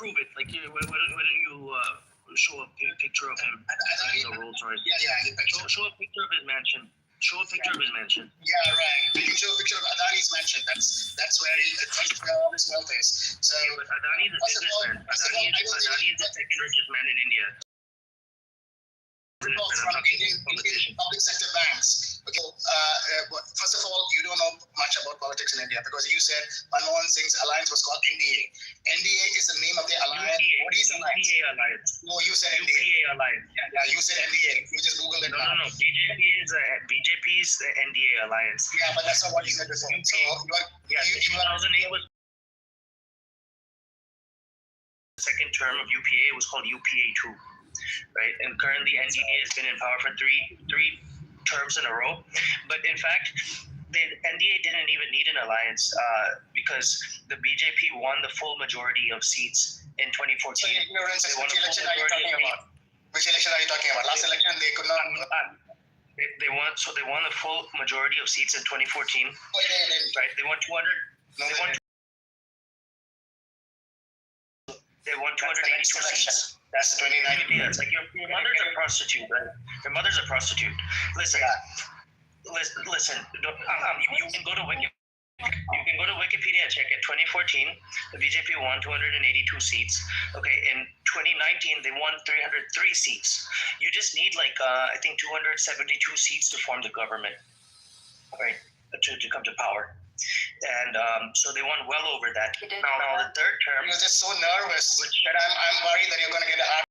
prove it. Like, why don't you show a picture of him in the Rolls Royce? Show a picture of his mansion. Show a picture of his mansion. Yeah, right. You can show a picture of Adani's mansion. That's where all this wealth is. So, but Adani is a businessman. Adani is the second richest man in India. From Indian public sector banks. Okay. First of all, you don't know much about politics in India because you said Manmohan Singh's alliance was called NDA. NDA is the name of the alliance. UPA. What is alliance? UPA alliance. No, you said NDA. UPA alliance. Yeah, you said NDA. You just Googled it. No. BJP is the NDA alliance. Yeah, but that's not what you said before. So, 2008 was the second term of UPA. It was called UPA 2. Right, and currently NDA has been in power for three terms in a row. But in fact, the NDA didn't even need an alliance because the BJP won the full majority of seats in 2014. So ignorance is which election are you talking about? Which election are you talking about? Last election they could not. They won the full majority of seats in 2014. Right, they won 200. They won 282 seats. That's the 2019. Yeah, it's like your mother's a prostitute, right? Your mother's a prostitute. Listen. You can go to Wikipedia and check it. 2014, the BJP won 282 seats. Okay, in 2019, they won 303 seats. You just need I think 272 seats to form the government, right? To come to power. And so they won well over that. Now the third term. You're just so nervous that I'm worried that you're going to get a heart.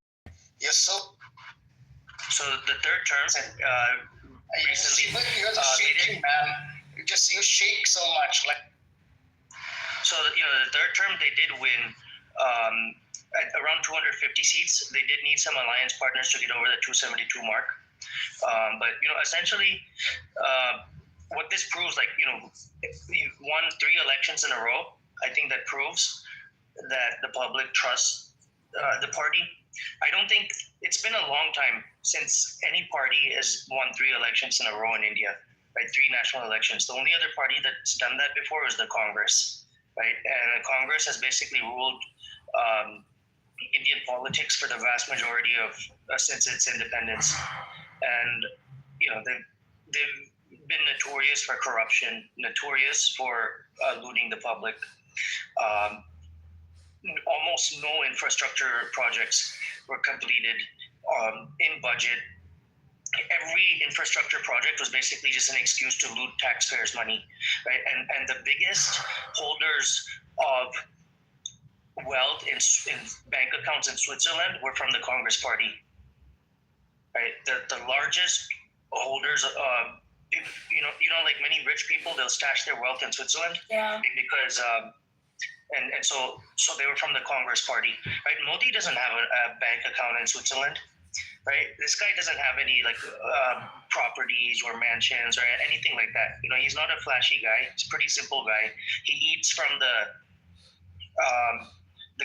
You're so. So the third term recently. You're just shaking, man. You shake so much. So the third term they did win at around 250 seats. They did need some alliance partners to get over the 272 mark. But essentially. What this proves, you've won 3 elections in a row. I think that proves that the public trusts the party. I don't think it's been a long time since any party has won 3 elections in a row in India, right? 3 national elections. The only other party that's done that before is the Congress, right? And the Congress has basically ruled Indian politics for the vast majority of since its independence, and they've been notorious for corruption, notorious for looting the public. Almost no infrastructure projects were completed in budget. Every infrastructure project was basically just an excuse to loot taxpayers' money, right? And the biggest holders of wealth in bank accounts in Switzerland were from the Congress Party, right? The largest holders like many rich people, they'll stash their wealth in Switzerland. Yeah. Because and so they were from the Congress Party, right? Modi doesn't have a bank account in Switzerland, right? This guy doesn't have any properties or mansions or anything like that. He's not a flashy guy. He's a pretty simple guy. He eats from the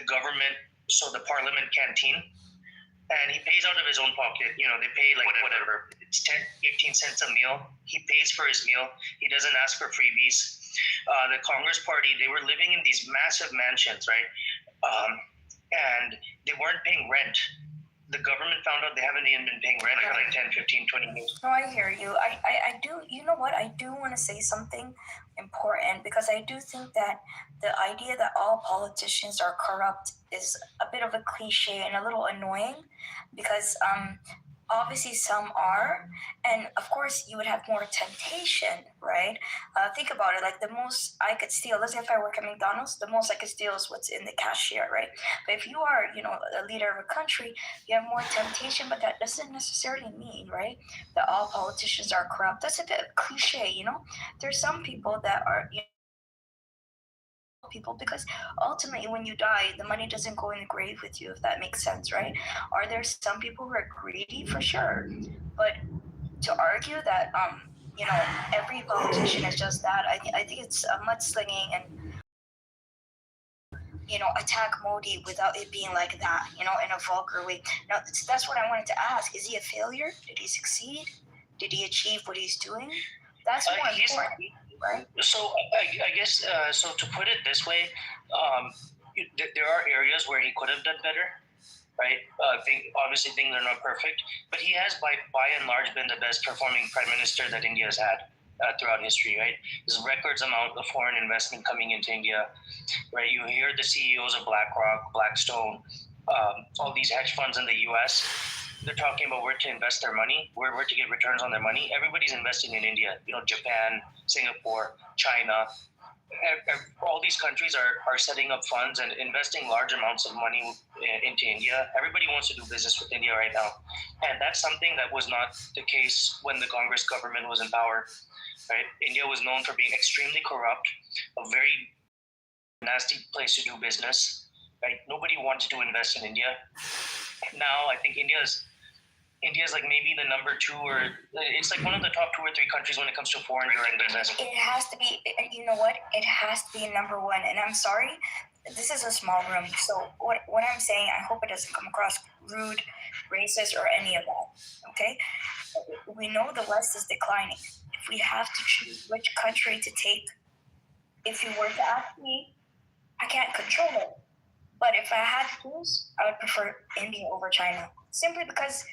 government, so the parliament canteen. And he pays out of his own pocket. They pay whatever. It's 10, 15 cents a meal. He pays for his meal. He doesn't ask for freebies. The Congress Party, they were living in these massive mansions, right? And they weren't paying rent. The government found out they haven't even been paying rent for 10, 15, 20 years. No, I hear you. I do, you know what? I do want to say something important because I do think that the idea that all politicians are corrupt is a bit of a cliche and a little annoying because obviously some are, and of course you would have more temptation, right? Think about it, the most I could steal, let's say if I work at McDonald's, the most I could steal is what's in the cashier, right? But if you are, a leader of a country, you have more temptation, but that doesn't necessarily mean, right, that all politicians are corrupt. That's a bit cliche, There's some people that are, people because ultimately when you die the money doesn't go in the grave with you, if that makes sense, right? Are there some people who are greedy? For sure, but to argue that every politician is just that, I think it's mudslinging and attack Modi without it being like that, in a vulgar way. Now that's what I wanted to ask. Is he a failure? Did he succeed? Did he achieve what he's doing? That's more important. Right. So I guess so to put it this way, there are areas where he could have done better, right? Obviously things are not perfect, but he has by and large been the best performing prime minister that India has had throughout history, right? There's records amount of foreign investment coming into India, right? You hear the CEOs of BlackRock, Blackstone, all these hedge funds in the U.S. They're talking about where to invest their money, where to get returns on their money. Everybody's investing in India. Japan, Singapore, China. All these countries are setting up funds and investing large amounts of money into India. Everybody wants to do business with India right now, and that's something that was not the case when the Congress government was in power. Right? India was known for being extremely corrupt, a very nasty place to do business. Right? Nobody wanted to invest in India. Now I think India's like maybe the number 2, or it's like one of the top 2 or 3 countries when it comes to foreign direct investment. It has to be. You know what? It has to be number 1. And I'm sorry, this is a small room. So what I'm saying, I hope it doesn't come across rude, racist, or any of that. Okay? We know the West is declining. If we have to choose which country to take, if you were to ask me, I can't control it. But if I had to choose, I would prefer India over China. Simply because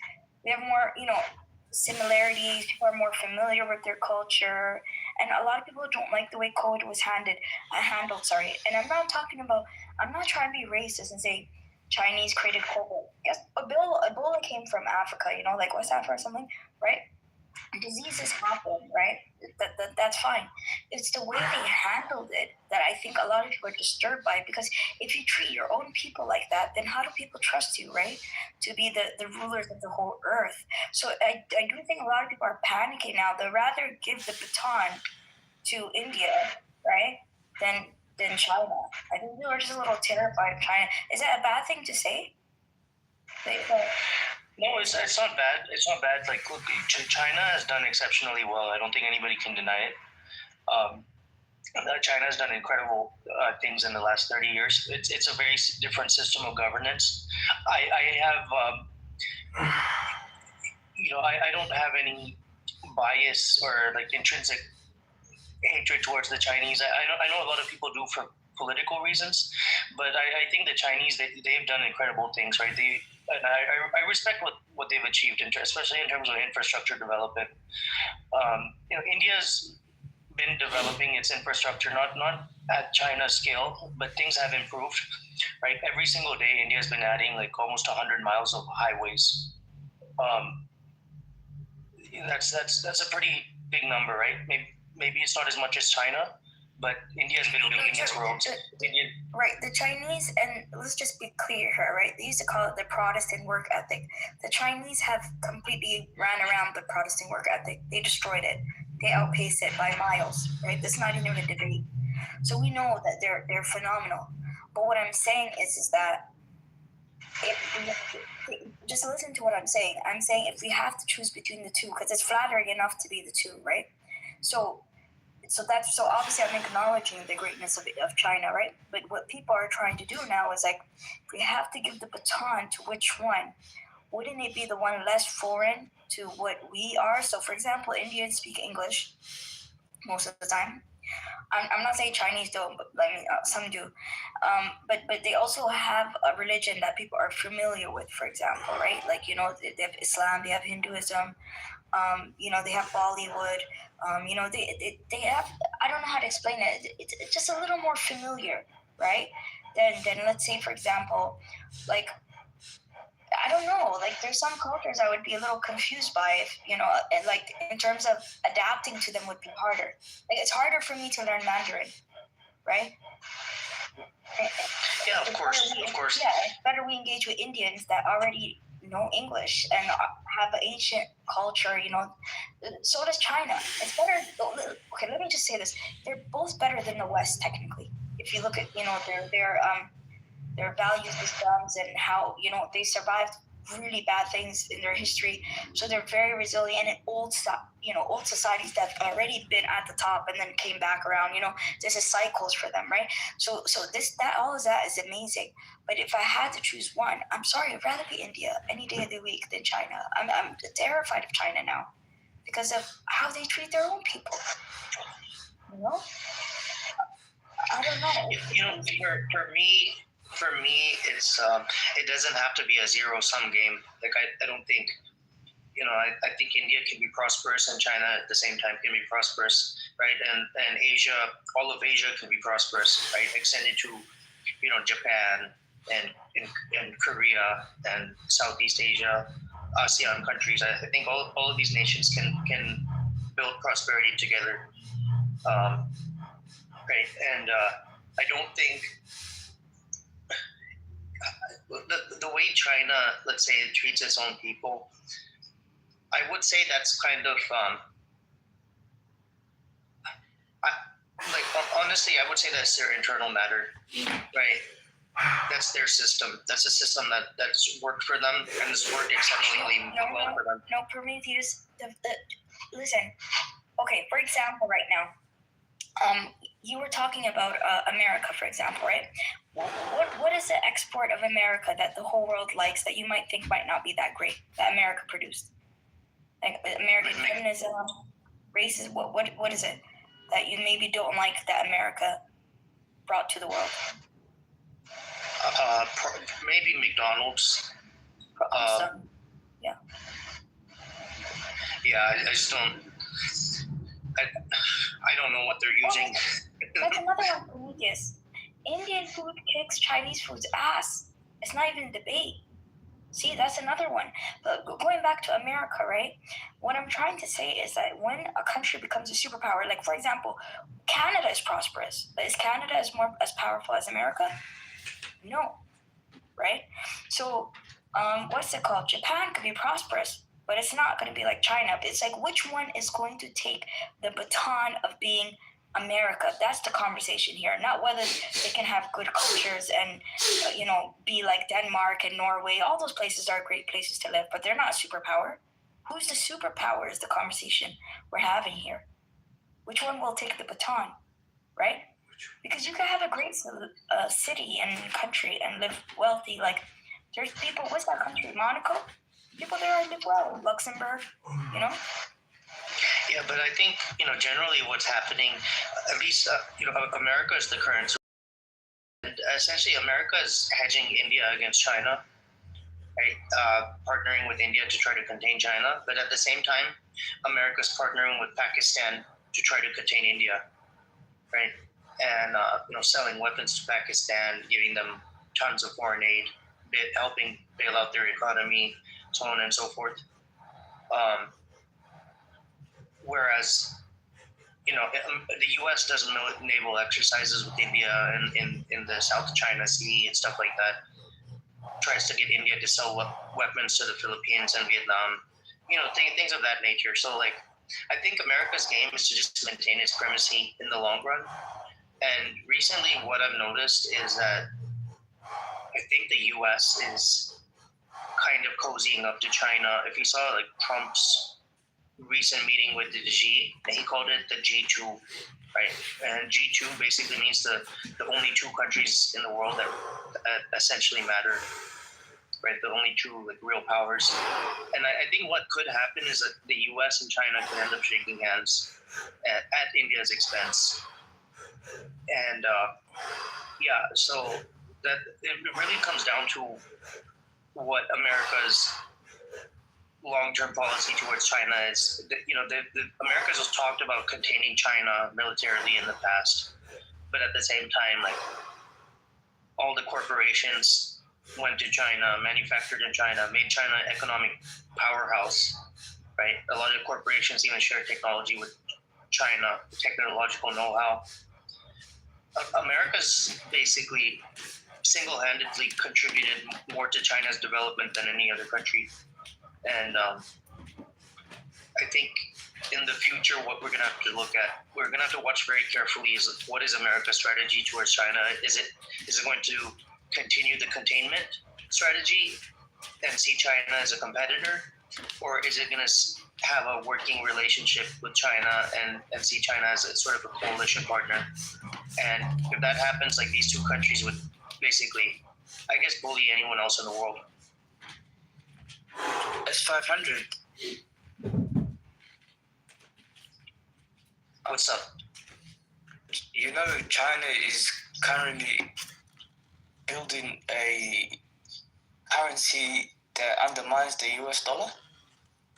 we have more, similarities. People are more familiar with their culture. And a lot of people don't like the way COVID was handled. And I'm not trying to be racist and say Chinese created COVID. Yes, Ebola came from Africa, like West Africa or something, right? Diseases happen, right? That's fine. It's the way they handled it that I think a lot of people are disturbed by, because if you treat your own people like that, then how do people trust you, right? To be the rulers of the whole earth. So I do think a lot of people are panicking now. They'd rather give the baton to India, right, than China. I think we were just a little terrified of China. Is that a bad thing to say? No, it's not bad. It's not bad. Like, look, China has done exceptionally well. I don't think anybody can deny it. China has done incredible things in the last 30 years. It's a very different system of governance. I have, I don't have any bias or like intrinsic hatred towards the Chinese. I know a lot of people do for political reasons, but I think the Chinese, they've done incredible things, right? I respect what they've achieved, especially in terms of infrastructure development. India's been developing its infrastructure, not at China's scale, but things have improved, right? Every single day, India's been adding like almost 100 miles of highways. That's a pretty big number, right? Maybe it's not as much as China, but India's been building its roads. Right, the Chinese, and let's just be clear here, right? They used to call it the Protestant work ethic. The Chinese have completely ran around the Protestant work ethic. They destroyed it. They outpaced it by miles, right? That's not even a debate. So we know that they're phenomenal. But what I'm saying is that just listen to what I'm saying. I'm saying if we have to choose between the two, because it's flattering enough to be the two, right? So obviously I'm acknowledging the greatness of China, right? But what people are trying to do now is like, if we have to give the baton to which one, wouldn't it be the one less foreign to what we are? So for example, Indians speak English most of the time. I'm not saying Chinese don't, but some do. But they also have a religion that people are familiar with, for example, right? Like, they have Islam, they have Hinduism, they have Bollywood, they have, I don't know how to explain it. It's just a little more familiar, right? Than let's say, for example, like, I don't know, like there's some cultures I would be a little confused by if, like in terms of adapting to them would be harder. Like it's harder for me to learn Mandarin, right? Yeah, of course. Yeah, it's better we engage with Indians that already know English and have an ancient culture, So does China. It's better. Okay, let me just say this: they're both better than the West, technically. If you look at, their value systems and how, they survived really bad things in their history. So they're very resilient in old societies that have already been at the top and then came back around. This is cycles for them, right? So all of that is amazing. But if I had to choose one, I'm sorry, I'd rather be India any day of the week than China. I'm terrified of China now because of how they treat their own people. I don't know. For me, for me, it doesn't have to be a zero-sum game. Like I don't think, I think India can be prosperous and China at the same time can be prosperous, right? And Asia, all of Asia can be prosperous, right? Extended to, Japan and Korea and Southeast Asia, ASEAN countries. I think all of these nations can build prosperity together, right? And I don't think the way China, let's say, treats its own people, I would say that's kind of honestly, I would say that's their internal matter, right? That's their system. That's a system that's worked for them and has worked exceptionally well for them. No, Prometheus. Listen. Okay, for example, right now, you were talking about America, for example, right? What is the export of America that the whole world likes that you might think might not be that great that America produced? Like American feminism, racism. What is it that you maybe don't like that America brought to the world? Maybe McDonald's. Yeah. Yeah, I just don't. I don't know what they're using. That's another one, Prometheus. Indian food kicks Chinese food's ass. It's not even a debate. See, that's another one. But going back to America, right? What I'm trying to say is that when a country becomes a superpower, like for example, Canada is prosperous, but is Canada as powerful as America? No, right? So, what's it called? Japan could be prosperous, but it's not going to be like China. It's like which one is going to take the baton of being America? That's the conversation here, not whether they can have good cultures and be like Denmark and Norway. All those places are great places to live, but they're not a superpower. Who's the superpower is the conversation we're having here. Which one will take the baton, right? Because you can have a great city and country and live wealthy. Like there's people. What's that country? Monaco. People there live well. Luxembourg. Yeah, but I think generally what's happening, at least America is the current. Essentially, America is hedging India against China, right? Partnering with India to try to contain China, but at the same time, America is partnering with Pakistan to try to contain India, right? And selling weapons to Pakistan, giving them tons of foreign aid, helping bail out their economy, so on and so forth. Whereas, the U.S. does naval exercises with India in the South China Sea and stuff like that. Tries to get India to sell weapons to the Philippines and Vietnam, things of that nature. So, I think America's game is to just maintain its primacy in the long run. And recently, what I've noticed is that I think the U.S. is kind of cozying up to China. If you saw Trump's recent meeting with the Xi, he called it the G2, right? And G2 basically means the only two countries in the world that essentially matter, right? The only two real powers. And I think what could happen is that the U.S. and China could end up shaking hands at India's expense. And so that it really comes down to what America's long-term policy towards China is. America's just talked about containing China militarily in the past, but at the same time, all the corporations went to China, manufactured in China, made China an economic powerhouse, right? A lot of corporations even share technology with China, technological know-how. America's basically single-handedly contributed more to China's development than any other country. And I think in the future, what we're going to have to look at, we're going to have to watch very carefully is what is America's strategy towards China? Is it going to continue the containment strategy and see China as a competitor? Or is it going to have a working relationship with China and see China as a sort of a coalition partner? And if that happens, these two countries would basically, I guess, bully anyone else in the world. S500. What's up? China is currently building a currency that undermines the US dollar.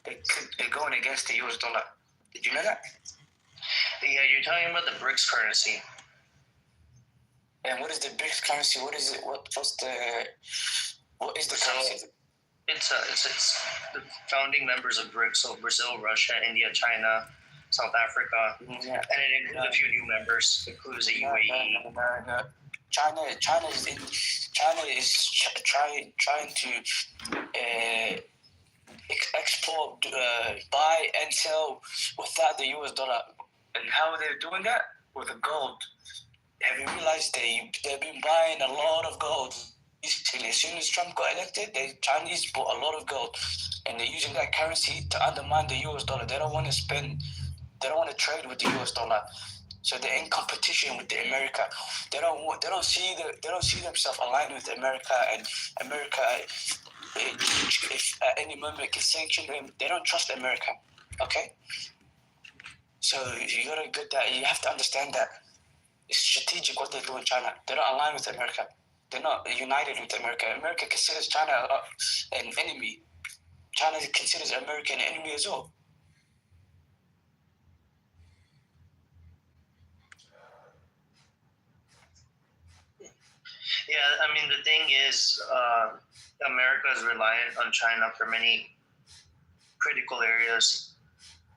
They're going against the US dollar. Did you know that? Yeah, you're talking about the BRICS currency. And what is the BRICS currency? What is it? What is the currency? It's the founding members of BRICS, so Brazil, Russia, India, China, South Africa, and it includes a few new members. It includes the UAE. No. China is trying to export, buy and sell without the US dollar. And how are they doing that? With the gold. Have you realized they've been buying a lot of gold? As soon as Trump got elected, the Chinese bought a lot of gold, and they're using that currency to undermine the US dollar. They don't want to trade with the US dollar, so they're in competition with America. They don't see themselves aligned with America, and America, if at any moment can sanction them, they don't trust America. Okay, so you gotta get that. You have to understand that it's strategic what they do in China. They don't align with America. They're not united with America. America considers China an enemy. China considers America an enemy as well. Yeah, I mean, the thing is, America is reliant on China for many critical areas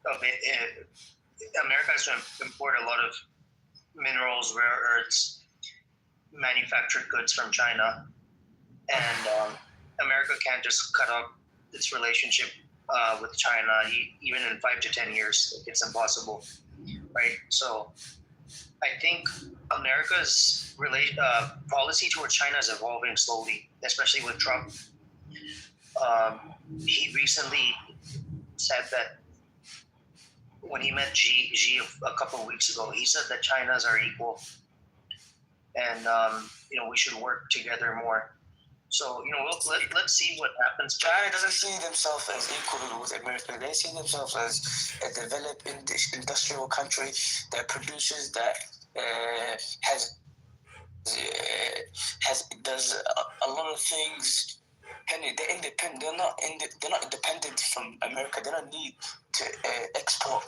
of it. America has to import a lot of minerals, rare earths, manufactured goods from China, and America can't just cut off its relationship with China. Even in 5 to 10 years, it's impossible, right? So, I think America's policy towards China is evolving slowly, especially with Trump. He recently said that when he met Xi a couple of weeks ago, he said that China's our equal, and we should work together more. So let's see what happens. China doesn't see themselves as equal with America. They see themselves as a developed industrial country that produces, that does a lot of things. They're independent. They're not independent from America. They don't need to export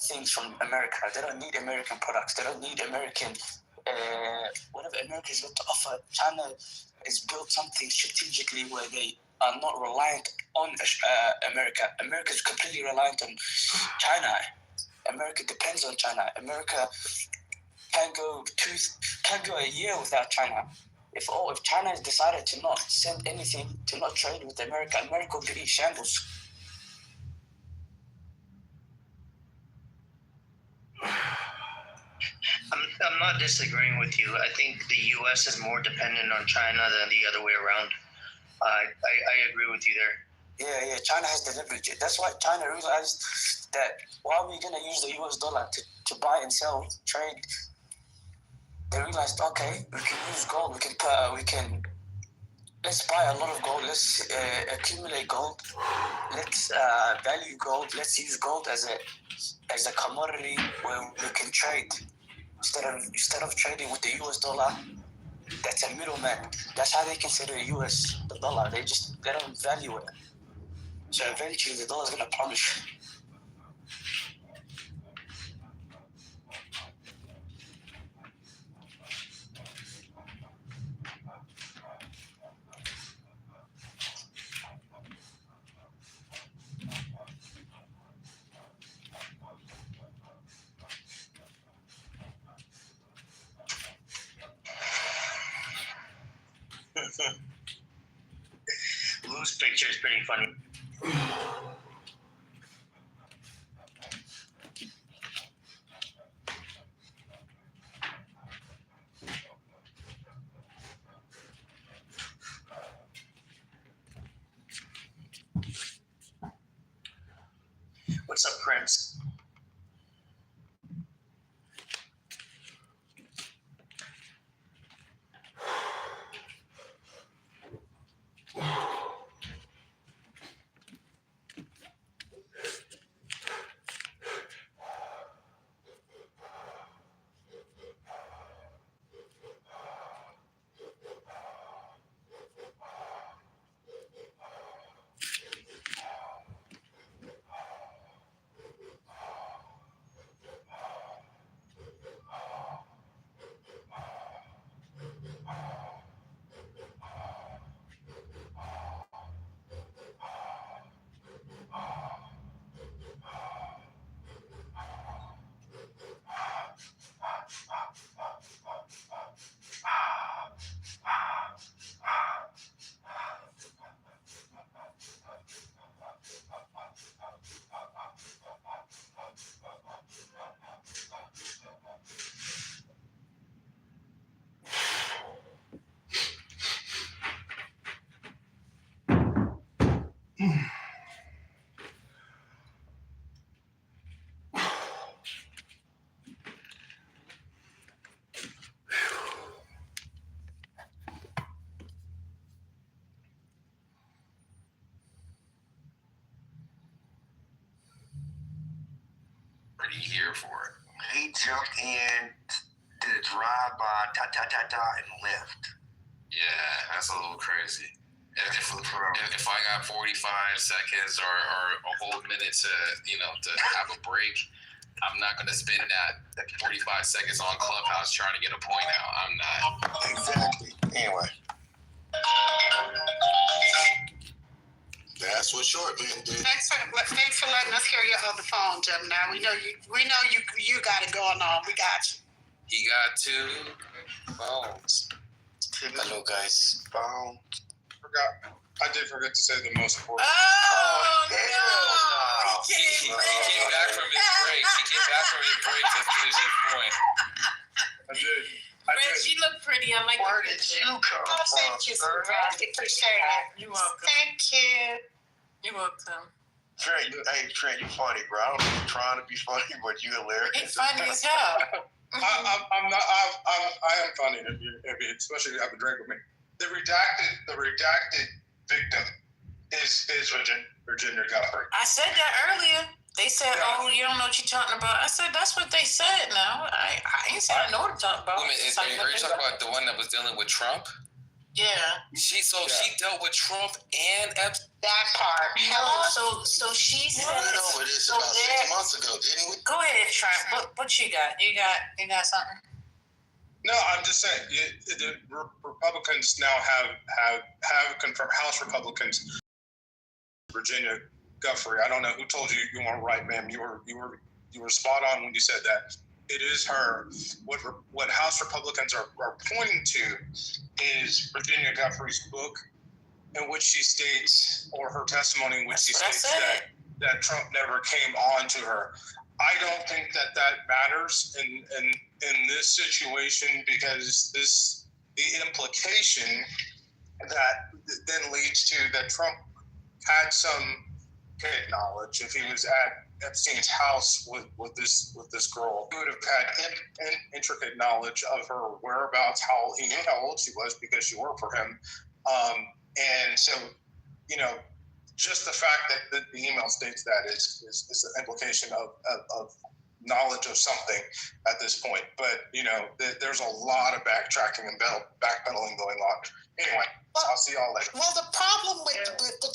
things from America. They don't need American products. They don't need American whatever America has got to offer. China has built something strategically where they are not reliant on America. America is completely reliant on China. America depends on China. America can't go a year without China. If China has decided to not send anything, to not trade with America, America will be in shambles. I'm not disagreeing with you. I think the U.S. is more dependent on China than the other way around. I agree with you there. Yeah. China has the leverage. That's why China realized that while we're going to use the US dollar to buy and sell, trade, they realized, okay, we can use gold. Let's buy a lot of gold. Let's accumulate gold. Let's value gold. Let's use gold as a commodity where we can trade instead of trading with the US dollar. That's a middleman. That's how they consider the dollar. They don't value it. So eventually the dollar's gonna plummet. Lou's picture is pretty funny. What's up, Prince? here for it. He jumped in, did a drive-by, and left. Yeah, that's a little crazy. If I got 45 seconds or a whole minute to have a break, I'm not going to spend that 45 seconds on Clubhouse trying to get a point out. I'm not. Exactly. Anyway. That's what short man did. Thanks for letting us hear your other phone, Jim. Now we know you got it going on. We got you. He got 2 phones. Hello, guys. Phone. I did forget to say the most important. Oh, no! He came back from his break. To finish his point. I did. Reg, you look pretty. I like Where your did picture. you come Oh, from, thank you, sir? sir. I appreciate it. You're welcome. Thank you. You're welcome. Trey, you funny, bro. I don't know if you're trying to be funny, but you hilarious. It's funny as hell. I'm not. I am funny if you especially if you have a drink with me. The redacted victim is Virginia Guthrie. I said that earlier. They said, "Oh, you don't know what you're talking about." I said, "That's what they said." Now I ain't said I know what I'm talking about. Are you talking about the one that was dealing with Trump? Yeah. She dealt with Trump and Epstein. That part. Hello. So she said. We went over this about 6 months ago, didn't we? Go ahead, Trump. What you got? You got something? No, I'm just saying the Republicans now have confirmed, House Republicans, Virginia Guthrie. I don't know who told you you weren't right, ma'am. You were spot on when you said that. It is her. What House Republicans are pointing to is Virginia Guthrie's book, in which she states, or her testimony in which she states that Trump never came on to her. I don't think that matters in this situation, because the implication that then leads to that Trump had some knowledge. If he was at Epstein's house with this girl, he would have had intricate knowledge of her whereabouts. He knew how old she was because she worked for him, and so just the fact that the email states that is an implication of knowledge of something at this point. But there's a lot of backtracking and backpedaling going on. Anyway, I'll see y'all later. Well, the problem with the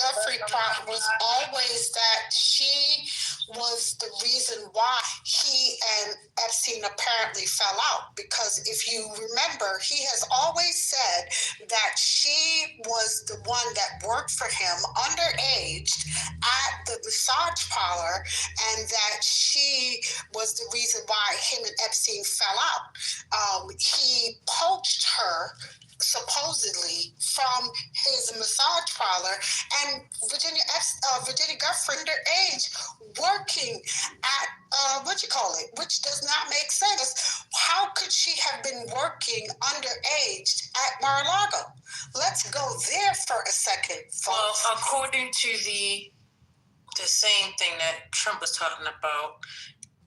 Guthrie part was always that she was the reason why he and Epstein apparently fell out. Because if you remember, he has always said that she was the one that worked for him underaged at the massage parlor, and that she was the reason why him and Epstein fell out. He poached her supposedly from his massage parlor, and Virginia Guthrie underage working at which does not make sense. How could she have been working underage at Mar-a-Lago? Let's go there for a second, folks. Well, according to the same thing that Trump was talking about,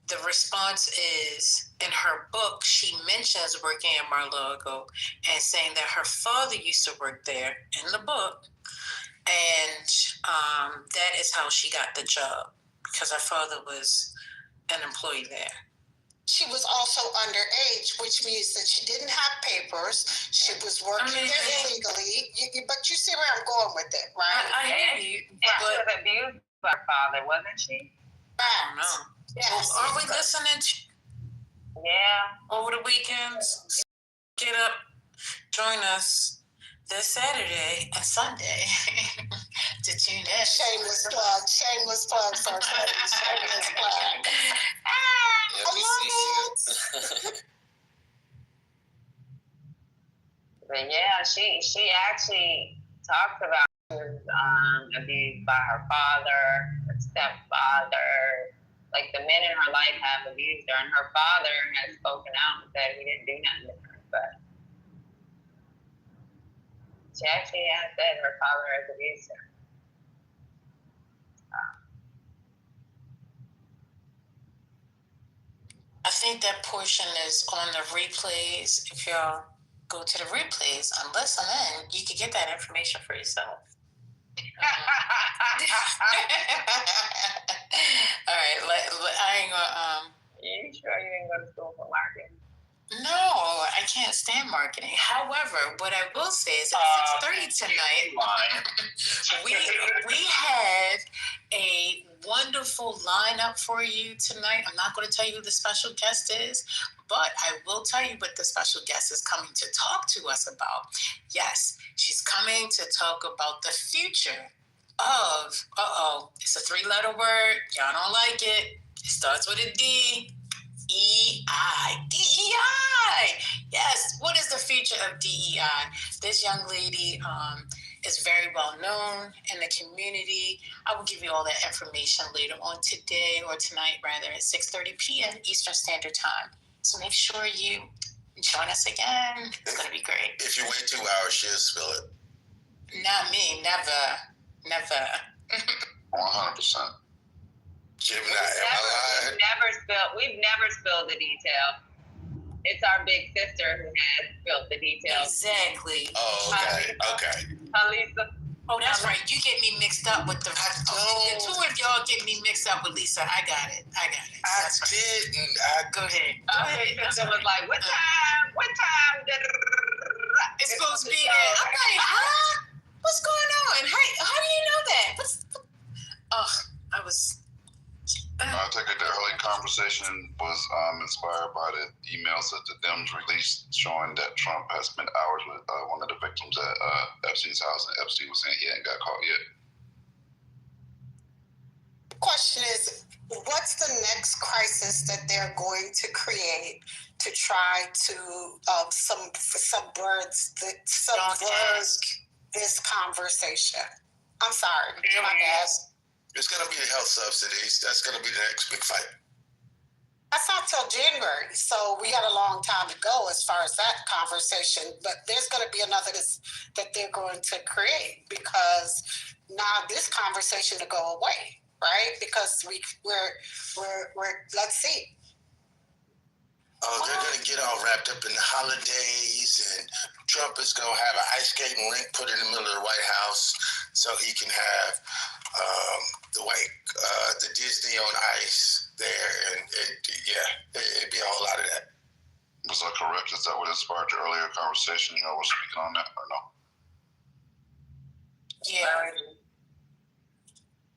the response is, in her book, she mentions working at Mar-a-Lago and saying that her father used to work there in the book. And that is how she got the job, because her father was an employee there. She was also underage, which means that she didn't have papers. She was working there illegally. But you see where I'm going with it, right? I hear you. And she was abused by her father, wasn't she? I don't know. Yes. Well, are we listening to over the weekends? Get up, join us this Saturday and Sunday to tune in. Shameless plug, first lady. Shameless plug. I love it. But yeah, she actually talked about she was abused by her father, her stepfather. Like, the men in her life have abused her, and her father has spoken out and said he didn't do nothing to her. But she actually has said her father has abused her. I think that portion is on the replays. If y'all go to the replays and listen in, you can get that information for yourself. All right, I ain't gonna. You sure you didn't go to school for marketing? No, I can't stand marketing. However, what I will say is at 6:30 tonight, we have a wonderful lineup for you tonight. I'm not going to tell you who the special guest is, but I will tell you what the special guest is coming to talk to us about. Yes, she's coming to talk about the future of, it's a 3-letter word. Y'all don't like it. It starts with a D. DEI. Yes. What is the future of DEI? This young lady is very well known in the community. I will give you all that information later on today, or tonight rather, at 6:30 p.m. Eastern Standard Time. So make sure you join us again. It's going to be great. If you wait 2 hours, she'll spill it. Not me. Never. 100%. Gemini, We've never spilled the detail. It's our big sister who has spilled the details. Exactly. Oh, okay. Alisa. Oh, that's right. You get me mixed up with the two of y'all get me mixed up with Lisa. I got it. That's right. Didn't. Go ahead. Sister was like, what time? It's supposed to be there. I'm like, huh? What's going on? How do you know that? I was. I take it the early conversation was inspired by the emails that the Dems released showing that Trump has spent hours with one of the victims at Epstein's house, and Epstein was saying he hadn't got caught yet. Question is, what's the next crisis that they're going to create to try to subvert this conversation? I'm sorry, my bad. It's going to be the health subsidies. That's going to be the next big fight. That's not till January, so we got a long time to go as far as that conversation. But there's going to be another that they're going to create, because now this conversation to go away, right? Because we're let's see. Oh, they're going to get all wrapped up in the holidays, and Trump is going to have an ice skating rink put in the middle of the White House so he can have the Disney on ice there, and it'd be a whole lot of that. Was that correct? Is that what inspired your earlier conversation? You know, was speaking on that or no? Yeah.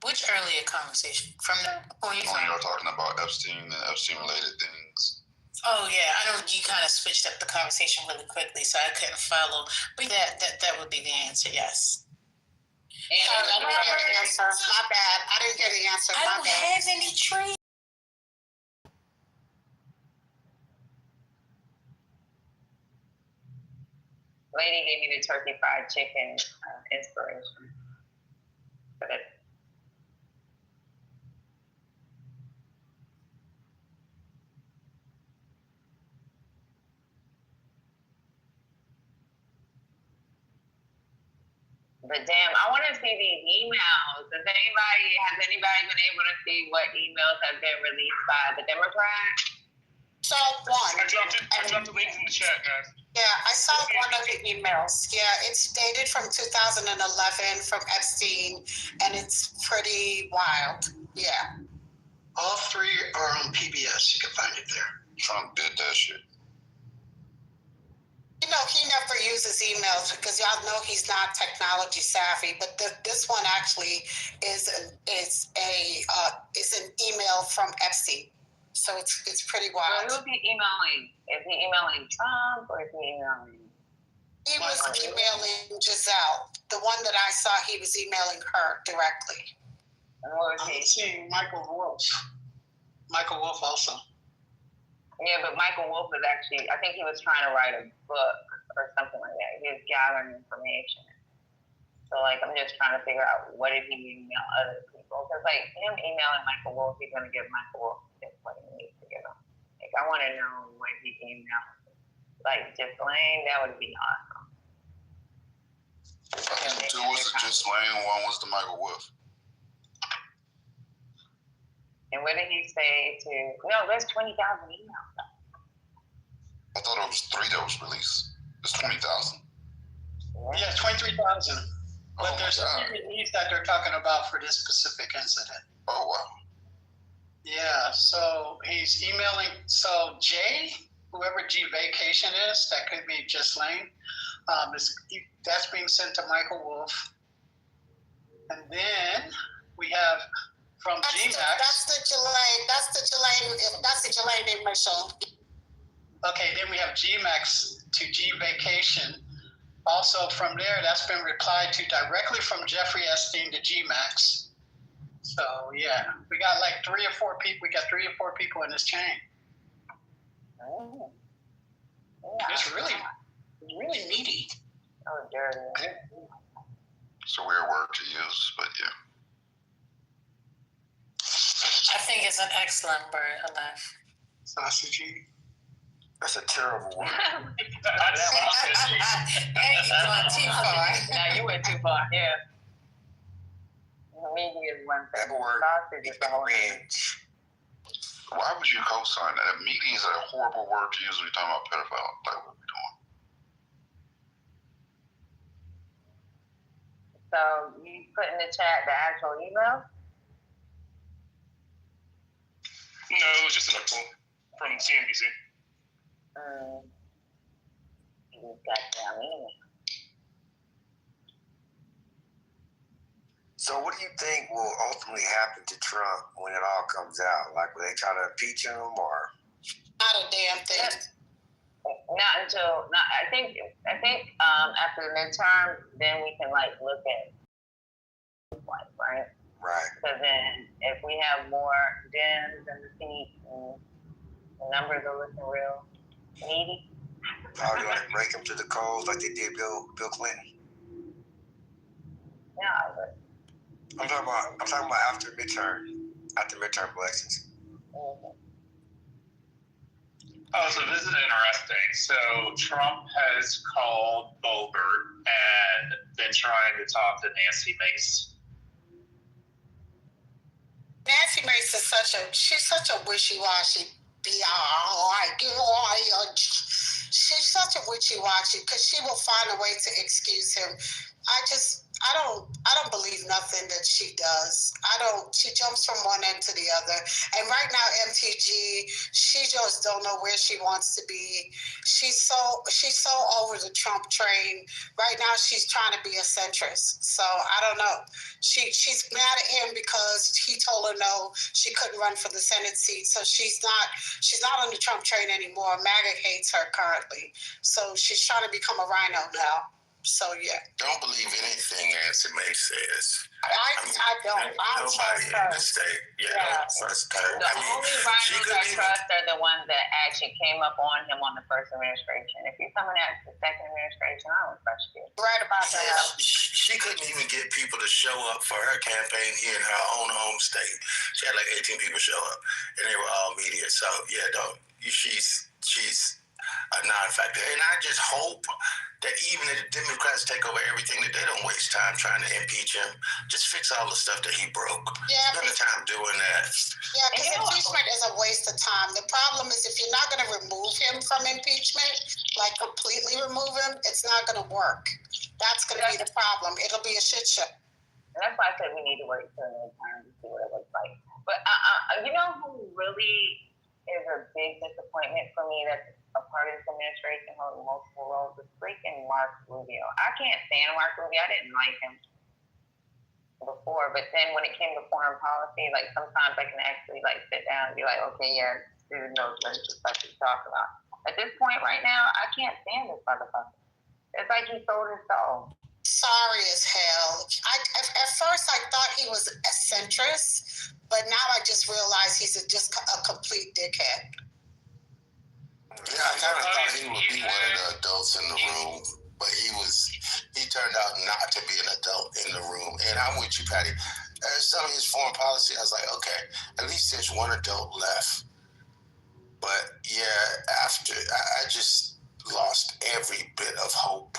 Which earlier conversation? From the point when you were talking about Epstein and Epstein-related things. Oh yeah, you kind of switched up the conversation really quickly, so I couldn't follow. But that would be the answer, yes. I didn't get the answer. My bad. I didn't get the answer. I don't have any tree. Lady gave me the turkey fried chicken inspiration. But damn, I want to see these emails. Has anybody been able to see what emails have been released by the Democrats? Saw one. I dropped the link in the chat, guys. Yeah, I saw one of the emails. Yeah, it's dated from 2011 from Epstein, and it's pretty wild. Yeah. All three are on PBS. You can find it there. Trump did that shit. You know, he never uses emails because y'all know he's not technology savvy. But this one actually is an email from Epstein, so it's pretty wild. So who's he emailing? Is he emailing Trump or is he emailing? He was emailing Giselle. The one that I saw, he was emailing her directly. I'm seeing Michael Wolff. Michael Wolff also. Yeah, but Michael Wolff was actually, I think he was trying to write a book or something like that. He was gathering information. So, I'm just trying to figure out what did he email other people. Because, him emailing Michael Wolff, he's going to give Michael Wolff what he needs to give him. I want to know what he emailed. Ghislaine, that would be awesome. I think two was the Ghislaine, one was the Michael Wolff. And what did he say to? No, there's 20,000 emails. I thought it was 3 that was released. It's 20,000. Yeah, 23,000. But there's a release that they're talking about for this specific incident. Oh wow. Yeah, so he's emailing. So Jay, whoever G Vacation is, that could be just Lane. That's being sent to Michael Wolf. And then we have from GMAX. That's the Jelaine named Michelle. Okay, then we have GMAX to G Vacation. Also from there, that's been replied to directly from Jeffrey Epstein to GMAX. So yeah, we got like 3 or 4 people. We got 3 or 4 people in this chain. Oh. Yeah. It's really meaty. Oh, dirty. It's a weird word to use, but yeah. I think it's an excellent word, Aleph. Sausagey. That's a terrible word. And you gone too far. Now you went too far. Yeah. Media is one thing. That word Sausage is a whole thing. cringe. Why would you co-sign that? Media is a horrible word to use when you're talking about pedophile. Like, what are we doing? So you put in the chat the actual email? No, it was just an article from CNBC. Goddamn email. So what do you think will ultimately happen to Trump when it all comes out? Like, will they try to impeach him or? Not a damn thing. I think after the midterm, then we can like look at right? Right. So then if we have more Dems in the seat and the numbers are looking real meaty. Are you going to break him to the coals like they did Bill Clinton? Yeah, but I'm talking about after midterm elections. mm-hmm. Oh, so this is interesting. So Trump has called Boebert and been trying to talk to Nancy Mace. Nancy Mace is she's such a wishy-washy she's such a wishy-washy because she will find a way to excuse him. I don't believe nothing that she does. She jumps from one end to the other. And right now, MTG, she just don't know where she wants to be. She's so over the Trump train. Right now, she's trying to be a centrist. So I don't know. She's mad at him because he told her no, she couldn't run for the Senate seat. So she's not on the Trump train anymore. MAGA hates her currently. So she's trying to become a rhino now. So yeah. Don't believe anything Nancy Mace says. I don't. Nobody in the state. Yeah. Trust her. The only rhinos I trust are the ones that actually came up on him on the first administration. If you're coming at the second administration, I don't trust you. Right about that. She couldn't even get people to show up for her campaign here in her own home state. She had like 18 people show up, and they were all media. So yeah, she's a non-factor. And I just hope that even if the Democrats take over everything, that they don't waste time trying to impeach him. Just fix all the stuff that he broke. Yeah. Spend the time doing that. Yeah, because impeachment is a waste of time. The problem is if you're not going to remove him from impeachment, like completely remove him, it's not going to work. That's going to be the problem. It'll be a shit show. And that's why I said we need to wait till the midterm to see what it looks like. But you know who really is a big disappointment for me that's a part of this administration holding multiple roles is freaking Mark Rubio. I can't stand Mark Rubio. I didn't like him before, but then when it came to foreign policy, like sometimes I can actually like sit down and be like, okay, yeah, dude knows what he's supposed to talk about. At this point right now, I can't stand this motherfucker. It's like he sold his soul. Sorry as hell. At first I thought he was a centrist, but now I just realized he's just a complete dickhead. Yeah, I kind of thought he would be one of the adults in the room, but he turned out not to be an adult in the room. And I'm with you, Patty. Some of his foreign policy, I was like, okay, at least there's one adult left. But yeah, after, I just lost every bit of hope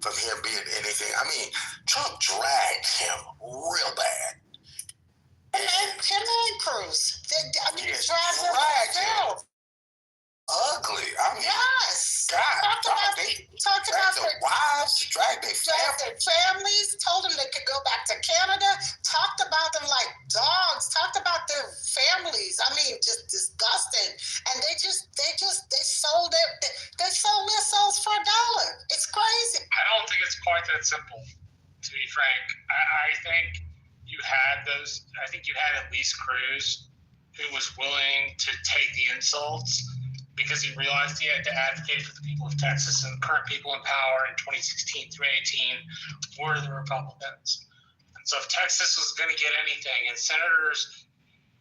from him being anything. I mean, Trump dragged him real bad. Him and Cruz. He dragged him. Ugly. I mean, yes. God, Talked about their wives, dragged their families, told them they could go back to Canada, talked about them like dogs, talked about their families. simple. To be frank, I think you had those. I think you had at least Cruz, who was willing to take the insults because he realized he had to advocate for the people of Texas, and the current people in power in 2016 through 18 were the Republicans. And so if Texas was going to get anything, and senators,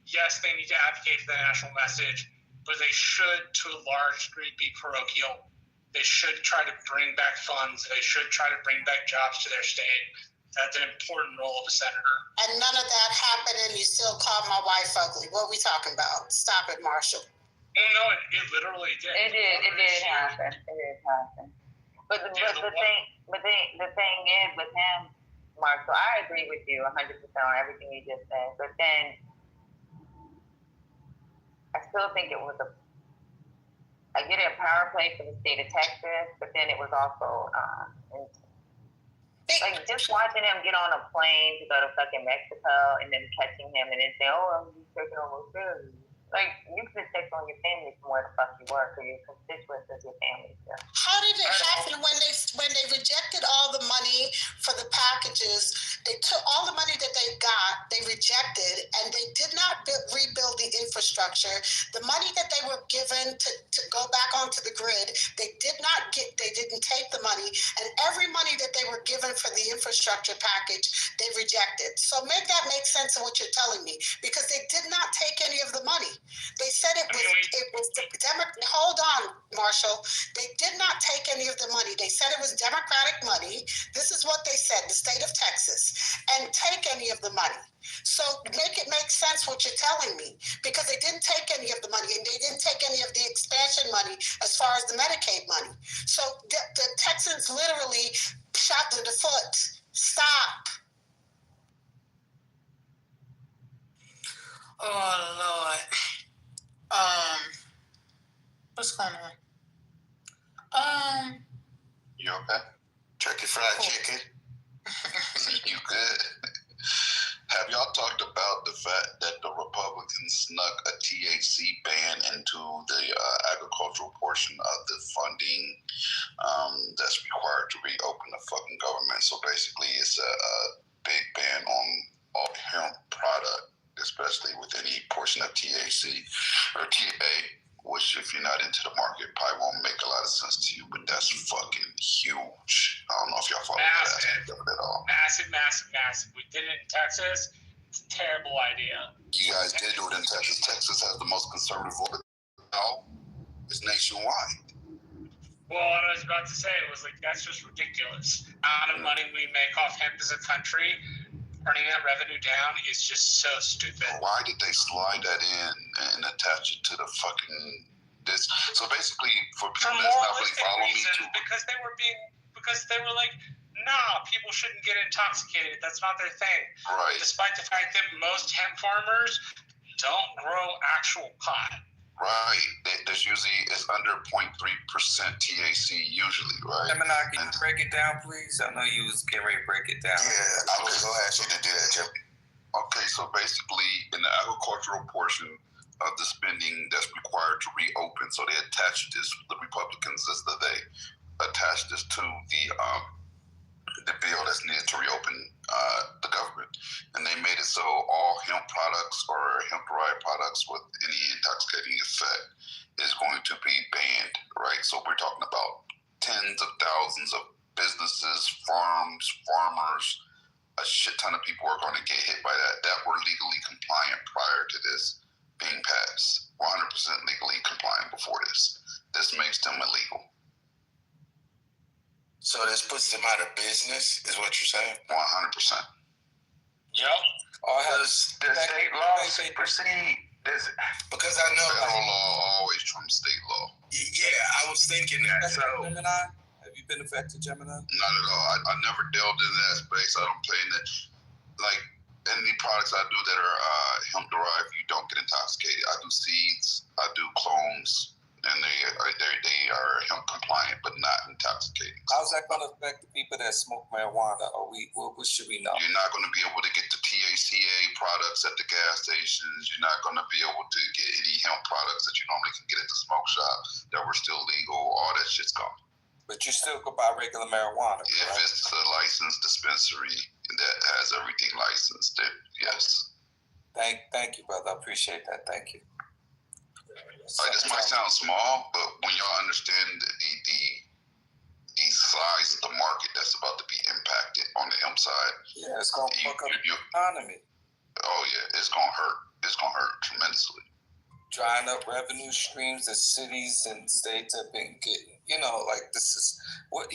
yes, they need to advocate for the national message, but they should, to a large degree, be parochial. They should try to bring back funds. They should try to bring back jobs to their state. That's an important role of a senator. And none of that happened, and you still call my wife ugly. What are we talking about? Stop it, Marshall. Oh, no, it literally did. It did happen. It did happen. But the thing is with him, Marshall, I agree with you 100% on everything you just said. But then I still think it was I get a power play for the state of Texas, but then it was also like just watching him get on a plane to go to fucking Mexico and then catching him and then saying, "Oh, I'm just taking over Philly." Like, you could take on your family from where the fuck you work, or your constituents as your family. Yeah. How did it happen when they rejected all the money for the packages? They took all the money that they got, they rejected, and they did not rebuild the infrastructure. The money that they were given to go back onto the grid, they didn't take the money, and every money that they were given for the infrastructure package, they rejected. So make that make sense of what you're telling me, because they did not take any of the money. They said it was hold on, Marshall. They did not take any of the money. They said it was Democratic money. This is what they said, the state of Texas, and take any of the money. So make it make sense what you're telling me, because they didn't take any of the money, and they didn't take any of the expansion money as far as the Medicaid money. So the Texans literally shot in the foot. Stop. Oh Lord. What's going on? You okay? Turkey fried chicken. You good? Have y'all talked about the fact that the Republicans snuck a THC ban into the agricultural portion of the funding that's required to reopen the fucking government? So basically, it's a big ban on all hemp product, especially with any portion of THC or TA, which if you're not into the market probably won't make a lot of sense to you, but that's fucking huge. I don't know if y'all follow that aspect of it at all. Massive. We did it in Texas. It's a terrible idea. You guys did do it in Texas. Texas has the most conservative vote. No, it's nationwide. Well, what I was about to say was like, that's just ridiculous. The amount of money we make off hemp as a country, turning that revenue down is just so stupid. Why did they slide that in and attach it to the fucking this? So basically, for people that's not really following me too, because they were like, nah, people shouldn't get intoxicated. That's not their thing. Right. Despite the fact that most hemp farmers don't grow actual pot. Right. There's usually it's under 0.3% THC usually, right? Gemini, can you break it down, please? I know you was getting ready to break it down. Yeah, I was going to ask you to do that, Jim. Okay, so basically in the agricultural portion of the spending that's required to reopen, so they attached this, the Republicans, they attached this to the bill that's needed to reopen the government. And they made it so all hemp products or hemp-derived products with any intoxicating effect is going to be banned, right? So we're talking about tens of thousands of businesses, farms, farmers, a shit ton of people are going to get hit by that were legally compliant prior to this being passed. 100% legally compliant before this. This makes them illegal. So this puts them out of business, is what you're saying? 100%. Yep. Or does the state law supersede this? Because I know federal law always trumps state law. Yeah, I was thinking that. So Gemini? Have you been affected, Gemini? Not at all. I never delved into that space. I don't play in it. Like any products I do that are hemp derived, you don't get intoxicated. I do seeds, I do clones, and they are hemp compliant but not intoxicating. How's that going to affect the people that smoke marijuana? Or what should we know? You're not going to be able to get the THCA products at the gas stations. You're not going to be able to get any hemp products that you normally can get at the smoke shop that were still legal. All that shit's gone. But you still could buy regular marijuana. If right? it's a licensed dispensary that has everything licensed, then yes. Thank you, brother. I appreciate that. Thank you. This might sound small, but when y'all understand the size of the market that's about to be impacted on the hemp side, yeah, it's gonna fuck up the economy. Oh yeah, it's gonna hurt. It's gonna hurt tremendously. Drying up revenue streams that cities and states have been getting. You know, like this is what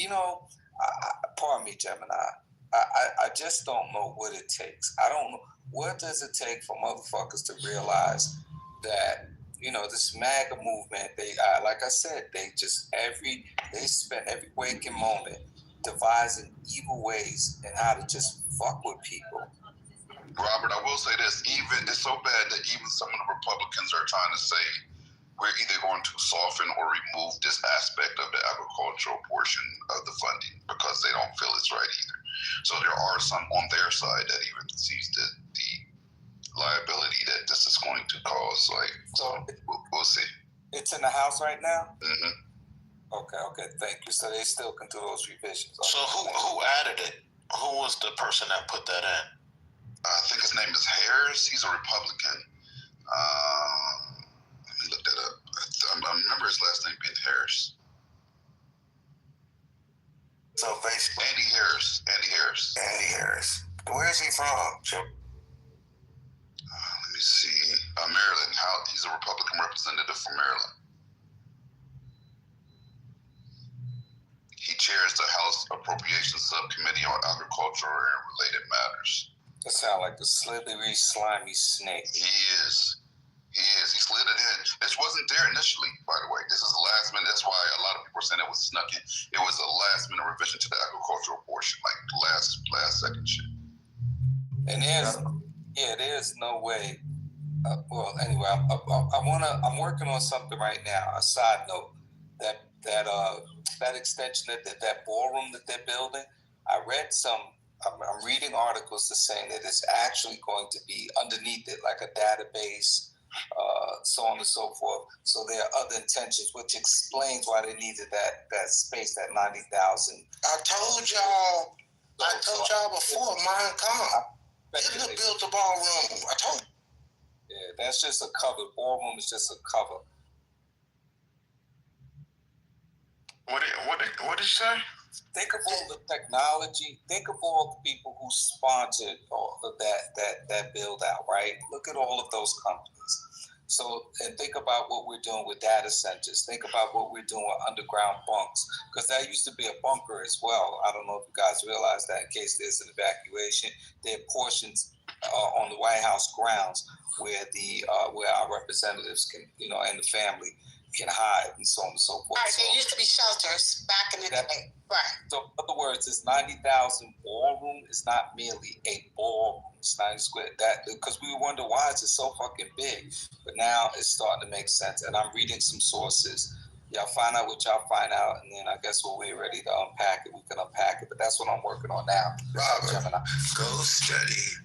pardon me, Gemini. I just don't know what it takes. I don't know what does it take for motherfuckers to realize that this MAGA movement. They like I said, they spend every waking moment devising evil ways and how to just fuck with people. Robert, I will say this: it's so bad that even some of the Republicans are trying to say we're either going to soften or remove this aspect of the agricultural portion of the funding because they don't feel it's right either. So there are some on their side that even sees the liability that this is going to cause. We'll see. It's in the House right now? Mm-hmm. Okay, thank you. So they still can do those revisions. So who added it? Who was the person that put that in? I think his name is Harris. He's a Republican. Let me look that up. I remember his last name being Harris. So basically, Andy Harris. Andy Harris. Where is he from, Jim? Let me see. Maryland. He's a Republican representative from Maryland. He chairs the House Appropriations Subcommittee on Agriculture and Related Matters. That sounds like a slithery, slimy snake. He is. He slid it in. This wasn't there initially, by the way. This is the last minute. That's why a lot of people are saying it was snuck in. It was a last minute revision to the agricultural portion, like last second shit. And there's no way. Well, anyway, I'm working on something right now. A side note that extension that ballroom that they're building. I read I'm reading articles that saying that it's actually going to be underneath it like a database, so on and so forth. So there are other intentions, which explains why they needed that space, that 90,000. I told y'all before, mine come. Hitler built the ballroom. I told you. Yeah, that's just a cover. Ballroom is just a cover. What did you say? Think of all the technology. Think of all the people who sponsored all of that build out, right? Look at all of those companies. So, and think about what we're doing with data centers. Think about what we're doing with underground bunks, because that used to be a bunker as well. I don't know if you guys realize that. In case there's an evacuation, there are portions on the White House grounds where where our representatives can, and the family can hide, and so on and so forth. Right, there used to be shelters back in the day. Right. So, in other words, this 90,000 ballroom is not merely a ballroom. It's 90 square. Because we wonder why is it so fucking big, but now it's starting to make sense. And I'm reading some sources. Y'all find out what y'all find out, and then I guess when we're ready to unpack it, we can unpack it. But that's what I'm working on now. Robert, go study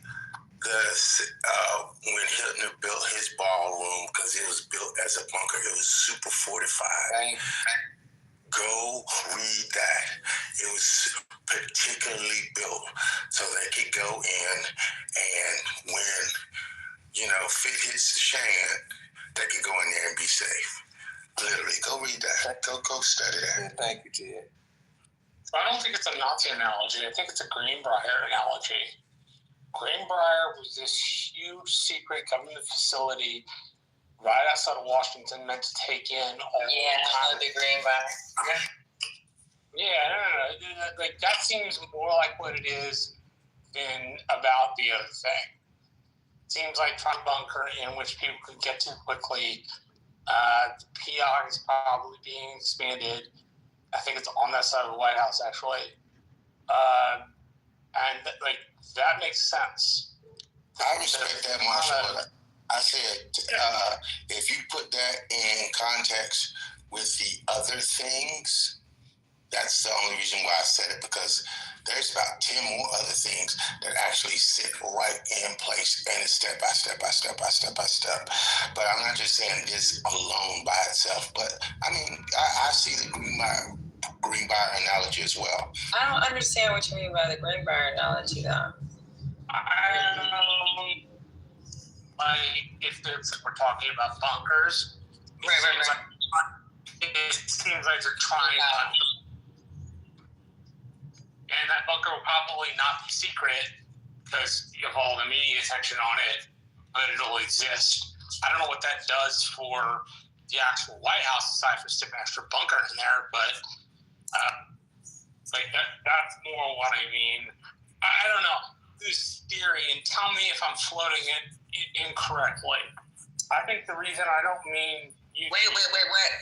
when Hitler built his ballroom, because it was built as a bunker. It was super fortified. Go read that. It was particularly built so they could go in, and when fit hits the shan, they could go in there and be safe. Literally, go read that. Go study that. Yeah, thank you, Jed. I don't think it's a Nazi analogy. I think it's a Greenbrier analogy. Greenbrier was this huge secret government facility right outside of Washington, meant to take in all the Greenbrier. No. Like that seems more like what it is than about the other thing. It seems like trying to bunker in which people could get to quickly. The PI is probably being expanded. I think it's on that side of the White House, actually. And that makes sense. I respect that, Marshall. But I said, if you put that in context with the other things, that's the only reason why I said it, because there's about 10 more other things that actually sit right in place, and it's step by step by step by step by step. But I'm not just saying this alone by itself, but I mean, I see the Greenbrier analogy as well. I don't understand what you mean by the Greenbrier analogy, though. Like if we're talking about bunkers, it seems like they're trying to, and that bunker will probably not be secret because of all the media attention on it, but it'll exist. I don't know what that does for the actual White House aside from sticking an extra bunker in there, but like that's more what I mean. I don't know this theory, and tell me if I'm floating it incorrectly. I think the reason I don't mean you. Wait.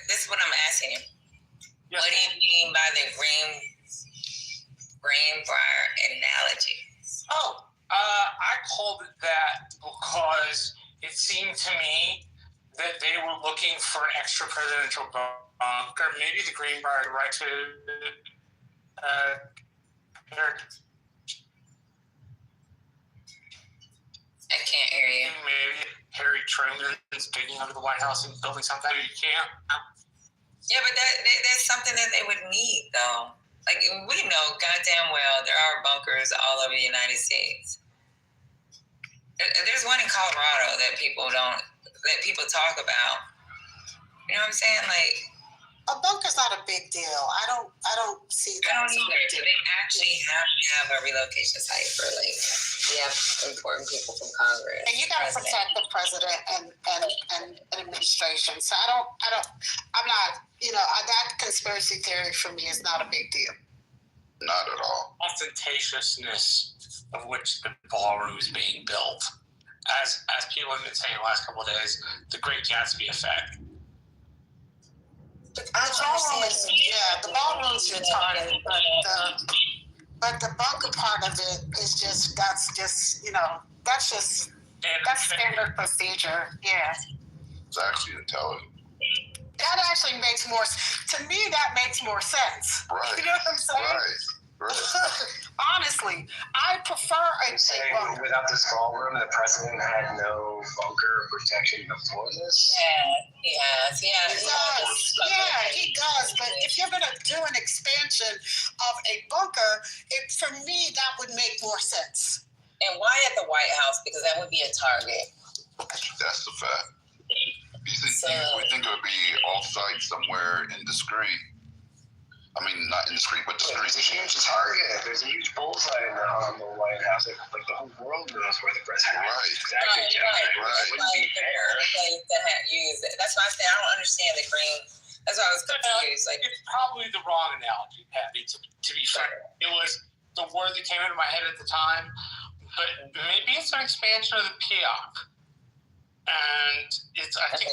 This is what I'm asking you. Yes. What do you mean by the Greenbrier analogy? Oh, I called it that because it seemed to me that they were looking for an extra presidential bunker. Maybe the Greenbrier right to I can't hear you. Maybe Harry Truman's digging under the White House and building something. You can't. Yeah, but that's something that they would need, though. Like, we know goddamn well there are bunkers all over the United States. There's one in Colorado that people talk about. You know what I'm saying? Like, a bunker's not a big deal. I don't see that. I don't either. So they actually have to have a relocation site for important people from Congress. And you got to protect the president and administration. So I'm not. That conspiracy theory for me is not a big deal. Not at all. Ostentatiousness of which the ballroom is being built, as people have been saying the last couple of days, the Great Gatsby effect. The ballroom's retarded, but the bunker part of it is that's standard procedure. Yeah. It's actually intelligent. That actually makes more. To me, that makes more sense. Right. You know what I'm saying? Right. Honestly, I prefer a bunker. Without this ballroom, the president had no bunker protection before this. Yeah, he has. He does. But if you're going to do an expansion of a bunker, for me, that would make more sense. And why at the White House? Because that would be a target. That's the fact. We think it would be off-site somewhere indiscreet. I mean, not indiscreet, but discreet. There's a huge target. There's a huge bullseye on the White House. Like the whole world knows where the president is. Exactly. Right. It wouldn't be fair. Use it. That's why I say I don't understand the green. That's why I was confused. Like, it's probably the wrong analogy, Patty. To be fair, it was the word that came into my head at the time. But maybe it's an expansion of the PIOC, and I think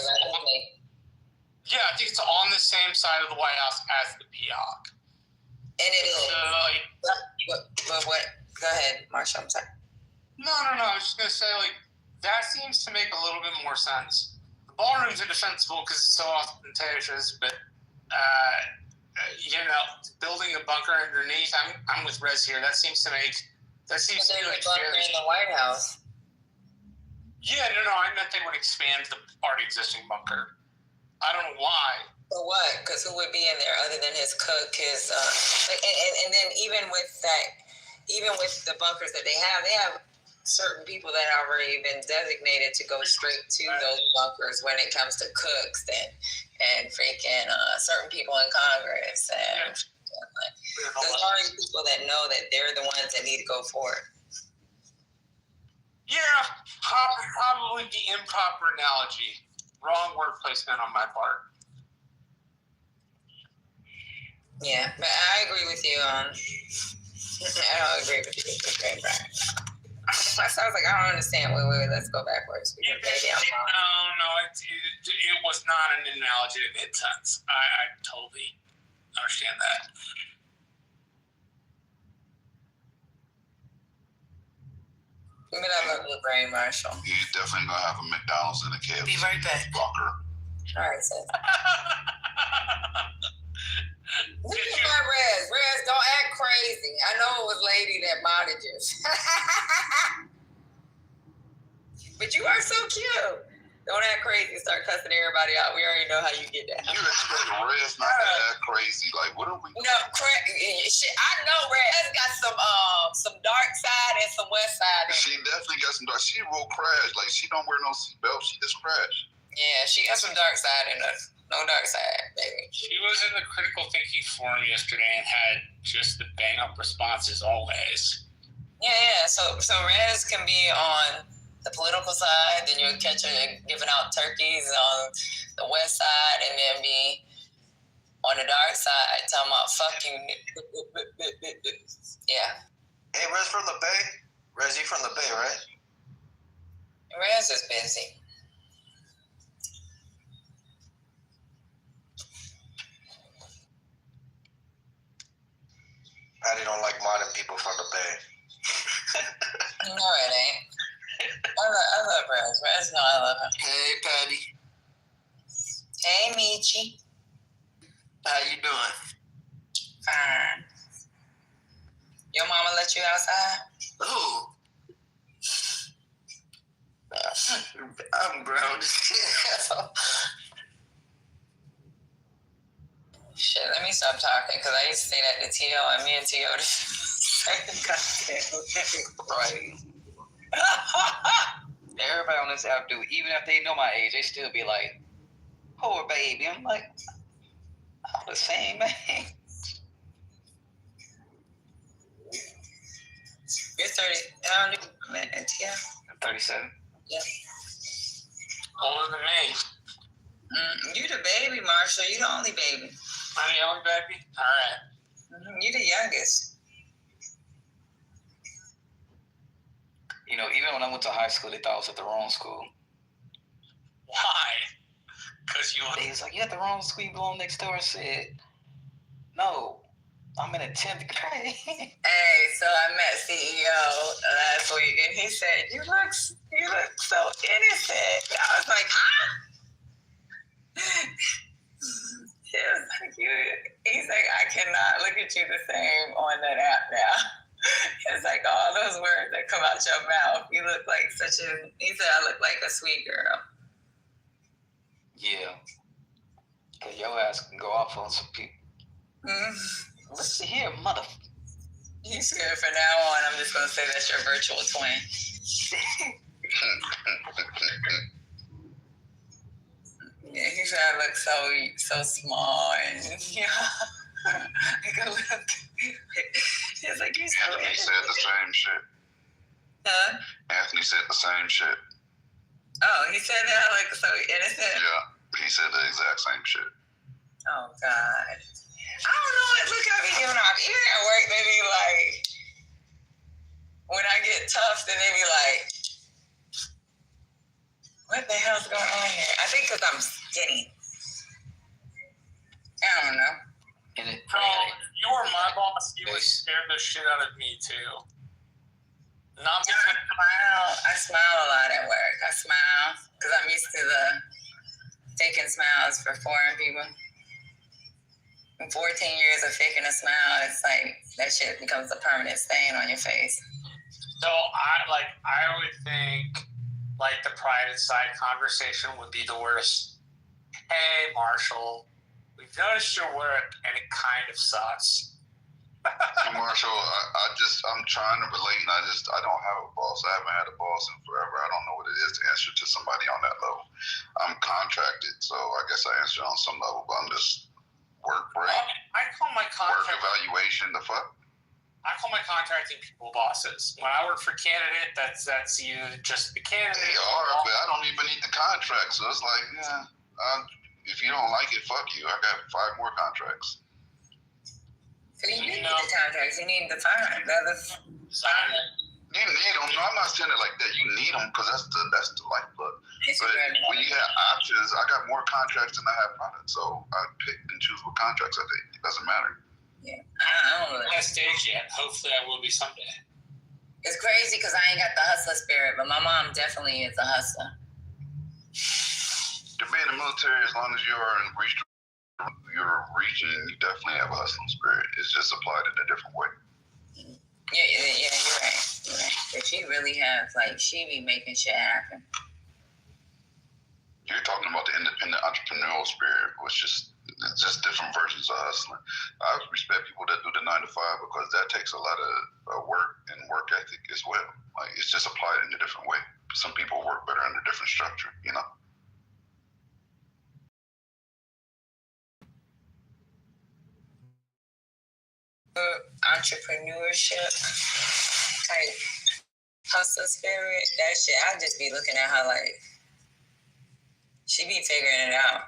it's on the same side of the White House as the PIOC. And it is. But what? Go ahead, Marsha. I'm sorry. No. I was just gonna say, that seems to make a little bit more sense. The ballrooms are defensible because it's so ostentatious, but building a bunker underneath. I'm with Rez here. That seems to be like bunker in the White House. Yeah, no. I meant they would expand the already existing bunker. I don't know why. For what? Because who would be in there other than his cook? And then even with the bunkers that they have certain people that have already been designated to go straight to those bunkers when it comes to cooks and freaking certain people in Congress and there's already people that know that they're the ones that need to go for it. Yeah, probably the improper analogy. Wrong word placement on my part. Yeah, but I agree with you on. I don't agree with you with the Greenbrier. So I was like, I don't understand. Wait, let's go backwards. No, it was not an analogy that made sense. I totally understand that. But I love your brain, Marshall. He's definitely gonna have a McDonald's and a KFC. Be right back. Bunker. All right, sis. Look at my Rez. Rez, don't act crazy. I know it was Lady that modded you. But you are so cute. Don't act crazy. Start cussing everybody out. We already know how you get down. You expect Rez not to act crazy? Like, what are we? No, shit. I know Rez got some dark side and some west side. She definitely got some dark. She will crash. Like, she don't wear no seatbelt. She just crash. Yeah, she got some dark side in her. No dark side, baby. She was in the critical thinking forum yesterday and had just the bang up responses always. Yeah. So Rez can be on the political side, then you'll catch her giving out turkeys on the west side, and then be on the dark side talking about fuck you. Yeah. Hey, Rez from the Bay? Rez, you from the Bay, right? Rez is busy. Patty don't like modern people from the Bay. No, it ain't. I love Rez. Rez, no, I love her. Hey, Patty. Hey, Michi. How you doing? Fine. Your mama let you outside? Who? I'm grown. Shit, let me stop talking, because I used to say that to T.O., and me and T.O. Right. Everybody on this app do, even if they know my age, they still be like, poor baby. I'm like, I'm the same, man. You're 30. How old are you, T.O.? 37. Yeah. Older than me. You the baby, Marshall. You the only baby. I'm the only baby? All right. You the youngest. You know, even when I went to high school, they thought I was at the wrong school. Why? Because They was like, you at the wrong school, you belong next door. I said, no, I'm in a 10th grade. Hey, so I met CEO last week, and he said, you look so innocent. I was like, huh? He's like, I cannot look at you the same on that app now. It's like all those words that come out your mouth. You look like he said, I look like a sweet girl. Yeah. Because your ass can go off on some people. Listen here, mother. You scared from now on. I'm just going to say that's your virtual twin. Yeah, he said I look so small and like a little. It's like he's so. Anthony said the same shit. Huh? Anthony said the same shit. Oh, he said that like so innocent. Yeah, he said the exact same shit. Oh God, I don't know what look I be giving off. Even at work, they be like, when I get tough, then they be like, what the hell's going on here? I think because I'm skinny. I don't know. You were my boss. You would scare the shit out of me too. Not because I smile a lot at work. I smile because I'm used to the faking smiles for foreign people. In 14 years of faking a smile, it's like that shit becomes a permanent stain on your face. So I would think like the private side conversation would be the worst. Hey, Marshall, we've noticed your work and it kind of sucks. Marshall, I'm trying to relate, and I don't have a boss. I haven't had a boss in forever. I don't know what it is to answer to somebody on that level. I'm contracted, so I guess I answer on some level, but I'm just work break. I call my work evaluation. The fuck? I call my contracting people bosses. When I work for candidate, that's you, just the candidate. They are, but I don't even need the contract, so it's like, if you don't like it, fuck you. I got 5 more contracts. So you need the contracts. You need the time. You need them. No, I'm not saying it like that. You need them because that's the lifeblood. But when you have options, I got more contracts than I have products, so I pick and choose what contracts I take. It doesn't matter. Yeah, I don't know. I'm not stage yet. Hopefully, I will be someday. It's crazy because I ain't got the hustler spirit, but my mom definitely is a hustler. To be in the military, as long as you are in you're reaching, you definitely have a hustling spirit. It's just applied in a different way. Yeah, you're right. But she really has, she be making shit happen. You're talking about the independent entrepreneurial spirit, which is just different versions of hustling. I respect people that do the 9 to 5 because that takes a lot of work and work ethic as well. Like it's just applied in a different way. Some people work better under different structure, you know. Entrepreneurship type hustle spirit, that shit, I just be looking at her like she be figuring it out.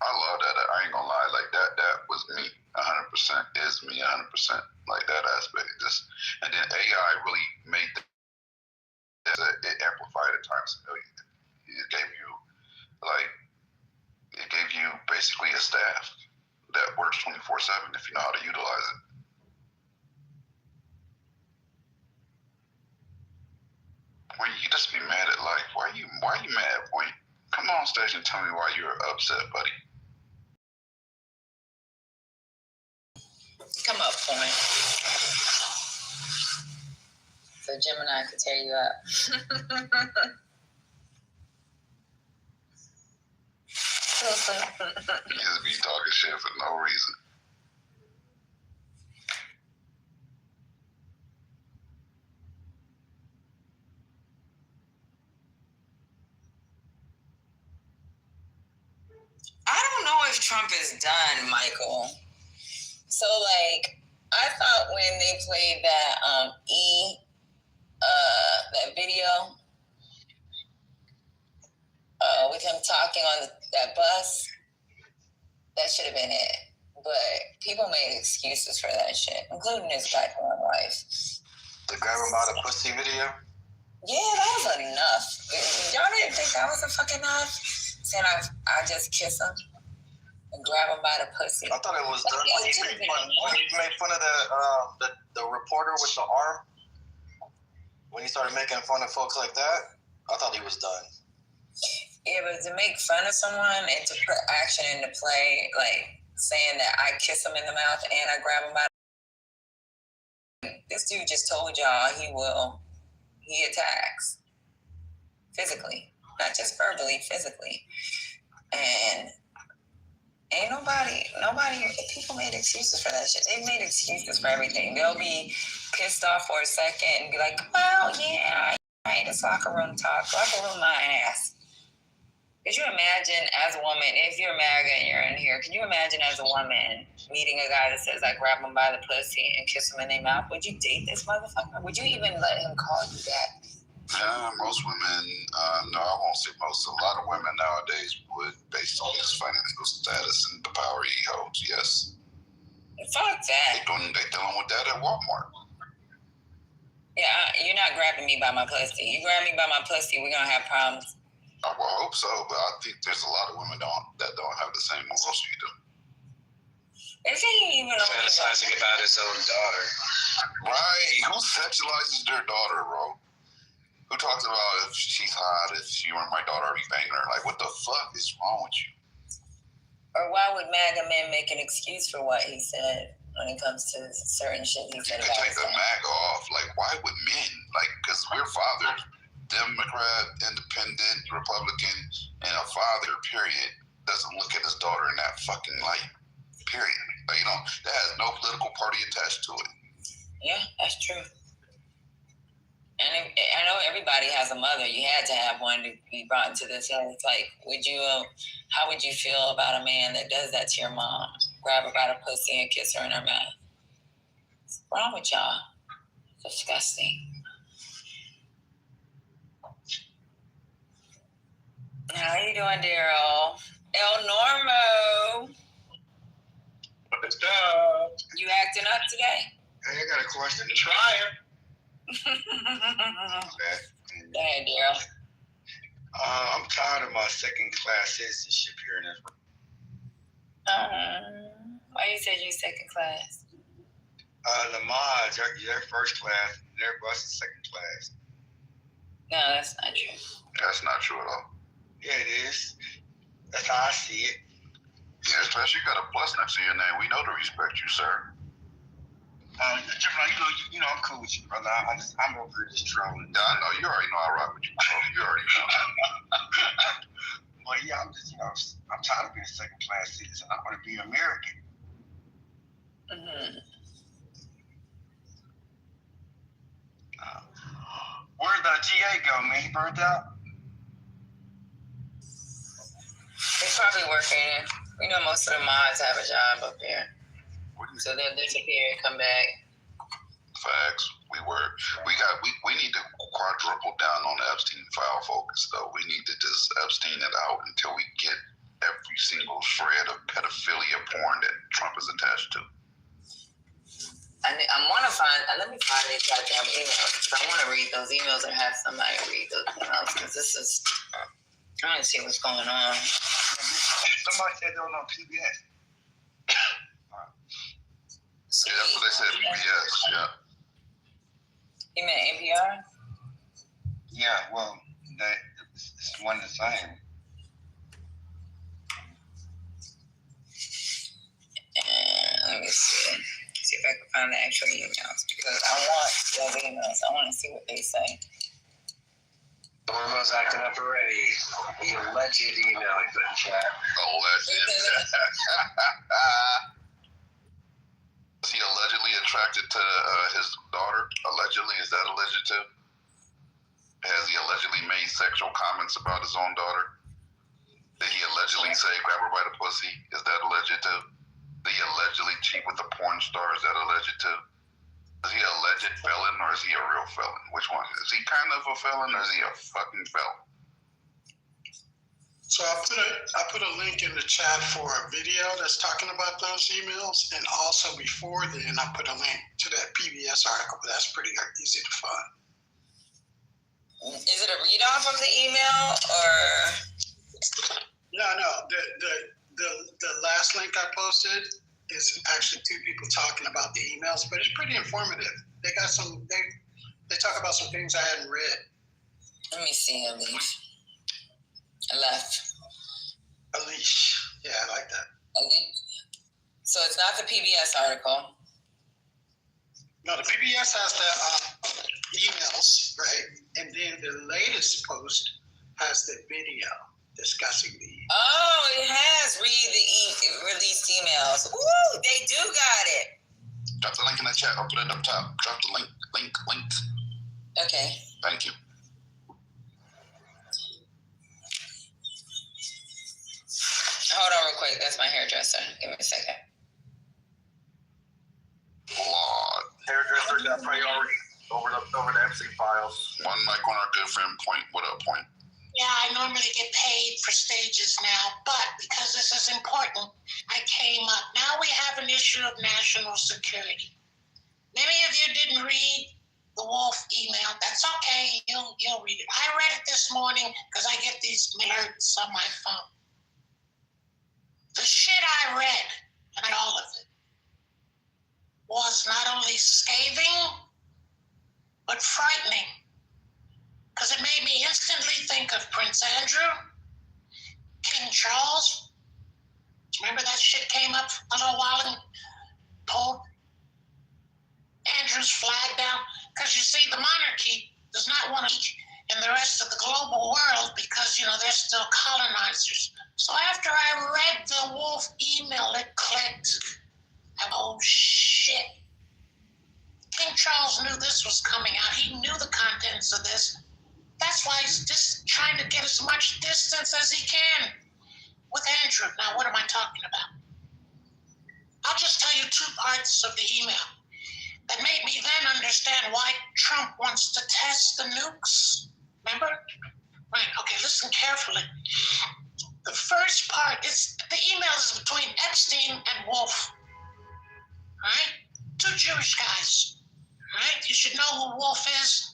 I love that. I ain't gonna lie, like that was me 100%, is me 100%, like that aspect. Just and then AI really made that, it amplified at times a million. It gave you basically a staff that works 24/7 if you know how to utilize it. When you just be mad at life, why are you mad, boy? Come on stage and tell me why you're upset, buddy. Come up, point. So Gemini could tear you up. You just be talking shit for no reason. I don't know if Trump is done, Michael. So, like, I thought when they played that that video with him talking on that bus, that should have been it. But people made excuses for that shit, including his black wife. The grab him by the pussy video? Yeah, that was enough. Y'all didn't think that was a fucking enough? Saying I just kiss him and grab him by the pussy. I thought it was done when he made fun of the reporter with the arm. When he started making fun of folks like that, I thought he was done. Yeah, but to make fun of someone and to put action into play, like saying that I kiss him in the mouth and I grab him by the... This dude just told y'all he attacks physically, not just verbally, physically. And ain't nobody, people made excuses for that shit. They've made excuses for everything. They'll be pissed off for a second and be like, well, yeah, right, it's locker room talk, locker room my ass. Could you imagine as a woman, if you're MAGA and you're in here, can you imagine as a woman meeting a guy that says, I grab him by the pussy and kiss him in their mouth? Would you date this motherfucker? Would you even let him call you that? Most women, no, I won't say most. A lot of women nowadays would, based on his financial status and the power he holds, yes. Fuck that. They dealing with that at Walmart. Yeah, you're not grabbing me by my pussy. You grab me by my pussy, we're going to have problems. I will hope so, but I think there's a lot of women that don't have the same morals you do. Is he even fantasizing about his own daughter? Right. Who sexualizes their daughter, bro? Who talks about if she's hot, if she weren't my daughter, I'd be banging her? Like, what the fuck is wrong with you? Or why would MAGA men make an excuse for what he said when it comes to certain shit he said about take the MAGA off. Like, why would men? Like, because we're fathers. Democrat, independent, Republican, and a father, period, doesn't look at his daughter in that fucking light, period. Like, that has no political party attached to it. Yeah, that's true. And I know everybody has a mother. You had to have one to be brought into this. It's like, how would you feel about a man that does that to your mom? Grab her by the pussy and kiss her in her mouth. What's wrong with y'all? It's disgusting. How you doing, Daryl? El Normo. What's up? You acting up today? Hey, I got a question. Trying. Go ahead, Daryl. I'm tired of my second-class citizenship here in Israel. Why you said you second class? The mods, they're first class, and everybody else is second class. No, that's not true. That's not true at all. Yeah, it is. That's how I see it. Yeah, especially you got a plus next to your name. We know to respect you, sir. You know, I'm cool with you, brother. I'm over here just trolling. Yeah, I know. You already know I rock with you, bro. You already know. Well, yeah, I'm just, I'm tired of being a second class citizen. I want to be American. Mm-hmm. Where'd the GA go, man? He burnt out? He's probably working. We know most of the mods have a job up here. So they'll disappear and come back. Facts. We need to quadruple down on the Epstein file focus, though. We need to just Epstein it out until we get every single shred of pedophilia porn that Trump is attached to. I want to find, let me find these goddamn emails, because I want to read those emails or have somebody read those emails, because this is, I want to see what's going on. Somebody said they were on PBS. Yeah, that's what they said, PBS, yeah. You meant NPR? Yeah, well, it's one the same. Let me see if I can find the actual emails, because I want those emails. I want to see what they say. Norma's acting up already. The alleged email he put in chat. Alleged. Is he allegedly attracted to his daughter? Allegedly, is that alleged too? Has he allegedly made sexual comments about his own daughter? Did he allegedly say grab her by the pussy? Is that alleged too? Did he allegedly cheat with a porn star? Is that alleged too? Is he a alleged felon or is he a real felon? Which one? Is he kind of a felon or is he a fucking felon? So I put a link in the chat for a video that's talking about those emails, and also before then I put a link to that PBS article, but that's pretty easy to find. Is it a read off of the email or? No. The last link I posted is actually two people talking about the emails, but it's pretty informative. They got they talk about some things I hadn't read. Let me see, Alish. Alish. Yeah, I like that. So it's not the PBS article. No, the PBS has the emails, right? And then the latest post has the video discussing the. Oh, it has released emails. Woo, they do got it. Drop the link in the chat. I'll put it up top. Drop the link. Okay. Thank you. Hold on real quick. That's my hairdresser. Give me a second. Lord. Hairdresser got priority over the Epstein files. One mic on our good friend Point. What up, Point? Yeah, I normally get paid for stages now, but because this is important, I came up. Now we have an issue of national security. Many of you didn't read the Wolf email. That's okay. You'll read it. I read it this morning because I get these alerts on my phone. The shit I read, and all of it, was not only scathing, but frightening. Because it made me instantly think of Prince Andrew, King Charles. Remember that shit came up a little while and pulled Andrew's flag down? Because you see, the monarchy does not want to in the rest of the global world because, they're still colonizers. So after I read the Wolf email, it clicked. Oh, shit. King Charles knew this was coming out. He knew the contents of this. That's why he's just trying to get as much distance as he can with Andrew. Now, what am I talking about? I'll just tell you two parts of the email that made me then understand why Trump wants to test the nukes. Remember? Right, okay, listen carefully. The first part is the email is between Epstein and Wolf. Right? Two Jewish guys. Right? You should know who Wolf is.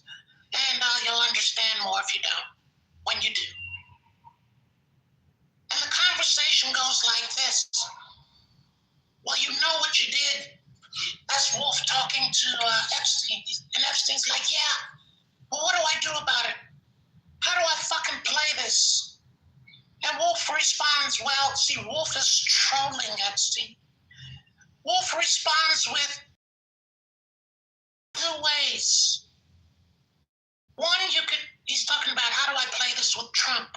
And you'll understand more if you don't, when you do. And the conversation goes like this. Well, you know what you did. That's Wolf talking to Epstein. And Epstein's like, yeah, well, what do I do about it? How do I fucking play this? And Wolf responds, well, see, Wolf is trolling Epstein. Wolf responds with 2 ways. One, he's talking about how do I play this with Trump?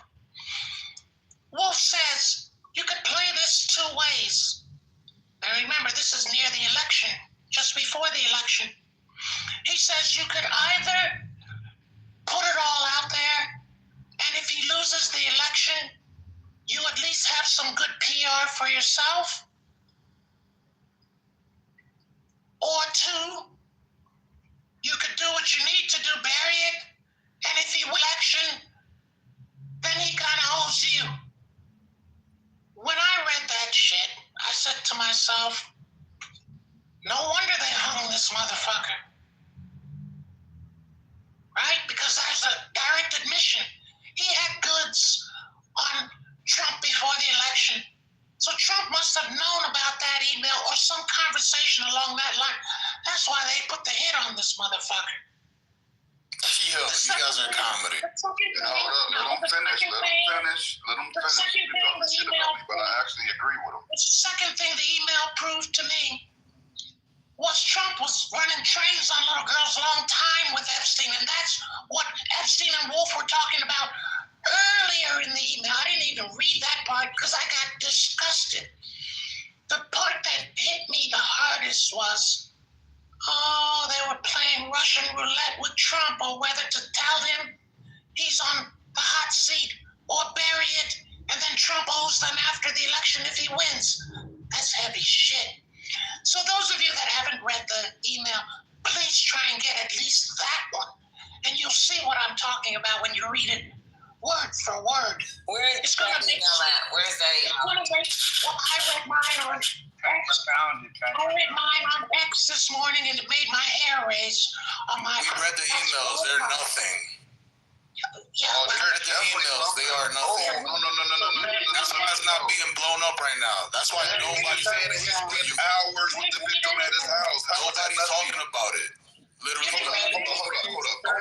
power for yourself, or two, you could do what you need to do, bury it, and if he wins election, then he kind of owes you. When I read that shit, I said to myself, no wonder they hung this motherfucker. Right? Because that's a direct admission. He had goods on Trump before the election. So Trump must have known about that email or some conversation along that line. That's why they put the hit on this motherfucker. Yo, you guys are comedy. Let him finish. Let him finish. You can talk shit about me, but I actually agree with him. The second thing the email proved to me was Trump was running trains on little girls a long time with Epstein, and that's what Epstein and Wolf were talking about earlier in the email. I didn't even read that part because I got disgusted. The part that hit me the hardest was, they were playing Russian roulette with Trump or whether to tell him he's on the hot seat or bury it, and then Trump owes them after the election if he wins. That's heavy shit. So those of you that haven't read the email, please try and get at least that one. And you'll see what I'm talking about when you read it word for word. Where is that email at? Where's that email? Well, I read mine on X. I read mine on X this morning and it made my hair raise on my... We read the emails. They're nothing. Yeah, we read the emails. They are nothing. No. That's not being blown up right now. That's why nobody's saying that he's spent hours with the victim at his house. Nobody's talking about it. Literally. Hold up.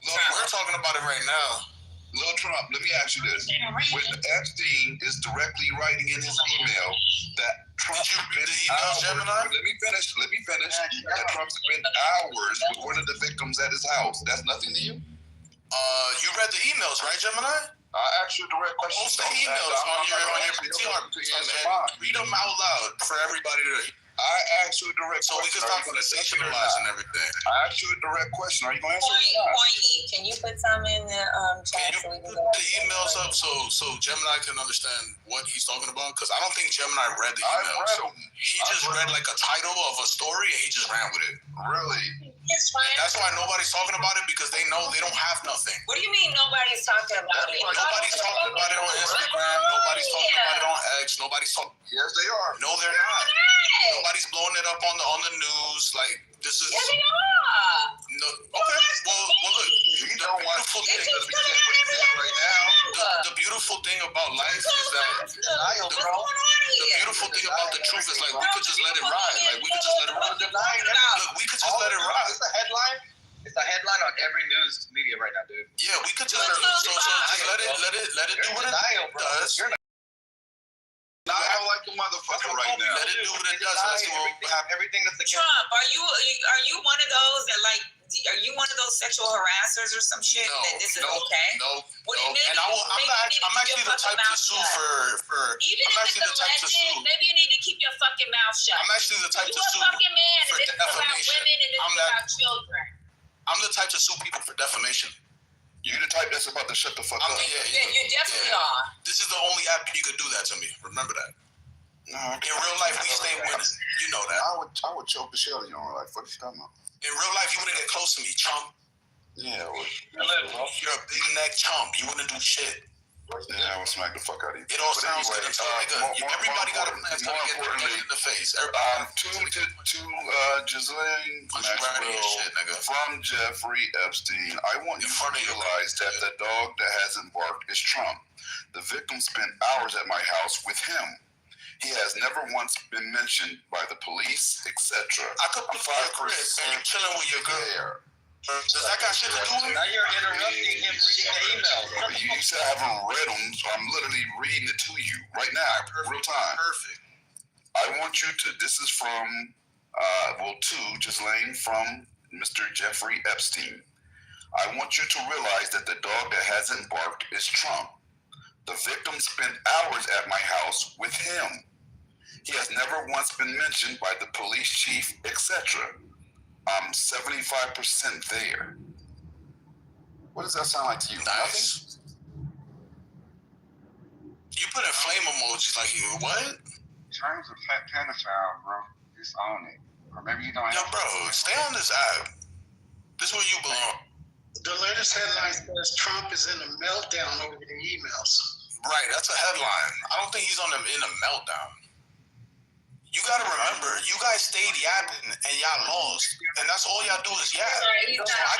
Look, we're talking about it right now. Lil Trump, let me ask you this. When Epstein is directly writing in his email that Trump spent hours, let me finish, that Trump spent hours with one of the victims at his house. That's nothing to you? You read the emails, right, Gemini? I asked you a direct question. Post the emails on your PTR and read them out loud for everybody to... I asked you a direct question. So we can stop sensationalizing everything. I asked you a direct question. Are you going to answer it? Pointy, can you put some in the chat? Can you put the emails up so Gemini can understand what he's talking about? Because I don't think Gemini read the emails. He just read like a title of a story and he just ran with it. Really? That's why nobody's talking about it, because they know they don't have nothing. What do you mean nobody's talking about it? Nobody's talking about it on Instagram. Nobody's talking about it on X. Nobody's talking. Yes, they are. No, they're not. Nobody's blowing it up on the news. Like, this is. Yeah, they are. No, okay. Well, look. You don't want to thing right now. The beautiful thing about life is that the beautiful thing about the truth is like we could just let it ride. Like we could just let it ride. Look, we could just let it ride. It's a headline. It's a headline on every news media right now, dude. Yeah, we could just just let it do what it does. I don't like the motherfucker right now. Let it do what it does. Let's see what we have. Everything that's against Trump, are you one of those that like? Are you one of those sexual harassers or some shit that this is okay? No. And I'm actually the type to sue for. Even I'm if actually it's the type to sue. alleged, maybe you need to keep your fucking mouth shut. I'm actually the type to You sue a fucking man, for and this is about defamation. women, and this is about children. I'm the type to sue people for defamation. You the type that's about to shut the fuck up. Yeah, you definitely are. This is the only app you could do that to me. Remember that. No, in real life, we stay winning. You know that. I would choke the shit out of you. Like, what you talking about? In real life, you wouldn't get close to me, chump. Yeah, you're a big neck chump. You wouldn't do shit. Yeah, I would smack the fuck out of you. It all sounds good until everybody got a plan to get in the face. To Ghislaine Maxwell from Jeffrey Epstein, I want you to realize that the dog that hasn't barked is Trump. The victim spent hours at my house with him. He has never once been mentioned by the police, etc. I could be 5 Chris and you're chilling with your girl. Does that got shit to do with it? Now you're interrupting him reading the email. You said I haven't read them, so I'm literally reading it to you right now, real time. Perfect. I want you to, this is from, to Ghislaine from Mr. Jeffrey Epstein. I want you to realize that the dog that hasn't barked is Trump. The victim spent hours at my house with him. He has never once been mentioned by the police chief, etc. I'm 75% there. What does that sound like to you? Nice. You put in flame emojis like you what? In terms of pedophile, bro, just own it. Or maybe you don't Yo, have bro, stay on this app. This is where you belong. The latest headline says Trump is in a meltdown over the emails. Right, that's a headline. I don't think he's in a meltdown. You gotta remember, you guys stayed yapping and y'all lost, and that's all y'all do is yap. So I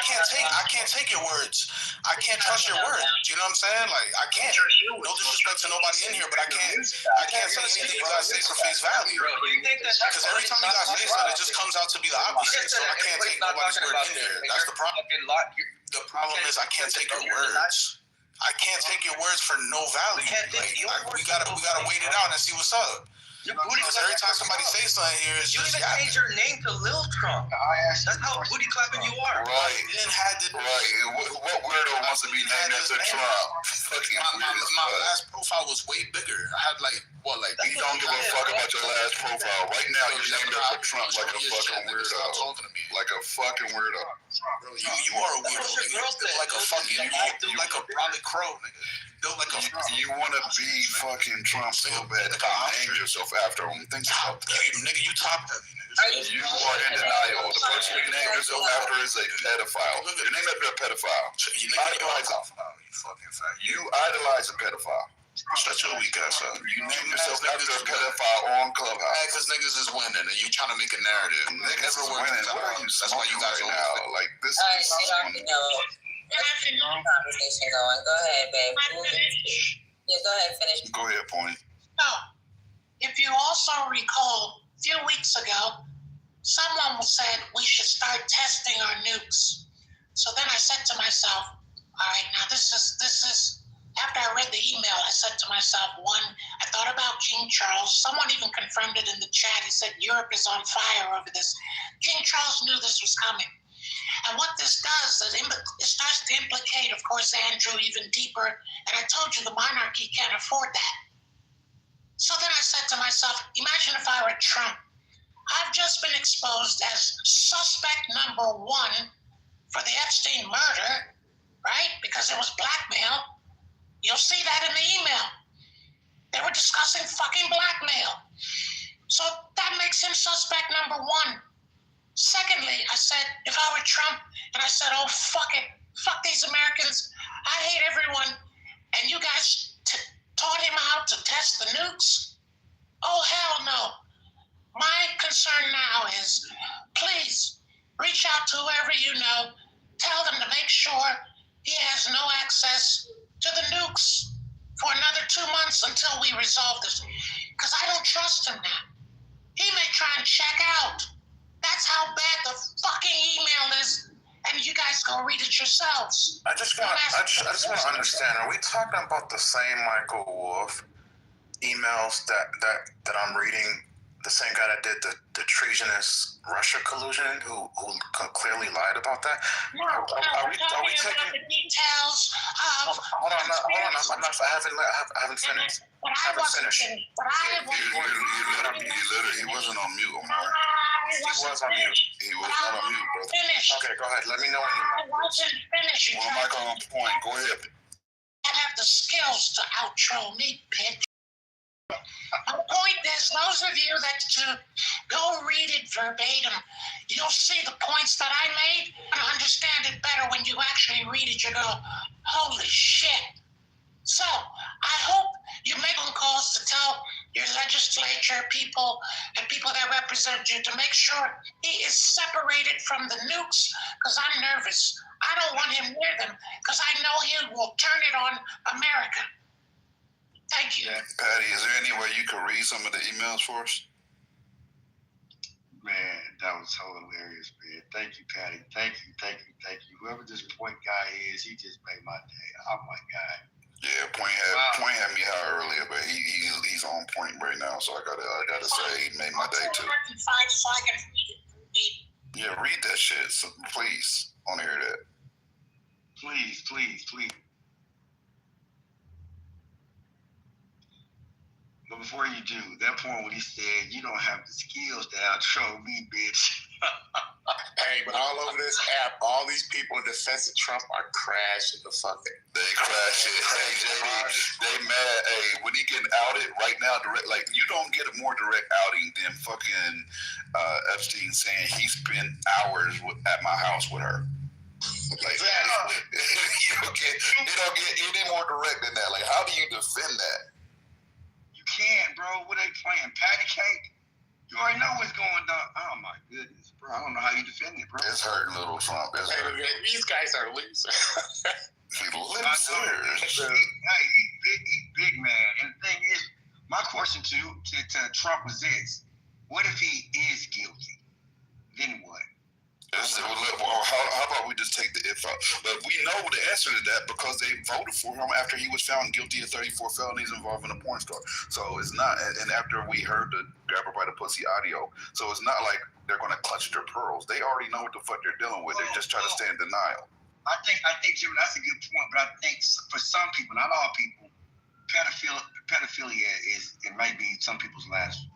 can't take your words. I can't trust your words. You know what I'm saying? Like I can't. No disrespect to nobody in here, but I can't say anything you guys say for face value. Because every time you guys say something, it just comes out to be the opposite. So I can't take nobody's word in here. That's the problem. The problem is I can't take your words. I can't take your words for no value. We gotta wait it out and see what's up. Because every time somebody says something here, it's just change your name to Lil Trump. That's how booty clapping you are. Right. Then had to. Right. What weirdo wants to be named after Trump? Fucking weird. My last profile was way bigger. I had You don't give a fuck about your last profile. Right now, you're named after Trump like a fucking weirdo. Like a fucking weirdo. You are a weirdo. Like a fucking, like a brolic crow, nigga. You want to be fucking Trump so bad that you name yourself after him. Think about that. Nigga, you top heavy. You are in denial. The person you name yourself after is a pedophile. Your name after a pedophile. You idolize a pedophile. Shut your weak ass up. You name yourself after a pedophile on Clubhouse. Because niggas is winning and you trying to make a narrative. Niggas is winning. What are you That's why you guys right now. Like this. All right, conversation going. Go ahead, babe. Yeah, go ahead, finish. Go ahead, Point. So, if you also recall, a few weeks ago, someone said we should start testing our nukes. So then I said to myself, all right, now this is, after I read the email, I said to myself, one, I thought about King Charles. Someone even confirmed it in the chat. He said Europe is on fire over this. King Charles knew this was coming. And what this does is it starts to implicate, of course, Andrew even deeper. And I told you the monarchy can't afford that. So then I said to myself, imagine if I were Trump. I've just been exposed as suspect number one for the Epstein murder, right? Because it was blackmail. You'll see that in the email. They were discussing fucking blackmail. So that makes him suspect number one. Secondly, I said, if I were Trump, and I said, oh, fuck it. Fuck these Americans. I hate everyone. And you guys taught him how to test the nukes? Oh, hell no. My concern now is, please, reach out to whoever you know. Tell them to make sure he has no access to the nukes for another 2 months until we resolve this. Because I don't trust him now. He may try and check out. That's how bad the fucking email is, and you guys go read it yourselves. I just want to understand. Are we talking about the same Michael Wolff emails that I'm reading? The same guy that did the treasonous Russia collusion, who clearly lied about that? No, are we talking about the details of? Hold on. I haven't finished. He wasn't on mute, Omar. He was on mute. He was not on mute, brother. Okay, go ahead. Let me know when I wasn't finished. Well, Michael, on point. Go ahead. I have the skills to outro me, bitch. My point is, those of you that go read it verbatim, you'll see the points that I made and understand it better when you actually read it. You go, holy shit. So I hope you make phone calls to tell your legislature people and people that represent you to make sure he is separated from the nukes, because I'm nervous. I don't want him near them because I know he will turn it on America. Thank you. Yeah. Patty, is there any way you could read some of the emails for us? Man, that was hilarious, man. Thank you, Patty. Thank you. Whoever this Point guy is, he just made my day. Oh my God. Yeah, Point had me high earlier, but he's on point right now. So I gotta say, he made my day too. Yeah, read that shit, so please. I want to hear that. Please. But before you do, that point when he said, you don't have the skills to outro me, bitch. Hey, but all over this app, all these people in defense of Trump are crashing the fucking. They crashing. Hey, JD, they mad. Hey, when he getting outed right now, direct, like you don't get a more direct outing than fucking Epstein saying he spent hours at my house with her. Like, you don't get any more direct than that. Like, how do you defend that? You can't, bro. What they playing? Patty cake? You already know what's going on. Oh my goodness, bro. I don't know how you defend it, bro. It's hurting little Trump. It's hurting. These guys are losers. Losers. Hey, he's big man. And the thing is, my question to Trump was this: what if he is guilty? Then what? How about we just take the if out? But we know the answer to that because they voted for him after he was found guilty of 34 felonies involving a porn star. So it's not, and after we heard the grab her by the pussy audio, so it's not like they're going to clutch their pearls. They already know what the fuck they're dealing with. They just try to stay in denial. I think, Jimmy, that's a good point. But I think for some people, not all people, pedophilia is, it might be some people's last.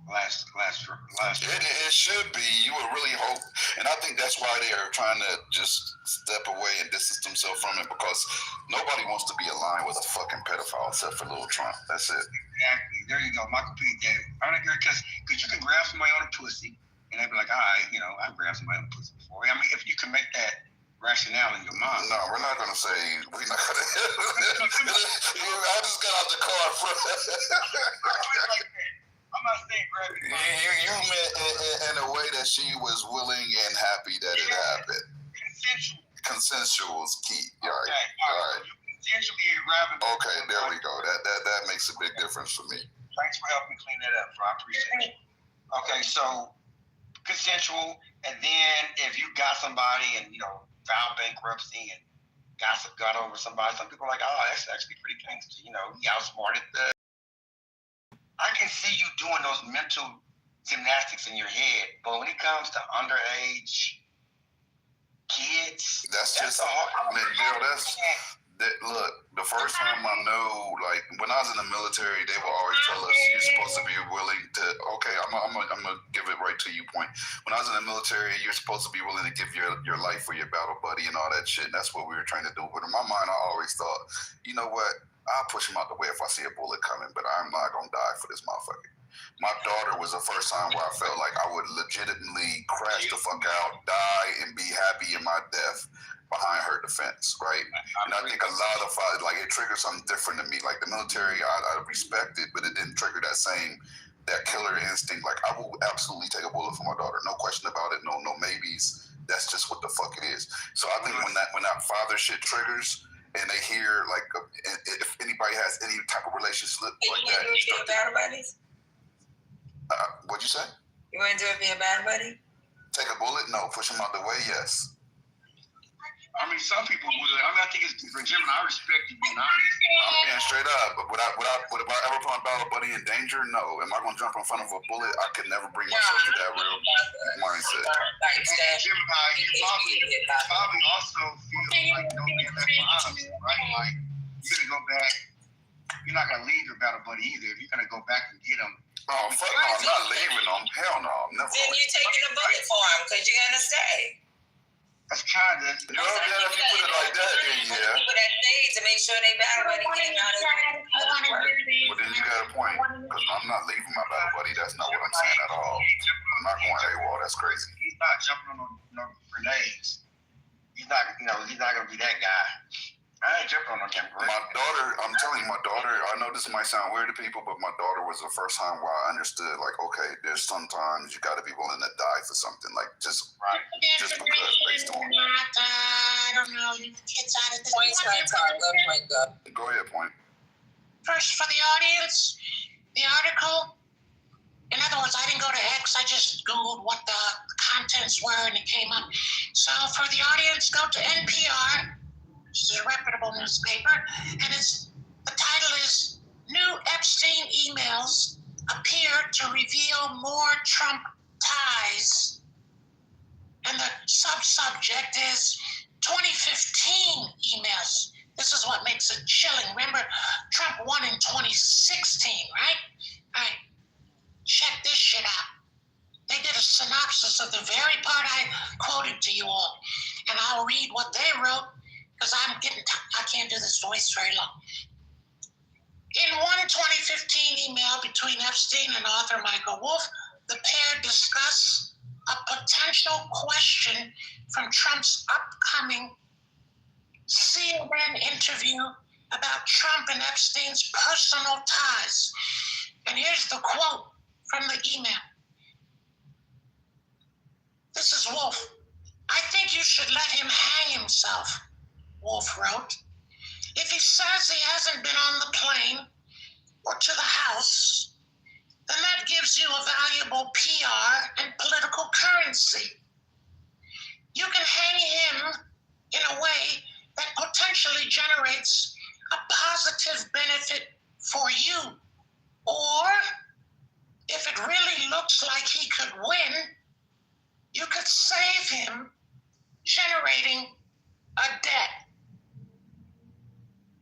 It should be. You would really hope, and I think that's why they are trying to just step away and distance themselves from it because nobody wants to be aligned with a fucking pedophile except for little Trump. That's it. Exactly. There you go. Michael P. Dave. I don't agree because you can grab somebody on a pussy and they'd be like, all right, I've grabbed somebody on a pussy before. I mean, if you can make that rationale in your mind. No, we're not going to say. We're not going to. I just got out the car. I'm not saying grab it. You meant in a way that she was willing and happy that it happened. Consensual is key. Right. Okay. All right. You consensually grabbing. Okay, there we go. That makes a big difference for me. Thanks for helping me clean that up, bro. I appreciate it. Okay, so consensual, and then if you got somebody and filed bankruptcy and got over somebody, some people are like, oh, that's actually pretty gangster. He outsmarted the. I can see you doing those mental gymnastics in your head, but when it comes to underage kids, that's all. Look, the first time I know, like when I was in the military, they would always tell us you're supposed to be willing to. Okay, I'm gonna give it right to you. Point. When I was in the military, you're supposed to be willing to give your life for your battle buddy and all that shit. And that's what we were trying to do. But in my mind, I always thought, you know what? I'll push him out the way if I see a bullet coming, but I'm not gonna die for this motherfucker. My daughter was the first time where I felt like I would legitimately crash the fuck out, die, and be happy in my death behind her defense, right? And I think a lot of it triggered something different in me. Like the military, I respect it, but it didn't trigger that killer instinct. Like I will absolutely take a bullet for my daughter, no question about it, no maybes. That's just what the fuck it is. So I think when that father shit triggers, and they hear like if anybody has any type of relationship like that, you do it for your battle buddies? What'd you say? You want to do it for your battle buddy? Take a bullet? No. Push him out the way? Yes. I mean, some people would. I mean, I think it's for Jim, and I respect you being honest. I'm being straight up, but would I ever put my battle buddy in danger? No. Am I going to jump in front of a bullet? I could never bring myself to that real mindset. Jim, you probably also feel like don't be left behind, right? Like you're gonna go back. You're not gonna leave your battle buddy either. If you're gonna go back and get him. Oh fuck no! I'm not leaving them. Hell no! I'm never. Then you're taking a bullet for him because you're gonna stay. That's kind of. You know, if you put it like that, then yeah. People that stayed to make sure they battle buddy came out of it. Well, then you got a point. Because I'm not leaving my battle buddy. That's not what I'm saying at all. I'm not going AWOL. That's crazy. He's not jumping on no grenades. He's not. He's not gonna be that guy. I ain't jumping on no damn grenade. My daughter. I'm telling you, my daughter. I know this might sound weird to people, but my daughter was the first time where I understood. Like, okay, there's sometimes you got to be willing to die for something. Like, just because based on. I don't know. Leave the kids out of this. Go ahead, point. First, for the audience, the article. In other words, I didn't go to X. I just Googled what the contents were, and it came up. So, for the audience, go to NPR. Which is a reputable newspaper, and the title is "New Epstein Emails Appear to Reveal More Trump Ties," and the subject is 2015 emails. This is what makes it chilling. Remember, Trump won in 2016, right? All right, check this shit out. They did a synopsis of the very because I can't do this voice very long. In one 2015 email between Epstein and author Michael Wolff, the pair discuss a potential question from Trump's upcoming CNN interview about Trump and Epstein's personal ties. And here's the quote from the email. This is Wolff. I think you should let him hang himself, Wolff wrote. If he says he hasn't been on the plane or to the House, then that gives you a valuable PR and political currency. You can hang him in a way that potentially generates a positive benefit for you. Or, if it really looks like he could win, you could save him generating a debt.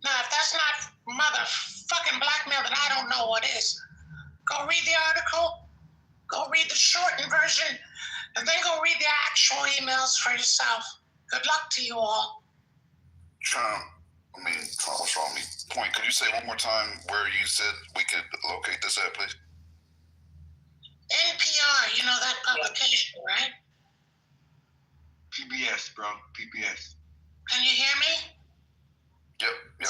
Now, if that's not motherfucking blackmail, then I don't know what is. Go read the article, go read the shortened version, and then go read the actual emails for yourself. Good luck to you all. Trump what's wrong with me? Point, could you say one more time where you said we could locate this at, please? NPR, you know that publication, right? PBS, bro. PBS. Can you hear me? Yep. We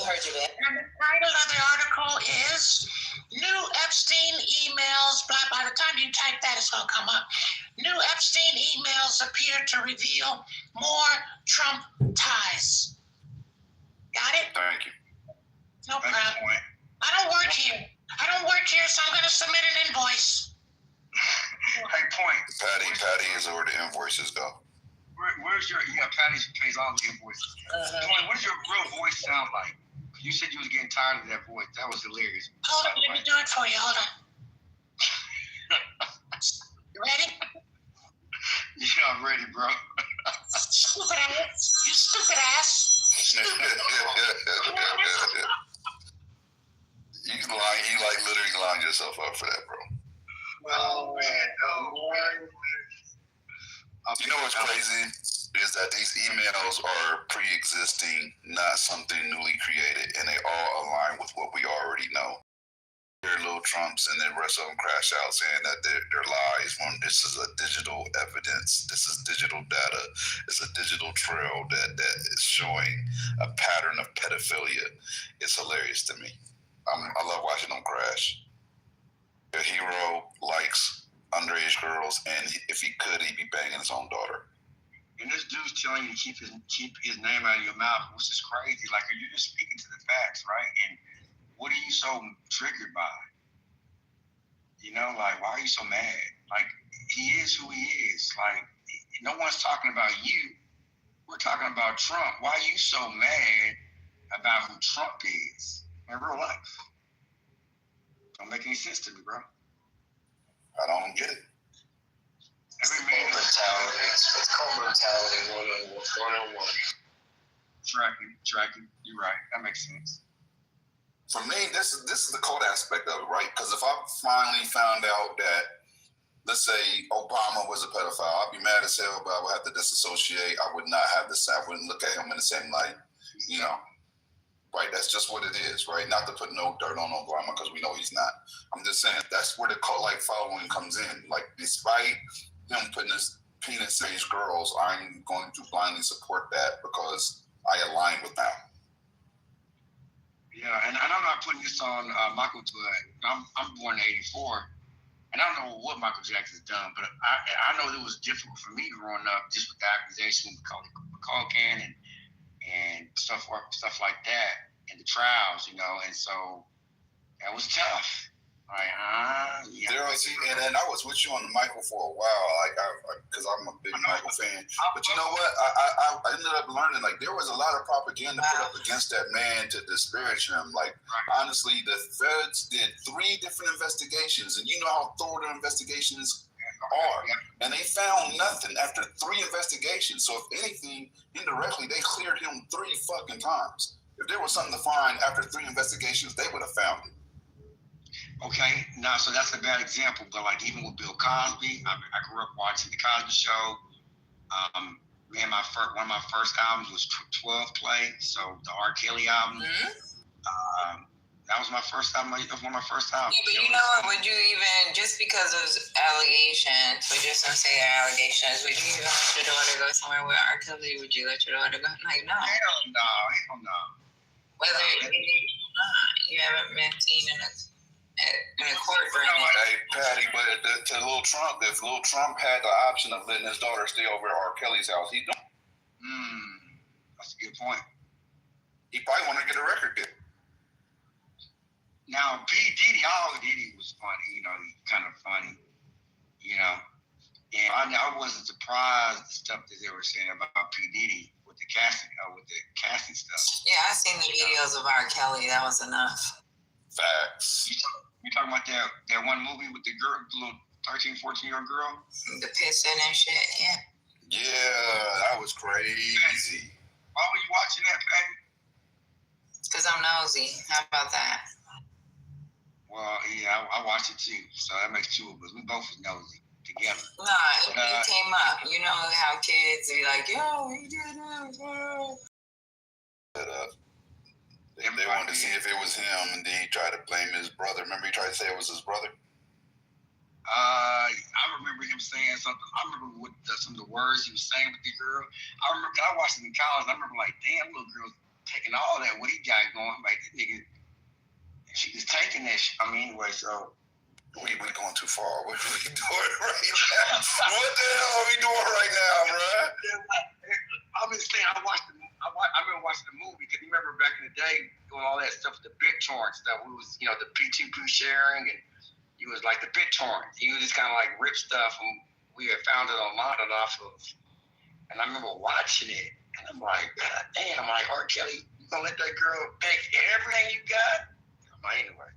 heard you there. And the title of the article is New Epstein Emails, blah, by the time you type that, it's going to come up. New Epstein emails appear to reveal more Trump ties. Got it? Thank you. No problem. I don't work here, so I'm going to submit an invoice. Hey, Point. Patty is where the invoices go. Where's your, Patty pays all the invoices. Point, what does your real voice sound like? You said you was getting tired of that voice. That was hilarious. Hold on, let me do it for you. Hold on. You ready? Yeah, I'm ready, bro. Stupid ass. You stupid ass. You literally line yourself up for that, bro. Oh, man. No. You know what's crazy is that these emails are pre-existing, not something newly created, and they all align with what we already know. They're little Trumps, and the rest of them crash out saying that they're lies. When this is a digital evidence, this is digital data. It's a digital trail that is showing a pattern of pedophilia. It's hilarious to me. I love watching them crash. The hero likes underage girls, and if he could, he'd be banging his own daughter. And this dude's telling you to keep his name out of your mouth, which is crazy. Like, you're just speaking to the facts, right? And what are you so triggered by? You know, like, why are you so mad? Like, he is who he is. Like, no one's talking about you. We're talking about Trump. Why are you so mad about who Trump is in real life? Don't make any sense to me, bro. I don't get it. Every man mentality. It's called mentality 101. Tracking. You're right. That makes sense. For me, this is the cult aspect of it, right? Because if I finally found out that, let's say, Obama was a pedophile, I'd be mad as hell, but I would have to disassociate. I would not have I wouldn't look at him in the same light, you know. Right, that's just what it is, right? Not to put no dirt on Obama because we know he's not. I'm just saying that's where the cult-like following comes in. Like, despite him putting his penis in his girls, I'm going to blindly support that because I align with them. Yeah, and I'm not putting this on Michael I'm born in '84, and I don't know what Michael Jackson's done, but I know it was difficult for me growing up just with the accusation with cocaine and stuff like that, and the trials, you know, and so that was tough. Like, yeah. There I see, and I was with you on the Michael for a while, because I'm a big Michael fan. But you know what? I ended up learning, like, there was a lot of propaganda put up against that man to disparage him. Like, honestly, the feds did 3 different investigations, and you know how thorough the investigations are, and they found nothing after 3 investigations. So if anything, indirectly, they cleared him 3 fucking times. If there was something to find after 3 investigations, they would have found it. Okay, now, so that's a bad example, but like even with Bill Cosby, I grew up watching The Cosby Show. Man, one of my first albums was 12 Play, so the R. Kelly album. That was my first album. That was one of my first albums. Yeah, but you know what? Would you even, just because of allegations, we just don't say allegations, would you even let your daughter go somewhere with R. Kelly? Would you let your daughter go? Like, no. Hell no. Whether you haven't been seen in a court for anything. Hey, Patty, but to Lil Trump, if Lil Trump had the option of letting his daughter stay over at R. Kelly's house, he'd do it. That's a good point. He probably want to get a record deal. Now, P. Diddy, all Diddy was funny, you know, he's kind of funny, you know. And I wasn't surprised the stuff that they were saying about P. Diddy with the casting stuff. Yeah, I seen the videos of R. Kelly. That was enough. Facts. You talking about that one movie with the girl, the little 13, 14-year-old girl? The pissing and shit, yeah. Yeah, that was crazy. Why were you watching that, Patty? Because I'm nosy. How about that? Well, yeah, I watched it too, so that makes two of us. We both was nosy together. Nah, it came up. You know how kids be like, yo, he did this. They wanted to see if it was him, and then he tried to blame his brother. Remember, he tried to say it was his brother? I remember him saying something. I remember some of the words he was saying with the girl. I remember, I watched it in college. I remember like, damn, little girl's taking all that, what he got going. Like, this nigga, she was taking that shit. I mean, anyway, so. We going too far. What are we doing right now? What the hell are we doing right now, bro? I'm just saying, I remember watching the movie because you remember back in the day doing all that stuff, the BitTorrent stuff. We was, you know, the P2P sharing, and you was like the BitTorrent. You just kind of like rip stuff, and we had found it online and off of. And I remember watching it, and I'm like, God damn, I'm like, R. Kelly, you gonna let that girl take everything you got? I'm like, anyway.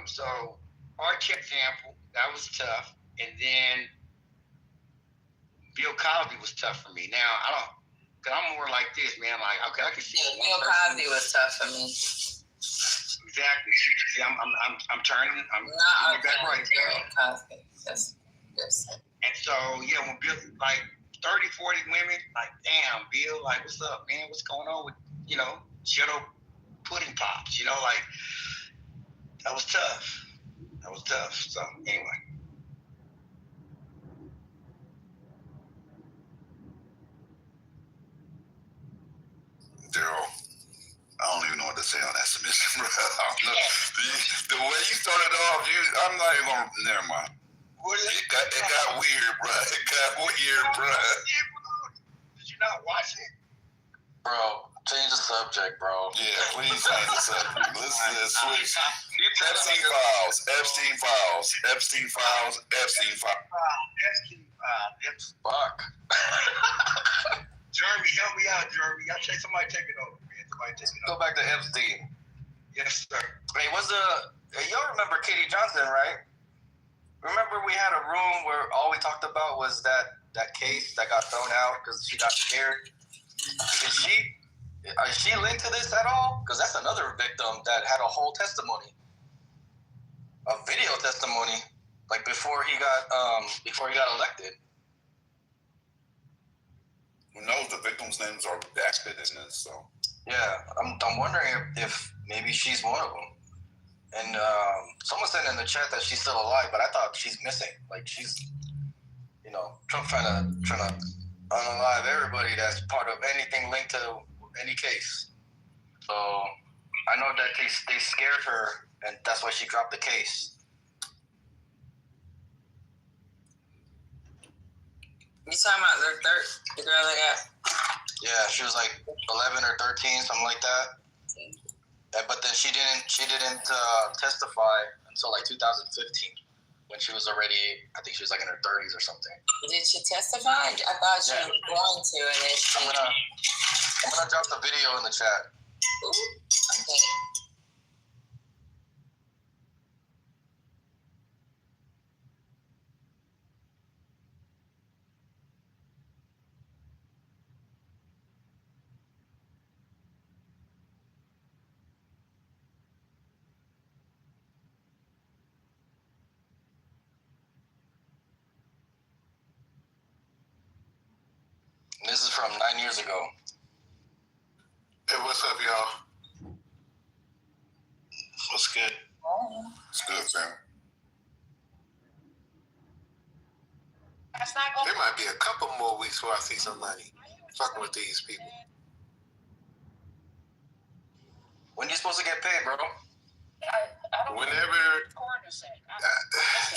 So R. Kelly example, that was tough. And then Bill Cosby was tough for me. Now, because I'm more like this, man. Like, okay, I can see. Yeah, Bill Cosby was tough for me. Exactly. See, I'm turning. I'm back right. Bill Cosby. Yes. And so, yeah, when Bill, like 30, 40 women, like, damn, Bill, like, what's up, man? What's going on with, you know, Jello pudding pops? You know, like, that was tough. So, anyway. Daryl, I don't even know what to say on that submission, bro. The way you started off, I'm not even going to, never mind. It got weird, bro. It got weird, bro. Did you not watch it? Bro, change the subject, bro. Yeah, please change the subject. Let's switch. Epstein files. Fuck. Jeremy, help me out, Jeremy. I say somebody take it over, man. Go back to Epstein. Yes, sir. Hey, y'all remember Katie Johnson, right? Remember we had a room where all we talked about was that case that got thrown out because she got scared. Is she linked to this at all? Because that's another victim that had a whole testimony, a video testimony, like before he got elected. Who knows? The victims' names are redacted, isn't it? So yeah, I'm wondering if maybe she's one of them. And someone said in the chat that she's still alive, but I thought she's missing. Like she's, you know, Trump trying to unalive everybody that's part of anything linked to any case. So I know that they scared her, and that's why she dropped the case. You talking about the girl that got? Yeah, she was like 11 or 13, something like that. But then she didn't testify until like 2015, when she was already, I think she was like in her 30s or something. Did she testify? I thought she was going to, and then she. I'm gonna drop the video in the chat. Ooh, okay. from 9 years ago. Hey, what's up, y'all? What's good? It's good, Sam. There might be a couple more weeks where I see some money fucking with these people. When you supposed to get paid, bro? Whenever.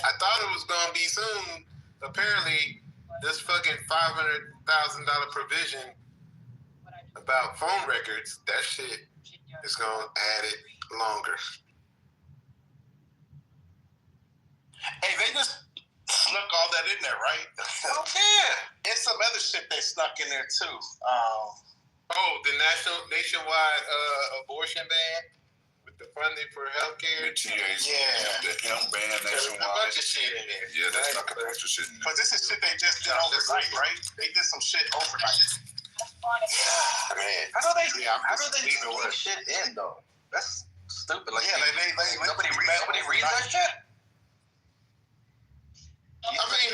I thought it was gonna be soon. Apparently, this fucking $500,000 provision about phone records, that shit is gonna add it longer. Hey, they just snuck all that in there, right? Oh, yeah. And some other shit they snuck in there too. The nationwide abortion ban with the funding for healthcare. The TAs, Yeah. the hemp ban There's a nationwide. bunch of shit in there. Yeah, that's not a bunch of shit in there. But this is shit they just did overnight, right? They did some shit overnight. Man. How do they Yeah, sneak shit in though? That's stupid. Like, Yeah, they nobody reads that shit. I mean,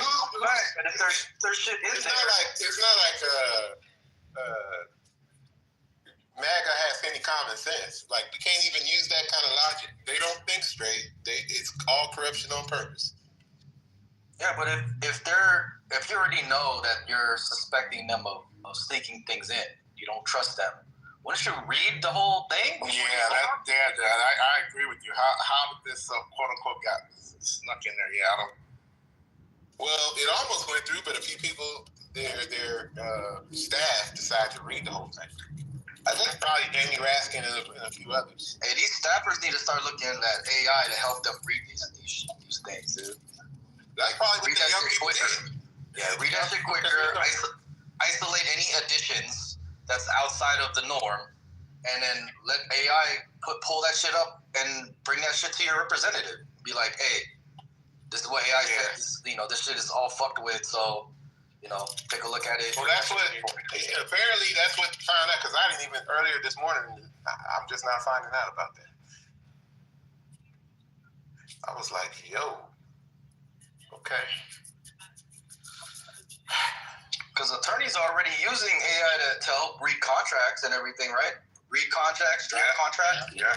And if there's shit in it's there, not like MAGA has any common sense. Like, we can't even use that kind of logic. They don't think straight. It's all corruption on purpose. yeah. But if you already know that you're suspecting them of sneaking things in, you don't trust them. Wouldn't you read the whole thing? I agree with you. How did this quote unquote got snuck in there? Yeah, I don't. Well, it almost went through, but a few people, their staff decided to read the whole thing. I think probably Jamie Raskin and a few others. Hey, these staffers need to start looking at AI to help them read these things, dude. That's probably Read what that the young shit people quicker. did. Yeah, read that shit quicker. Isolate any additions that's outside of the norm, and then let AI pull that shit up and bring that shit to your representative. Be like, hey, this is what AI says. This shit is all fucked with. So, take a look at it. Well, that's what apparently that's what found out, because I didn't even earlier this morning. I'm just not finding out about that. I was like, yo, okay. Because attorneys are already using AI to help read contracts and everything, right? Read contracts, draft contracts. Yeah,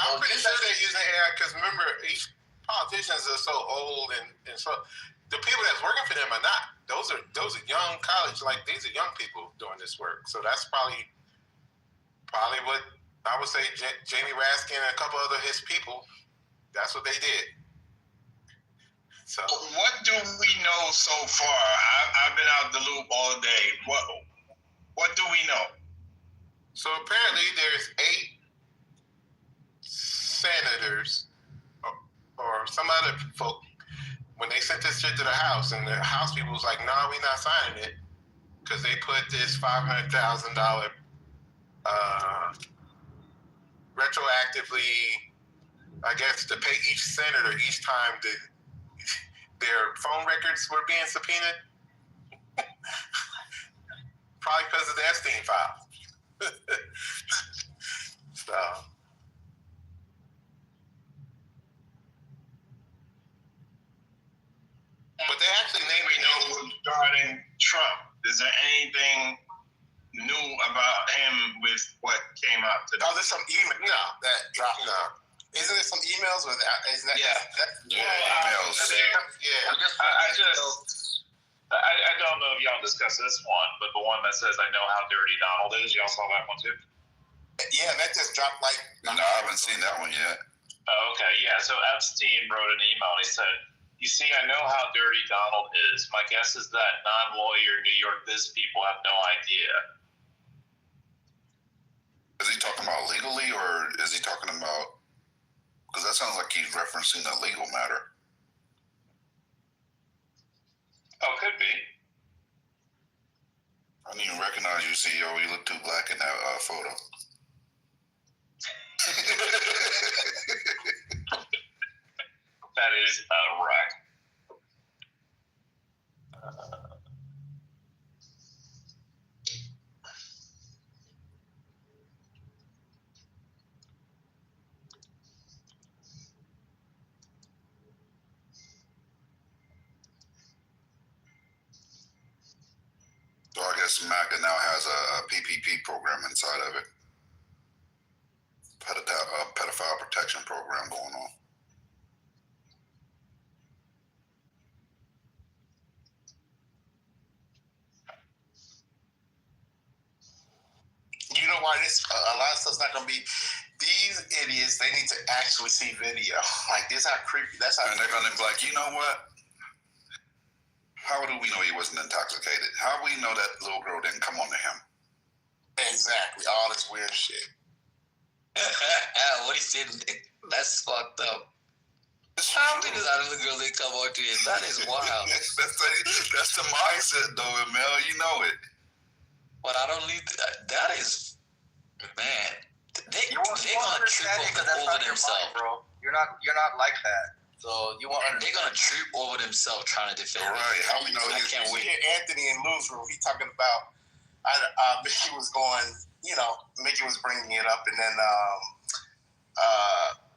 I'm pretty sure they're using AI, because remember, each politicians are so old and so the people that's working for them are not. Those are young college, like these are young people doing this work. So that's probably what I would say. Jamie Raskin and a couple other his people. That's what they did. So what do we know so far? I've been out the loop all day. What do we know? So apparently there's 8 senators or some other folk. When they sent this shit to the House, and the House people was like, "Nah, we not signing it," because they put this $500,000 retroactively, I guess, to pay each senator each time their phone records were being subpoenaed. Probably because of the Epstein file. So. But they actually named We know regarding Trump. Is there anything new about him with what came out today? Oh, there's some email. No, that dropped. No. Isn't there some emails with that? Isn't that? Yeah, emails. I don't know if y'all discussed this one, but the one that says "I know how dirty Donald is," y'all saw that one too? Yeah, that just dropped like. No, I haven't seen that one yet. Oh, okay, yeah. So Epstein wrote an email. He said, "You see, I know how dirty Donald is. My guess is that non-lawyer New York biz people have no idea." Is he talking about legally, or is he talking about? Because that sounds like he's referencing a legal matter. Oh, could be. I didn't even recognize you, CEO. You look too black in that photo. That is right. So I guess guess MAGA now has a PPP program inside of it. Pedophile protection program going on. You know why this a lot of stuff's not gonna be. These idiots, they need to actually see video. Like this, how creepy. That's how. And they're gonna be like, you know what? How do we know he wasn't intoxicated? How do we know that little girl didn't come onto him? Exactly. All this weird shit. What he said, that's fucked up. How did that little girl they come on to you? That is wild. that's the mindset, though, Mel. You know it. But I don't need that is, man. They're gonna trip over themselves, bro. You're not like that. So you want? And they're gonna trip over themselves trying to defend. Right? How we know? I can't wait. Hear Anthony in Lou's room. He talking about. Mickey was going. You know, Mickey was bringing it up, and then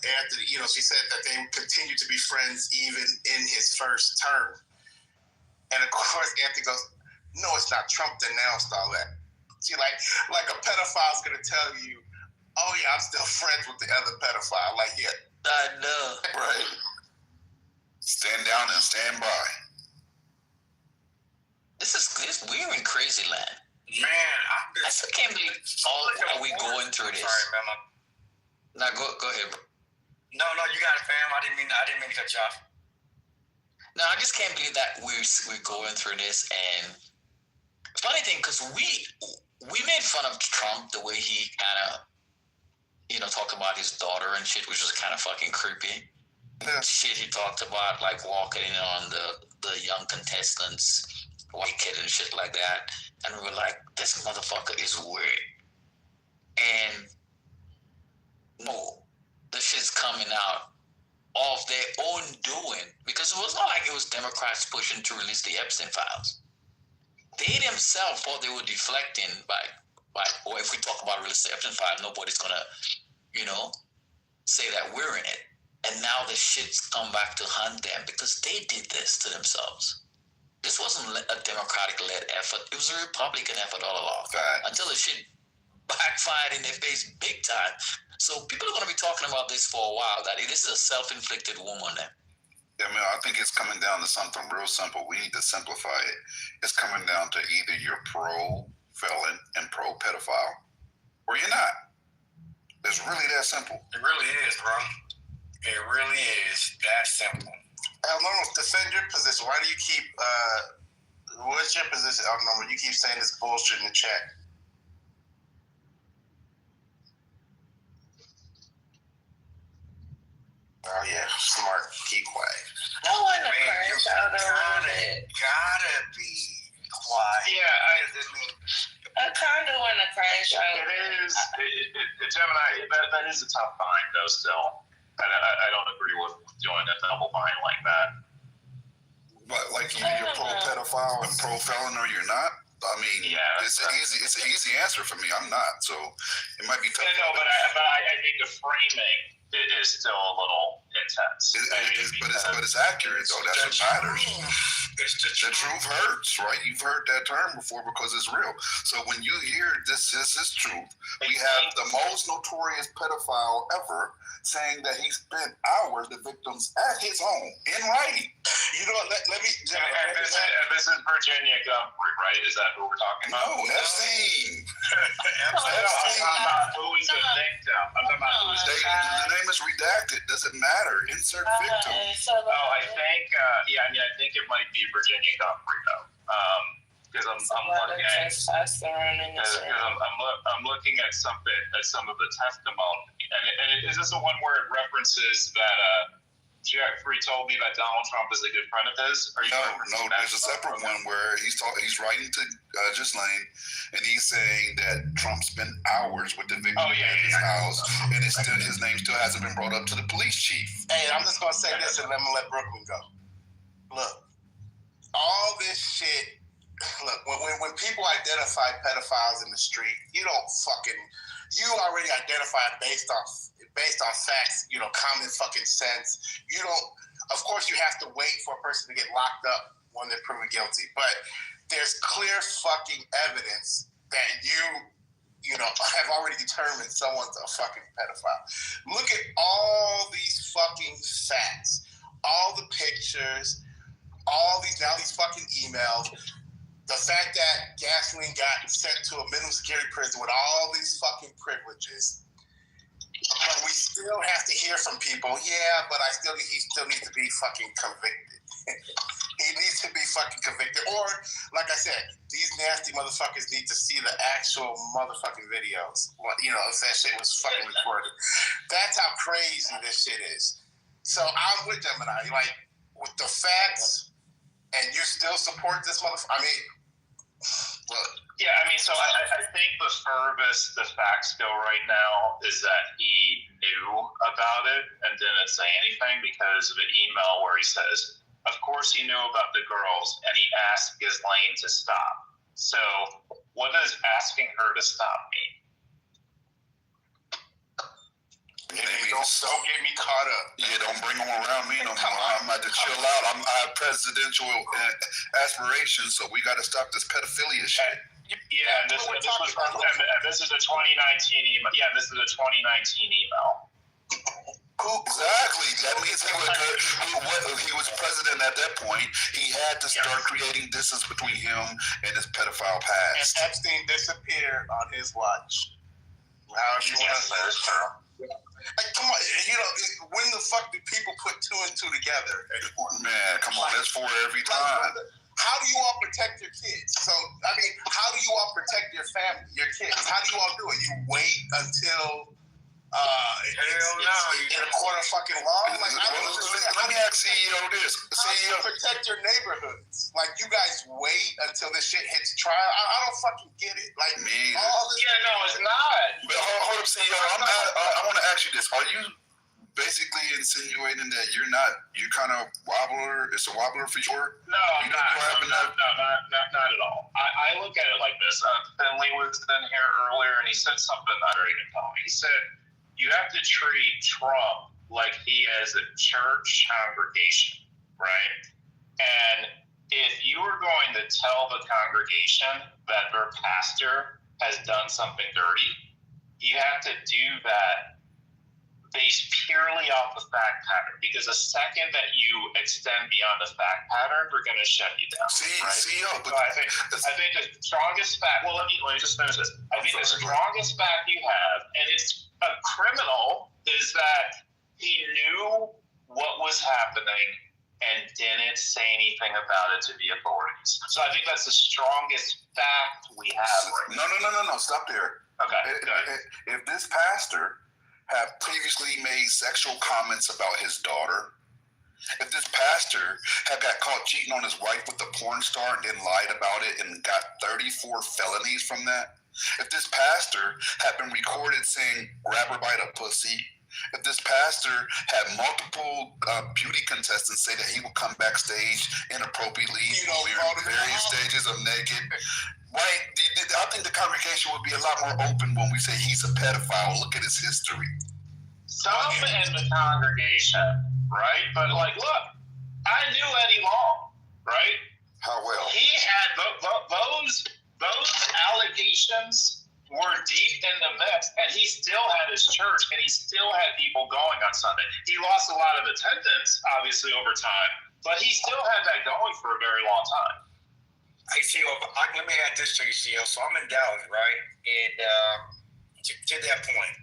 Anthony. You know, she said that they would continue to be friends even in his first term. And of course, Anthony goes, "No, it's not. Trump denounced all that." She like a pedophile's gonna tell you, "Oh yeah, I'm still friends with the other pedophile." Like, yeah, I know, right? Stand down and stand by. This we're in crazy land. Man, I still can't believe are we going through this. Sorry, man. Now go ahead, bro. No, you got it, fam. I didn't mean to cut you off. No, I just can't believe that we're going through this. And funny thing, because we made fun of Trump the way he kind of, talked about his daughter and shit, which was kind of fucking creepy. Yeah. Shit he talked about, like walking in on the young contestants, white kid and shit like that. And we were like, this motherfucker is weird. And no, the shit's coming out of their own doing, because it was not like it was Democrats pushing to release the Epstein files. They themselves thought they were deflecting by or if we talk about release the Epstein file, nobody's gonna, say that we're in it. And now the shit's come back to hunt them because they did this to themselves. This wasn't a Democratic-led effort. It was a Republican effort all along. Right. Until the shit backfired in their face big time. So people are going to be talking about this for a while, that this is a self-inflicted wound on them. Yeah, man, I think it's coming down to something real simple. We need to simplify it. It's coming down to either you're pro-felon and pro-pedophile, or you're not. It's really that simple. It really is, bro. It really is that simple. Almost defend your position. Why do you keep? What's your position? I don't know. You keep saying this bullshit in the chat. Oh yeah, smart. Keep quiet. I want to crash out a little bit. Gotta be quiet. Yeah, I kind of want to crash out. It is, Gemini. That is a tough bind, though. Still, I don't agree with doing a double bind like that. But like either you're pro-pedophile and pro-felon, or you're not. I mean, yeah, it's an easy answer for me. I'm not, so it might be tough. No, but I think the framing is still a little intense. But it's accurate though. That's what matters. The truth hurts, right? You've heard that term before because it's real. So when you hear this is truth, we have the most notorious pedophile ever saying that he spent hours, the victims, at his home in writing. You know what? Let me. This is Virginia Gumphrey, right? Is that who we're talking about? No, Epstein. I'm talking about who is the victim. I'm talking about who is the victim. The name is redacted. Doesn't matter. Insert victim. I think. I think it might be Virginia Gumphrey though, because I'm looking at I'm looking at some of the testimony, and is this the one where it references that Jeffrey told me that Donald Trump is a good friend of his? No. There's a separate one where he's writing to Ghislaine, and he's saying that Trump spent hours with the victim at his house, and his name still hasn't been brought up to the police chief. Hey, I'm just gonna say this, and I'm gonna let Brooklyn go. Look, all this shit. Look, when people identify pedophiles in the street, you already identify based on facts, common fucking sense. You don't. Of course, you have to wait for a person to get locked up when they're proven guilty. But there's clear fucking evidence that you know, have already determined someone's a fucking pedophile. Look at all these fucking facts, all the pictures, all these fucking emails. The fact that Gasoline got sent to a minimum security prison with all these fucking privileges. But we still have to hear from people, yeah, but he still needs to be fucking convicted. He needs to be fucking convicted. Or, like I said, these nasty motherfuckers need to see the actual motherfucking videos. You know, if that shit was fucking recorded. That's how crazy this shit is. So I'm with Gemini. Like, with the facts, and you still support this motherfucker? I mean, look. Yeah, I mean, so I think the furthest the facts go right now is that he knew about it and didn't say anything because of an email where he says, of course he knew about the girls, and he asked Ghislaine to stop. So what does asking her to stop mean? Don't get me caught up. Yeah, don't bring them around me no more. I'm about to chill out. I have presidential aspirations, so we got to stop this pedophilia shit. Yeah, and this is a 2019 email. Yeah, this is a 2019 email. Exactly. That means he was president at that point. He had to start creating distance between him and his pedophile past. And Epstein disappeared on his watch. How you want to say this? Like, come on, you know, when the fuck do people put two and two together anymore? Man, come on, that's four every time. How do you all protect your kids? So, I mean, how do you all protect your family, your kids? How do you all do it? You wait until it's in a court of fucking law? Like, let me ask CEO this. CEO, protect your neighborhoods. Like, you guys wait until this shit hits trial? I don't fucking get it. Like, all this. Yeah, no, it's not. But hold up, CEO. I want to ask you this. Are you basically insinuating that you're kind of wobbler? It's a wobbler for your? No, I'm not. Not at all. I look at it like this. Finley was in here earlier, and he said something not very good. He said, you have to treat Trump like he is a church congregation, right? And if you are going to tell the congregation that their pastor has done something dirty, you have to do that based purely off the fact pattern, because the second that you extend beyond the fact pattern, we're going to shut you down. CEO, so I think the strongest fact. Well, let me just finish this. I think the strongest fact you have, and it's a criminal, is that he knew what was happening and didn't say anything about it to the authorities. So I think that's the strongest fact we have right now. No. Stop there. Okay. If this pastor have previously made sexual comments about his daughter, if this pastor had got caught cheating on his wife with a porn star and then lied about it and got 34 felonies from that, if this pastor had been recorded saying, grab her by the pussy, if this pastor had multiple beauty contestants say that he would come backstage inappropriately, wearing various stages of naked, right? I think the congregation would be a lot more open when we say he's a pedophile. Look at his history. Some in the congregation, right? But like, look, I knew Eddie Long, right? How well? He had those allegations were deep in the mix, and he still had his church, and he still had people going on Sunday. He lost a lot of attendance, obviously, over time, but he still had that going for a very long time. Hey, CEO, let me add this to you, CEO. So I'm in Dallas, right? And to that point,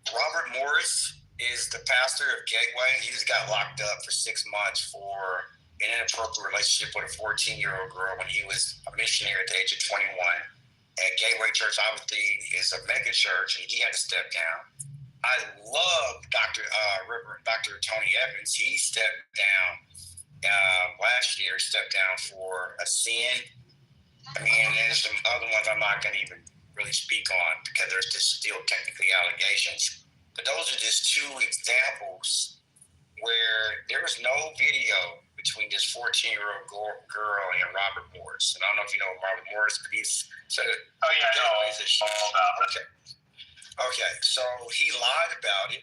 Robert Morris is the pastor of Gateway. He just got locked up for 6 months for an inappropriate relationship with a 14-year-old girl when he was a missionary at the age of 21. And Gateway Church, obviously, is a mega church, and he had to step down. I love Dr. Tony Evans. He stepped down last year, stepped down for a sin. I mean, there's some other ones I'm not going to even really speak on because there's just still technically allegations. But those are just two examples where there was no video between this 14-year-old girl and Robert Morris. And I don't know if you know Robert Morris, but he's sort of... Oh, yeah, I know. Okay, so he lied about it.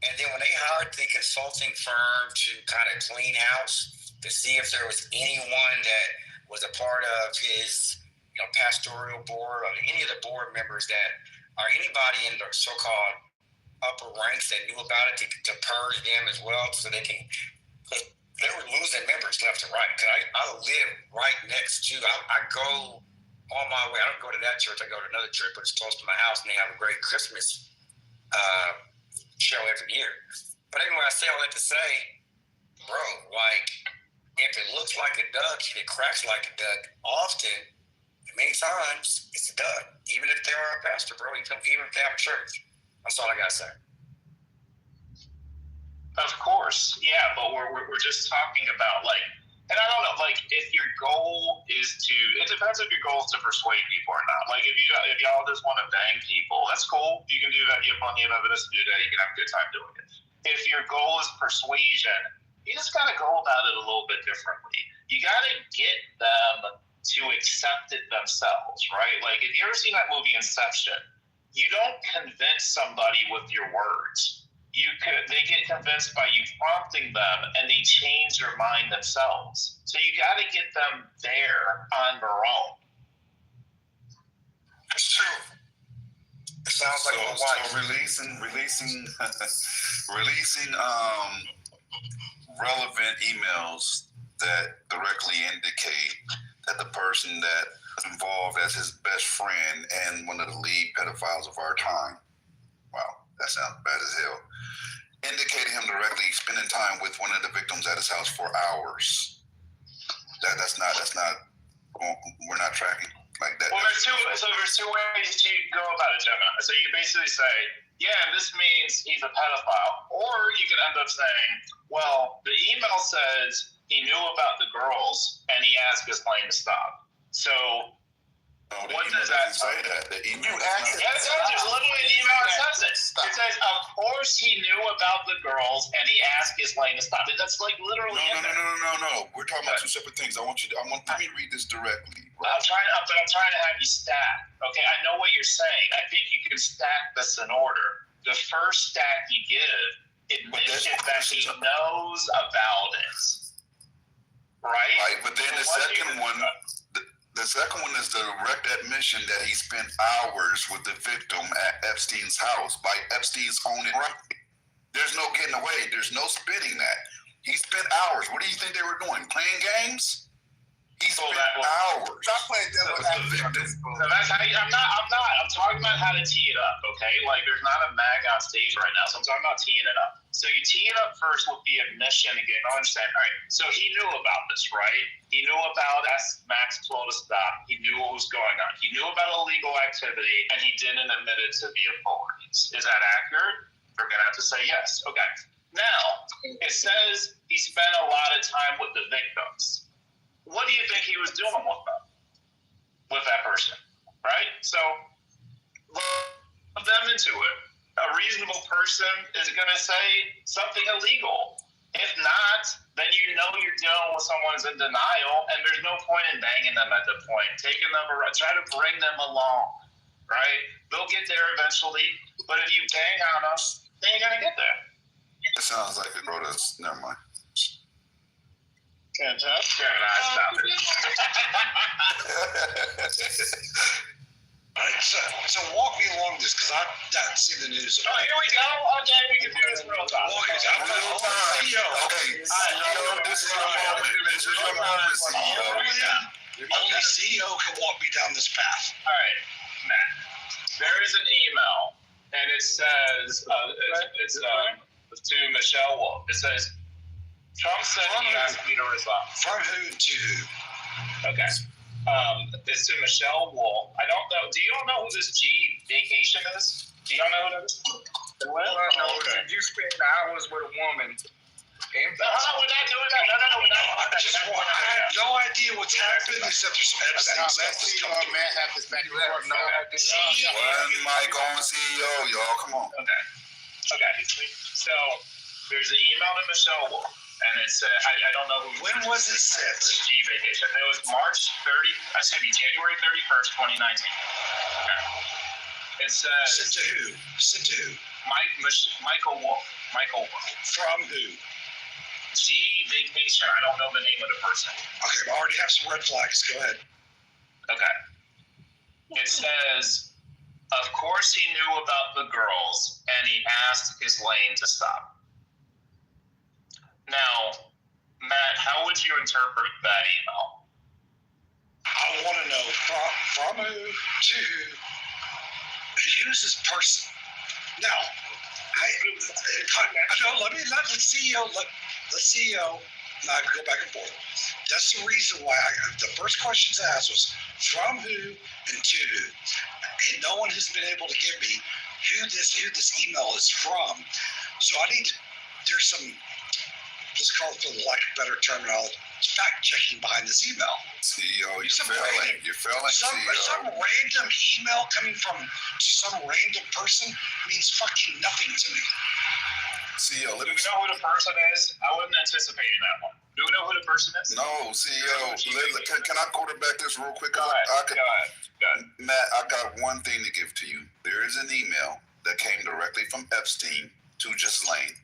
And then when they hired the consulting firm to kind of clean house to see if there was anyone that was a part of his pastoral board, or any of the board members that, or anybody in the so-called upper ranks that knew about it to purge them as well, so they can. They were losing members left and right. Cause I live right next to. I go on my way. I don't go to that church. I go to another church, but it's close to my house, and they have a great Christmas show every year. But anyway, I say all that to say, bro, like if it looks like a duck, if it cracks like a duck, often, many times, it's a duck. Even if they are a pastor, bro. Even if they have a church. That's all I gotta say. Of course, yeah, but we're just talking about like, and I don't know, like if your goal is to, it depends if your goal is to persuade people or not. Like if y'all just want to bang people, that's cool. You can do that. You have plenty of evidence to do that. You can have a good time doing it. If your goal is persuasion, you just gotta go about it a little bit differently. You gotta get them to accept it themselves, right? Like if you ever seen that movie Inception, you don't convince somebody with your words. They get convinced by you prompting them, and they change their mind themselves. So you got to get them there on their own. That's true. It sounds like my wife. So releasing relevant emails that directly indicate that the person that is involved as his best friend and one of the lead pedophiles of our time. Wow. That sounds bad as hell. Indicating him directly spending time with one of the victims at his house for hours. That's not. We're not tracking like that. Well, there's two ways to go about it, Jenna. So you can basically say, yeah, this means he's a pedophile, or you could end up saying, well, the email says he knew about the girls and he asked his claim to stop. So. What does that say? There's literally an email that says it. It says, of course he knew about the girls and he asked his lane to stop. That's like literally. No. We're talking about two separate things. Let me read this directly. Right? I'm trying to have you stack. Okay, I know what you're saying. I think you can stack this in order. The first stack you give admission that he knows about it. Right? Right, but then the second one. The second one is the direct admission that he spent hours with the victim at Epstein's house by Epstein's own right. There's no getting away. There's no spinning that. He spent hours. What do you think they were doing? Playing games? He spent hours. Stop playing devil advocate. So that's how I'm not. I'm talking about how to tee it up, okay? Like there's not a mag on stage right now, so I'm talking about teeing it up. So you tee it up first with the admission again. I understand, right? So he knew about this, right? He knew about Max told us about. He knew what was going on. He knew about illegal activity, and he didn't admit it to the authorities. Is that accurate? We're gonna have to say yes. Okay. Now it says he spent a lot of time with the victims. What do you think he was doing with that person, right? So, put them into it. A reasonable person is going to say something illegal. If not, then you know you're dealing with someone who's in denial, and there's no point in banging them at the point. Taking them around, try to bring them along, right? They'll get there eventually, but if you bang on them, they ain't going to get there. It sounds like it, bro. Never mind. Stop it. All right, so walk me along this, because I didn't see the news. Oh, here we go. Okay, we can do this real time. CEO. Okay, CEO, this is your moment. This is your moment, CEO. Only CEO can walk me down this path. All right, Matt. There is an email, and it says, it's to Michelle Wolf. It says, Trump said he asked me to resign. From who to who? Okay. It's to Michelle Wolf. I don't know. Do you all know who this G vacation is? Do y'all know who that is? Well, no, you spend hours with a woman. We're not doing that. No, we're not. I have no idea what's happened except for some Epstein stuff. Let's see man have this back and forth. One mic on CEO, y'all. Come on. Okay. So there's an email to Michelle Wolf. And it said, I don't know who. When was it sent? G vacation. It was January 31st, 2019. Okay. It says. Sent to who? Michael Wolf. From who? G vacation. I don't know the name of the person. Okay, I already have some red flags. Go ahead. Okay. It says, of course he knew about the girls, and he asked his lane to stop. Now, Matt, how would you interpret that email? I want to know from who to who's this person. Now, let the CEO. Now I go back and forth. That's the reason why the first questions I asked was from who and to who, and no one has been able to give me who this email is from. So I need to. There's some. Let's call it, for lack of better terminology, fact checking behind this email. CEO, you're failing. You're failing, some random email coming from some random person means fucking nothing to me. CEO, do we know who the person is? I wasn't anticipating that one. Do we know who the person is? No, CEO. Can I quarterback this real quick? Go ahead. Matt, I got one thing to give to you. There is an email that came directly from Epstein to Ghislaine.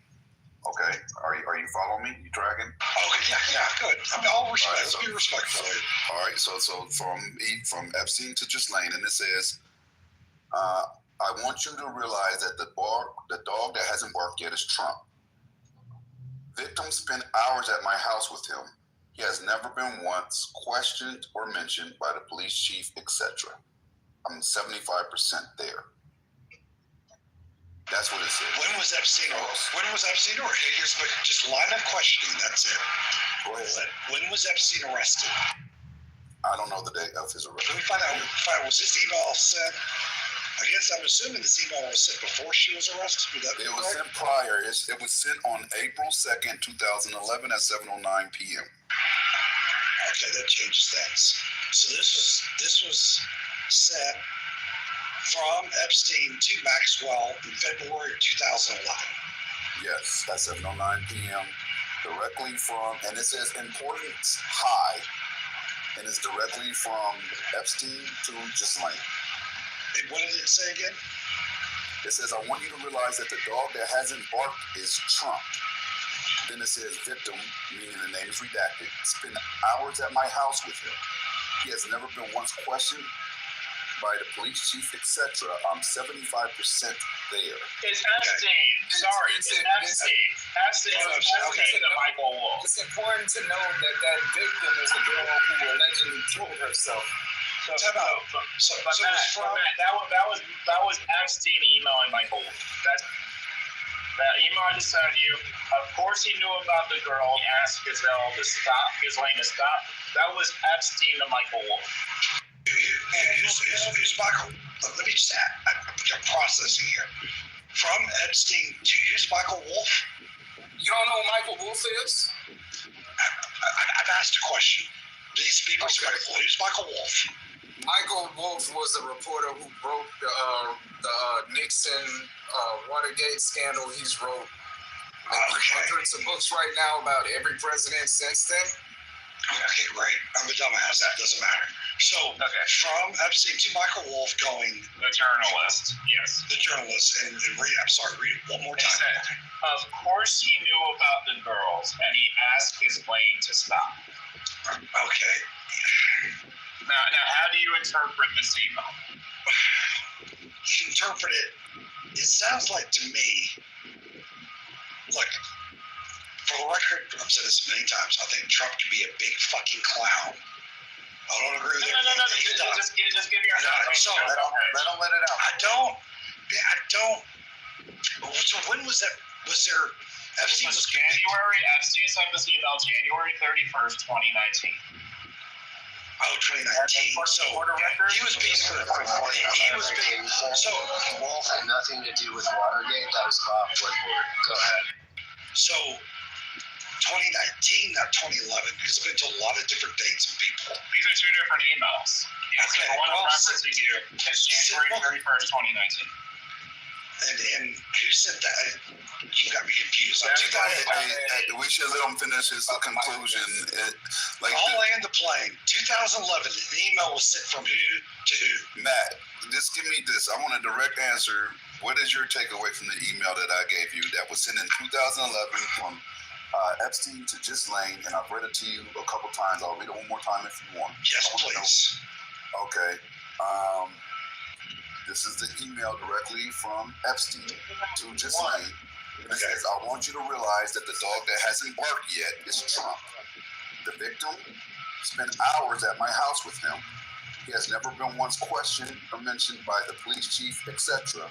Okay, are you following me? You tracking? Okay, yeah, good. I mean, all respect. Let's be respectful. All right, so from Epstein to Ghislaine, and it says, I want you to realize that the dog that hasn't barked yet is Trump. Victim spent hours at my house with him. He has never been once questioned or mentioned by the police chief, etc. I'm 75% there. That's what it says. When was Epstein? Here's just line of questioning. That's it. Go ahead. When was Epstein arrested? I don't know the date of his arrest. Let me find out. Was this email sent? I guess I'm assuming this email was sent before she was arrested. It was sent prior. It was sent on April 2nd, 2011 at 7:09 p.m. Okay, that changes things. So this was sent from Epstein to Maxwell in February 2011. Yes, that's 7:09 p.m. Directly from, and it says importance high, and it's directly from Epstein to Ghislaine. And what did it say again? It says, I want you to realize that the dog that hasn't barked is Trump. Then it says victim, meaning the name is redacted, spent hours at my house with him. He has never been once questioned by the police chief, etc. I'm 75% there. It's Epstein. Sorry, it's Epstein. Epstein was okay to Michael Wolff. It's important to know that victim is the girl who allegedly killed herself. That was Epstein emailing Michael Wolff. That email I just sent you. Of course, he knew about the girl. He asked Ghislaine to stop. That was Epstein to Michael Wolff. Who's Michael? Let me just add, I'm processing here. From Epstein to who's Michael Wolff? You don't know who Michael Wolff is? I've asked a question. Please be respectful. Who's Michael Wolff? Michael Wolff was a reporter who broke the Nixon Watergate scandal. He's wrote hundreds of books right now about every president since then. Okay, great. I'm a dumbass. That doesn't matter. So, from Epstein to Michael Wolff going... The journalist, yes. The journalist. And read it one more time. Said, of course he knew about the girls, and he asked Ghislaine to stop. Okay. Now, how do you interpret this email? Interpret it. It sounds like to me, like, for the record, I've said this many times, I think Trump can be a big fucking clown. I don't agree with it. No. Just give your sorry. Let him let it out. I don't. So when was that? Was there? Epstein was January. Epstein sent this email January 31st, 2019. Oh, 2019. So he was being so Wolff had nothing to do with Watergate. That was Bob Woodward. Go ahead. So 2019, not 2011, because I've been to a lot of different dates and people. These are two different emails. Yes, okay, the one I'm referencing you is January 31st, 2019. And who sent that? You got me confused. We should let him finish his conclusion. I'll land the plane. 2011, the email was sent from who to who? Matt, just give me this. I want a direct answer. What is your takeaway from the email that I gave you that was sent in 2011 from Epstein to Ghislaine, and I've read it to you a couple times. I'll read it one more time if you want. Yes, please. Okay. This is the email directly from Epstein to Ghislaine. It says, I want you to realize that the dog that hasn't barked yet is Trump. The victim spent hours at my house with him. He has never been once questioned or mentioned by the police chief, etc.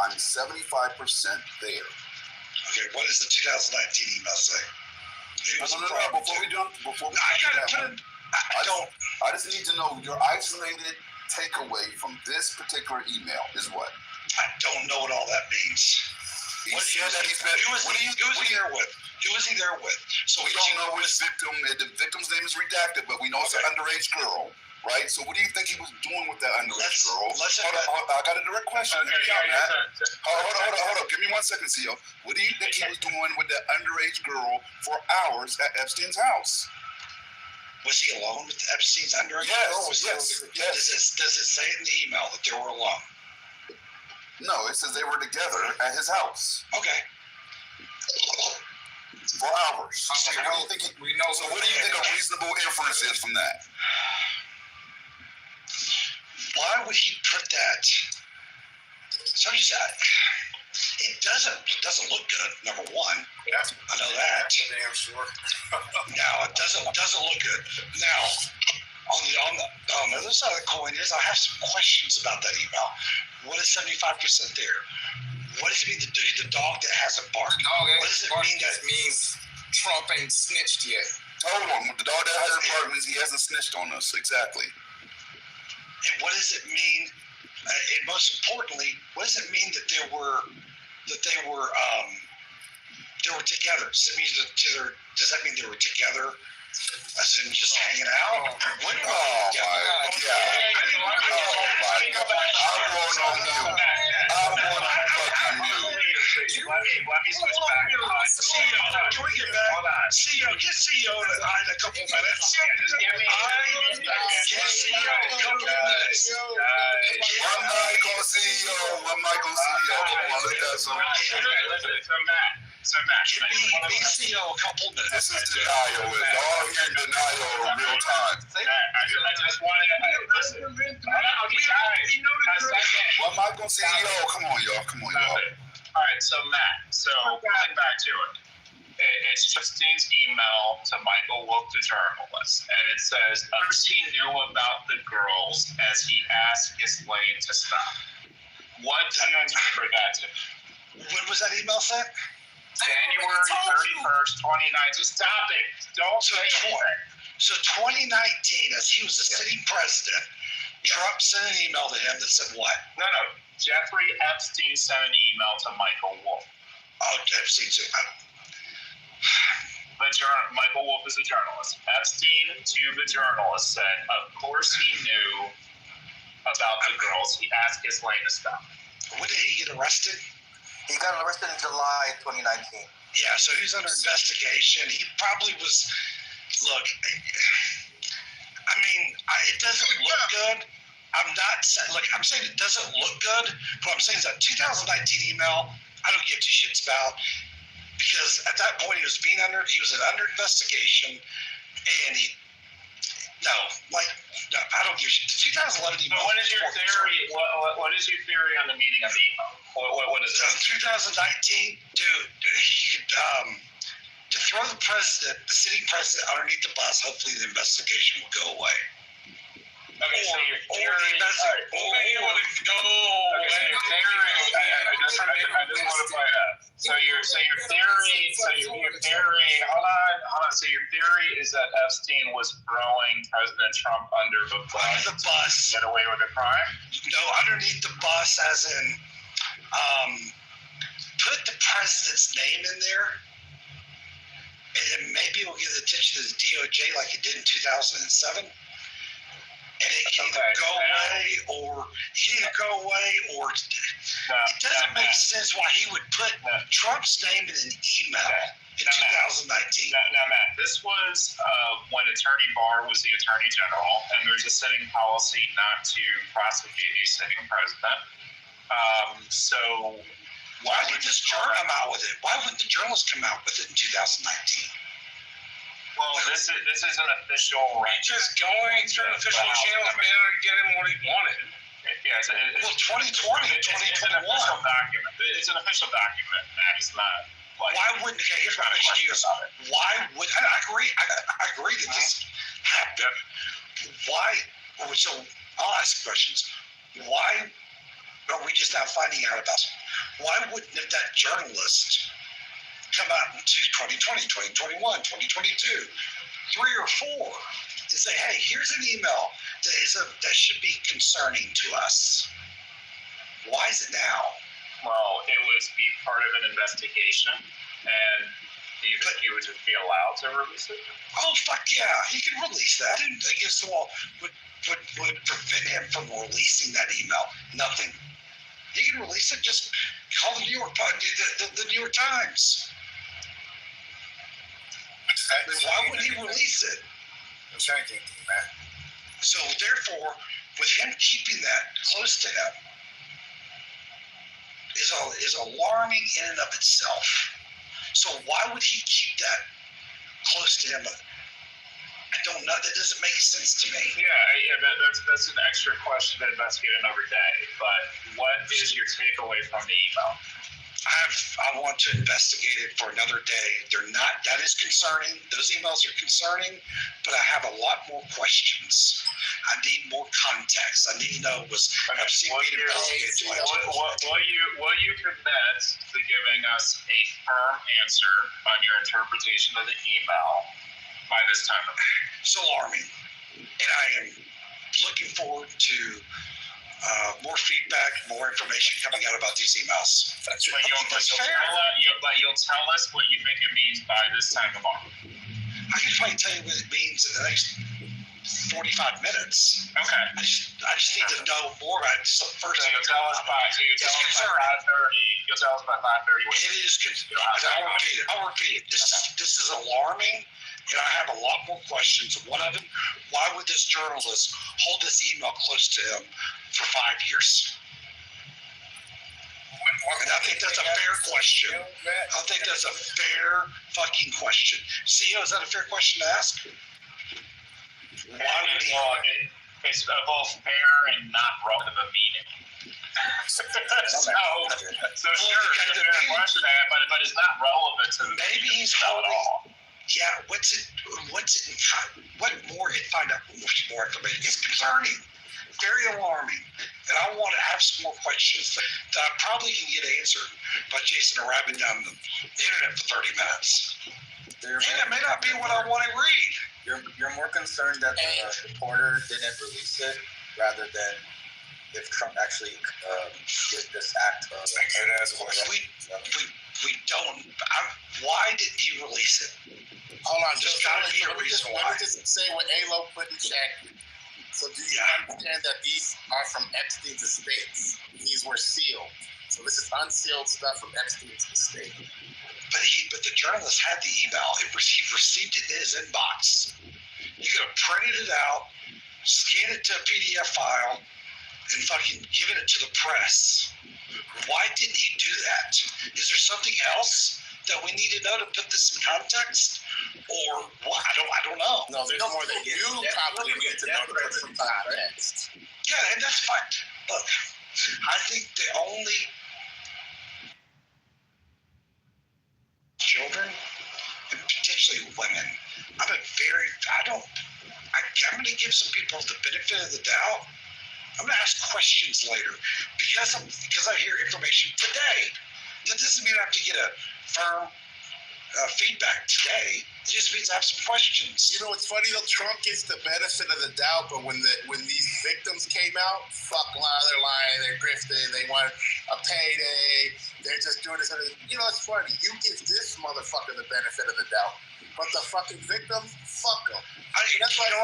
I'm 75% there. Okay, what does the 2019 email say? No. I just need to know your isolated takeaway from this particular email is what? I don't know what all that means. Who was he there with? Who was he there with? So we don't know which victim. The victim's name is redacted, but we know it's an underage girl, right? So what do you think he was doing with that underage girl? I got a direct question. Hold up. Give me 1 second, CEO. What do you think he was doing with that underage girl for hours at Epstein's house? Was he alone with Epstein's underage girl? Yes. Does it say in the email that they were alone? No, it says they were together at his house. Okay. For hours. So what do you think a reasonable inference is from that? Why would he put that? So he said, it doesn't look good. Number one, I know that. Damn sure. No, it doesn't look good. Now, on the other side of the coin is I have some questions about that email. What is 75% there? What does it mean the dog that hasn't barked? What does it mean? That means Trump ain't snitched yet. Hold on, the dog that hasn't barked means he hasn't snitched on us. Exactly. And what does it mean? And most importantly, what does it mean that they were together? Does that mean they were together? As in just hanging out? Oh my God. I'm going on fucking mute. Let me switch back. CEO, can we get back? CEO, get CEO in a couple minutes. Just give me Get CEO in a couple minutes. One mic on CEO. Come on, let that song. So Matt, give me CEO a couple minutes. This is denial. Y'all hear denial in real time. I just wanted to listen. One mic on CEO. Come on, y'all. All right, so Matt, going back to it. It's Justine's email to Michael Wolff, the journalist, and it says, Epstein knew about the girls as he asked Ghislaine to stop. What do you interpret that to? When was that email sent? January 31st, 2019. Stop it. Don't say anything. So 2019, as he was the sitting president, Trump sent an email to him that said what? No. Jeffrey Epstein sent an email to Michael Wolff. Oh, Epstein said Michael Wolff is a journalist. Epstein to the journalist said, of course he knew about the girls. He asked Ghislaine to stop. When did he get arrested? He got arrested in July 2019. Yeah, so he's under investigation. He probably was. Look, I mean, it doesn't look good. I'm saying it doesn't look good. What I'm saying is that 2019 email, I don't give two shits about, because at that point he was under investigation, and I don't give a shit. The 2011 email. What is your theory? What is your theory on the meaning of the email? What is it? 2019, dude, to throw the sitting president underneath the bus, hopefully the investigation will go away. Okay, so your theory. I just want to play that. So your theory. Hold on. So your theory is that Epstein was throwing President Trump under the bus. Get away with a crime? No, underneath the bus, as in, put the president's name in there, and then maybe it will get attention to the DOJ like it did in 2007. And it can either go away, or it doesn't make sense why he would put Trump's name in an email in 2019. Now, Matt, this was when Attorney Barr was the Attorney General, and there's a sitting policy not to prosecute a sitting president. So Why did this journal come out with it? Why wouldn't the journalist come out with it in 2019? Well, this is an official. Just going through official channels in order to get him what he wanted. Yeah, well, 2020, 2021. It's an official document. It's an official document, man. It's not. Like, why wouldn't? Okay, here's my question to you. Why would? I agree. I agree that this happened. Why? So I'll ask questions. Why are we just now finding out about it? Why wouldn't that journalist come out in 2020, 2021, 2022, 3 or 4, and say, hey, here's an email that should be concerning to us? Why is it now? Well, it would be part of an investigation, and do you think he would just be allowed to release it? Oh, fuck yeah, he can release that. And I guess the law would prevent him from releasing that email. Nothing. He can release it. Just call the New York Times. Why would he release it? So therefore, with him keeping that close to him is alarming in and of itself. So why would he keep that close to him? I don't know. That doesn't make sense to me. Yeah, that's an extra question to investigate another day. But what is your takeaway from the email? I want to investigate it for another day. They're not. That is concerning. Those emails are concerning, but I have a lot more questions. I need more context. I need to know was FCB investigated. Will you commit to giving us a firm answer on your interpretation of the email by this time? It's alarming, and I am looking forward to more feedback, more information coming out about these emails. That's fair. You'll tell us what you think it means by this time tomorrow. I can probably tell you what it means in the next 45 minutes. Okay. I just need to know more about it. So first, so you'll tell us by 5:30. You'll tell us by 5:30. It is concerning. I'll repeat it. This is alarming, and I have a lot more questions. One of them, why would this journalist hold this email close to him for 5 years? And I think that's a fair question. I think that's a fair fucking question. CEO, is that a fair question to ask? Why would he? It's both fair and not relevant of a meaning. So sure, it's a fair question, but it's not relevant to the maybe he's at all. Yeah, what more? Find out more information. It's concerning, very alarming, and I want to have some more questions that I probably can get answered by chasing a rabbit down the internet for 30 minutes. And it may not be what I want to read. You're more concerned that the reporter didn't release it rather than if Trump actually did this act of. We don't. Why didn't he release it? Hold on, just gotta be a reason why. Let me just say what ALO put in check. So do you understand that these are from Epstein's estates? These were sealed. So this is unsealed stuff from Epstein's estate. But the journalist had the email. He received it in his inbox. You could have printed it out, scanned it to a PDF file, and fucking given it to the press. Why didn't he do that? Is there something else that we need to know to put this in context? Or what? I don't know. No, there's more that you probably need to know to put it in context. Yeah, and that's fine. Look, I think the only children and potentially women. I'm going to give some people the benefit of the doubt. I'm going to ask questions later because I hear information today. That doesn't mean I have to get a firm feedback today. It just means I have some questions. You know, it's funny though. Trump gets the benefit of the doubt, but when these victims came out, fuck, they're lying, they're grifting, they want a payday, they're just doing this. You know, it's funny. You give this motherfucker the benefit of the doubt, but the fucking victims, fuck them. That's why I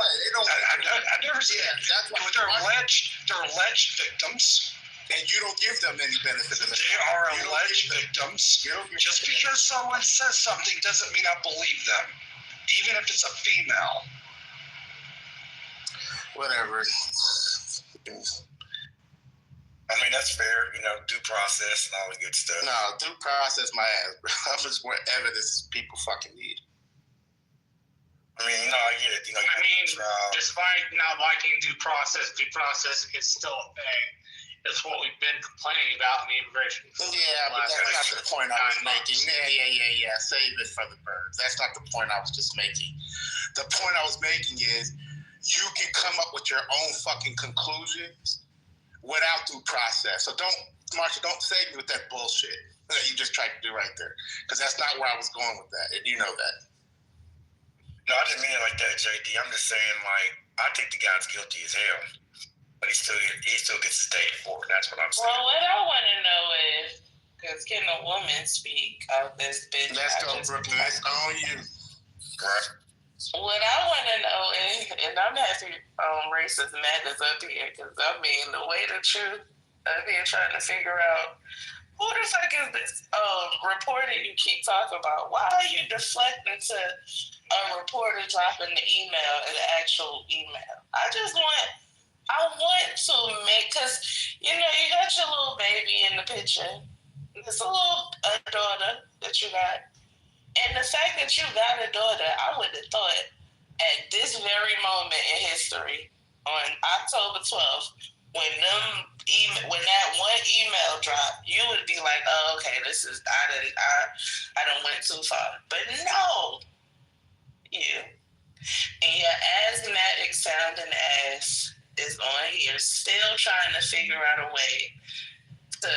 never said that. That's why they're alleged victims. And you don't give them any benefit of the doubt. They are alleged victims. Just because someone says something doesn't mean I believe them, even if it's a female. Whatever. I mean, that's fair, due process and all the good stuff. No, due process my ass, bro. I'm just more evidence people fucking need. I mean, I get it. Despite not liking due process is still a thing. It's what we've been complaining about in the immigration. Yeah, but that's not the point I was making. Yeah. Save it for the birds. That's not the point I was just making. The point I was making is you can come up with your own fucking conclusions without due process. So Marsha, don't save me with that bullshit that you just tried to do right there. Because that's not where I was going with that. And you know that. No, I didn't mean it like that, JD. I'm just saying, I think the guy's guilty as hell. But he still gets to stay for it. That's what I'm saying. Well, what I want to know is, because can a woman speak of this bitch? Let's go, Brooklyn. It's on you. Right. What I want to know is, and I'm happy Racist Matt is up here, because the way the truth up here trying to figure out who the fuck is this reporter you keep talking about? Why are you deflecting to a reporter dropping the email, an actual email? I want to make, because, you got your little baby in the picture. It's a little daughter that you got. And the fact that you got a daughter, I would have thought at this very moment in history, on October 12th, when that one email dropped, you would be like, oh, okay, this is, I done went too far. But no, you and your asthmatic sounding ass is on here still trying to figure out a way to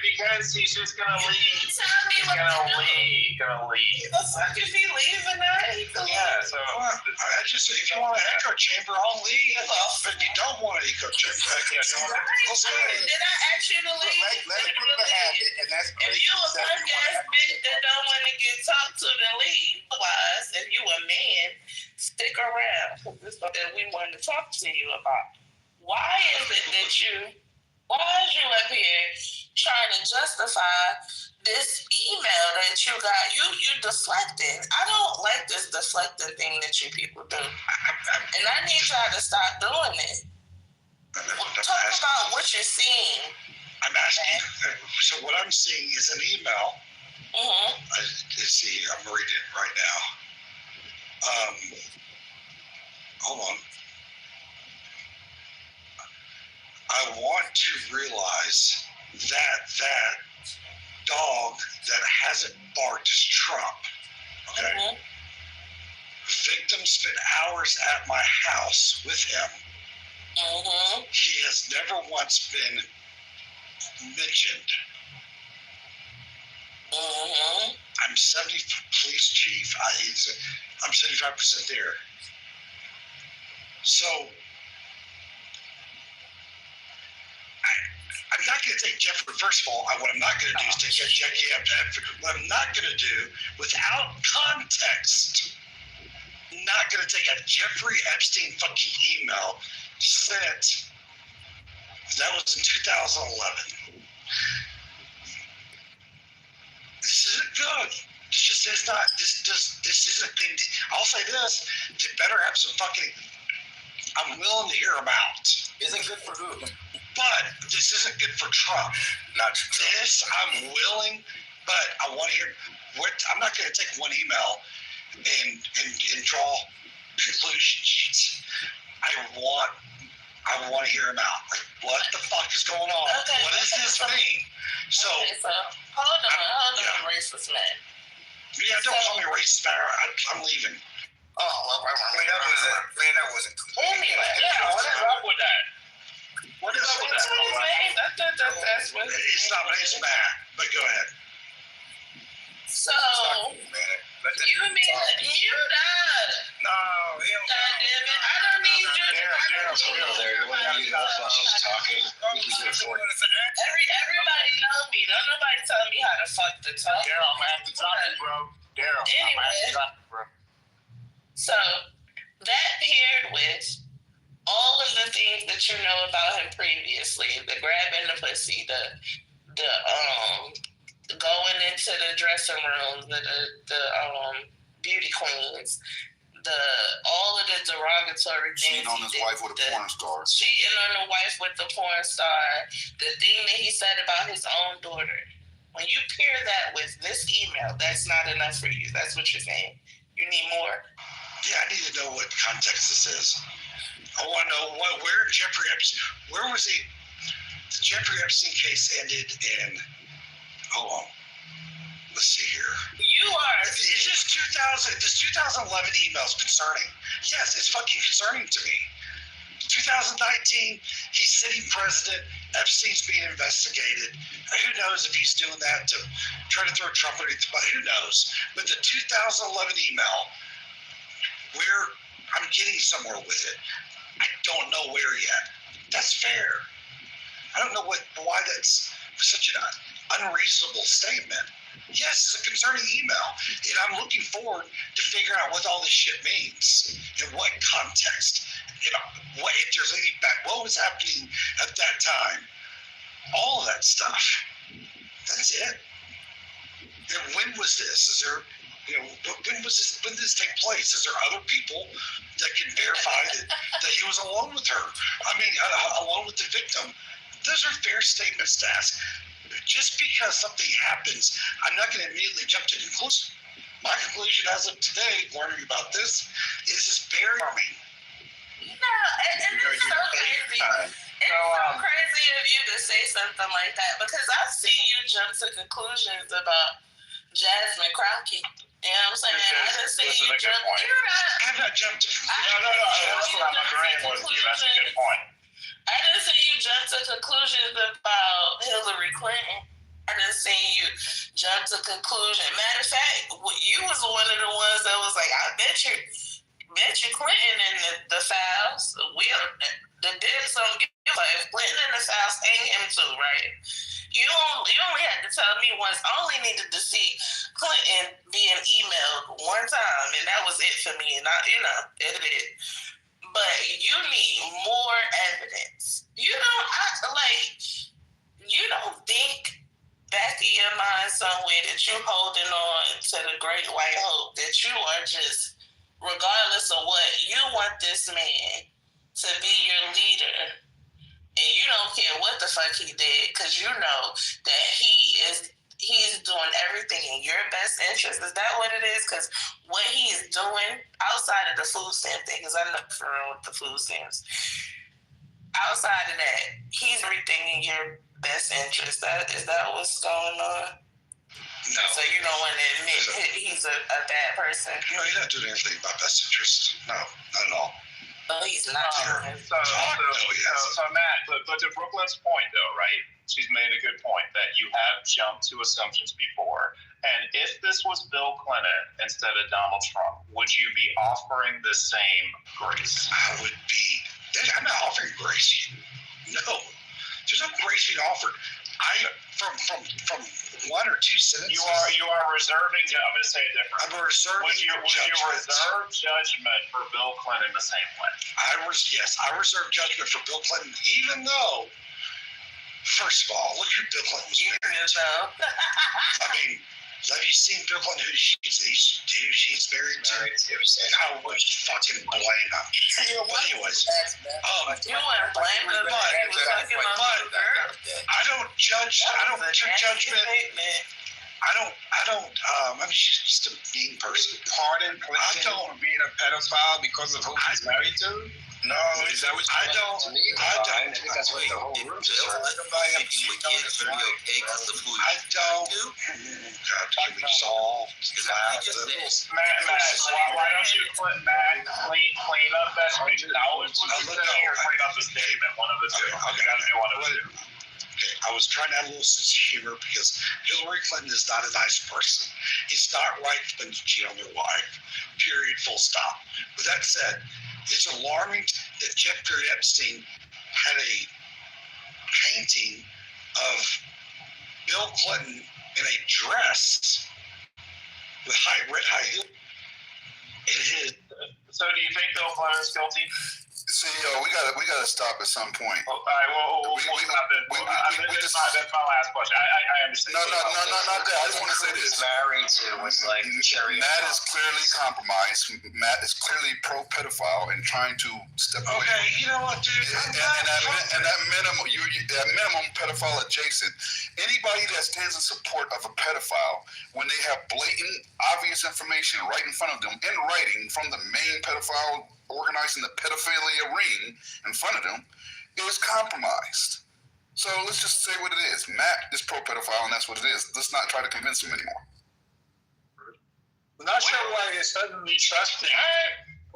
because he's just gonna leave. He's gonna leave. The fuck if he leaving now? So if you want an echo chamber, I'll leave. If you don't want an echo chamber, Did I ask you to leave? If you a punk ass bitch that don't want to get talked to, then leave. Otherwise, if you a man, stick around. This is what we wanted to talk to you about. Why is you up here trying to justify this email that you got? You deflecting. I don't like this deflecting thing that you people do. And I need y'all to stop doing it. Talk about what you're seeing. I'm asking. So what I'm seeing is an email. Mm-hmm. Let's see. I'm reading it right now. Hold on. I want to realize that dog that hasn't barked is Trump. Okay. Mm-hmm. Victim spent hours at my house with him. Mm-hmm. He has never once been mentioned. Mm-hmm. I'm 70 police chief. I'm 75% there. So I'm not going to take Jeffrey. First of all, what I'm not going to do is take Jackie after. What I'm not going to do, without context, I'm not going to take a Jeffrey Epstein fucking email sent. That was in 2011. This isn't good. This just is not. This isn't. I'll say this: you better have some fucking. I'm willing to hear them out. Isn't good for who? But this isn't good for Trump. Not this. I'm willing, but I want to hear. I'm not going to take one email and draw conclusions. I want to hear him out. Like, what the fuck is going on? Okay, what does this mean? So hold on, racist man. Yeah, don't call me racist, man. I'm leaving. Oh, well, that wasn't. Anyway, what's up with that? What is up with that? That's what it's not. It's bad. But go ahead. So you mean you died? No, God damn it! I don't need you. Daryl's real there. You want to mute up while she's talking? Everybody know me. Don't nobody tell me how to fuck the talk. Daryl, I'm gonna have to drop you, bro. Daryl, I'm gonna have to drop you, bro. So that paired with all of the things that you know about him previously, the grabbing the pussy, the going into the dressing room, the beauty queens, all of the derogatory things. Cheating on his wife with a porn star. Cheating on the wife with the porn star. The thing that he said about his own daughter. When you pair that with this email, that's not enough for you. That's what you're saying. You need more. Yeah, I need to know what context this is. I want to know where Jeffrey Epstein. Where was he? The Jeffrey Epstein case ended in. Hold on. Let's see here. It's just 2000. This 2011 emails concerning. Yes, it's fucking concerning to me. 2019, he's sitting president. Epstein's being investigated. Who knows if he's doing that to try to throw Trump underneath the bus? Who knows? But the 2011 email, where I'm getting somewhere with it, I don't know where yet. That's fair. I don't know why that's such an unreasonable statement. Yes, it's a concerning email, and I'm looking forward to figuring out what all this shit means, in what context, and what if there's any what was happening at that time, all of that stuff. That's it. And when was this? Is there, when was this? When did this take place? Is there other people that can verify that he was alone with her? I mean, alone with the victim. Those are fair statements to ask. Just because something happens, I'm not going to immediately jump to conclusion. My conclusion as of today, learning about this, is it's very alarming. No, and it's so crazy. It's so crazy of you to say something like that, because I've seen you jump to conclusions about Jasmine Crockett. You know what I'm saying? I just see you jump. I have not jumped to conclusions. No. That's what I'm agreeing with you. That's a good point. I didn't see you jump to conclusions about Hillary Clinton. I didn't see you jump to conclusions. Matter of fact, you was one of the ones that was like, I bet you Clinton in the files. The dibs don't give a if Clinton in the files, hang him too, right? You only had to tell me once. I only needed to see Clinton being emailed one time, and that was it for me. And it. But you need more evidence. You don't think back in your mind somewhere that you're holding on to the great white hope, that you are just, regardless of what, you want this man to be your leader. And you don't care what the fuck he did, because you know that he's doing everything in your best interest. Is that what it is? Because what he's doing outside of the food stamp thing, because I'm not for real with the food stamps. Outside of that, he's everything in your best interest. Is that what's going on? No. So you don't want to admit he's a bad person? No, he's not doing anything about best interest. No, not at all. Oh, he's not. So Matt, but to Brooklyn's point, though, right? She's made a good point that you have jumped to assumptions before. And if this was Bill Clinton instead of Donald Trump, would you be offering the same grace? I would be. I'm not offering grace. No, there's no grace being offered. From one or two sentences. You are reserving. I'm going to say it different. I'm reserving. Would you reserve judgment for Bill Clinton the same way? Yes, I reserve judgment for Bill Clinton, even though, first of all, look who Bill Clinton was married to. I mean, have you seen Bill Clinton, who she's married to? I would fucking blame him. But anyways, you wouldn't blame him. I don't judge. I don't do judgment. I mean, she's just a mean person. Pardon Clinton for being a pedophile because of who he's married to? No, is that what you I don't. to me? I don't. I think that's what the whole room is. I don't. God, can we solve? Matt, why don't you clean up that statement? I always was saying or clean up the statement. One of the two. You got to do one of the two. Okay, I was trying to have a little sense of humor because Hillary Clinton is not a nice person. It's not right for them to cheat on their wife. Period. Full stop. With that said, it's alarming that Jeffrey Epstein had a painting of Bill Clinton in a dress with red high heel. So do you think Bill Clinton is guilty? CEO, we gotta stop at some point. All right, well, that's my last question. I understand. No, not that. I just want to say this. Married to was like Matt is clearly compromised. Matt is clearly pro-pedophile and trying to step away. Okay, you know what, dude? And that minimum, that minimum pedophile adjacent. Anybody that stands in support of a pedophile when they have blatant, obvious information right in front of them, in writing from the main pedophile organizing the pedophilia ring in front of them, is compromised. So let's just say what it is. Matt is pro-pedophile, and that's what it is. Let's not try to convince him anymore. I'm not sure why you're suddenly trusting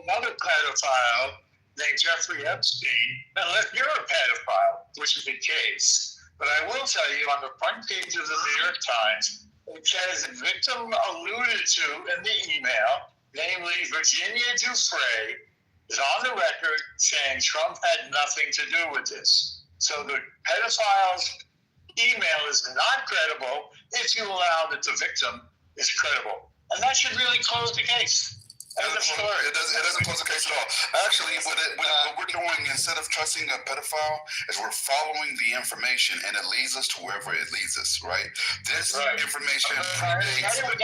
another pedophile named Jeffrey Epstein, unless you're a pedophile, which is the case. But I will tell you, on the front page of the New York Times, it says a victim alluded to in the email, namely Virginia Dufresne, is on the record saying Trump had nothing to do with this. So the pedophile's email is not credible if you allow that the victim is credible. And that should really close the case. It doesn't close the case at all. Actually, what we're doing, instead of trusting a pedophile, is we're following the information, and it leads us to wherever it leads us, right? This information predates... I didn't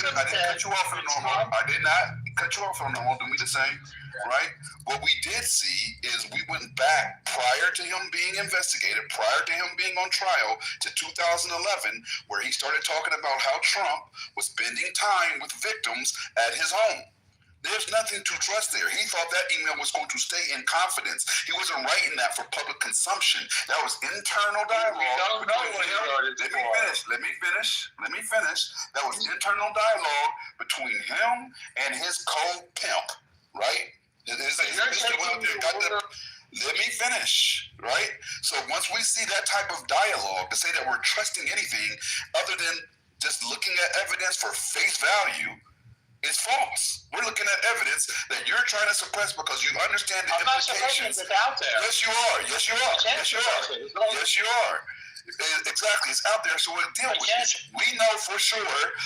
cut you off on normal. I did not cut you off on normal. Do me the same, right? What we did see is we went back prior to him being investigated, prior to him being on trial, to 2011, where he started talking about how Trump was spending time with victims at his home. There's nothing to trust there. He thought that email was going to stay in confidence. He wasn't writing that for public consumption. That was internal dialogue. Let me finish. That was internal dialogue between him and his co-pimp, right? Let me finish, right? So once we see that type of dialogue, to say that we're trusting anything other than just looking at evidence for face value, it's false. We're looking at evidence that you're trying to suppress because you understand the implications. It's out there. Yes, you are. Exactly, it's out there, so we'll deal with it. We know for sure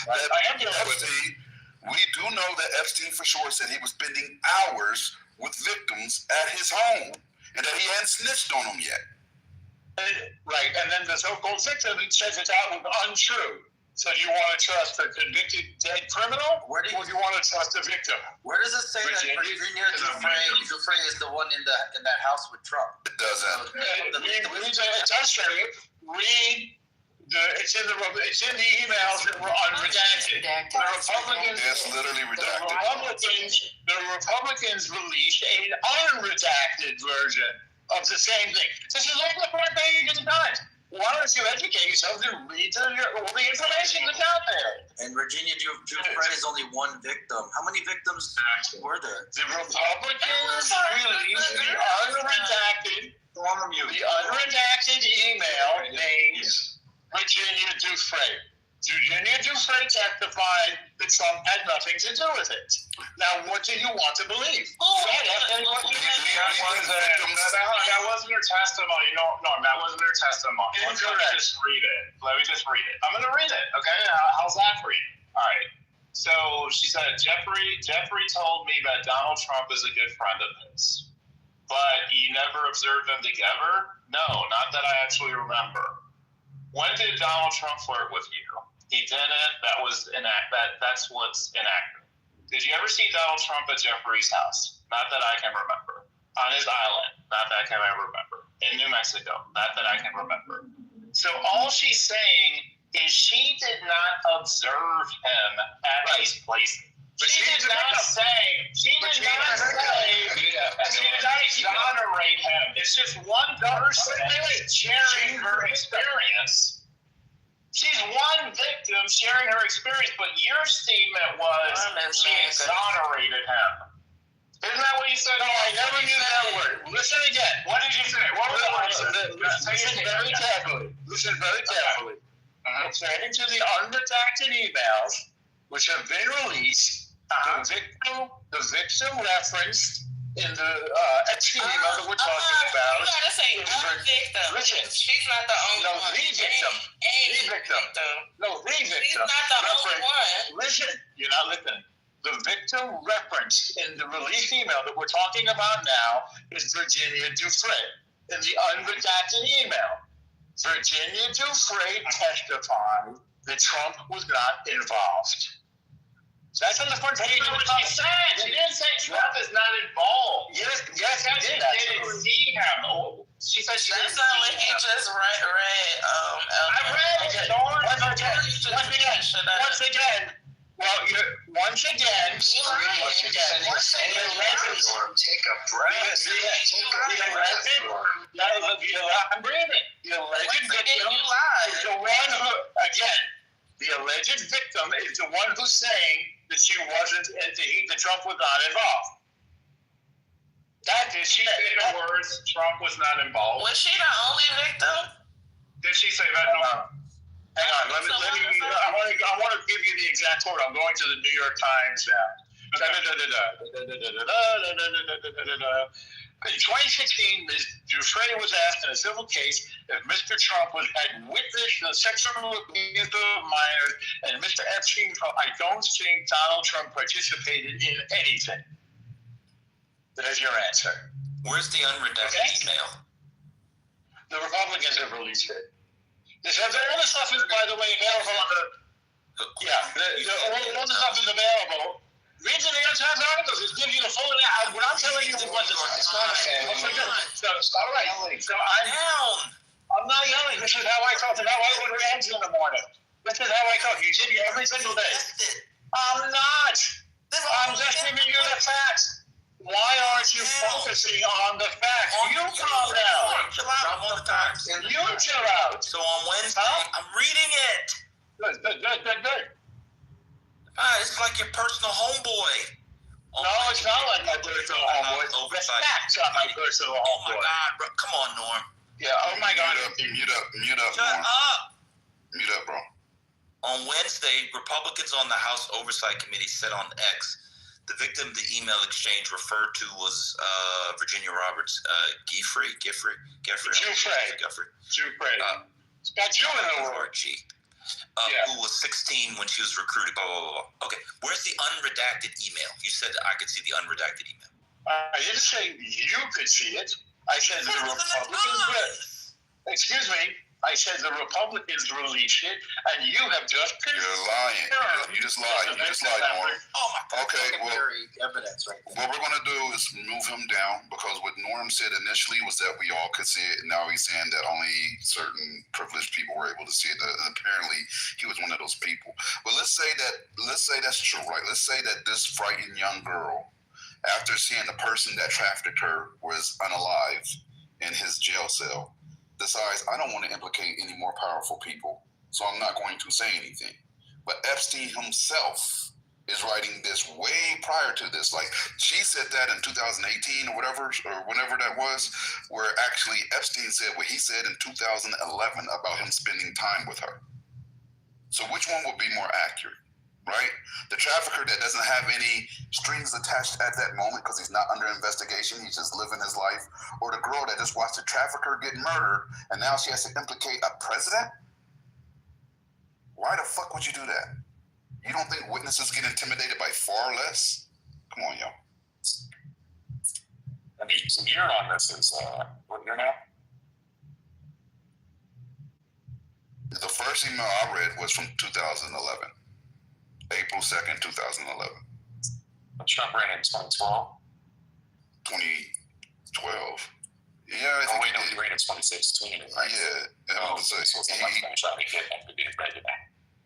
that Epstein, we do know that Epstein for sure said he was spending hours with victims at his home and that he hadn't snitched on them yet. Right, and then the so-called victim says it's out untrue. So you want to trust a convicted dead criminal, or do you want to trust a victim? Where does it say that Virginia Dufresne is the one in that house with Trump? It doesn't. It does say it. It's in the emails that were unredacted. The Republicans. It's literally redacted. The Republicans released an unredacted version of the same thing. This is like the front page of the Times. Why don't you educate yourself and read all the information that's out there? And Virginia Dufresne is only one victim. How many victims were there? The Republicans released the unredacted email named Virginia Dufresne. Virginia Dufresne testified that Trump had nothing to do with it. Now, what do you want to believe? That wasn't her testimony. No, that wasn't her testimony. Let me just read it. I'm going to read it, okay? How's that for you? All right. So she said, Jeffrey told me that Donald Trump is a good friend of his. But you never observed them together? No, not that I actually remember. When did Donald Trump flirt with you? He didn't. That's what's inaccurate. Did you ever see Donald Trump at Jeffrey's house? Not that I can remember. On his island? Not that I can remember. In New Mexico? Not that I can remember. So all she's saying is she did not observe him at these places. She did not exonerate him. It's just one person sharing her experience. She's one victim sharing her experience, but your statement was she exonerated him. Isn't that what you said? No, I never used that word. Listen again. What did you say? What was the word? Listen very carefully. According to the unredacted emails, which have been released, the victim referenced in the Epstein email that we're talking about. You gotta say victim. Listen, she's not the only one. The victim. She's not the only one. Listen, you're not listening. The victim referenced in the release email that we're talking about now is Virginia Dufresne in the unredacted email. Virginia Dufresne testified that Trump was not involved. So that's on the front page of the She said. She didn't say Trump is not involved. Yes, she didn't see him. She said she didn't see him. That's not what he just read. I read it. Once again. Well, once again. Take a breath. I'm breathing. The alleged victim is the one who, again, the alleged victim is the one who's saying that she wasn't, that Trump was not involved. Did she say the words, Trump was not involved? Was she the only victim? Did she say that? No. Hang on, I want to give you the exact quote. I'm going to the New York Times now. In 2016, Ms. Dufresne was asked in a civil case if Mr. Trump had witnessed the sexual abuse of minors and Mr. Epstein. I don't think Donald Trump participated in anything. There's your answer. Where's the unredacted email? The Republicans have released it. All the stuff is, by the way, available on the. All the stuff is available. Read the New York Times articles. It gives you the full. What I'm telling you is what the. All right. So I'm not yelling. This is how I talk. This is how I would react in the morning. This is how I talk. You should be every single day. I'm not. I'm just giving you the facts. Why aren't you focusing on the facts? You calm down. Chill out one time. You chill out. So on Wednesday, I'm reading it. Good. It's like your personal homeboy. No, it's not like my personal homeboy. The facts are my personal homeboy. Oh my God, bro. Come on, Norm. Yeah, oh my God. Mute up, Shut Norm. up. Mute up, bro. On Wednesday, Republicans on the House Oversight Committee said on X, the victim the email exchange referred to was Virginia Roberts, Giffrey. It's got you in the word. Who was 16 when she was recruited, blah, blah, blah. Okay, where's the unredacted email? You said I could see the unredacted email. I didn't say you could see it. I said the Republicans. Excuse me. I said the Republicans released it, and you have just. You're lying. You just lied. You just lied, Norm. Oh my God. Okay, well, evidence right what we're going to do is move him down, because what Norm said initially was that we all could see it, and now he's saying that only certain privileged people were able to see it. And apparently, he was one of those people. But let's say that's true, right? Let's say that this frightened young girl, after seeing the person that trafficked her was unalive in his jail cell, decides, I don't want to implicate any more powerful people, so I'm not going to say anything. But Epstein himself is writing this way prior to this. Like, she said that in 2018 or whatever, or whenever that was, where actually Epstein said what he said in 2011 about him spending time with her. So which one would be more accurate? Right? The trafficker that doesn't have any strings attached at that moment because he's not under investigation, he's just living his life, or the girl that just watched the trafficker get murdered and now she has to implicate a president? Why the fuck would you do that? You don't think witnesses get intimidated by far less? Come on, yo. I mean, some year on this is, what year now? The first email I read was from 2011. April 2nd, 2011. Trump ran in 2012? 2012. Yeah, I think he ran in 2016, right? Yeah. So it's like trying to get him to be president.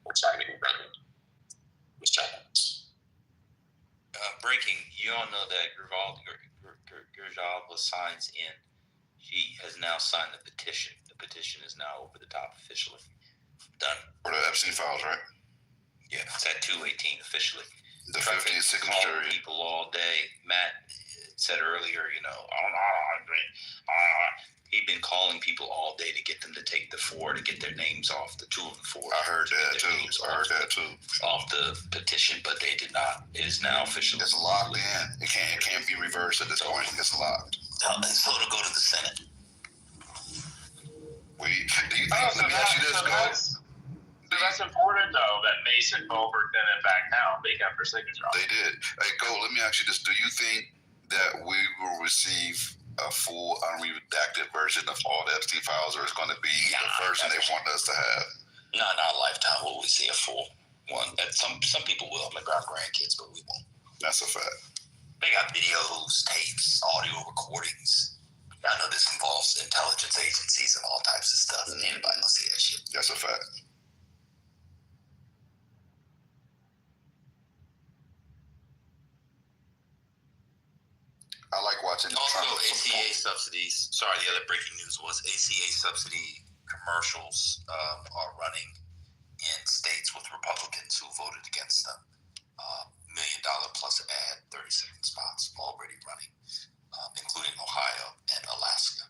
We're trying to be president. Let's try that. Breaking, you all know that Gurjalva signs in. He has now signed the petition. The petition is now over the top officially. Done. For the Epstein files, right? Yeah, it's at 218 officially. The 50th signature. People all day. Matt said earlier, he'd been calling people all day to get them to take the four, to get their names off, the two of the four. I heard that too. Off the petition, but they did not. It is now official. It's locked in. It can't be reversed at this point. It's locked. So it'll go to the Senate. Do you think, let me ask you this, So that's important, though, that May said Goldberg didn't back down. They got their signature on. They did. Hey, Go, let me ask you this. Do you think that we will receive a full unredacted version of all the Epstein files, or is going to be the version they want us to have? Not in our lifetime will we see a full one. Some people will, like our grandkids, but we won't. That's a fact. They got videos, tapes, audio recordings. I know this involves intelligence agencies and all types of stuff, and anybody will see that shit. That's a fact. I like watching. Also, ACA subsidies. Sorry, the other breaking news was ACA subsidy commercials are running in states with Republicans who voted against them. $1 million plus ad, 30-second spots already running, including Ohio and Alaska.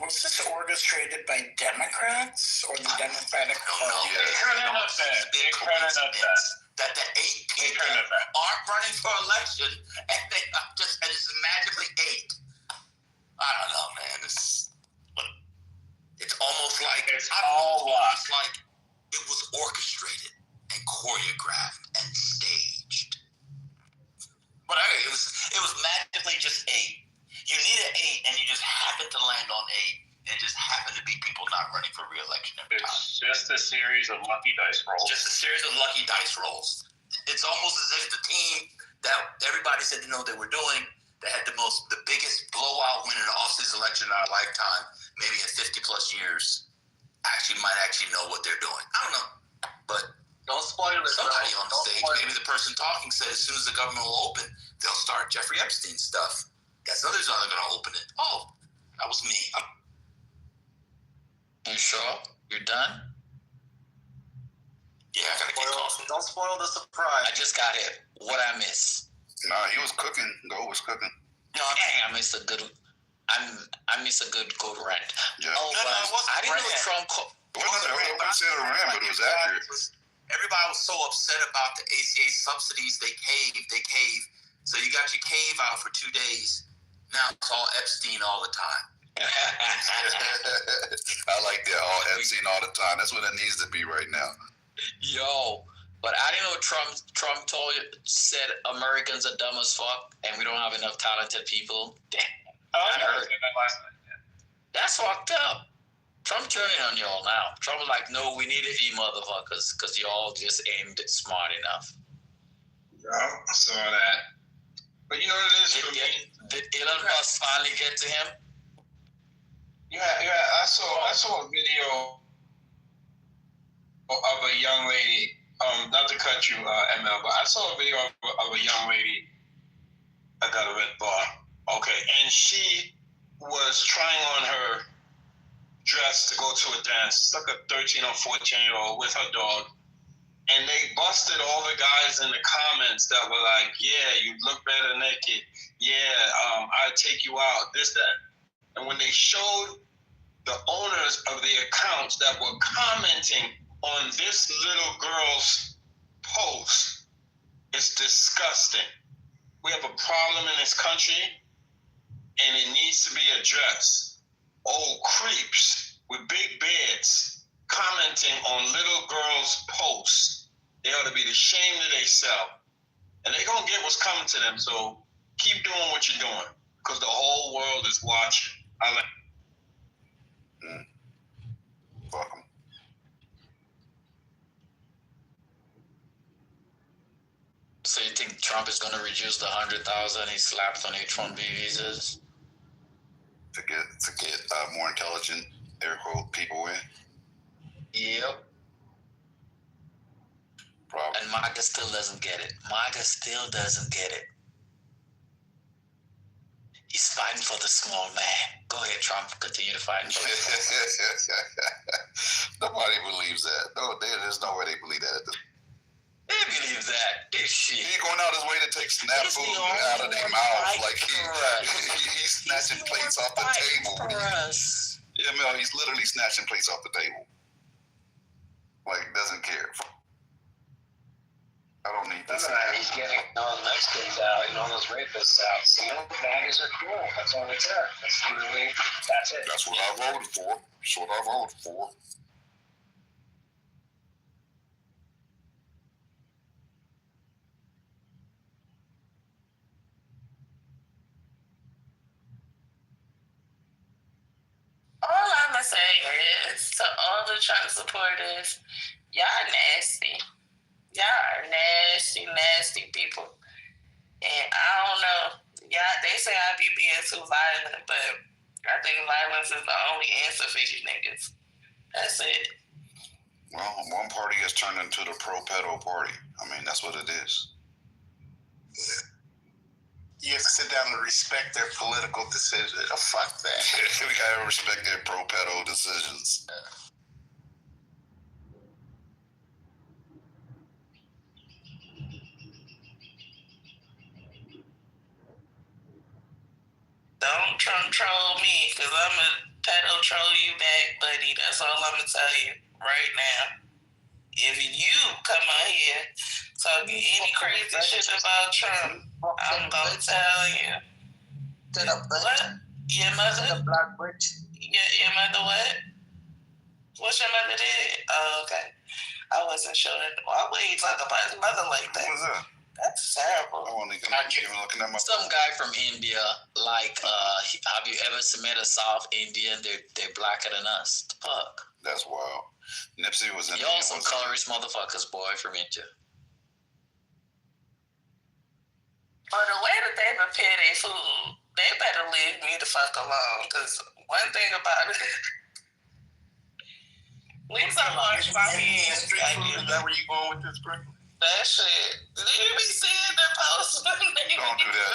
Was this orchestrated by Democrats or the Democratic Party? That the 8 people aren't running for election and they are just, and it's magically 8. I don't know, man. It's almost like it was orchestrated and choreographed and staged. But hey, it was magically just 8. You need an 8, and you just happen to land on 8, and just happen to be people not running for re-election every time. It's just a series of lucky dice rolls. Just a series of lucky dice rolls. It's almost as if the team that everybody said they were doing, that had the biggest blowout win in an off-season election in our lifetime, maybe in 50 plus years, might actually know what they're doing. I don't know, but don't spoil it. Somebody on the stage, maybe the person talking said as soon as the government will open, they'll start Jeffrey Epstein stuff. Guess others aren't going to open it. Oh, that was me. You sure? You're done? Yeah, I gotta get coffee. Don't spoil the surprise. I just got here. What I miss? Nah, he was cooking. Go was cooking. No, dang, I miss a good good rant. Yeah. Oh, I didn't know Trump. I wouldn't say a rant, but it was accurate. Everybody was so upset about the ACA subsidies. They cave. So you got your cave out for 2 days. Now it's all Epstein all the time. I like that. All Epstein all the time. That's what it needs to be right now. Yo, but I didn't know Trump said Americans are dumb as fuck and we don't have enough talented people. Damn. I heard that last night. Yeah. That's fucked up. Trump turning on y'all now. Trump was like, no, we needed you motherfuckers because y'all just aimed it smart enough. Yeah, I saw that. But you know what it is for me? Did Elon Musk finally get to him? Yeah. I saw a video of a young lady. Not to cut you, ML, but I saw a video of a young lady. I got a red bar. Okay, and she was trying on her dress to go to a dance. It's like a 13 or 14-year-old with her dog. And they busted all the guys in the comments that were like, yeah, you look better naked. Yeah, I'll take you out, this, that. And when they showed the owners of the accounts that were commenting on this little girl's post, it's disgusting. We have a problem in this country, and it needs to be addressed. Old creeps with big beds commenting on little girls' posts. They ought to be ashamed of themselves. And they're going to get what's coming to them. So keep doing what you're doing because the whole world is watching. Fuck 'em. So you think Trump is going to reduce the 100,000 he slapped on H-1B visas? To get more intelligent, air quote, people in? Yep. Probably. And MAGA still doesn't get it. He's fighting for the small man. Go ahead, Trump. Continue to fight. Nobody believes that. No, there's no way they believe that. They believe that. This shit. He's going out his way to take snap food out of their mouth. Like he's snatching plates off the table. Yeah, Mel, he's literally snatching plates off the table. Like, doesn't care. I don't need this. He's getting all the Mexicans out and all those rapists out. So, MAGAs are cool. That's all it's there. That's it. That's what I voted for. That's what I voted for. So all the Trump supporters, y'all nasty. Y'all are nasty, nasty people. And I don't know. Yeah, they say I be being too violent, but I think violence is the only answer for you niggas. That's it. Well, one party has turned into the pro-pedo party. I mean, that's what it is. You have to sit down and respect their political decisions. Oh, fuck that. We gotta respect their pro-pedo decisions. Don't Trump troll me, because I'm a pedo troll you back, buddy. That's all I'm going to tell you right now. If you come out here talking any crazy shit about Trump, I'm going to tell you. What? Your mother? The black witch. Your mother what? What's your mother did? Oh, okay. I wasn't sure. Why would he talk about his mother like that? What was that? That's terrible. Looking at my Some guy from India, like, have you ever met a South Indian? They're blacker than us. Fuck. That's wild. Nipsey was in. Y'all some colorist motherfuckers, boy, from India. But the way that they prepare their food, they better leave me the fuck alone. Because one thing about it, leave some large my hands. Street food, is that where you going with this, bro? That shit. You be seeing the post. Don't do that.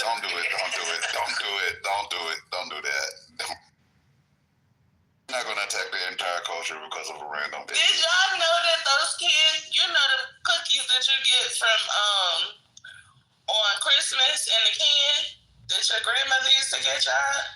Don't do it. Don't do it. Don't do it. Don't do it. Don't do that. I'm not gonna attack the entire culture because of a random video. Did y'all know that those kids, you know the cookies that you get from on Christmas in the can that your grandmother used to get y'all?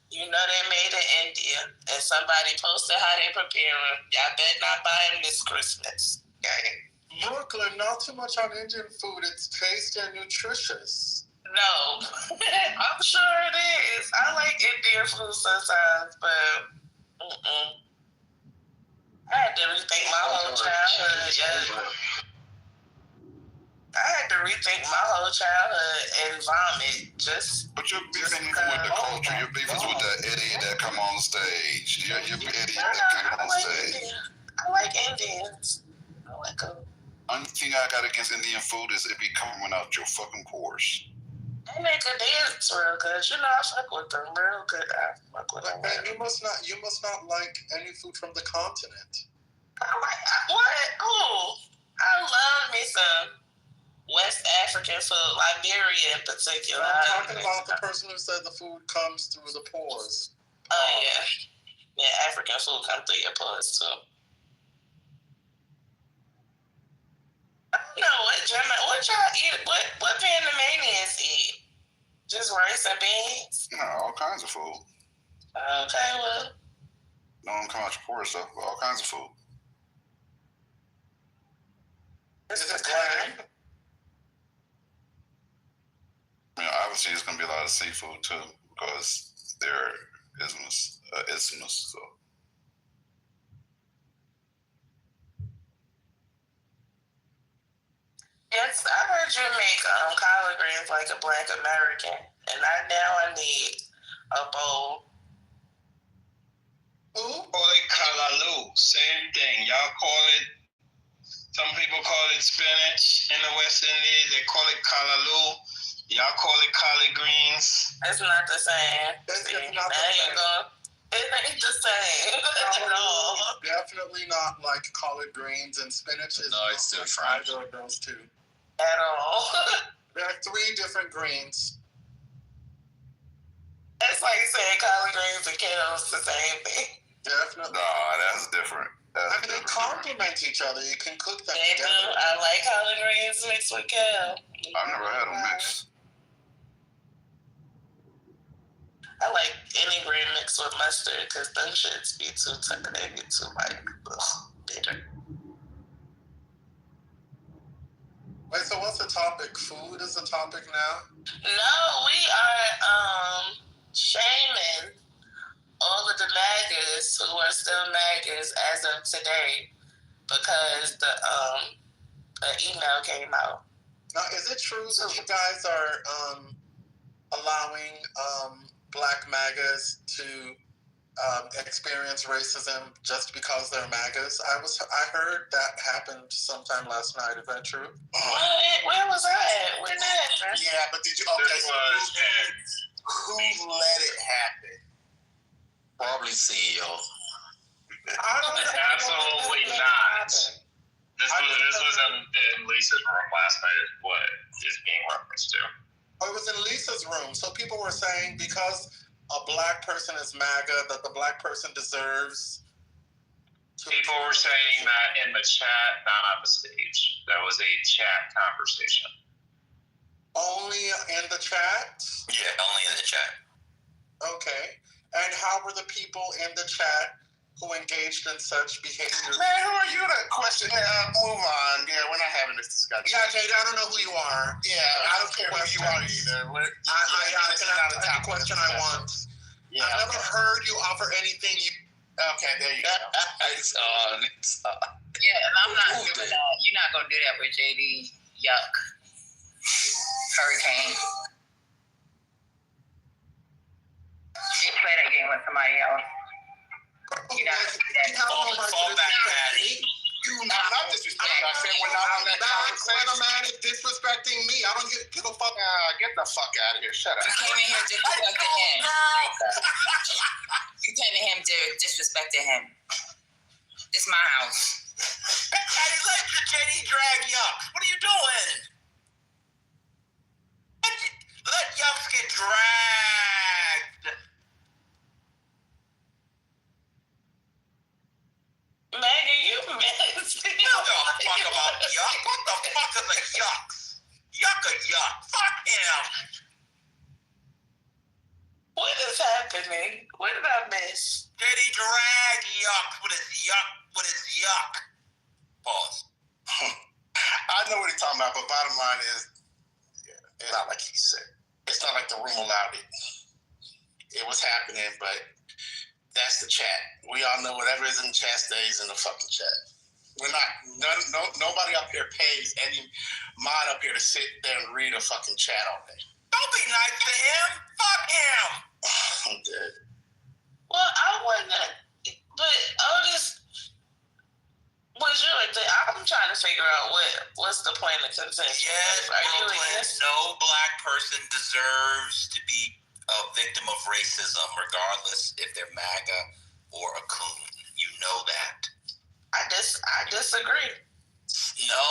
You know they made in India, and somebody posted how they prepare them. Y'all better not buy them this Christmas. Okay? Brooklyn, not too much on Indian food. It's tasty and nutritious. No, I'm sure it is. I like Indian food sometimes, but I had to rethink my whole childhood. Yeah. I had to rethink my whole childhood and vomit. But your beef ain't even with the culture. Your beef is with that idiot that come on stage. Your idiot that came on stage. I like Indians. I like them. Only thing I got against Indian food is it be coming out your fucking pores. They make a dance real good. You know, I fuck with them real good. I fuck with them. Man, you must not like any food from the continent. What? Ooh, I love me some West African food, Liberia in particular. I'm talking about the person who said the food comes through the pores. Oh, yeah. Yeah, African food comes through your pores, too. I don't know what y'all eat. What Panamanians eat? Just rice and beans? All kinds of food. Okay, well. Don't come out your pores stuff, but all kinds of food. This is good. I mean, obviously, it's going to be a lot of seafood, too, because they're isthmus, so. Yes, I heard you make collard greens like a Black American, and I need a bowl. Call it kalaloo, same thing. Y'all call it. Some people call it spinach in the West Indies. They call it kalaloo. Y'all call it collard greens. It's not the same. It's not the same. It ain't the same at all. Definitely not like collard greens and spinach. No, it's still fried. Either of those two. At all. There are 3 different greens. It's like saying collard greens and kales the same thing. Definitely. Nah, that's different. They complement each other. You can cook them They together. do. I like collard greens mixed with kale. I've never had them mixed. I like any green mixed with mustard because them shits be too tough. They be too bitter. Wait, so what's the topic? Food is the topic now? No, we are shaming all of the MAGAs who are still MAGAs as of today because the email came out. Now, is it true that you guys are allowing Black MAGAs to experience racism just because they're MAGAs. I heard that happened sometime last night. Is that true? Where was I at? When that happened? Yeah, but did you? Okay, so who let it happen? Probably CEO. I don't know. Absolutely not. This was in Lisa's room last night. Is what is being referenced to? Oh, it was in Lisa's room. So people were saying because a black person is MAGA, that the black person deserves. People were saying that in the chat, not on the stage. That was a chat conversation. Only in the chat? Yeah, only in the chat. Okay. And how were the people in the chat who engaged in such behavior? Man, who are you to question? Move on. Yeah, we're not having this discussion. Yeah, Jada, I don't know who you are. Yeah, I don't care who you are either. That's a question I want. Yeah, I've never heard you offer anything. Okay, there you go. Yeah, and I'm not doing that. You're not gonna do that with JD. Yuck. Hurricane. You play that game with somebody else. You're not gonna do that. Fall back, Patty. I'm not disrespecting. I said we're not on that conversation. When a man is disrespecting me, I don't give a fuck. Get the fuck out of here. Shut up. You came in here disrespecting him. You came in here disrespecting him. This is my house. Patty, let your JD drag Yuck. What are you doing? Let Yucks get dragged. Maggie, you messed. You don't fuck about Yuck. What the fuck is a Yucks? Yuck a Yuck. Fuck him. What is happening? What did I miss? JD drag Yuck with his yuck. Pause. I know what he's talking about, but bottom line is, it's not like he said. It's not like the room allowed it. It was happening, but that's the chat. We all know whatever is in the chat stays in the fucking chat. We're not, nobody up here pays any mod up here to sit there and read a fucking chat all day. Don't be nice to him. Fuck him. I'm dead. Well, I wouldn't. But Otis, I'm trying to figure out what's the point of consensus. Yes, Brooklyn, no black person deserves to be a victim of racism, regardless if they're MAGA or a coon. You know that. I disagree. No,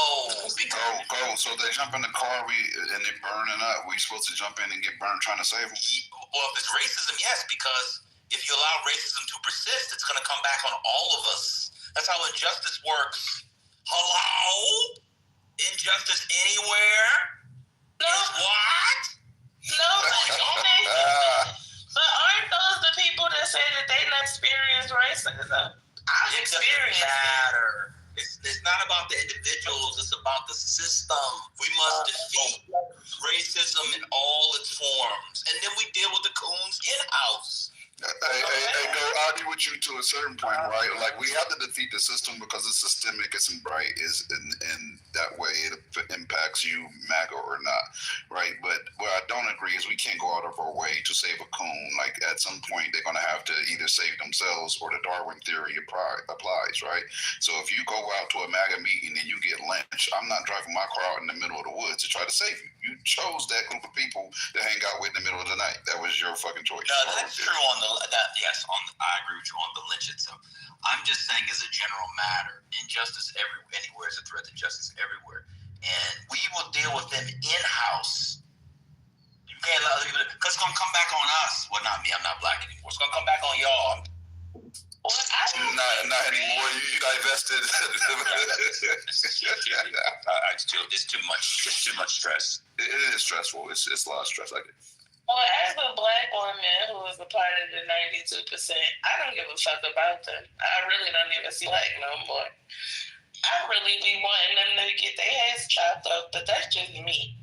go. So they jump in the car, and they're burning up. We supposed to jump in and get burned trying to save them? Well, if it's racism, yes, because if you allow racism to persist, it's going to come back on all of us. That's how injustice works. Hello? Injustice anywhere? No. Is what? No, but aren't those the people that say that they not experience racism? I've experienced it. It's not about the individuals, it's about the system. We must defeat racism in all its forms. And then we deal with the coons in-house. Hey, go argue with you to a certain point, right? Like, we have to defeat the system because it's systemic, isn't right? And that way it impacts you, MAGA or not, right? But where I don't agree is we can't go out of our way to save a coon. Like, at some point, they're going to have to either save themselves or the Darwin theory applies, right? So if you go out to a MAGA meeting and you get lynched, I'm not driving my car out in the middle of the woods to try to save you. You chose that group of people to hang out with in the middle of the night. That was your fucking choice. No, that's true on I agree with you on the lynch itself. I'm just saying, as a general matter, injustice anywhere is a threat to justice everywhere, and we will deal with them in-house. You can't let other people, because it's gonna come back on us. Well, not me. I'm not black anymore. It's gonna come back on y'all. Not anymore. You divested. It's too much. It's too much stress. It is stressful. It's a lot of stress. I get. Well, as a black woman who is a part of the 92%, I don't give a fuck about them. I really don't even see black no more. I really be wanting them to get their heads chopped up, but that's just me.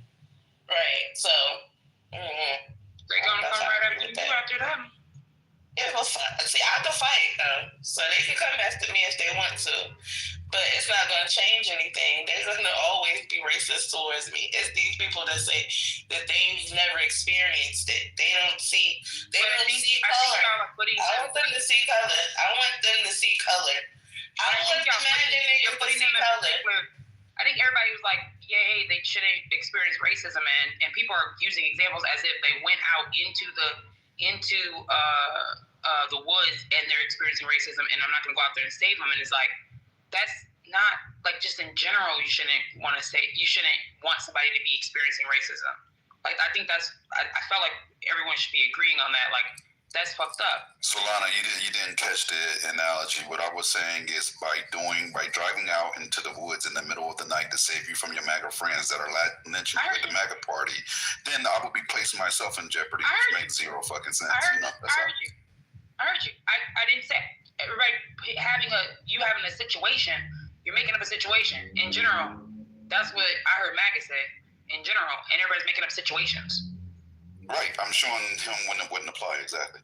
Right, so. They're going to come right after you after them. Yeah, well, see, I can fight, though. So they can come after me if they want to. But it's not going to change anything. They're going to always be racist towards me. It's these people that say that they've never experienced it. They don't see color. I want them to see color. I want them to see color. I want the mad niggas to see color. I think everybody was like, yay, they shouldn't experience racism, and people are using examples as if they went out into the woods and they're experiencing racism, and I'm not going to go out there and save them. And it's like, that's not, like, just in general, you shouldn't want somebody to be experiencing racism. Like, I think I felt like everyone should be agreeing on that. Like, that's fucked up. Solana, you didn't catch the analogy. What I was saying is by driving out into the woods in the middle of the night to save you from your MAGA friends that are lynching you at the MAGA party, then I would be placing myself in jeopardy, which makes zero fucking sense. I heard you. I didn't say everybody having a situation. You're making up a situation in general. That's what I heard MAGA say in general, and everybody's making up situations. Right, I'm showing him when it wouldn't apply exactly.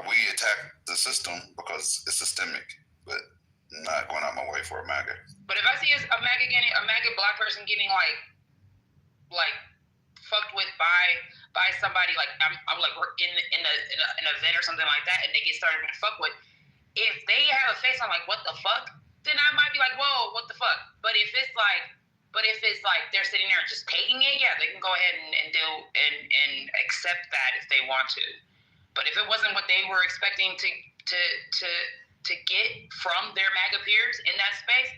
We attack the system because it's systemic, but not going out my way for a MAGA. But if I see a MAGA black person getting like fucked with by somebody, like I'm like we're in an event or something like that, and they get started getting fucked with. If they have a face on like what the fuck, then I might be like, whoa, what the fuck? But if it's like they're sitting there just taking it, yeah, they can go ahead and accept that if they want to. But if it wasn't what they were expecting to get from their MAGA peers in that space,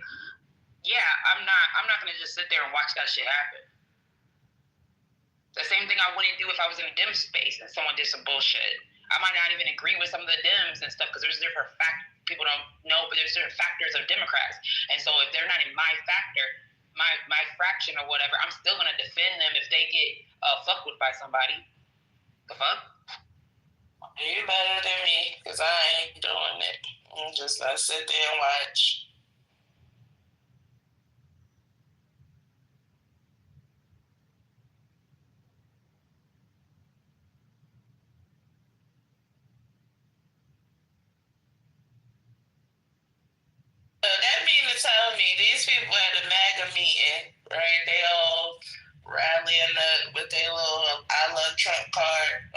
yeah, I'm not gonna just sit there and watch that shit happen. The same thing I wouldn't do if I was in a Dem space and someone did some bullshit. I might not even agree with some of the Dems and stuff because there's different people don't know, but there's different factors of Democrats. And so if they're not in my factor, my fraction or whatever, I'm still gonna defend them if they get fucked with by somebody. The fuck? You better than me, because I ain't doing it. I'm just gonna sit there and watch. So that mean to tell me these people at the MAGA meeting, right? They all rallying up with their little "I love Trump" card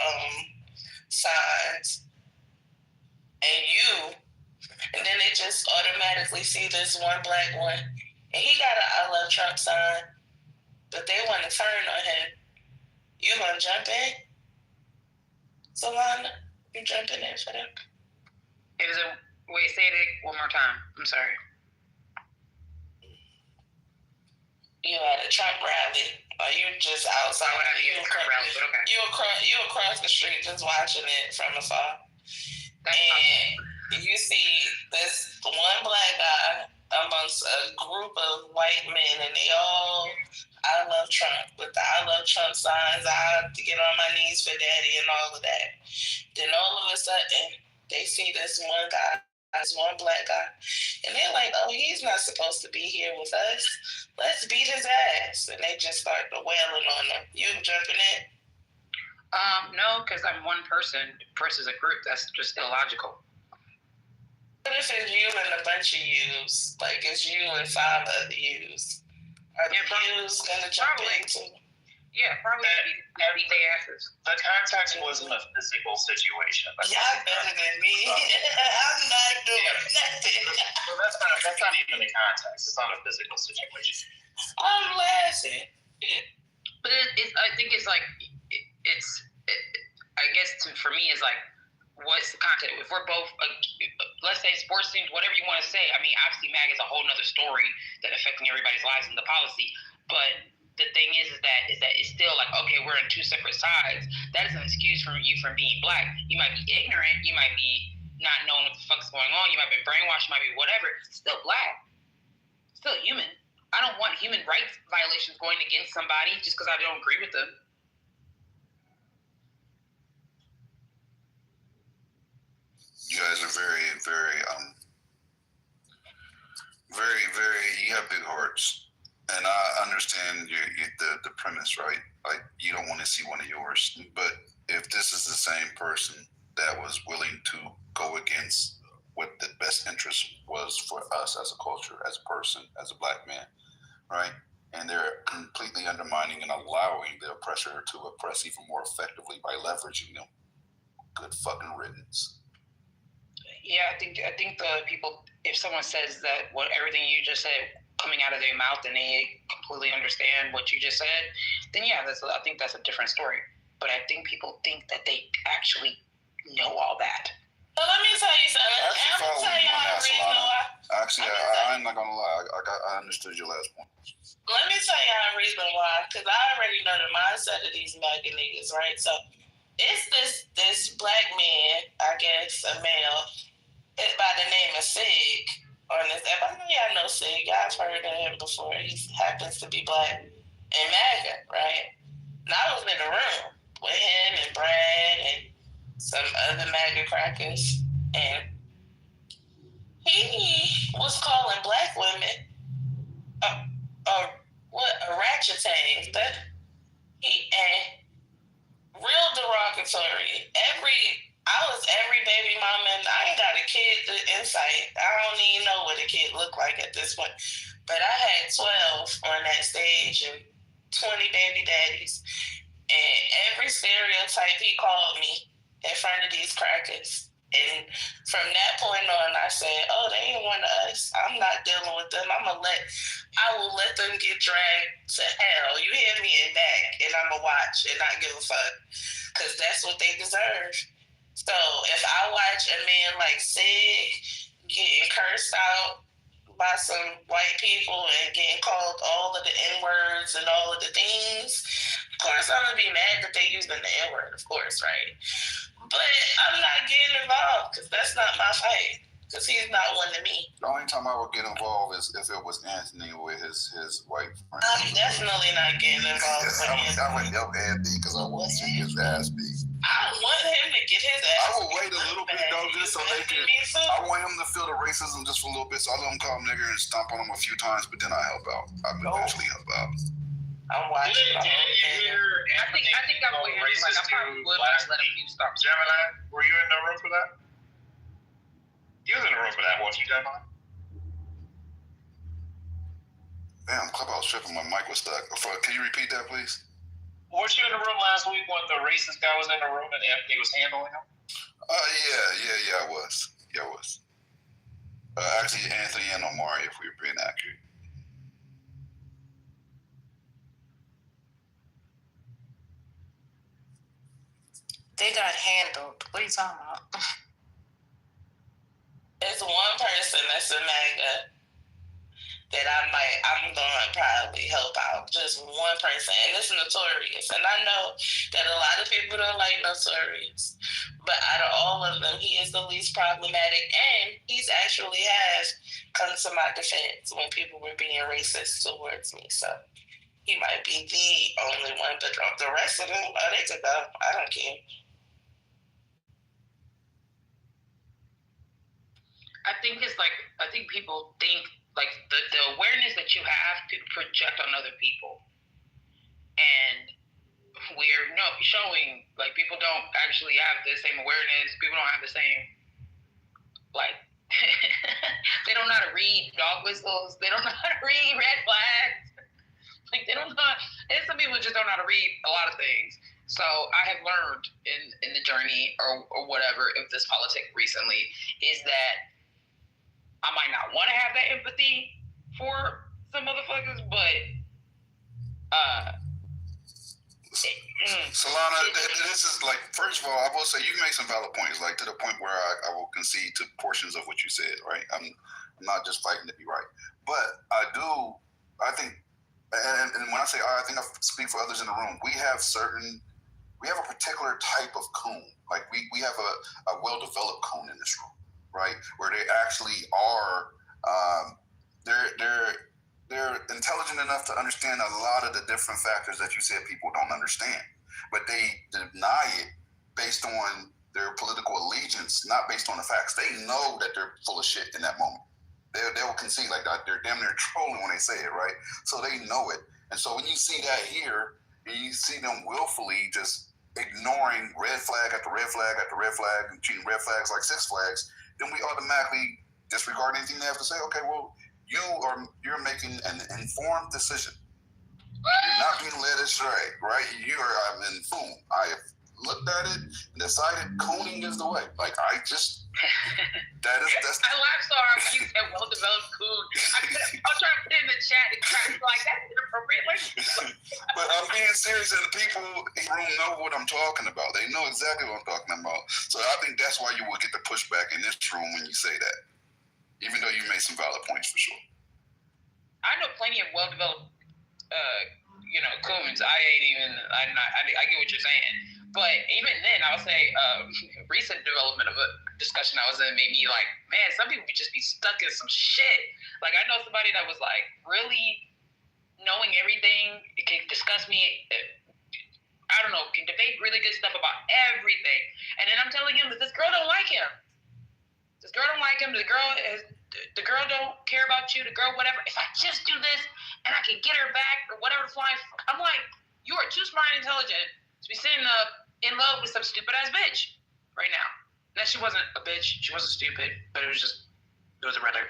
signs, and then they just automatically see this one black one, and he got an "I love Trump" sign, but they want to turn on him. You gonna jump in, Solana? You jumping in for them? Wait, say it one more time. I'm sorry. You at a Trump rally, or you just outside? You across the street just watching it from afar, and you see this one black guy amongst a group of white men, and they all "I love Trump" with the "I love Trump" signs. I have to get on my knees for daddy and all of that. Then all of a sudden, they see this one guy. As one black guy, and they're like, "Oh, he's not supposed to be here with us. Let's beat his ass." And they just start wailing on him. You jumping in? No, because I'm one person versus a group. That's just illogical. What if it's you and a bunch of yous? Like it's you and 5 other yous. Are the yous gonna jump in too? Yeah, probably beat their asses. The context wasn't a physical situation. Y'all better than me. I'm not doing nothing. So that's not even the context. It's not a physical situation. I'm laughing. But I think it's like I guess for me it's like, what's the content? If we're both, let's say sports teams, whatever you want to say. I mean, obviously MAGA is a whole nother story that affecting everybody's lives and the policy, but the thing is that it's still like, okay, we're on 2 separate sides. That is an excuse for you from being black. You might be ignorant. You might be not knowing what the fuck's going on. You might be brainwashed. You might be whatever. Still black. Still human. I don't want human rights violations going against somebody just because I don't agree with them. You guys are very, very, you have big hearts. And I understand the premise, right? Like, you don't want to see one of yours. But if this is the same person that was willing to go against what the best interest was for us as a culture, as a person, as a black man, right? And they're completely undermining and allowing the oppressor to oppress even more effectively by leveraging them. Good fucking riddance. Yeah, I think the people, if someone says that everything you just said coming out of their mouth and they completely understand what you just said, then yeah, I think that's a different story. But I think people think that they actually know all that. So let me tell you something. I'm not gonna lie. I understood your last point. Let me tell you a reason why, because I already know the mindset of these MAGA niggas, right? So it's this black man, I guess, a male, by the name of Sig on this app. I know y'all know Sig. Y'all have heard of him before. He happens to be black and MAGA, right? And I was in the room with him and Brad and some other MAGA crackers, and he was calling black women a ratchet thing, but real derogatory. I was every baby mama, and I ain't got a kid insight. I don't even know what a kid looked like at this point, but I had 12 on that stage and 20 baby daddies, and every stereotype he called me in front of these crackers. And from that point on, I said, "Oh, they ain't one of us. I'm not dealing with them. I will let them get dragged to hell. You hear me in back, and I'ma watch and not give a fuck, because that's what they deserve." So if I watch a man like Sig getting cursed out by some white people and getting called all of the N-words and all of the things, of course I'm gonna be mad that they using the N-word, of course, right? But I'm not getting involved, because that's not my fight, because he's not one of me. The only time I would get involved is if it was Anthony with his white friend. I'm definitely not getting involved with him. I would help Anthony because I want to see his ass beat. I want him to get his ass. I will wait a little bit though, just so they can. I want him to feel the racism just for a little bit, so I let him call him nigger and stomp on him a few times, but then I help out. I eventually help out. I'm watching. Did you hear Anthony call racist dude last week? Gemini, were you in the room for that? You was in the room for that, wasn't you, Gemini? Damn, Clubhouse tripping. My mic was stuck. Can you repeat that, please? Weren't you in the room last week when the racist guy was in the room and Anthony was handling him? Yeah, I was. Yeah, I was. Actually, Anthony and Omari, if we were being accurate. They got handled. What are you talking about? There's one person that's a MAGA that I'm gonna probably help out. Just one person, and it's Notorious. And I know that a lot of people don't like Notorious, but out of all of them, he is the least problematic, and he's actually has come to my defense when people were being racist towards me. So he might be the only one, but the rest of them, they could go. I don't care. I think people think like the awareness that you have, people project on other people, and we're showing like people don't actually have the same awareness. People don't have the same they don't know how to read dog whistles. They don't know how to read red flags. Like they don't know. And some people just don't know how to read a lot of things. So I have learned in the journey or whatever of this politic recently is that I might not want to have that empathy for some motherfuckers, but Solana, this is like, first of all, I will say you make some valid points, like to the point where I will concede to portions of what you said, right? I'm not just fighting to be right. But I think, and when I say I think I speak for others in the room, we have a particular type of coon. Like we have a well-developed coon in this room, right? Where they actually are, they're intelligent enough to understand a lot of the different factors that you said people don't understand, but they deny it based on their political allegiance, not based on the facts. They know that they're full of shit in that moment. They will concede like that. They're damn near trolling when they say it, right? So they know it. And so when you see that here, and you see them willfully just ignoring red flag after red flag after red flag and treating red flags like Six Flags, then we automatically disregard anything they have to say. Okay, well, you're making an informed decision. You're not being led astray, right? You are informed. I have looked at it and decided cooning is the way. Like, that's. I laughed so hard when you said well-developed coon. I'll try to put it in the chat and try to be like, that's inappropriate language. But I'm being serious, and the people in the room know what I'm talking about. They know exactly what I'm talking about. So I think that's why you will get the pushback in this room when you say that, even though you made some valid points for sure. I know plenty of well-developed, coons. I get what you're saying. But even then, I would say recent development of a discussion I was in made me like, man, some people would just be stuck in some shit. Like, I know somebody that was like really knowing everything, can discuss me, I don't know, can debate really good stuff about everything. And then I'm telling him that this girl don't like him. This girl don't like him. The girl don't care about you. The girl, whatever. If I just do this and I can get her back or whatever flying, I'm like, you are too smart and intelligent to be sitting up in love with some stupid ass bitch right now. Now, she wasn't a bitch. She wasn't stupid, but it was a brother.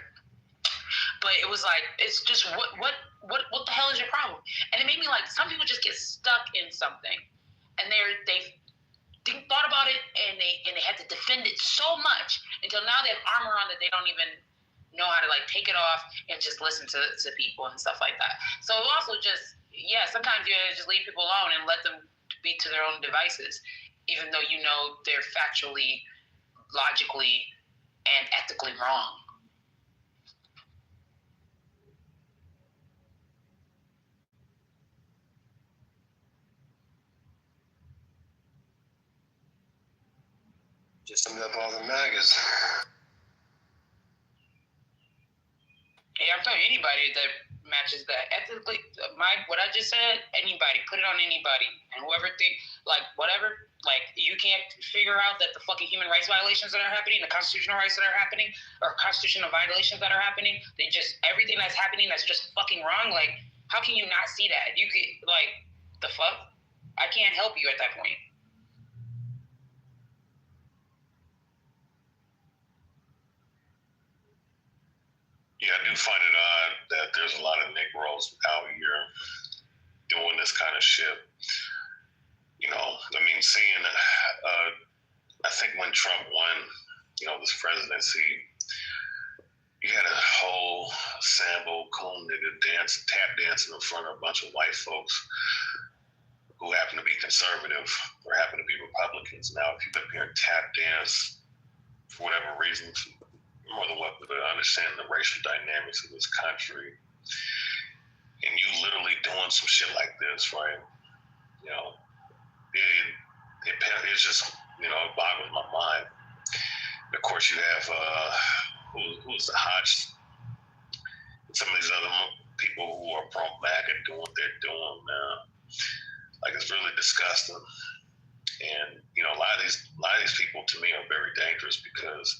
But it was like, it's just what the hell is your problem? And it made me like, some people just get stuck in something, and they thought about it, and they had to defend it so much until now they have armor on that they don't even know how to like take it off and just listen to people and stuff like that. So also just, sometimes you just leave people alone and let them be to their own devices, even though you know they're factually, logically, and ethically wrong. Just summed up all the MAGAs. Hey, I'm telling you, anybody that matches that ethically, what I just said, anybody, put it on anybody, and whoever whatever, you can't figure out that the fucking human rights violations that are happening, the constitutional rights that are happening, or constitutional violations that are happening, everything that's happening that's just fucking wrong. Like, how can you not see that? You could, the fuck? I can't help you at that point. Yeah, I do find it odd that there's a lot of Negroes out here doing this kind of shit. Seeing, I think when Trump won, this presidency, you had a whole Sambo coon nigga tap dancing in front of a bunch of white folks who happen to be conservative or happen to be Republicans. Now, if you up here and tap dance for whatever reason, more than welcome to understand the racial dynamics of this country, and you literally doing some shit like this, right? It's just, it boggles my mind. And of course, you have who's the Hodge, some of these other people who are pro-MAGA doing what they're doing now. Like, it's really disgusting. And a lot of these people to me are very dangerous, because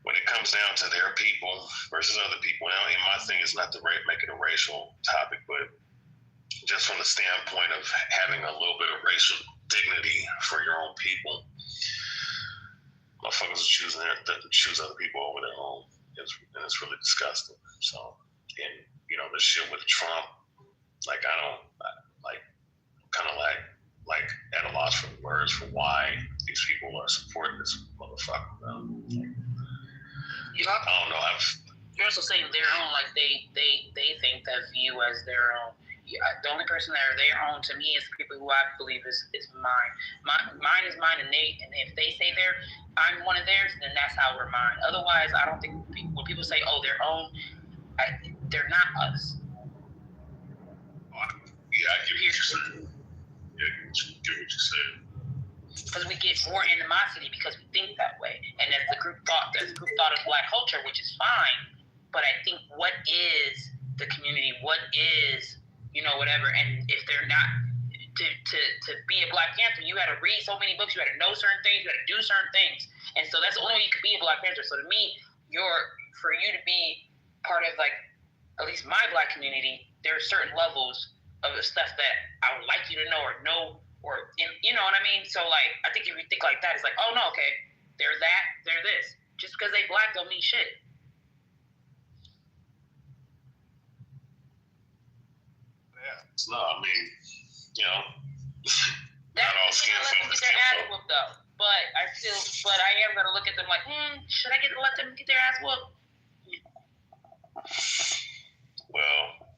when it comes down to their people versus other people, now, and my thing is not to make it a racial topic, but just from the standpoint of having a little bit of racial dignity for your own people, motherfuckers choose other people over their own, and it's really disgusting. So, and the shit with Trump, kind of at a loss for words for why these people are supporting this motherfucker. I don't know. You're also saying their own, like they think that view as their own. The only person that are their own to me is people who I believe is mine. Mine is mine, and if they say I'm one of theirs, then that's how we're mine. Otherwise, I don't think when people say, oh, their own, they're not us. Yeah, I get what you're saying. Because we get more animosity because we think that way, and that's the group thought of Black culture, which is fine. But I think, what is the community? What is whatever? And if they're not to be a Black Panther, you had to read so many books, you had to know certain things, you had to do certain things, and so that's the only way you could be a Black Panther. So to me, for you to be part of at least my Black community, there are certain levels of the stuff that I would like you to know, or you know what I mean? So I think if you think like that, it's like, oh no, okay, they're that, they're this. Just because they black don't mean shit. No, I mean, you know, not all skin let them get their ass whooped though. But I am gonna look at them like, should I let them get their ass whooped? Well,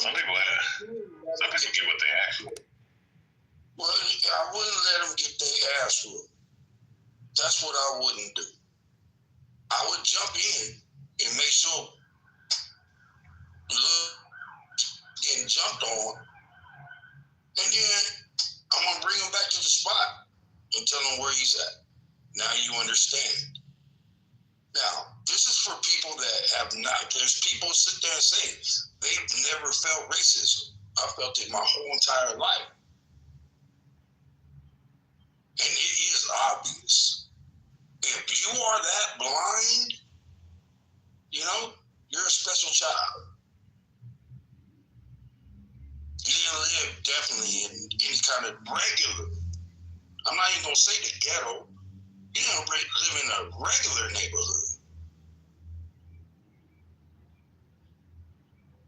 some people get what they ask for. Well, I wouldn't let them get their ass whooped. That's what I wouldn't do. I would jump in and make sure getting jumped on, and then I'm gonna bring him back to the spot and tell him where he's at. Now you understand. Now, this is for people that have not. There's people sit there and say they've never felt racism. I felt it my whole entire life, and it is obvious. If you are that blind, you know, you're a special child. You didn't live definitely in any kind of regular, I'm not even going to say the ghetto, you didn't live in a regular neighborhood.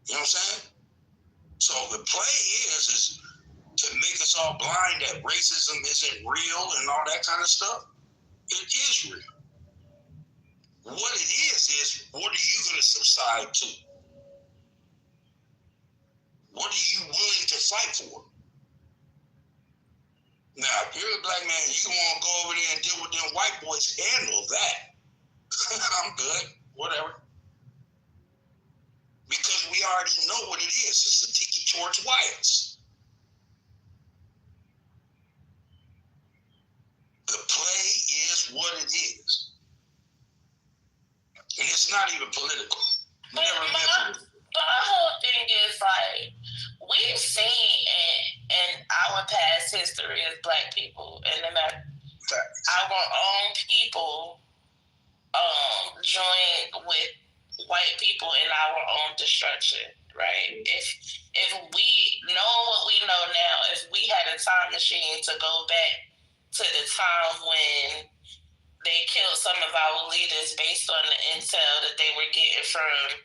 You know what I'm saying? So the play is to make us all blind that racism isn't real and all that kind of stuff. It is real. What it is what are you going to subside to? What are you willing to fight for? Now, if you're a black man, you want to go over there and deal with them white boys, handle that. I'm good, whatever. Because we already know what it is. It's a ticket towards whites. The play is what it is. And it's not even political. My whole thing is like, we've seen in our past history as black people, and our own people join with white people in our own destruction, right? If we know what we know now, if we had a time machine to go back to the time when they killed some of our leaders based on the intel that they were getting from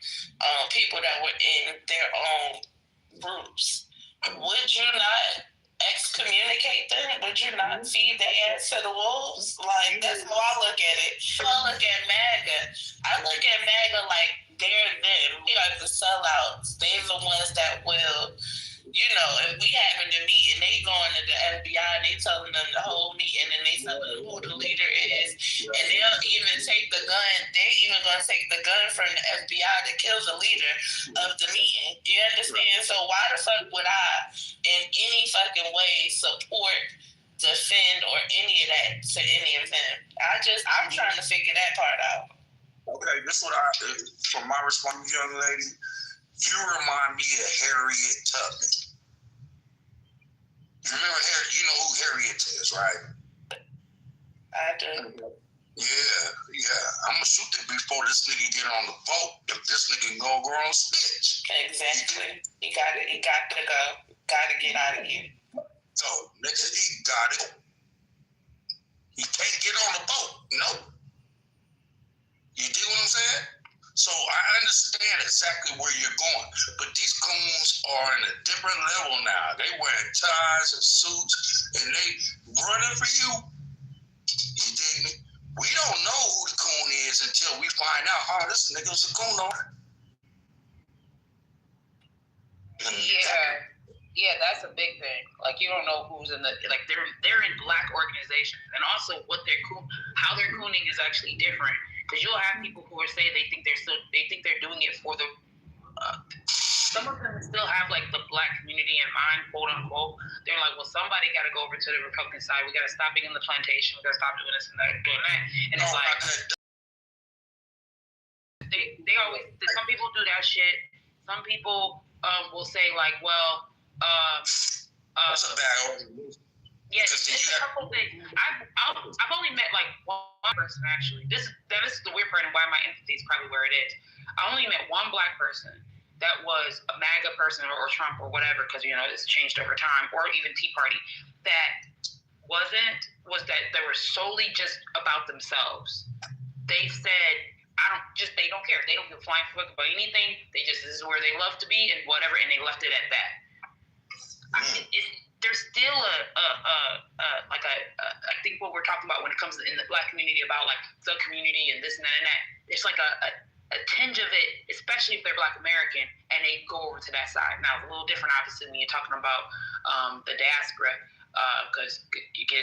people that were in their own groups, would you not excommunicate them? Would you not feed their ass to the wolves? Like, that's how I look at it. I look at MAGA. I look at MAGA like they're them. They are the sellouts. They're the ones that will, you know, if we having a meeting, they going to the FBI and they telling them the whole meeting and they telling them who the leader is. And they'll even take the gun. They're even going to take the gun from the FBI that kills the leader of the meeting. You understand? So why the fuck would I, in any fucking way, support, defend, or any of that to any of them? I'm trying to figure that part out. Okay, this is what from my response, young lady, you remind me of Harriet Tubman. You remember Harriet? You know who Harriet is, right? I do. Yeah. I'm gonna shoot it before this nigga get on the boat. If this nigga gonna go on Stitch. Exactly. He got to go. Got to get out of here. So next he got it. He can't get on the boat. Nope. You dig what I'm saying? So I understand exactly where you're going, but these coons are in a different level now. They wearing ties and suits, and they running for you. You dig me? We don't know who the coon is until we find out, this nigga's a coon on it. Yeah, that's a big thing. Like, you don't know who's in they're in black organizations, and also how they're cooning is actually different. Because you'll have people who are saying they think they're doing it for the. Some of them still have like the black community in mind, quote unquote. They're like, well, somebody got to go over to the Republican side. We got to stop being in the plantation. We got to stop doing this and that, doing that. And it's like they always. Some people do that shit. Some people will say like, well, that's a bad argument. Yes, it's a couple things. I've only met like one person actually. That is the weird part and why my empathy is probably where it is. I only met one black person that was a MAGA person or Trump or whatever, because you know it's changed over time, or even Tea Party. That was that they were solely just about themselves. they've said, they don't care. They don't give a flying fuck about anything. This is where they love to be and whatever, and they left it at that. There's still I think what we're talking about when it comes in the Black community about like the community and this and that and that. There's like a tinge of it, especially if they're Black American and they go over to that side. Now it's a little different, obviously, when you're talking about the diaspora, because you get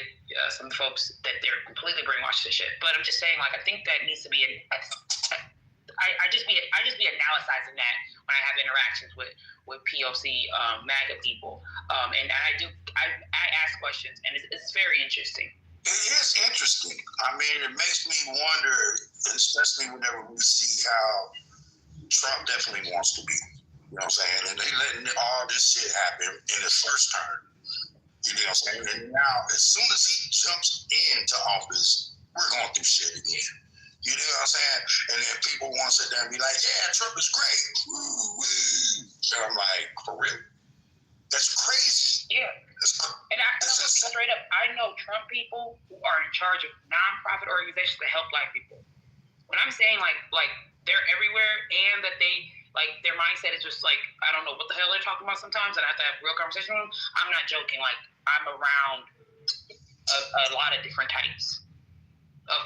some folks that they're completely brainwashed to shit. But I'm just saying, like, I think that needs to be I just be analyzing that when I have interactions with POC MAGA people, and I ask questions, and it's very interesting. It is interesting. I mean, it makes me wonder, especially whenever we see how Trump definitely wants to be. You know what I'm saying? And they letting all this shit happen in his first term. You know what I'm saying? And now, as soon as he jumps into office, we're going through shit again. You know what I'm saying? And then people want to sit there and be like, yeah, Trump is great. Woo-woo. So I'm like, for real? That's crazy. Yeah. And I'm straight up, I know Trump people who are in charge of nonprofit organizations that help Black people. When I'm saying like they're everywhere and that they like their mindset is just like, I don't know what the hell they're talking about sometimes, and I have to have a real conversation with them. I'm not joking. Like, I'm around a lot of different types of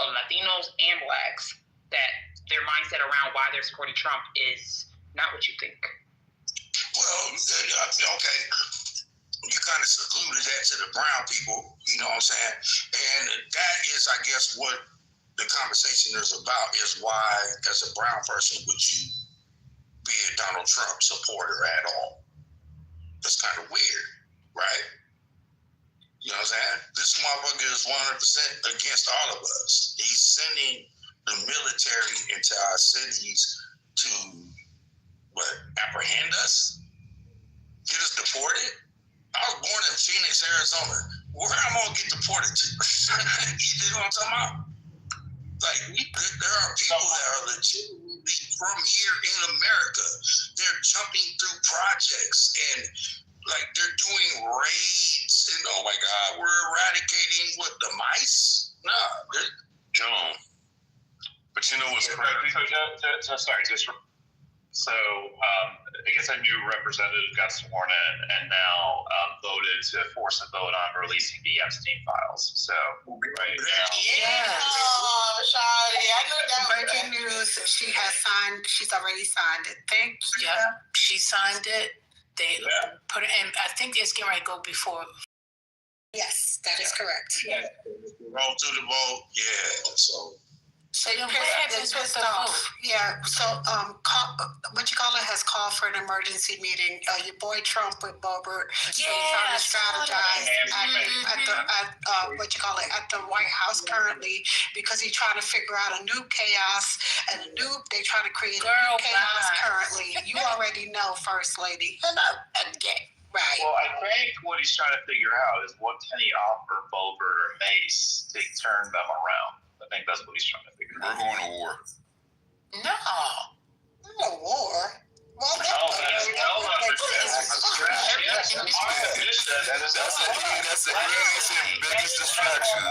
Latinos and Blacks that their mindset around why they're supporting Trump is not what you think. Well, okay. You kind of secluded that to the brown people, you know what I'm saying? And that is, I guess, what the conversation is about, is why, as a brown person, would you be a Donald Trump supporter at all? That's kind of weird, right? You know what I'm saying? This motherfucker is 100% against all of us. He's sending the military into our cities to, apprehend us? Get us deported? I was born in Phoenix, Arizona. Where am I going to get deported to? You know what I'm talking about? Like, there are people that are legitimately from here in America. They're jumping through projects and, like, they're doing raids. And, oh, my God, we're eradicating, the mice? Nah. John. But you know what's crazy? So, I guess a new representative got sworn in and now voted to force a vote on releasing the Epstein files. So, right now. Yes. Oh, Shawty, I know that. Breaking news. She's already signed it. Thank you. Yeah, she signed it. They put it in. I think it's getting ready to go before. Yes, that is correct. Yeah. Roll to the vote. Yeah. So then what happens with the vote? Yeah, so has called for an emergency meeting. Your boy Trump with Boebert trying to strategize at the White House currently, because he's trying to figure out a new chaos and they trying to create a new chaos currently. You already know, First Lady. Right. Well, I think what he's trying to figure out is what can he offer Boebert or Mace to turn them around. I think that's what he's trying to figure out. We're going to war. No war. Well, that's a biggest distraction.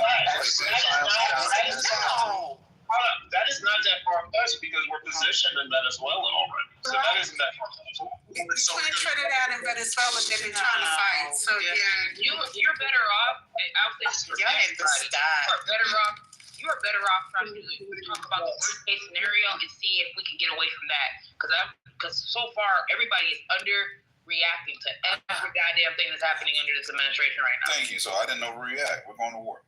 That is not that far-fetched because we're positioned in Venezuela already. So that isn't that far-fetched. Between Trinidad and Venezuela, they've been trying to fight. So you're better off. I'll say you are better off trying to talk about the worst case scenario and see if we can get away from that. Because so far everybody is underreacting to every goddamn thing that's happening under this administration right now. Thank you. So I didn't overreact. We're going to war.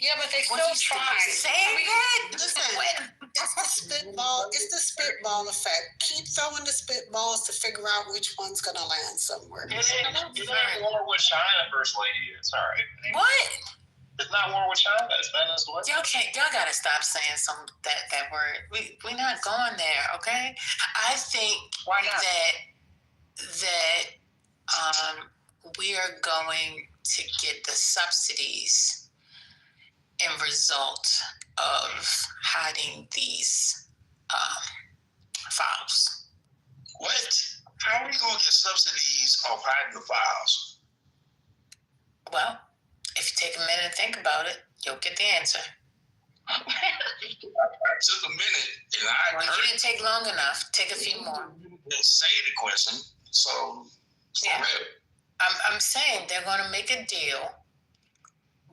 Yeah, but they still trying. Listen, it's the spitball effect. Keep throwing the spitballs to figure out which one's gonna land somewhere. It's not war with China, First Lady. It's all right. What? It's not war with China. It's Venezuela. Y'all gotta stop saying that word. We're not going there, okay? I think that we are going to get the subsidies in result of hiding these files. What? How are we going to get subsidies of hiding the files? Well, if you take a minute and think about it, you'll get the answer. I took a minute and I You didn't take long enough. Take a few more. didn't say the question, so yeah. I'm saying they're going to make a deal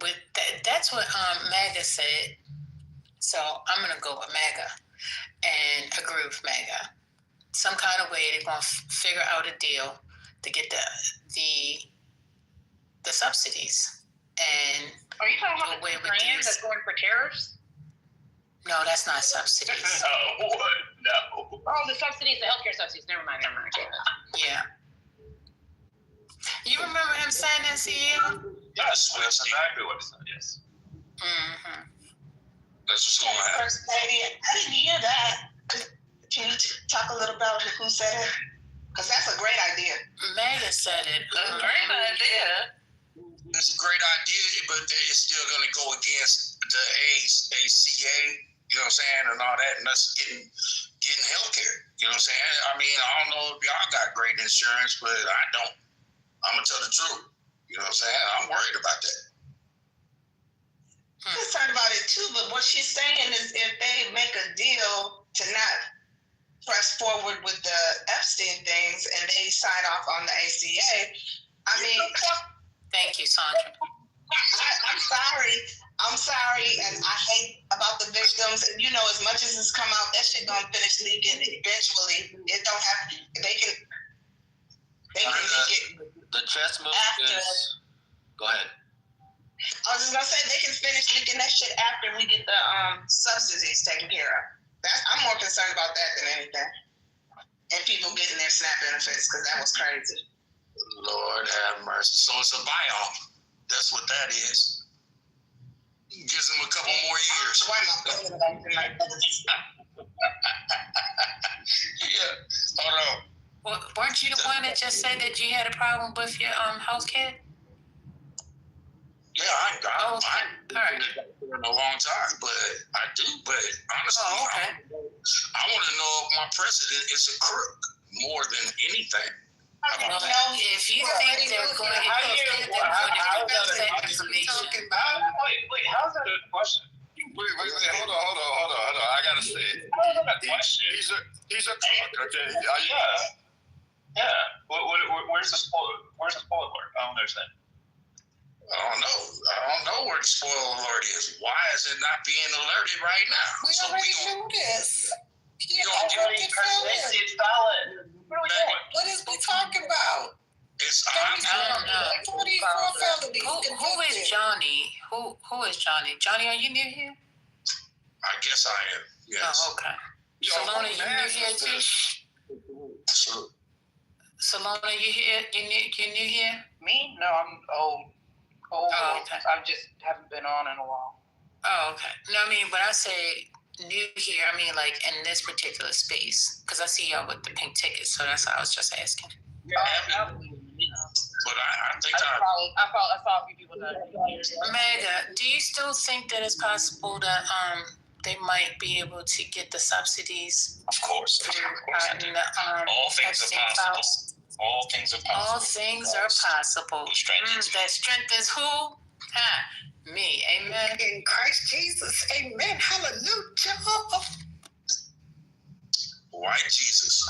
with that. That's what MAGA said. So I'm going to go with MAGA and agree with MAGA. Some kind of way they're going to figure out a deal to get the subsidies. And are you talking about the $2,000 that's going for tariffs? No, that's not subsidies. No, no. Oh, the subsidies, the healthcare subsidies. Never mind. Yeah. You remember him saying that, CEO? Yes, that's exactly what he said, yes. Mm-hmm. That's what's going to happen. First lady, I didn't hear that. Can you talk a little about who said it? Because that's a great idea. Megan said it. Great idea. It's a great idea, but it's still going to go against the ACA, you know what I'm saying, and all that, and us getting health care. You know what I'm saying? I mean, I don't know if y'all got great insurance, but I don't. I'm going to tell the truth. You know what I'm saying? I'm worried about that. I'm concerned about it too, but what she's saying is if they make a deal to not press forward with the Epstein things and they sign off on the ACA, I mean... Thank you, Sandra. I'm sorry, and I hate about the victims. And you know, as much as it's come out, that shit gonna finish leaking eventually. It don't have. They can leak it. The chess move is. Go ahead. I was just gonna say they can finish leaking that shit after we get the subsidies taken care of. I'm more concerned about that than anything. And people getting their SNAP benefits because that was crazy. Lord have mercy. So it's a buy-off. That's what that is. Gives them a couple more years. Yeah. Hold on. Well, weren't you the one that just said that you had a problem with your health care? Yeah, I all right. In a long time, but I do. But honestly, I want to know if my president is a crook more than anything. Well, if you think they're going to get that information. Wait, how's that a question? Wait, hold on. I gotta say it. He's a crook, okay? Yeah. Where's the spoiler? Where's the spoiler alert? I don't understand. I don't know where the spoiler alert is. Why is it not being alerted right now? We already knew this. It's valid. What is we talking about? I don't know. 44 felonies. Who is Johnny? Who is Johnny? Johnny, are you new here? I guess I am. Yes. Oh, okay. Salona, you new here too? Salona, you here? You new here? Me? No, I'm old. Oh, okay. I just haven't been on in a while. Oh, okay. No, I mean, when I say new here, I mean like in this particular space, because I see y'all with the pink tickets, so that's why I was just asking. Yeah, but I think I saw a few people that. Mega, do you still think that it's possible that they might be able to get the subsidies? Of course. All things are possible. All things are possible. All things are possible. That strengthens who? Me. Amen. In Christ Jesus. Amen. Hallelujah. White Jesus.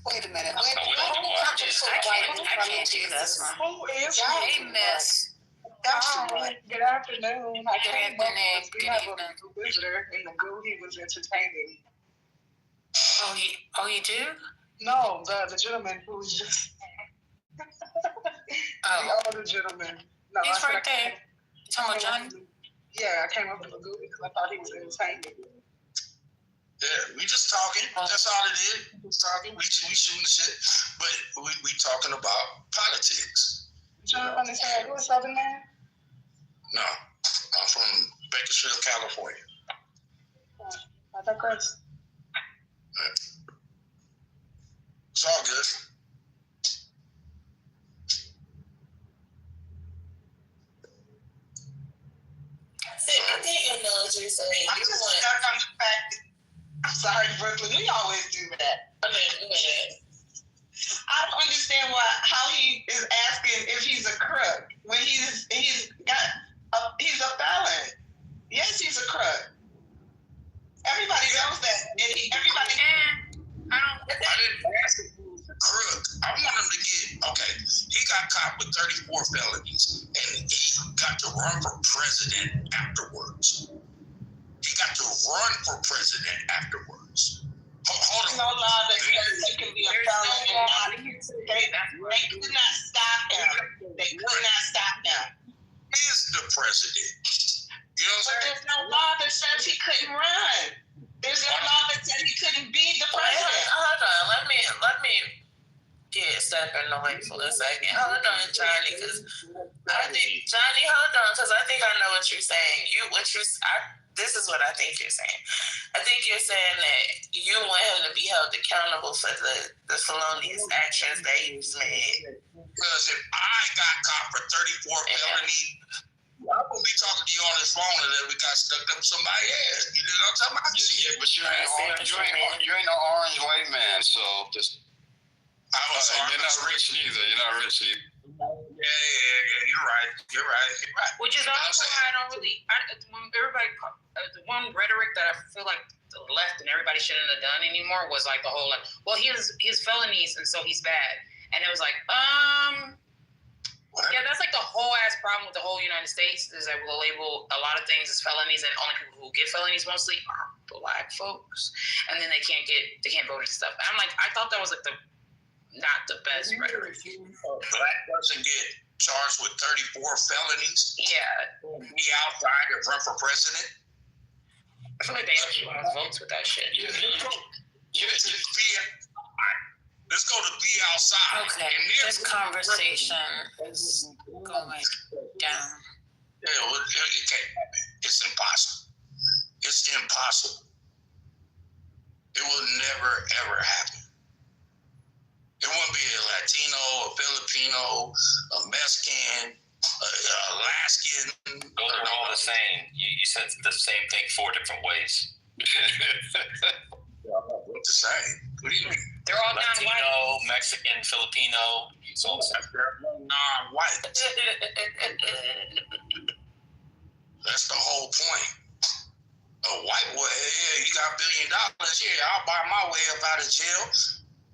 Wait a minute. I can't do this one. Who is Hey, miss. Good afternoon. I came up Good because we have a visitor in the group. He was entertaining. Oh, you do? No, the gentleman who's just the older gentleman. No, he's right there. You talking about Johnny? Yeah, I came up with the group because I thought he was entertaining. Yeah, we just talking. That's all it is. We just talking. We shooting shit, but we talking about politics. John, understand who is Southern man? No, I'm from Bakersfield, California. I thought that's. It's all good. I think you know what you're saying. I'm just stuck on the fact that, I'm sorry, Brooklyn, we always do that. I don't understand how he is asking if he's a crook when he's a felon. Yes, he's a crook. Everybody knows that. Everybody. I didn't ask him who was a crook. I want him to get, okay, he got caught with 34 felonies, and he got to run for president afterwards. He got to run for president afterwards. Hold on. No law that says he can be a felon. They could not stop him. They could not stop him. He is the president. You know what I'm saying? There's no law that says he couldn't run. There's no law that says he couldn't be the president. Hold on. Let me step in the way for a second. Hold on, Johnny, because I think I know what you're saying. This is what I think you're saying. I think you're saying that you want him to be held accountable for the felonious actions that he's made. Because if I got caught for 34 felonies, I wouldn't be talking to you on this phone and then we got stuck up somebody's ass. You know what I'm talking about? Yeah, but you ain't no orange white man, so just. You're not rich either. Yeah, you're right. Which is also why I don't really. The one rhetoric that I feel like the left and everybody shouldn't have done anymore was like the whole he has felonies and so he's bad, and it was like yeah, that's like the whole ass problem with the whole United States is that we'll label a lot of things as felonies, and only people who get felonies mostly are black folks, and then they can't vote and stuff. And I'm like, I thought that was like not the best rhetoric. A black person get charged with 34 felonies. Yeah. Be outside and run for president. I feel like they actually want votes with that shit. Yeah. Let's go to be outside. Okay, this conversation is going down. Yeah, well, it can't happen. It's impossible. It's impossible. It will never, ever happen. It won't be a Latino, a Filipino, a Mexican, Alaskan. Those are all the same. You said the same thing 4 different ways. What's the same? What do you mean? They're all Latino, non-white. Mexican, Filipino. It's all the same. Non-white. That's the whole point. A white boy, yeah, you got $1 billion. Yeah, I'll buy my way up out of jail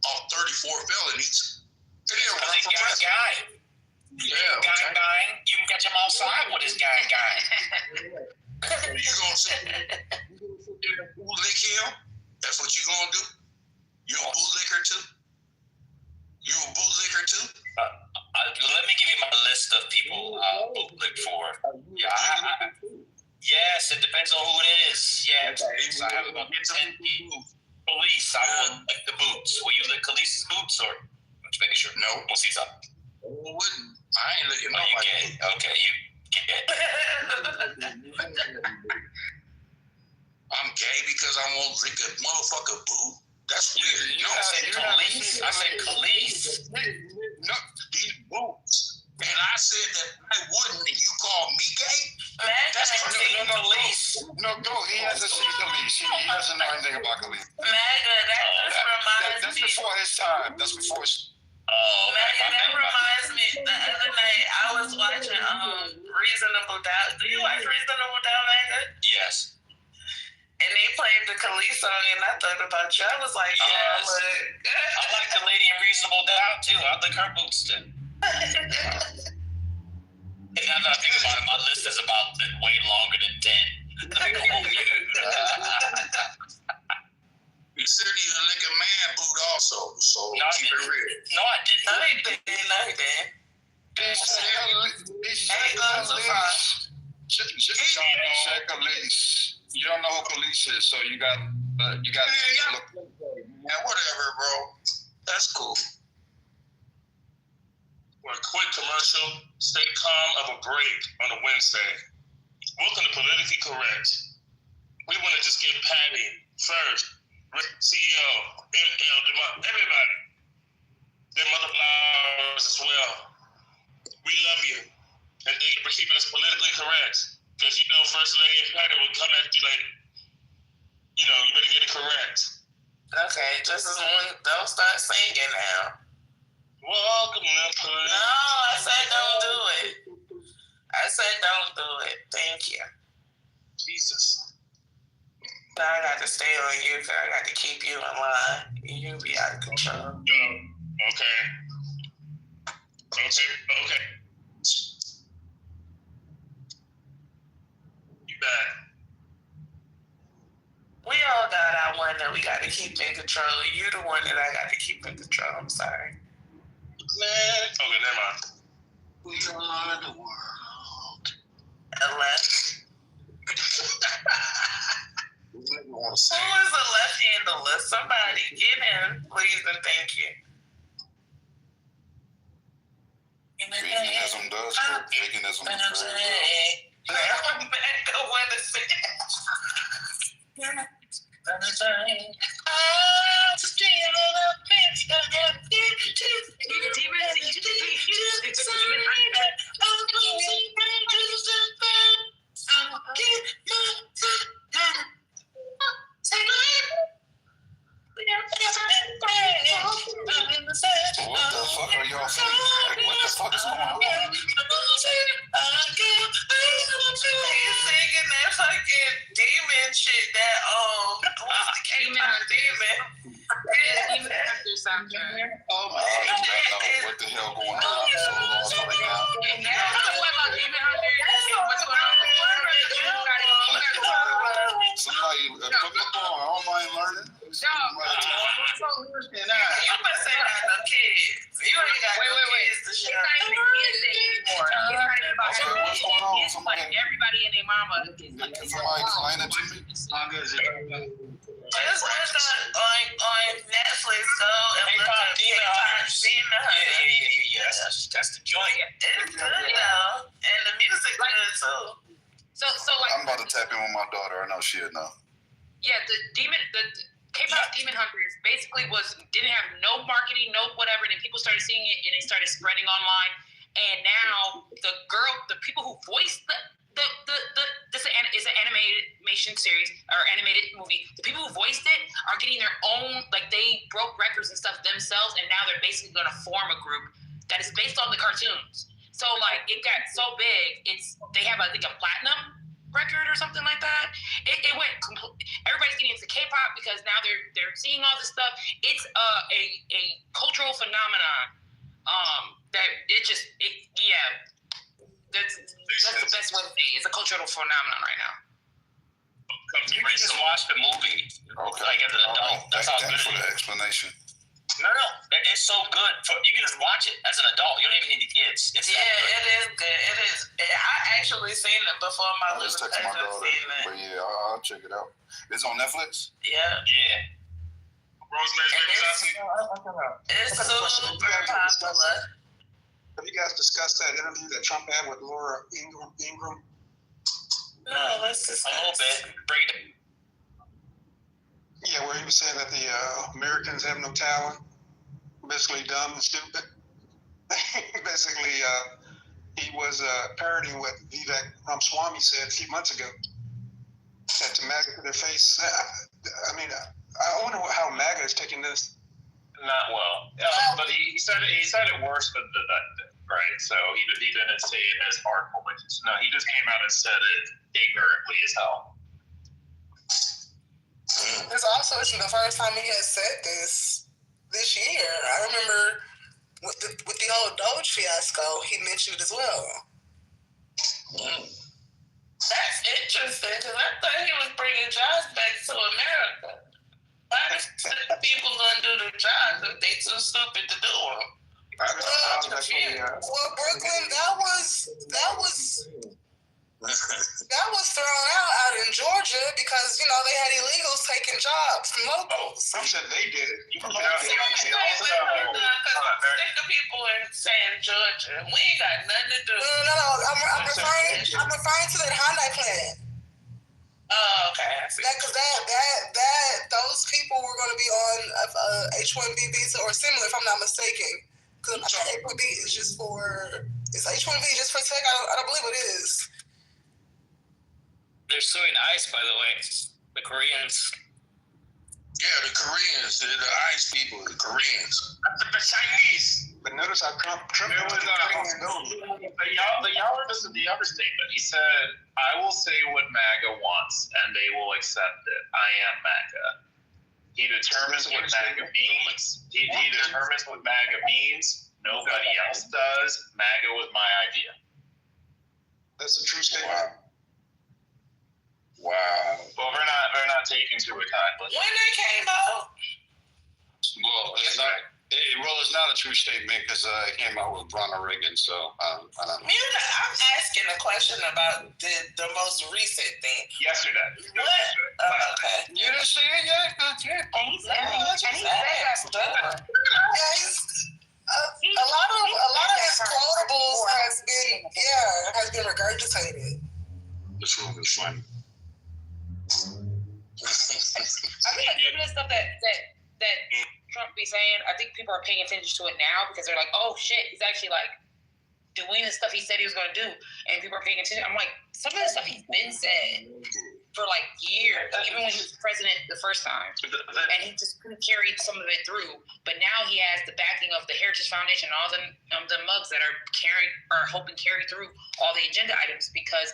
off 34 felonies. And then run for president. Yeah, You can catch him outside with his guy. You gonna say bootlick him? That's what you gonna do? You a bootlicker too? Let me give you my list of people I'll bootlick for. Yes, it depends on who it is. Yeah, I have about 10 people. Police, I will lick the boots. Will you lick Khaleesi's boots or? I'm just making sure. No, we'll see something. I ain't licking nobody. You gay? Okay, you gay. I'm gay because I won't lick a motherfucker boot? That's weird. I said Khalees. No, these boots. And I said that I wouldn't, and you call me gay? That's No, go. He hasn't seen Khalees. He doesn't know anything about Khalees. That's before his time. That's before his. That reminds me. The other night I was watching Reasonable Doubt. Do you watch Reasonable Doubt, Megan? Yes. And they played the Khalees song, and I thought about you. I was like, yes. I like the lady in Reasonable Doubt too. I like her boots too. And now that I think about it, my list is about way longer than 10. You said you a lick a man boot also, so keep it real. No, I didn't. Check Khalees. You don't know who Khalees is, so you got look. Yeah, whatever, bro. That's cool. For a quick commercial, stay calm of a break on a Wednesday. Welcome to Politically Correct. We want to just give Patty first, CEO, ML, everybody, their mother flowers as well. We love you, and thank you for keeping us politically correct. Because you know, First Lady and Patty will come at you like, you better get it correct. Okay, just as one, don't start singing now. Welcome to Politically. No, I said don't do it. Thank you. She Jesus. Now I got to stay on you because I got to keep you in line. You be out of control. Okay. You back. We all got our one that we got to keep in control. You the one that I got to keep in control. I'm sorry. Man. Okay, never mind. We are the world. Unless. Who is a left handler? Somebody get in, please, and thank you. Veganism does hurt. Veganism is very What the fuck are y'all saying? Like, what the fuck is going on? He's singing that fucking demon shit that demon. Demon Hunter soundtrack. Oh my god. What the hell going on? I'm so lost right now. And now what about Demon Hunter and what's going on with Somebody put me on. I don't mind learning. You must say that no kids. You ain't got no kids to show. It's not even kids anymore. It's not even about what's going on? Somebody, everybody and their mama. Can somebody explain it to me? Just look on Netflix, and look up Demon Hunter. Yeah. That's the joint. It's good though, and the music good too. So like I'm about to tap in with my daughter. I know she'll know. Yeah, the K-pop Demon Hunters basically didn't have no marketing, no whatever, and then people started seeing it and it started spreading online. And now the people who voiced this is an animation series or animated movie. The people who voiced it are getting their own, like they broke records and stuff themselves, and now they're basically going to form a group that is based on the cartoons. So like it got so big, they have I think a platinum record or something like that. It went everybody's getting into K-pop because now they're seeing all this stuff. It's a cultural phenomenon that that's the best way to say it. It's a cultural phenomenon right now. You can just watch the movie. Okay. Like as an adult. That's how good Thanks for it the is. explanation. No, it's so good. You can just watch it as an adult. You don't even need the kids. It is good. It is. I actually seen it before my I just little texted my cousin daughter. seen it. But yeah, I'll check it out. It's on Netflix? Yeah. Rosemary, It's super popular. Have you guys discussed that interview that Trump had with Laura Ingraham? No, let's discuss. A little bit. Break it. Yeah, where he was saying that the Americans have no talent, basically dumb and stupid. Basically, he was parodying what Vivek Ramaswamy said a few months ago. That to MAGA to their face. I mean, I wonder how MAGA is taking this. Not well, but he said it worse than that, right? So he didn't say it as hardcore. No, he just came out and said it ignorantly as hell. It's also the first time he has said this year. I remember with the whole Doge fiasco, he mentioned it as well. That's interesting because I thought he was bringing jobs back to America. Why are people gonna do the jobs if they too stupid to do them? Well, Brooklyn, that was thrown out in Georgia because they had illegals taking jobs from locals. Some said they did it. Because sick of people in saying Georgia. We ain't got nothing to do. No. I'm referring to that Hyundai plant. Oh, okay. I see. Because those people were going to be on H-1B visa or similar, if I'm not mistaken. Because H-1B is just for. Is H-1B just for tech? I don't believe it is. They're suing ICE, by the way. The Koreans. Yeah, the Koreans, the ICE people, the Koreans. The Chinese. But notice how Trump it was, but y'all listen to the other statement. He said, I will say what MAGA wants, and they will accept it. I am MAGA. He determines what MAGA means. He determines what MAGA means. Nobody else does. MAGA was my idea. That's a true statement. Wow. Well, they're not taking to account. When they came out. Well, it's not a true statement because it came out with Ronald Reagan, so I don't know. I'm asking a question about the most recent thing. Yesterday. What? Okay. You didn't see it yet? And he said that stuff. A lot of his quotables has been regurgitated. This room is funny. I mean, like, even the stuff that Trump be saying, I think people are paying attention to it now because they're like, oh shit, he's actually like doing the stuff he said he was going to do, and people are paying attention. I'm like, some of the stuff he's been said for like years, even when he was president the first time, and he just couldn't carry some of it through. But now he has the backing of the Heritage Foundation, all the mugs that are helping carry through all the agenda items, because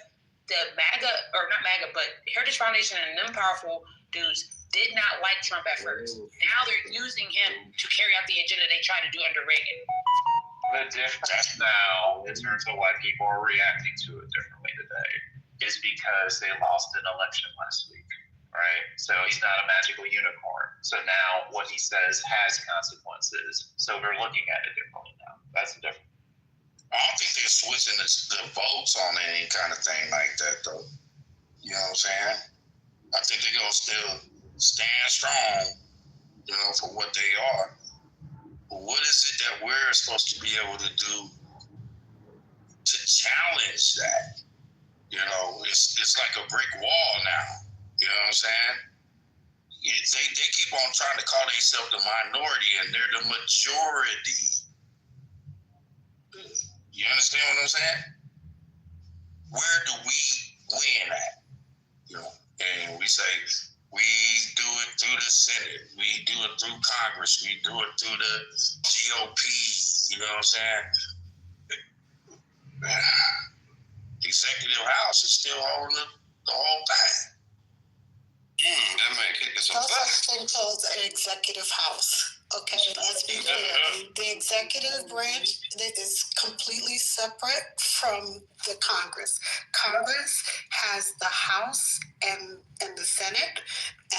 the MAGA, or not MAGA, but Heritage Foundation and them powerful dudes did not like Trump at first. Now they're using him to carry out the agenda they tried to do under Reagan. The difference now, in terms of why people are reacting to it differently today, is because they lost an election last week, right? So he's not a magical unicorn. So now what he says has consequences. So we're looking at it differently now. That's the difference. I don't think they're switching the votes on any kind of thing like that, though. You know what I'm saying? I think they're going to still stand strong, you know, for what they are. But what is it that we're supposed to be able to do to challenge that? You know, it's like a brick wall now. You know what I'm saying? They keep on trying to call themselves the minority, and they're the majority. You understand what I'm saying? Where do we win at? You know, and we say we do it through the Senate, we do it through Congress, we do it through the GOP. You know what I'm saying? The executive house is still holding the whole thing. That man kicking some Those are things called the executive house. Okay, let's be clear. The executive branch is completely separate from the Congress. Congress has the House and the Senate,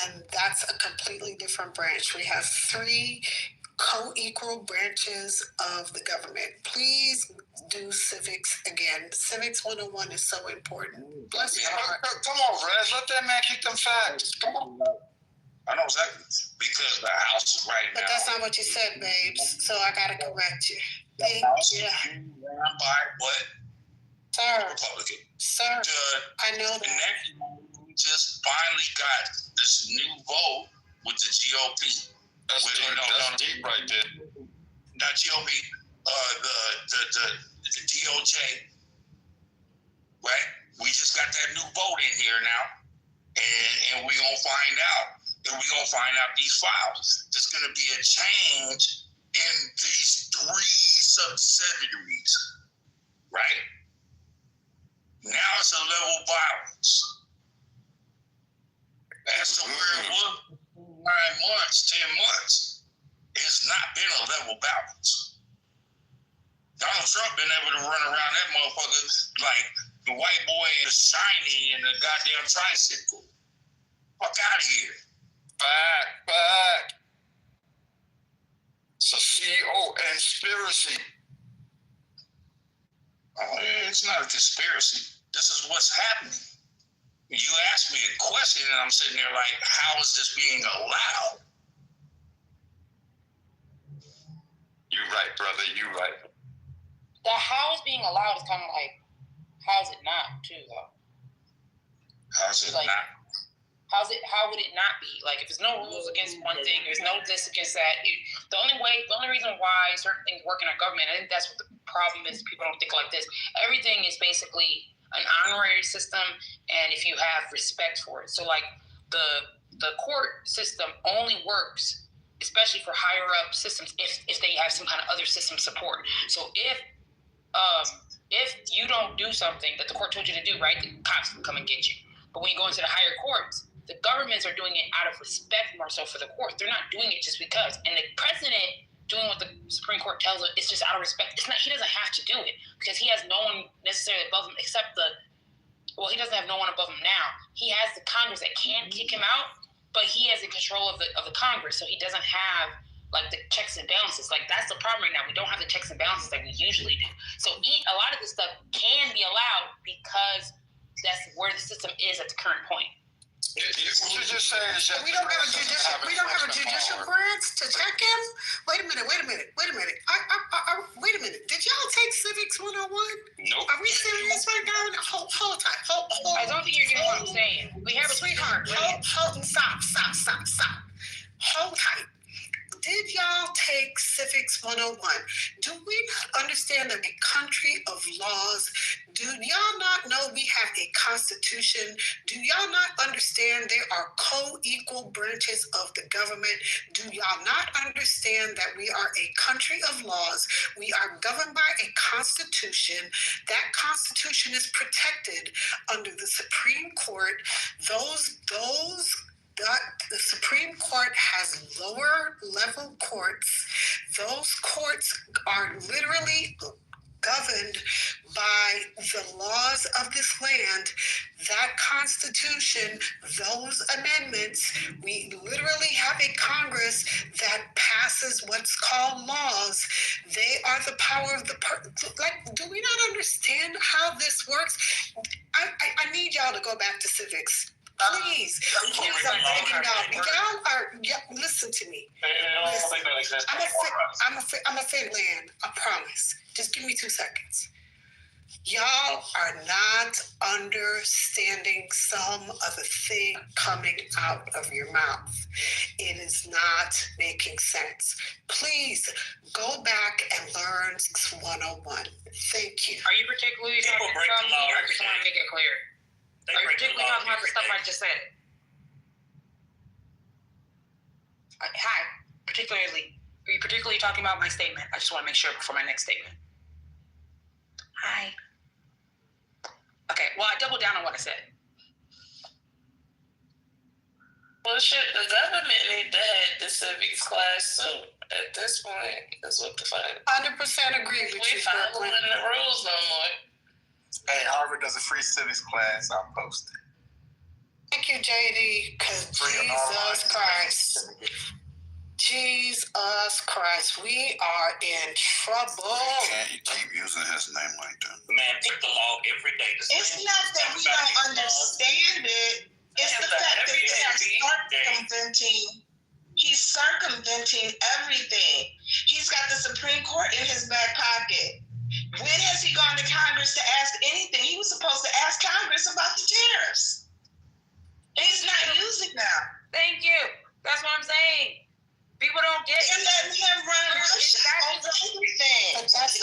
and that's a completely different branch. We have three co-equal branches of the government. Please do civics again. Civics 101 is so important. Bless your heart. Come on, Rez. Let that man kick them facts. Come on. I know exactly. Because the House is right now. But that's not what you said, babes. So I got to correct you. Thank you. Run by what? Sir. Republican. Sir. I know that. We just finally got this new vote with the GOP. That's deep right there. Not GOP. The DOJ. Right? We just got that new vote in here now. And we're going to find out. And we're going to find out these files. There's going to be a change in these three subsidiaries, right? Now it's a level violence. As to where it was 9 months, 10 months, it's not been a level balance. Donald Trump been able to run around that motherfucker like the white boy is shiny in the goddamn tricycle. Fuck out of here. Back. It's a conspiracy. It's not a conspiracy. This is what's happening. You asked me a question, and I'm sitting there like, how is this being allowed? You're right, brother. You're right. The how is being allowed is kind of like, how is it not, too, though? How's it like, not? How would it not be? Like, if there's no rules against one thing, there's no this against that. The only reason why certain things work in our government, I think that's what the problem is. People don't think like this. Everything is basically an honorary system, and if you have respect for it. So, like, the court system only works especially for higher up systems, if they have some kind of other system support. So if you don't do something that the court told you to do, right, the cops can come and get you. But when you go into the higher courts, the governments are doing it out of respect more so for the court. They're not doing it just because. And the president doing what the Supreme Court tells him, it's just out of respect. It's not. He doesn't have to do it because he has no one necessarily above him except he doesn't have no one above him now. He has the Congress that can kick him out, but he has the control of the Congress, so he doesn't have like the checks and balances. Like that's the problem right now. We don't have the checks and balances that we usually do. So a lot of this stuff can be allowed because that's where the system is at the current point. What you just said is that we don't have a judicial branch to check him. Wait a minute. Wait a minute. Did y'all take Civics 101? Nope. Are we serious right now? Hold tight. Hold. I don't think you're getting what I'm saying. We have a sweetheart. Stop. Hold tight. Did y'all take Civics 101? Do we not understand that a country of laws? Do y'all not know we have a constitution? Do y'all not understand there are co-equal branches of the government? Do y'all not understand that we are a country of laws? We are governed by a constitution. That constitution is protected under the Supreme Court. The Supreme Court has lower level courts. Those courts are literally governed by the laws of this land. That Constitution, those amendments, we literally have a Congress that passes what's called laws. They are the power of the do we not understand how this works? I need y'all to go back to civics. Please, I'm begging y'all. Listen to me. I'm a fit land. I promise. Just give me 2 seconds. Y'all are not understanding some of the thing coming out of your mouth. It is not making sense. Please go back and learn 101. Thank you. Are you particularly talking about me, or just want to make it clear? Are you particularly talking about the stuff I just said? Hi, particularly. Are you particularly talking about my statement? I just want to make sure before my next statement. Hi. Okay, well, I doubled down on what I said. Well, shit, the government need to have the civics class soon. At this point, that's what the fuck. 100% agree with you. We following the rules no more. Hey, Harvard does a free civics class. I'll post it. Thank you, JD, because Jesus Christ, we are in trouble. You can't keep using his name like that. Man, pick the law every day. It's not that we don't understand it. It's the fact that he's circumventing everything. He's got the Supreme Court in his back pocket. When has he gone to Congress to ask anything? He was supposed to ask Congress about the tariffs. He's not using them. Thank you. That's what I'm saying. People don't get it. They're letting him run over everything. But that's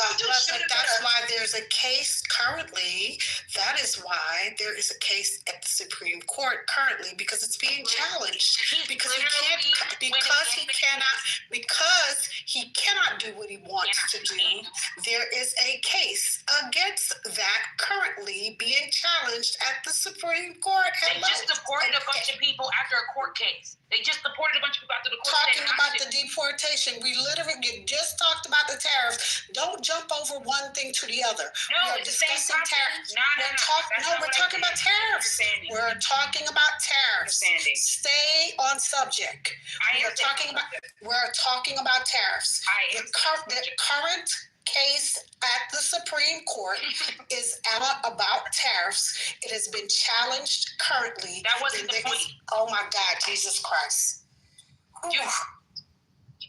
why there's a case currently. That is why there is a case at the Supreme Court currently, because it's being challenged. Because he cannot do what he wants to do. There is a case against that currently being challenged at the Supreme Court. They just deported a bunch of people after a court case. They just deported a bunch of people after the court case. Talking about the deportation, we literally just talked about the tariffs. Don't jump over one thing to the other. No, we're discussing tariffs. We're talking about tariffs. We're talking about tariffs. Stay on subject. We're talking about tariffs. The current case at the Supreme Court is about tariffs. It has been challenged currently. That wasn't the point. Oh my God, Jesus Christ.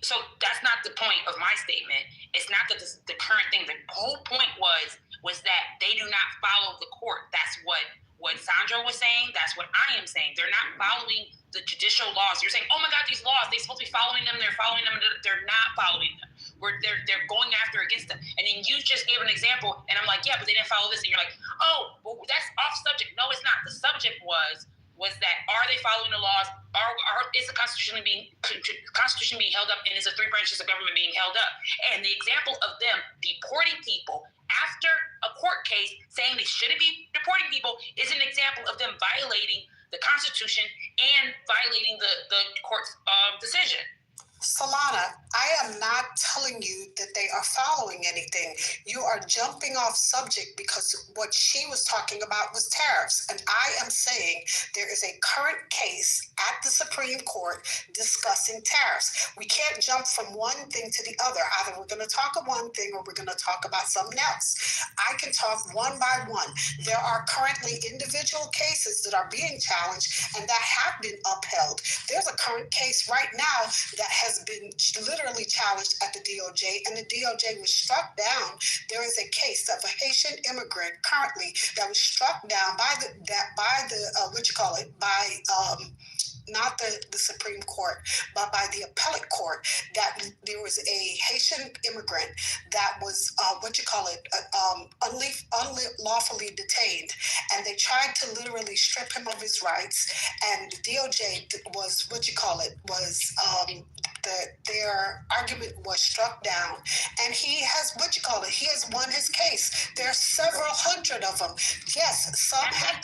So that's not the point of my statement. It's not that the current thing. The whole point was that they do not follow the court. That's what Sandra was saying. That's what I am saying. They're not following the judicial laws. You're saying, oh my God, these laws, they're supposed to be following them. They're following them. They're not following them. They're going after against them. And then you just gave an example, and I'm like, yeah, but they didn't follow this. And you're like, oh, well, that's off subject. No, it's not. The subject was that are they following the laws? is the Constitution being held up, and is the three branches of government being held up? And the example of them deporting people after a court case saying they shouldn't be deporting people is an example of them violating the Constitution and violating the court's decision. Solana, I am not telling you that they are following anything. You are jumping off subject because what she was talking about was tariffs. And I am saying there is a current case at the Supreme Court discussing tariffs. We can't jump from one thing to the other. Either we're going to talk about one thing or we're going to talk about something else. I can talk one by one. There are currently individual cases that are being challenged and that have been upheld. There's a current case right now that has been literally challenged at the DOJ, and the DOJ was struck down. There is a case of a Haitian immigrant currently that was struck down by not the Supreme Court, but by the appellate court, that there was a Haitian immigrant that was unlawfully detained, and they tried to literally strip him of his rights, and the DOJ their argument was struck down, and he has won his case. There are several hundred of them. Yes, some have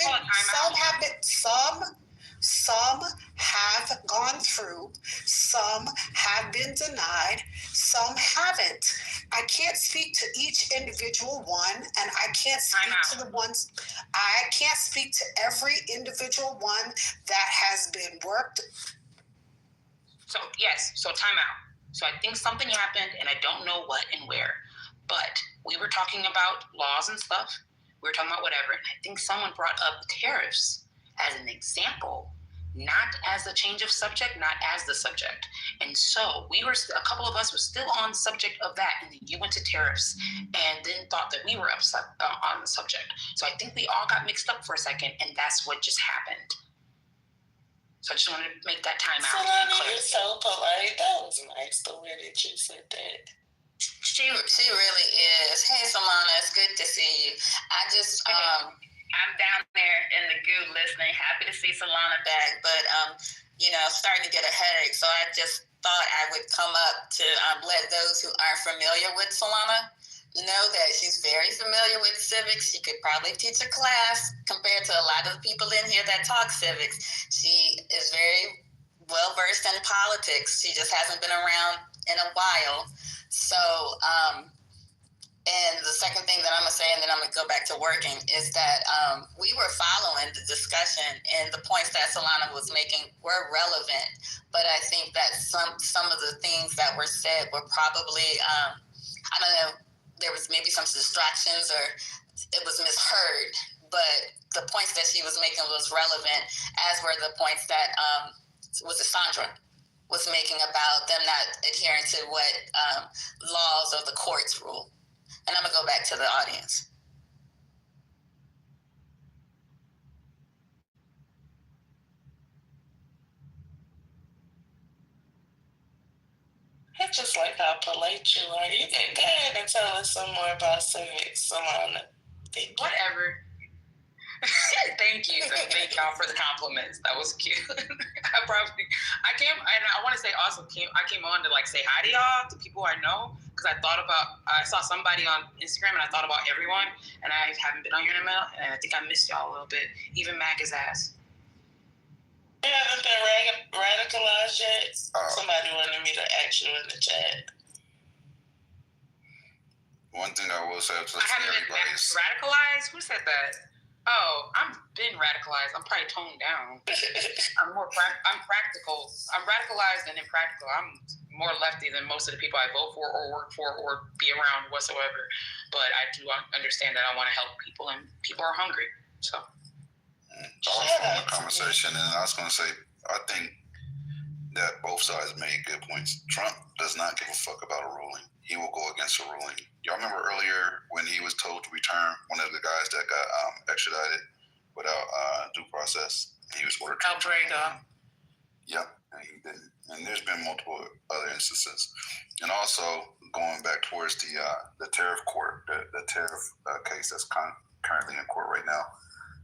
gone through, some have been denied, some haven't. I can't speak to each individual one, and I can't speak to every individual one that has been worked. So time out. So I think something happened, and I don't know what and where, but we were talking about laws and stuff. We were talking about whatever, and I think someone brought up tariffs as an example, not as a change of subject, not as the subject. And so a couple of us were still on the subject of that, and then you went to tariffs and then thought that we were upset on the subject. So I think we all got mixed up for a second, and that's what just happened. So I just wanted to make that time out. You're so polite. That was nice the way that you said that. She really is. Hey, Solana, it's good to see you. I'm down there in the goo listening. Happy to see Solana back, but starting to get a headache. So I just thought I would come up to let those who aren't familiar with Solana know that she's very familiar with civics. She could probably teach a class compared to a lot of the people in here that talk civics. She is very well versed in politics. She just hasn't been around in a while. So, and the second thing that I'm going to say, and then I'm going to go back to working, is that we were following the discussion, and the points that Solana was making were relevant. But I think that some of the things that were said were probably, I don't know, there was maybe some distractions or it was misheard. But the points that she was making was relevant, as were the points that Sandra was making about them not adhering to what laws of the courts rule. And I'm going to go back to the audience. I just like how polite you are. You can go ahead and tell us some more about civics, Solana. Whatever. Thank you. Thank y'all for the compliments. That was cute. I want to say also I came on to say hi to y'all, to people I know, because I saw somebody on Instagram and I thought about everyone, and I haven't been on your email, and I think I missed y'all a little bit. Even Mag's ass. You haven't been radicalized yet? Somebody wanted me to ask you in the chat. One thing I will say to I haven't been radicalized? Who said that? Oh, I've been radicalized. I'm probably toned down. I'm practical. I'm radicalized and impractical. I'm more lefty than most of the people I vote for or work for or be around whatsoever. But I do understand that I want to help people, and people are hungry. So. I was on the conversation, and I was going to say, I think that both sides made good points. Trump does not give a fuck about a ruling. He will go against a ruling. Y'all remember earlier when he was told to return, one of the guys that got extradited without due process? He was ordered to return. Yep, and he didn't. And there's been multiple other instances. And also, going back towards the tariff court, the tariff case that's currently in court right now,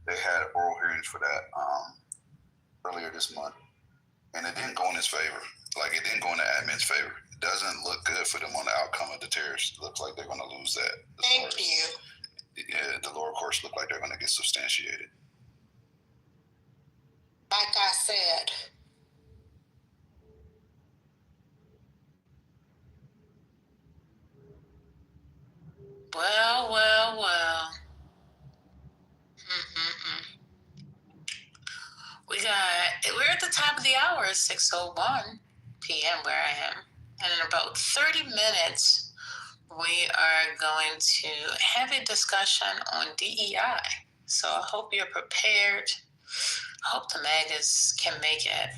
they had oral hearings for that earlier this month. And it didn't go in his favor. Like, it didn't go in the admin's favor. It doesn't look good for them on the outcome of the tariffs. It looks like they're going to lose that. Thank you. Yeah, the lower courts look like they're going to get substantiated. Like I said, well. We're at the top of the hour, 6:01 p.m. where I am. And in about 30 minutes, we are going to have a discussion on DEI. So I hope you're prepared. I hope the MAGAs can make it.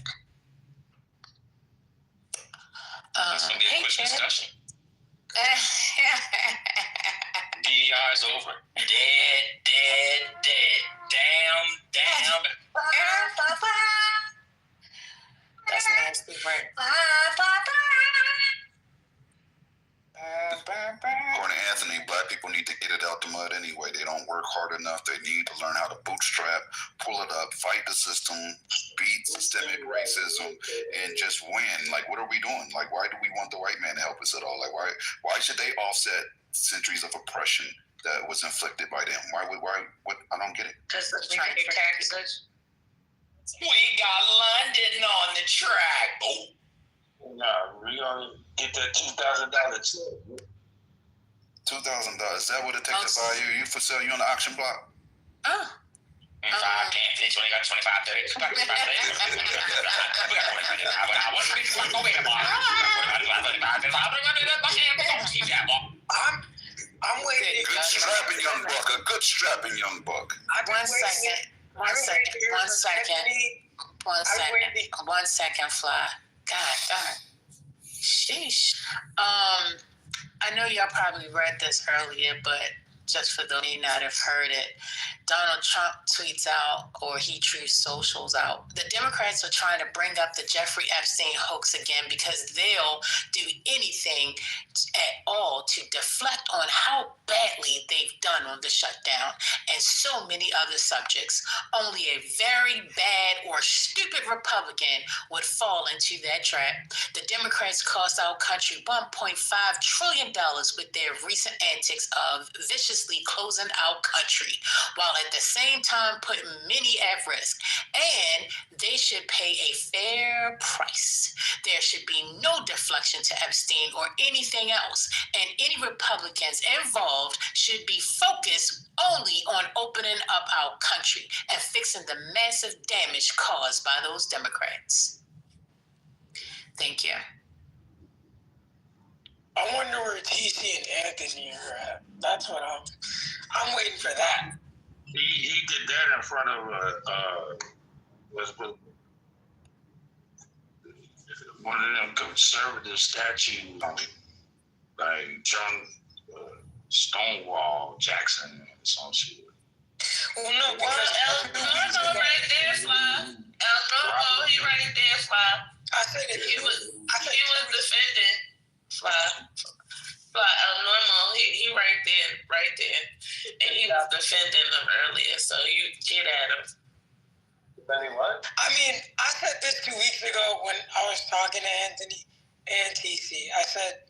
It's going to be a quick discussion. DEI is over. Dead. Damn. That's nasty, right? According to Anthony, black people need to get it out the mud anyway. They don't work hard enough. They need to learn how to bootstrap, pull it up, fight the system, beat systemic racism, and just win. Like, what are we doing? Like, why do we want the white man to help us at all? Like, why should they offset centuries of oppression that was inflicted by them? Why? I don't get it. Because they're trying to taxes. We got London on the track. No, we're going to get that $2,000 check. $2,000. Is that what it takes to buy you? You for sale? You on the auction block? Oh. 5, 10, 15, 20, got 25, 30. I'm waiting. Good strapping young buck. A good strapping young buck. One second, Fly. God darn. Sheesh. I know y'all probably read this earlier, but just for those who may not have heard it, Donald Trump tweets out, or he tweets socials out, the Democrats are trying to bring up the Jeffrey Epstein hoax again because they'll do anything at all to deflect on how badly they've done on the shutdown and so many other subjects. Only a very bad or stupid Republican would fall into that trap. The Democrats cost our country $1.5 trillion with their recent antics of viciously closing our country, while at the same time putting many at risk. And they should pay a fair price. There should be no deflection to Epstein or anything else. And any Republicans involved should be focused only on opening up our country and fixing the massive damage caused by those Democrats. Thank you. I wonder where TC and Anthony are at. That's what I'm waiting for that. He did that in front of one of them conservative statues, like John Stonewall Jackson and some shit. Well, no, El Normo right there, Fly. El Normo, he right there, Fly. I said it. He was defending Fly. El Normo, he right there, and he was defending them earlier. So you get at him. Defending what? I mean, I said this 2 weeks ago when I was talking to Anthony and TC. I said,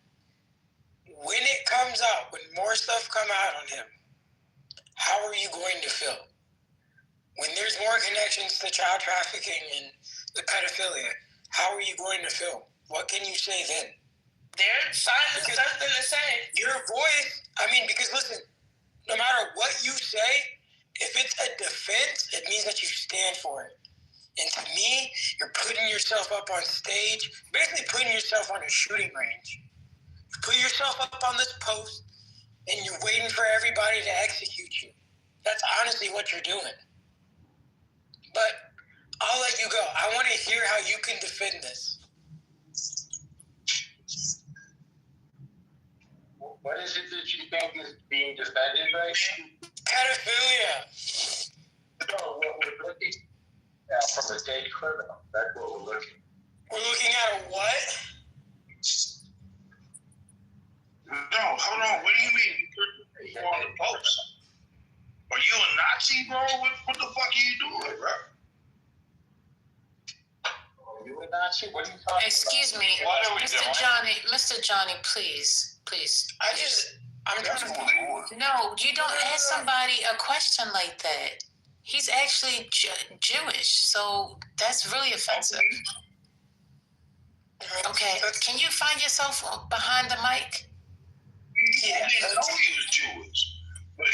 when it comes out, when more stuff come out on him, how are you going to feel? When there's more connections to child trafficking and the pedophilia, how are you going to feel? What can you say then? They're finding something to say. Your voice, because listen, no matter what you say, if it's a defense, it means that you stand for it. And to me, you're putting yourself up on stage, basically putting yourself on a shooting range. You put yourself up on this post, and you're waiting for everybody to execute you. That's honestly what you're doing. But I'll let you go. I want to hear how you can defend this. What is it that you think is being defended right now? Pedophilia. No, what we're looking at from a state criminal. That's what we're looking at. We're looking at a what? No, hold on. What do you mean? You're on the post. Are you a Nazi, bro? What the fuck are you doing, bro? Are you a but not you. What are you talking Excuse about? me, What are we Mr. doing? Mr. Johnny, please. I'm trying to. No, you don't ask somebody a question like that. He's actually Jewish, so that's really offensive. Okay, can you find yourself behind the mic? Yeah, I know he was Jewish. But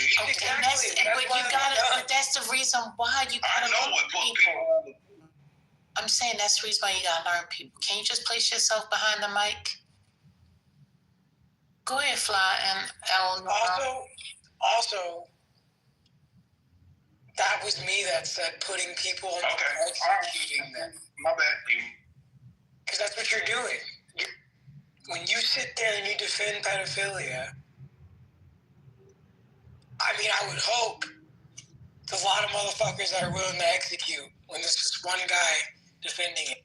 that's the reason why you gotta learn people. I'm saying that's the reason why you gotta learn people. Can you just place yourself behind the mic? Go ahead, Fly, and Also, that was me that said putting people on executing them. My bad. Because that's what you're doing. When you sit there and you defend pedophilia, I mean, I would hope there's a lot of motherfuckers that are willing to execute when there's just one guy defending it.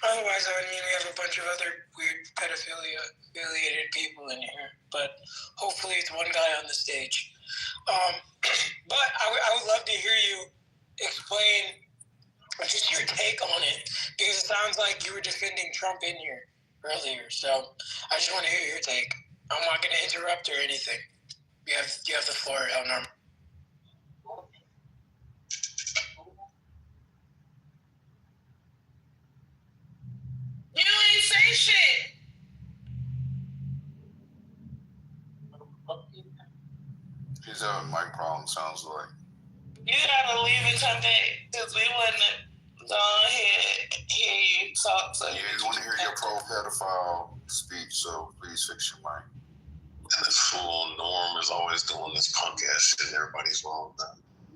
Otherwise, I mean, we have a bunch of other weird pedophilia-affiliated people in here. But hopefully it's one guy on the stage. But I would love to hear you explain just your take on it, because it sounds like you were defending Trump in here earlier. So I just want to hear your take. I'm not going to interrupt or anything. You have the floor, Eleanor. You ain't say shit. He's having mic problems, sounds like. You gotta leave it someday, because we wouldn't go ahead and hear you talk. So yeah, you want to hear your pro-pedophile speech, so please fix your mic. And this fool Norm is always doing this punk ass shit and everybody's wrong now.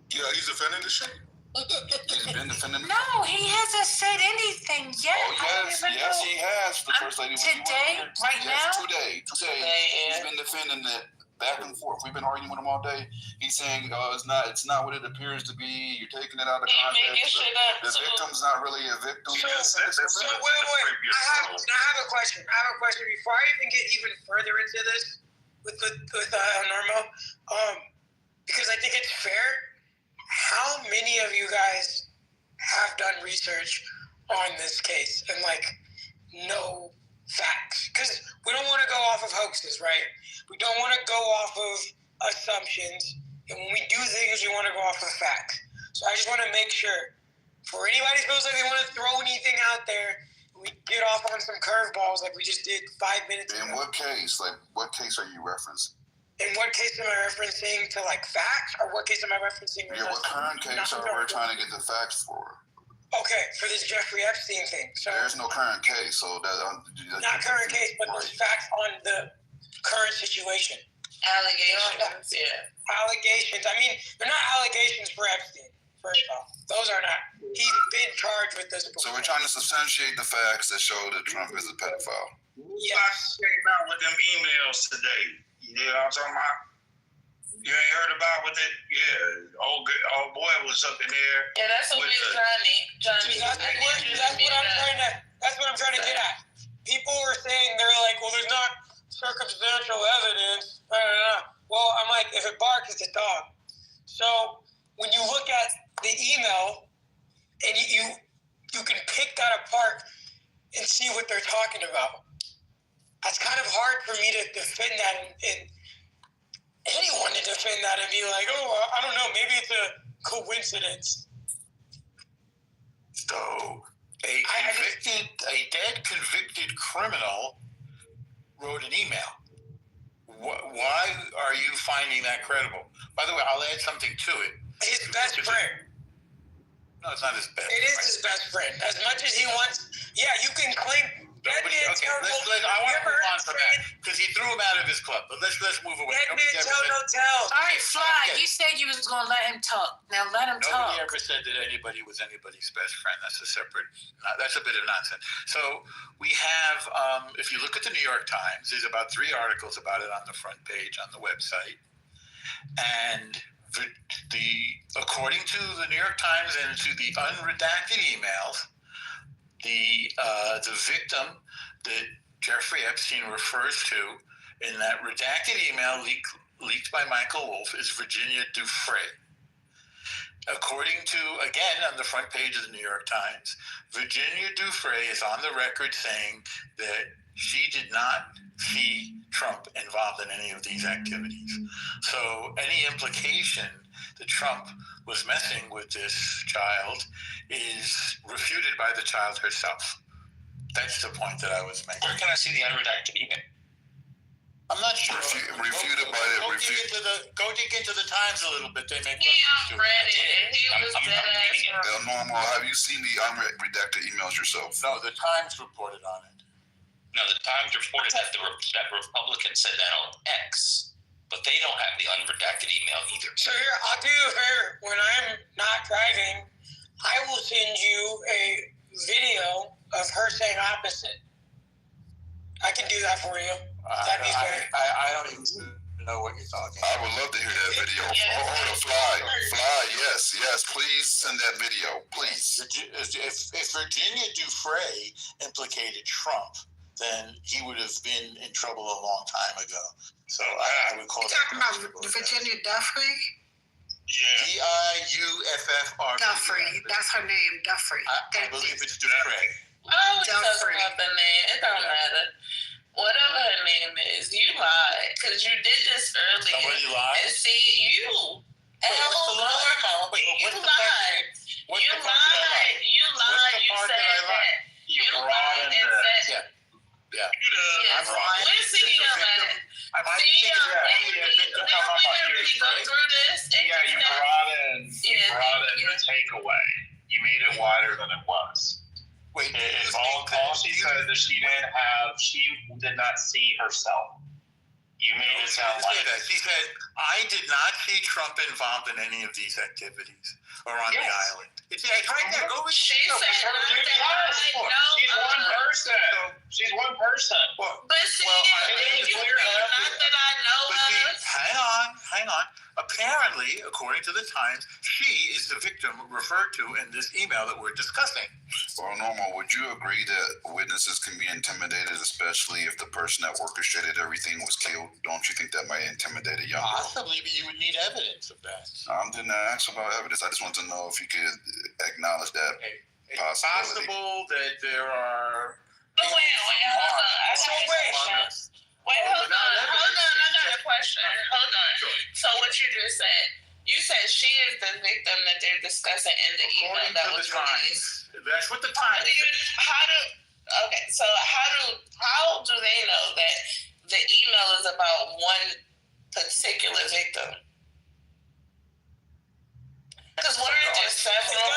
Yeah, he's defending the shit. He's been defending. No, he hasn't said anything yet. Oh, yes, he has. The first lady. Today, right now? Today, he's been defending it back and forth. We've been arguing with him all day. He's saying, it's not what it appears to be. You're taking it out of context. The victim's not really a victim. So wait. I have a question. Before I even get even further into this with Normo, because I think it's fair. How many of you guys have done research on this case and know facts? Because we don't want to go off of hoaxes, right? We don't want to go off of assumptions. And when we do things, we want to go off of facts. So I just want to make sure, for anybody who feels like they want to throw anything out there, we get off on some curveballs like we just did 5 minutes ago. In what case? What case are you referencing? In what case am I referencing to facts, or what case am I referencing? Yeah, what current case are we trying to get the facts for? Okay, for this Jeffrey Epstein thing. So there's no current case, so not current case, but there's facts on the current situation. Allegations, yeah. Allegations. I mean, they're not allegations for Epstein. First off, those are not. He's been charged with this before. So we're trying to substantiate the facts that show that Trump is a pedophile. Yes. Came out with them emails today. You know what I'm talking about? You ain't heard about with it? Yeah. Old boy was up in there. Yeah, that's what Johnny. That's what I'm trying to get at. People were saying, they're like, well, there's not circumstantial evidence. Well, I'm like, if it barks, it's a dog. So when you look at the email and you can pick that apart and see what they're talking about. That's kind of hard for me to defend that and anyone to defend that and be like, oh, I don't know, maybe it's a coincidence. So a dead convicted criminal wrote an email. Why are you finding that credible? By the way, I'll add something to it. His best friend. No, it's not his best friend. It is his best friend. As much as he wants, you can claim. I want to move on from that because he threw him out of his club. But let's move away. All right, Fly. You said you was going to let him talk. Now let him talk. Nobody ever said that anybody was anybody's best friend. That's a bit of nonsense. So we have, if you look at the New York Times, there's about 3 articles about it on the front page on the website, and according to the New York Times and to the unredacted emails. The victim that Jeffrey Epstein refers to in that redacted email leaked by Michael Wolff is Virginia Dufresne. according to, again, on the front page of the New York Times, Virginia Dufresne is on the record saying that she did not see Trump involved in any of these activities. So any implication that Trump was messing with this child is refuted by the child herself. That's the point that I was making. Where can I see the unredacted email? I'm not sure. Refuted by it. Go dig into the Times a little bit. They make read it and he was dead ass. Normal, have you seen the unredacted emails yourself? No, the Times reported on it. No, the Times reported that that Republicans said that on X, but they don't have the unredacted email either. So here, I'll do you a favor. When I'm not driving, I will send you a video of her saying opposite. I can do that for you. That'd be fair. I don't even know what you're talking about. I would love to hear that video. Hold on, Fly, yes, please send that video, please. If Virginia Dufresne implicated Trump, then he would have been in trouble a long time ago. So I would call it. You're talking about Virginia Dufresne? Yeah. Dufresne. Dufresne. That's her name, Dufresne. I believe it's Dufresne. Oh, we talking about the name. It don't matter. Whatever her name is, you lied. Because you did this earlier. Somebody lied? And see, you. Normal. You lied. You lied. You lied. You said that. You lied and said. Yeah. Yes. Where's CEO at? CEO, we really go through this. Yeah, you brought in the takeaway. You made it wider than it was. Wait, all she said that she did not see herself. You made it sound like that. She said, I did not see Trump involved in any of these activities or on the island. It's right there. Go read it. She said She's one person. She's one person. But see, not that I know of. Hang on. Apparently, according to the Times, she is the victim referred to in this email that we're discussing. Well, Normal, would you agree that witnesses can be intimidated, especially if the person that orchestrated everything was killed? Don't you think that might intimidate a young girl? Possibly, but you would need evidence of that. I didn't ask about evidence. I just want to know if you could acknowledge that It's possible that there are... Wait, hold on. I got a question. Hold on. So what you just said, you said she is the victim that they're discussing in the email that was released. That's what the Times How do they know that the email is about one particular victim? Because weren't there several?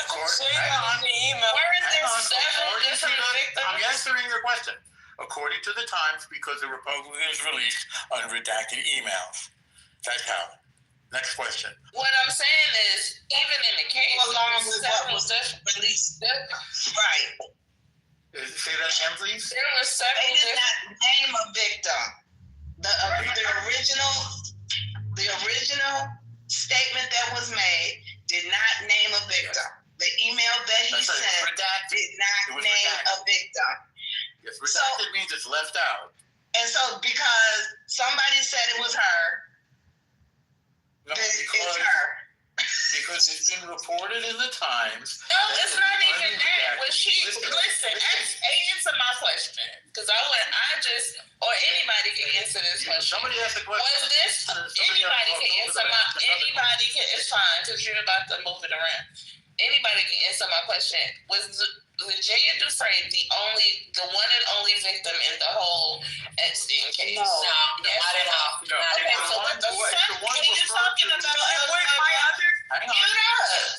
Different victims? I'm answering your question. According to the Times, because the Republicans released unredacted emails. That's how. Next question. What I'm saying is, even in the case, along with what was released, right? Say that again, please. There were several. They did not name a victim. The original statement that was made did not name a victim. The email that he sent did not name a victim. Yes, redacted means it's left out. And so because somebody said it was her, it's her. Because it's been reported in the Times. No, it's not even that. When answer my question. Because or anybody can answer this question. Somebody asked the question. It's fine, because you're about to move it around. Anybody can answer my question. Was Virginia Dufresne the one and only victim in the whole Epstein case? No, not at all. Okay, so what the fuck are you talking about?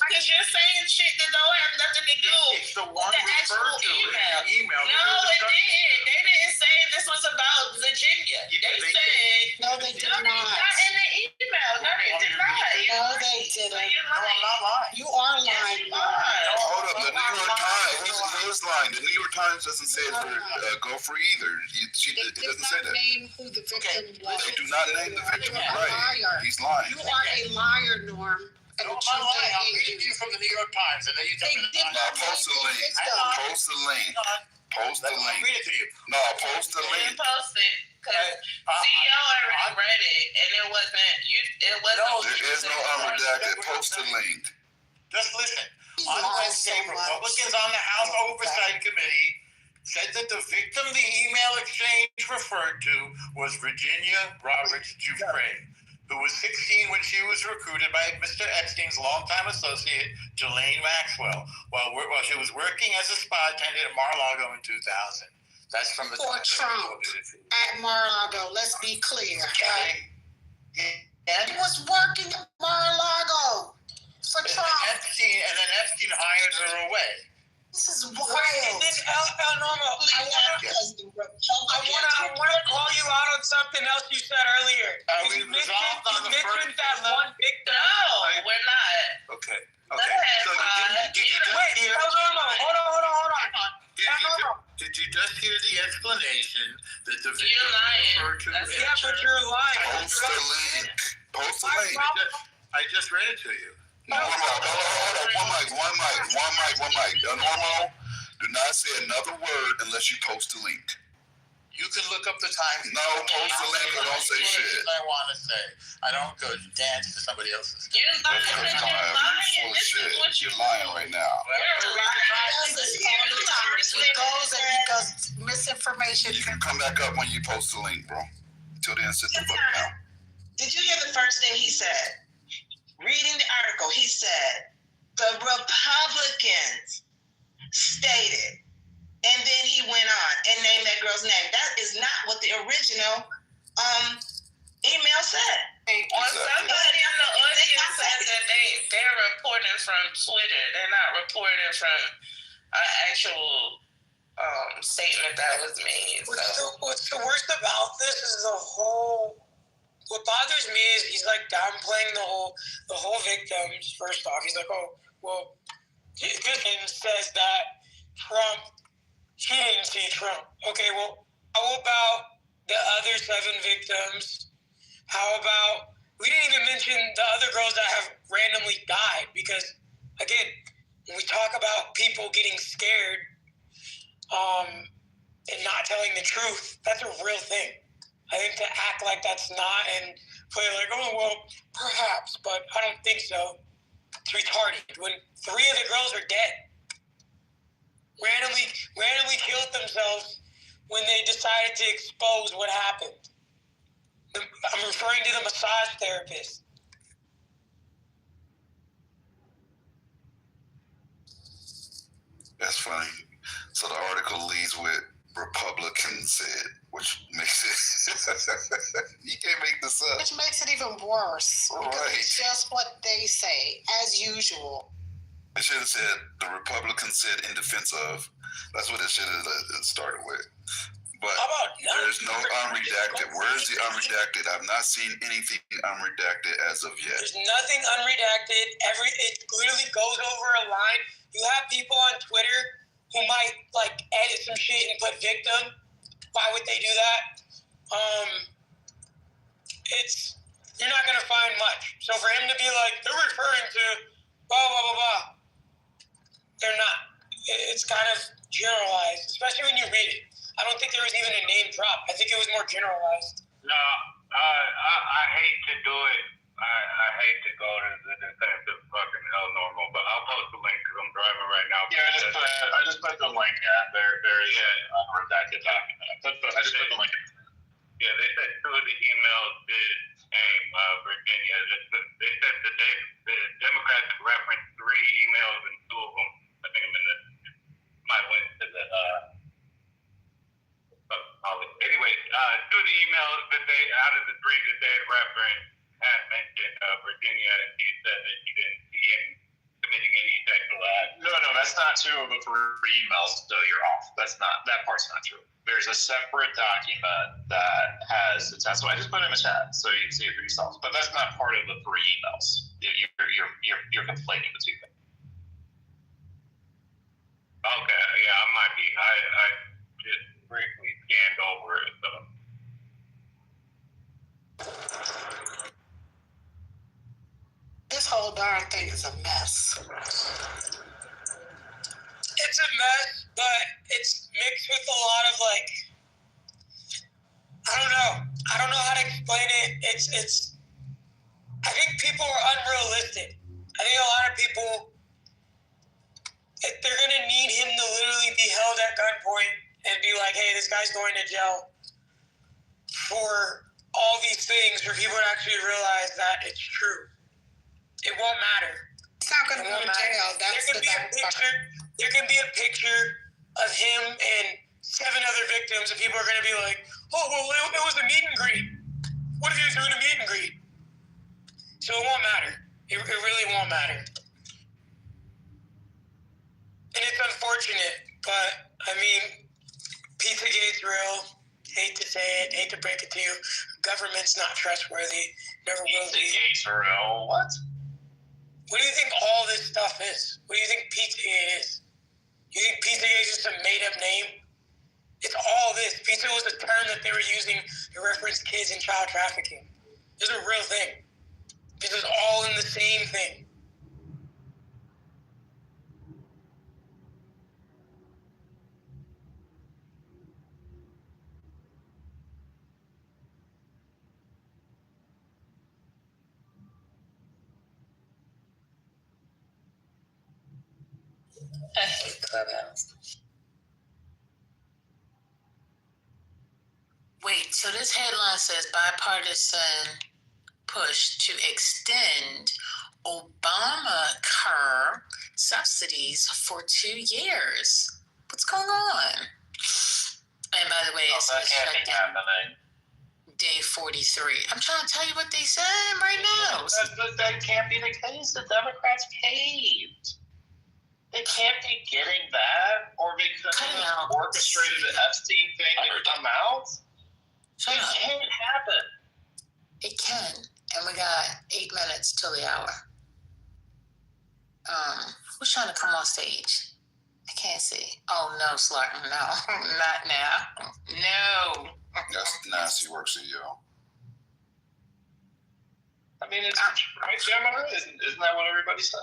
Because you're saying shit that don't have nothing to do with the actual email. No, it didn't. They didn't say this was about Virginia. They said no, they did not. Not in the email. No, they did not. No, they didn't. No, I'm not lying. You are lying. Hold up, the New York Times. Who's lying? The New York Times doesn't say it for Gopher either. It doesn't say that. Name who the victim was. They do not name the victim. Right? He's lying. You are a liar, Norm. No, I'm not lying. I'm reading to you from the New York Times, and then you tell me post the link. Post the link. Post the link. Read it to you. No, post the link. Post it. Because CEO already read it, and it wasn't. There is no unredacted. Post the link. Just listen. On Wednesday, Republicans on the House Oversight Committee said that the victim the email exchange referred to was Virginia Roberts Giuffre, who was 16 when she was recruited by Mr. Epstein's longtime associate, Ghislaine Maxwell, while she was working as a spa attendant at Mar-a-Lago in 2000. That's from the For Trump at Mar-a-Lago. Let's be clear. He was working at Mar-a-Lago for Trump. And then Epstein hired her away. This is wild. And then Norma, I want to call you out on something else you said earlier. You mentioned that one victim. No, we're not. Okay. So wait, Norma, hold on. Did you just hear the explanation that the victim You're lying. referred to? Yeah, but you're lying. Post the link. Post the link. I just read it to you. One mic. Normal. Do not say another word unless you post the link. You can look up the time. No, post the link or don't say shit. I want to say. I don't go dance to somebody else's. You're lying. Full of shit. You're lying right now. He goes and he goes misinformation. You can come back up when you post the link, bro. Until then, sit the fuck down. Did you hear the first thing he said? Reading the article, he said, the Republicans stated, and then he went on and named that girl's name. That is not what the original email said. Or somebody in the audience said that they're reporting from Twitter. They're not reporting from an actual statement that was made. What's the worst about this is what bothers me is he's like downplaying the whole victims. First off, he's like, oh, well, Goodman says that he didn't see Trump. Okay, well, how about the other 7 victims? How about, we didn't even mention the other girls that have randomly died, because, again, when we talk about people getting scared and not telling the truth, that's a real thing. I think to act like that's not and play like, oh, well, perhaps, but I don't think so. It's retarded. When 3 of the girls are dead, randomly killed themselves when they decided to expose what happened. I'm referring to the massage therapist. That's funny. So the article leads with Republicans said, which makes it you can't make this up. Which makes it even worse. Right. Because it's just what they say, as usual. It should have said the Republicans said in defense of. That's what it should have started with. But there's no unredacted. Where's the unredacted? I've not seen anything unredacted as of yet. There's nothing unredacted. It clearly goes over a line. You have people on Twitter who might like edit some shit and put victim. Why would they do that? You're not gonna find much. So for him to be like, they're referring to blah blah blah blah, they're not. It's kind of generalized, especially when you read it. I don't think there was even a name drop. I think it was more generalized. No, I hate to do it. I hate to go to the defense of fucking hell normal, but I'll post the link because I'm driving right now. Yeah, I just put the link at there is a redacted document. I just put the link in. Yeah, they said 2 of the emails did name Virginia. They said that the Democrats referenced 3 emails and 2 of them, I think might went to the anyway, 2 of the emails that they out of the 3 that they had referenced had mentioned Virginia, and he said that he didn't see him committing any sexual acts. No, that's not 2 of the 3 emails. So you're off. That part's not true. There's a separate document that has the test. So I just put it in the chat so you can see it for yourselves. But that's not part of the 3 emails. You're conflating the 2 things. Okay, yeah, I might be. I just briefly scanned over it, so. This whole darn thing is a mess. It's a mess, but it's mixed with a lot of like, I don't know how to explain it. It's I think people are unrealistic. I think a lot of people gunpoint and be like, hey, this guy's going to jail for all these things, for people to actually realize that it's true. It won't matter. It's not going to go to jail. That's there can be a picture of him and 7 other victims, and people are going to be like, oh, well, it was a meet and greet. What if he was doing a meet and greet? So it won't matter. It really won't matter. And it's unfortunate, but, I mean, Pizzagate's real. Hate to say it, hate to break it to you. Government's not trustworthy. Never will be. Pizzagate's real. What? What do you think all this stuff is? What do you think Pizzagate is? You think Pizzagate is just a made-up name? It's all this. Pizza was a term that they were using to reference kids and child trafficking. This is a real thing. This is all in the same thing. I hate Clubhouse. Wait, so this headline says bipartisan push to extend Obamacare subsidies for 2 years. What's going on? And by the way, it's that can't be happening. Day 43. I'm trying to tell you what they said right now. That can't be the case. The Democrats paved. They can't be getting that, or they couldn't have orchestrated the Epstein thing to come out. Shut up. It can't happen. It can. And we got 8 minutes till the hour. Who's trying to come on stage? I can't see. Oh, no, Slark. No, not now. No. That's nasty work, CEO. I mean, it's right, Gemma? Isn't that what everybody said?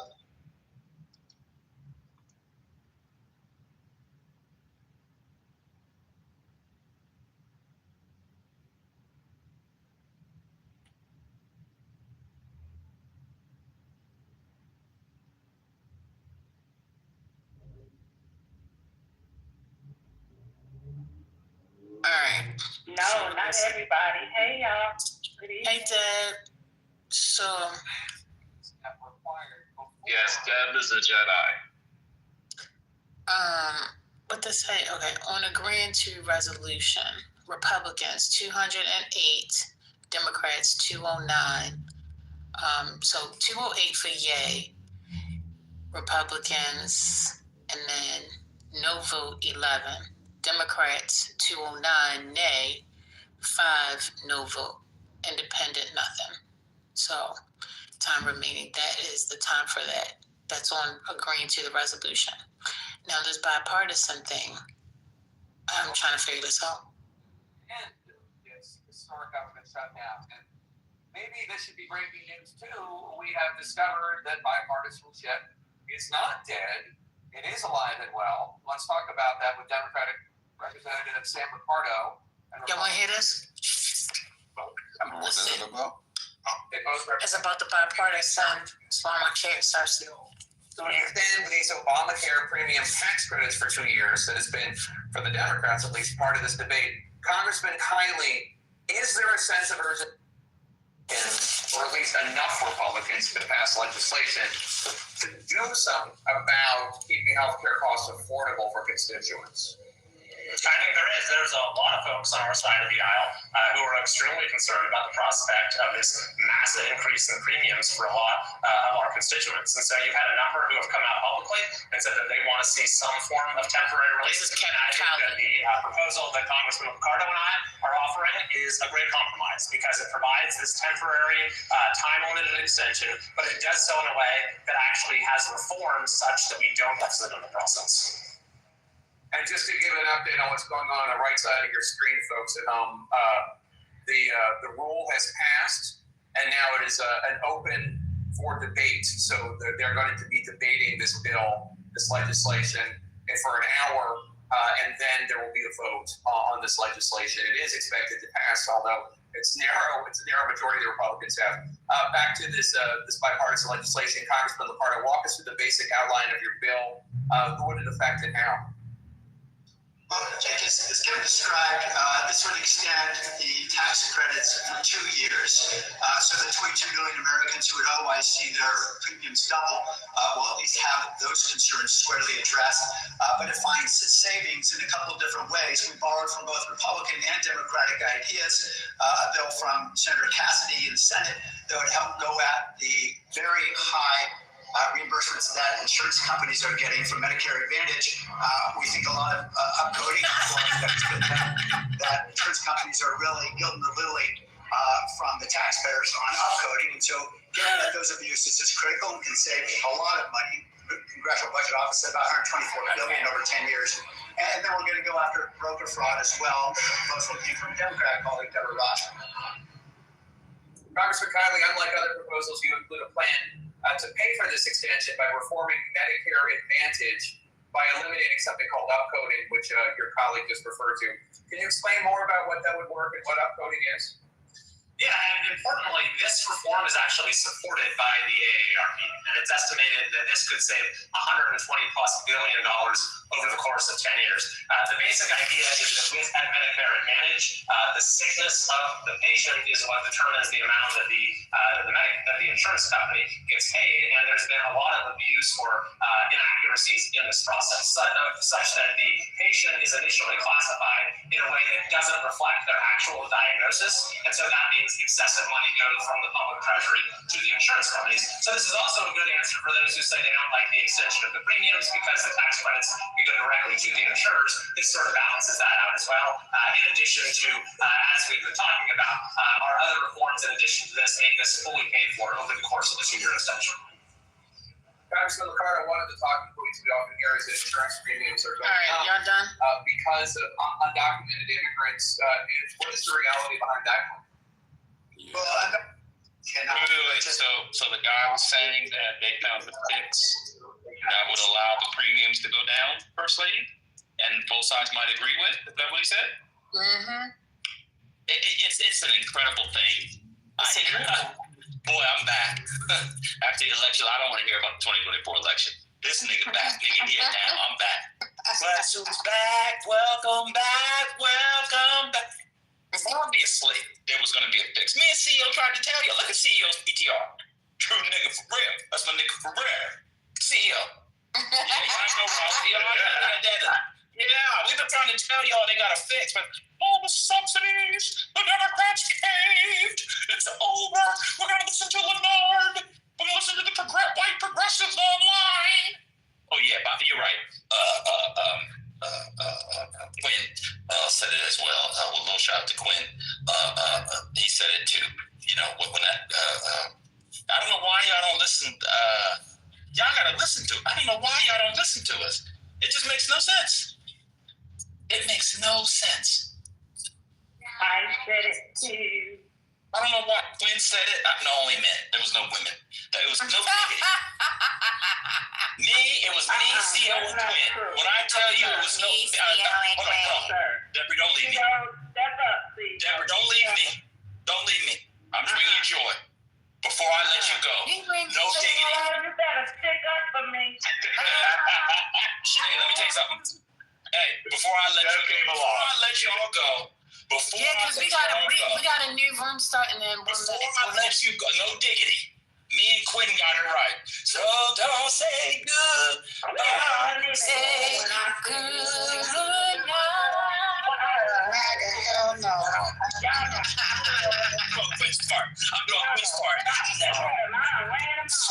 All right. No, not everybody. Hey, y'all. Hey, Deb. So. Yes, Deb is a Jedi. What to say? Okay. On agreeing to resolution, Republicans 208, Democrats 209. So 208 for yay, Republicans, and then no vote 11. Democrats 209 nay, 5 no vote, independent nothing. So time remaining, that is the time for that. That's on agreeing to the resolution. Now this bipartisan thing, I'm trying to figure this out. And it's historic government shutdown. And maybe this should be breaking news too. We have discovered that bipartisanship is not dead. It is alive and well. Let's talk about that with Democratic Representative Sam Ricardo. Y'all want to hear this? What is it about? It's about the bipartisan Obamacare subsidy. To extend these Obamacare premium tax credits for 2 years, that has been, for the Democrats at least, part of this debate. Congressman Kiley, is there a sense of urgency, or at least enough Republicans to pass legislation to do something about keeping healthcare costs affordable for constituents? I think there is. There's a lot of folks on our side of the aisle who are extremely concerned about the prospect of this massive increase in premiums for a lot of our constituents. And so you've had a number who have come out publicly and said that they want to see some form of temporary relief. This is And I think that the proposal that Congressman Ricardo and I are offering is a great compromise because it provides this temporary time-limited extension, but it does so in a way that actually has reforms such that we don't accident in the process. And just to give an update on what's going on the right side of your screen, folks at home, the rule has passed, and now it is an open for debate. So they're going to be debating this bill, this legislation, for an hour, and then there will be a vote on this legislation. It is expected to pass, although it's narrow. It's a narrow majority the Republicans have. Back to this bipartisan legislation, Congressman Ricardo, walk us through the basic outline of your bill. Who would it affect and how? Well, Jake, as Kevin described, this would extend the tax credits for 2 years. So the 22 million Americans who would otherwise see their premiums double will at least have those concerns squarely addressed. But it finds savings in a couple of different ways. We borrowed from both Republican and Democratic ideas. A bill from Senator Cassidy in the Senate that would help go at the very high reimbursements that insurance companies are getting from Medicare Advantage. We think a lot of upcoding that insurance companies are really gilding the lily from the taxpayers on upcoding. And so getting at those abuses is critical and can save a lot of money. The Congressional Budget Office said about $124 billion over 10 years. And then we're going to go after broker fraud as well. Most will came from Democratic colleague Deborah Ross. Congressman Kiley, unlike other proposals, you include a plan to pay for this extension by reforming Medicare Advantage by eliminating something called upcoding, which your colleague just referred to. Can you explain more about what that would work and what upcoding is? Yeah, and importantly, this reform is actually supported by the AARP, and it's estimated that this could save $120+ billion over the course of 10 years. The basic idea is that with Medicare Advantage, the sickness of the patient is what determines the amount that the insurance company gets paid, and there's been a lot of abuse or inaccuracies in this process, such that the patient is initially classified in a way that doesn't reflect their actual diagnosis, and so that means excessive money goes from the public treasury to the insurance companies. So this is also a good answer for those who say they don't like the extension of the premiums because the tax credits go directly to the insurers. This sort of balances that out as well. In addition to, as we've been talking about, our other reforms in addition to this make this fully paid for over the course of the 2-year extension. Congressman Liccardo, one of the talking points we often hear is that insurance premiums are going up. All right, y'all done? Because of undocumented immigrants. What is the reality behind that? Well, wait. So the guy was saying that they found the fix that would allow the premiums to go down, First Lady, and both sides might agree with. Is that what he said? Mm-hmm. It's an incredible thing. Boy, I'm back. After the election, I don't want to hear about the 2024 election. This nigga back. Nigga here now. I'm back. Guess who's back? Welcome back. Welcome back. Obviously, there was going to be a fix. Me and CEO tried to tell you. Look at CEO's PTR. True nigga for real. That's my nigga for real. CEO. Yeah, we've been trying to tell y'all they got a fix, but all the subsidies, the Democrats caved. It's over. We're going to listen to Leonard. We're going to listen to the white progressives online. Oh, yeah, Bobby, you're right. Quinn said it as well. A little shout out to Quinn. He said it too. You know, when that, I don't know why y'all don't listen. Y'all gotta listen to it. I don't know why y'all don't listen to us. It just makes no sense. It makes no sense. I said it too. I don't know why Quinn said it. No, only men. There was no women. It was no diggity. It was me, CEO, and Quinn. When I tell you it was no... Deborah, don't leave me. Deborah, don't leave me. Don't leave me. I'm bringing you joy. Before I let you go. No diggity. You better stick up for me. Hey, let me tell you something. Hey, before I let you all go, because we got a new room starting in 1 minute. Before I let you go, no diggity. Me and Quinn got it right. So don't say goodbye. Say good night. Hell no. Quinn's part. I'm doing Quinn's part.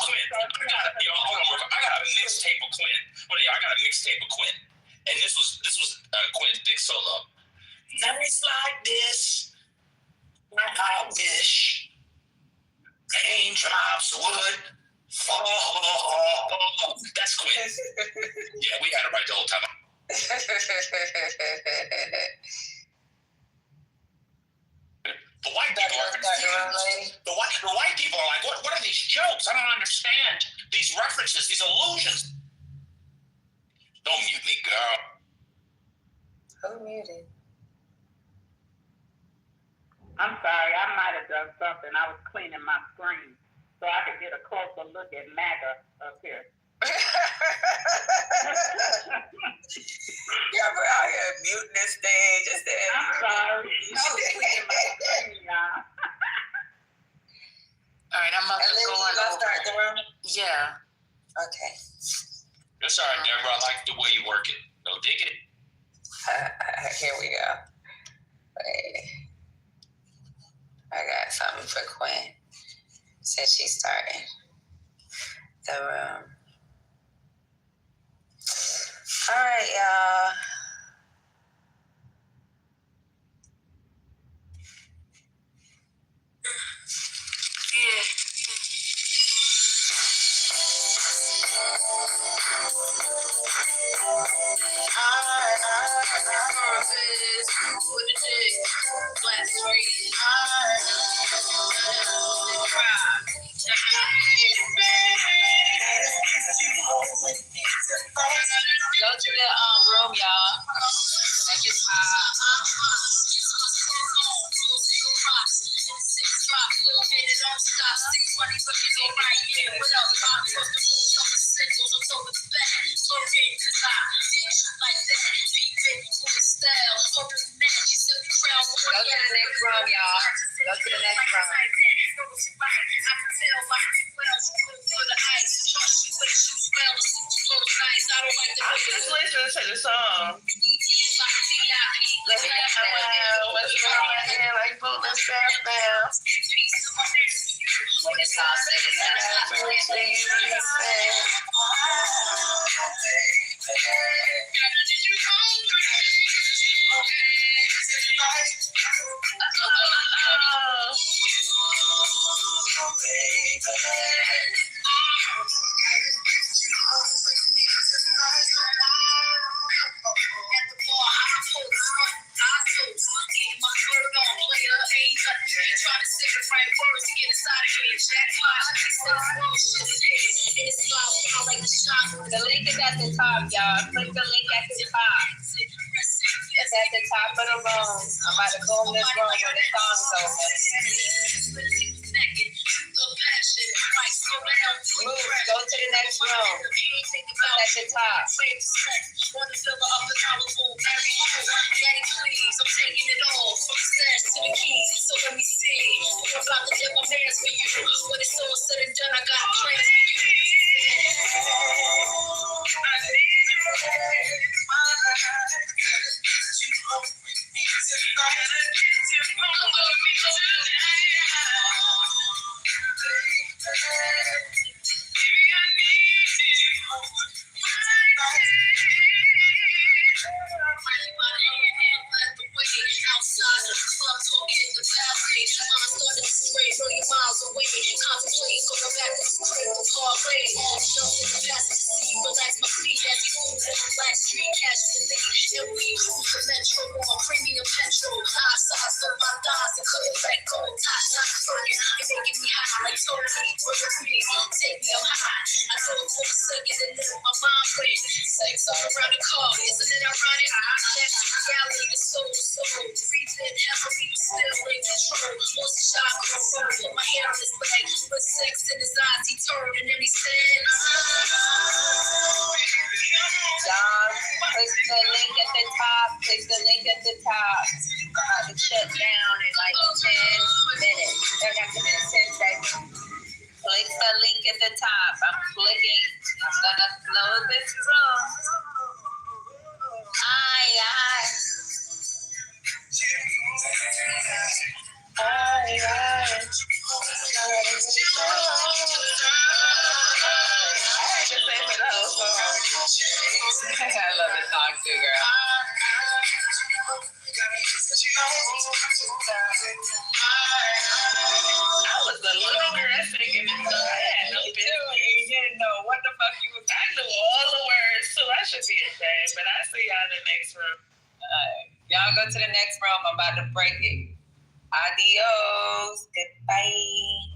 Quinn, I got a mixtape of Quinn. I got a mixtape of Quinn. And this was Quinn's big solo. Nights like this, I wish raindrops would fall. That's Quinn. Yeah, we had it right the whole time. The white people are confused. The white people are like, what are these jokes? I don't understand these references, these allusions. Don't mute me, girl. Who muted? I'm sorry, I might have done something. I was cleaning my screen so I could get a closer look at MAGA up here. Yeah, we're out here muting this thing. Just that. I'm sorry. All right, I'm about to go on over. Start the room? Yeah. Okay. That's all right, Deborah. I like the way you work it. No diggity. Here we go. Wait. I got something for Quinn. Said she's starting the room. All right, y'all. Yeah. Go to the room, y'all. Take your time. Go to the next room, y'all. Go to the next room. Just listen to the song. Let me get what's going on here, like pulling stuff down. When it's all said and the link is at the top, y'all. Click the link at the top. It's at the top of the room. I'm about to go in this room when the song's over. Move, go to the next room. It's at the top. Click the link at the top. I'm about to shut down in like 10 minutes. They're not going to 10 seconds. Click the link at the top. I'm clicking. I'm gonna close this room. I love this song too, girl. I was a little girl singing this song. I had no business. You didn't know what the fuck you was. I knew all the words too. I should be ashamed, but I see y'all in the next room. Y'all go to the next room. I'm about to break it. Adios. Goodbye.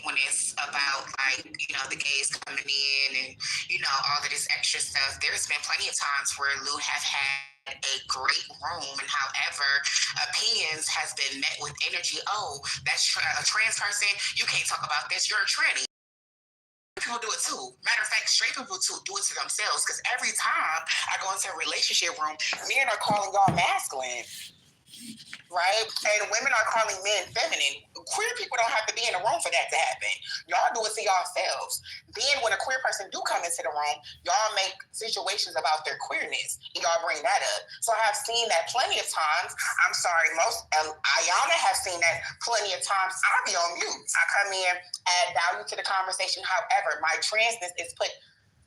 When it's about like, the gays coming in and, all of this extra stuff, there's been plenty of times where Lou have had a great room, and however, opinions has been met with energy. Oh, that's a trans person. You can't talk about this. You're a tranny. People do it too. Matter of fact, straight people do it to themselves, because every time I go into a relationship room, men are calling y'all masculine. Right? And women are calling men feminine. Queer people don't have to be in the room for that to happen. Y'all do it to yourselves. Then when a queer person do come into the room, y'all make situations about their queerness. Y'all bring that up. So I have seen that plenty of times. I'm sorry, most Ayana have seen that plenty of times. I'll be on mute. I come in, add value to the conversation. However, my transness is put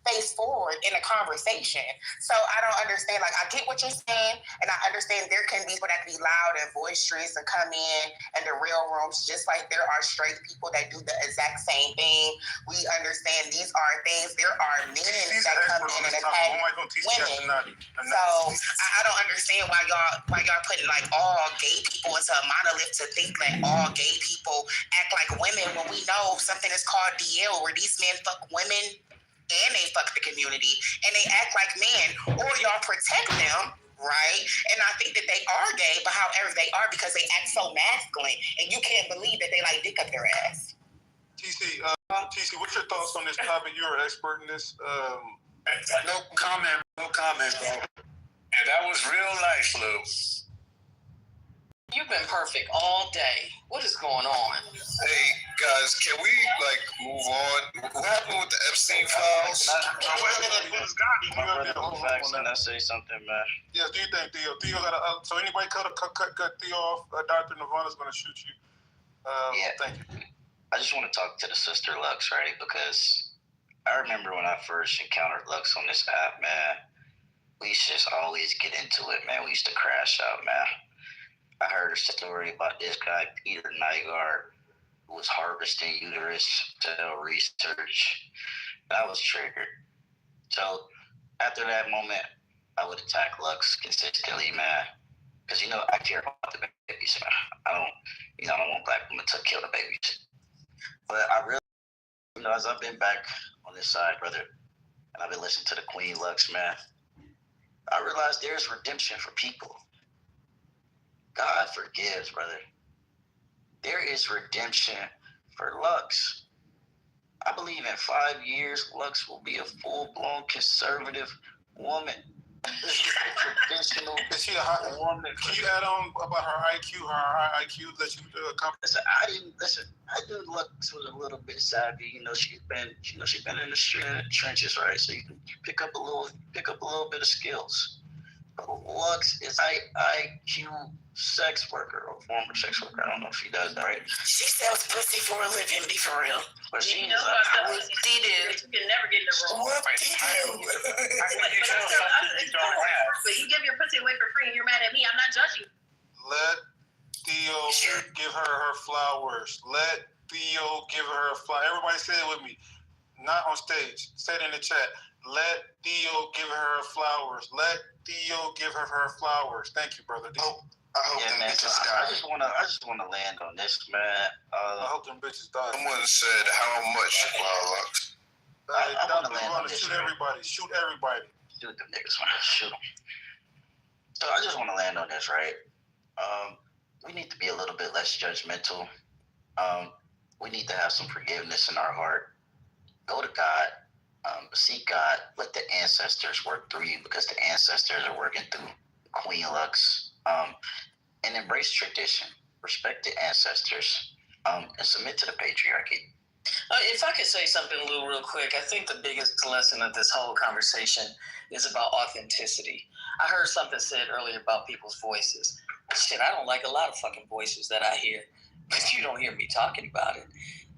face forward in a conversation. So I don't understand. Like, I get what you're saying, and I understand there can be people that can be loud and boisterous and come in the real rooms, just like there are straight people that do the exact same thing. We understand these are things. There are men that come in and attack women. So I don't understand why y'all putting like all gay people into a monolith to think that all gay people act like women, when we know something is called DL, where these men fuck women and they fuck the community and they act like men, or y'all protect them, right? And I think that they are gay, but however they are, because they act so masculine, and you can't believe that they like dick up their ass. TC, what's your thoughts on this topic? You're an expert in this. No comment, bro. And that was real nice, Lou. You've been perfect all day. What is going on? Hey, guys, can we, move on? What happened with the Epstein files? Can I say something, man? Yes, do you think, Theo? Theo got so anybody cut Theo off? Dr. Nirvana's going to shoot you. Thank you. I just want to talk to the sister Lux, right? Because I remember when I first encountered Lux on this app, man, we used to just always get into it, man. We used to crash out, man. I heard a story about this guy, Peter Nygaard, who was harvesting uterus cell research. I was triggered. So after that moment, I would attack Lux consistently, man. Because, I care about the babies, man. I don't want black women to kill the babies. But I really, as I've been back on this side, brother, and I've been listening to the Queen Lux, man, I realized there's redemption for people. God forgives, brother. There is redemption for Lux. I believe in 5 years, Lux will be a full-blown conservative woman. Traditional woman. Can you add on about her IQ, her high IQ that you accomplished? I knew Lux was a little bit savvy. She's been in the trenches, right? So you can pick up a little bit of skills. But Lux is IQ sex worker or former sex worker. I don't know if she does that, right? She sells pussy for a living, be for real. But she You can never get in the room. But you give your pussy away for free and you're mad at me. I'm not judging. Let Theo give her flowers. Let Theo give her flowers. Everybody say it with me. Not on stage. Say it in the chat. Let Theo give her flowers. Let Theo give her flowers. Thank you, brother. I hope them bitches die. I just wanna land on this, man. I hope them bitches die. Someone said how much, Lux? Shoot everybody. Shoot everybody. Shoot them niggas, man. Shoot them. So I just want to land on this, right? We need to be a little bit less judgmental. We need to have some forgiveness in our heart. Go to God. Seek God. Let the ancestors work through you because the ancestors are working through Queen Lux. And embrace tradition. Respect the ancestors. And submit to the patriarchy. If I could say something, Lou, real quick, I think the biggest lesson of this whole conversation is about authenticity. I heard something said earlier about people's voices. Shit, I don't like a lot of fucking voices that I hear, but you don't hear me talking about it.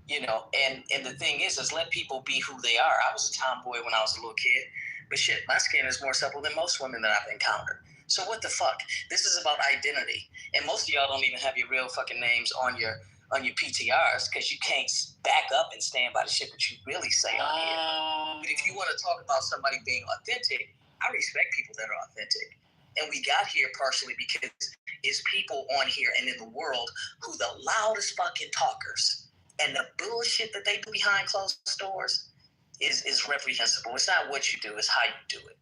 You know, and the thing is let people be who they are. I was a tomboy when I was a little kid, but shit, my skin is more supple than most women that I've encountered. So what the fuck? This is about identity. And most of y'all don't even have your real fucking names on your PTRs because you can't back up and stand by the shit that you really say on here. But if you want to talk about somebody being authentic, I respect people that are authentic. And we got here partially because it's people on here and in the world who the loudest fucking talkers and the bullshit that they do behind closed doors is reprehensible. It's not what you do, it's how you do it.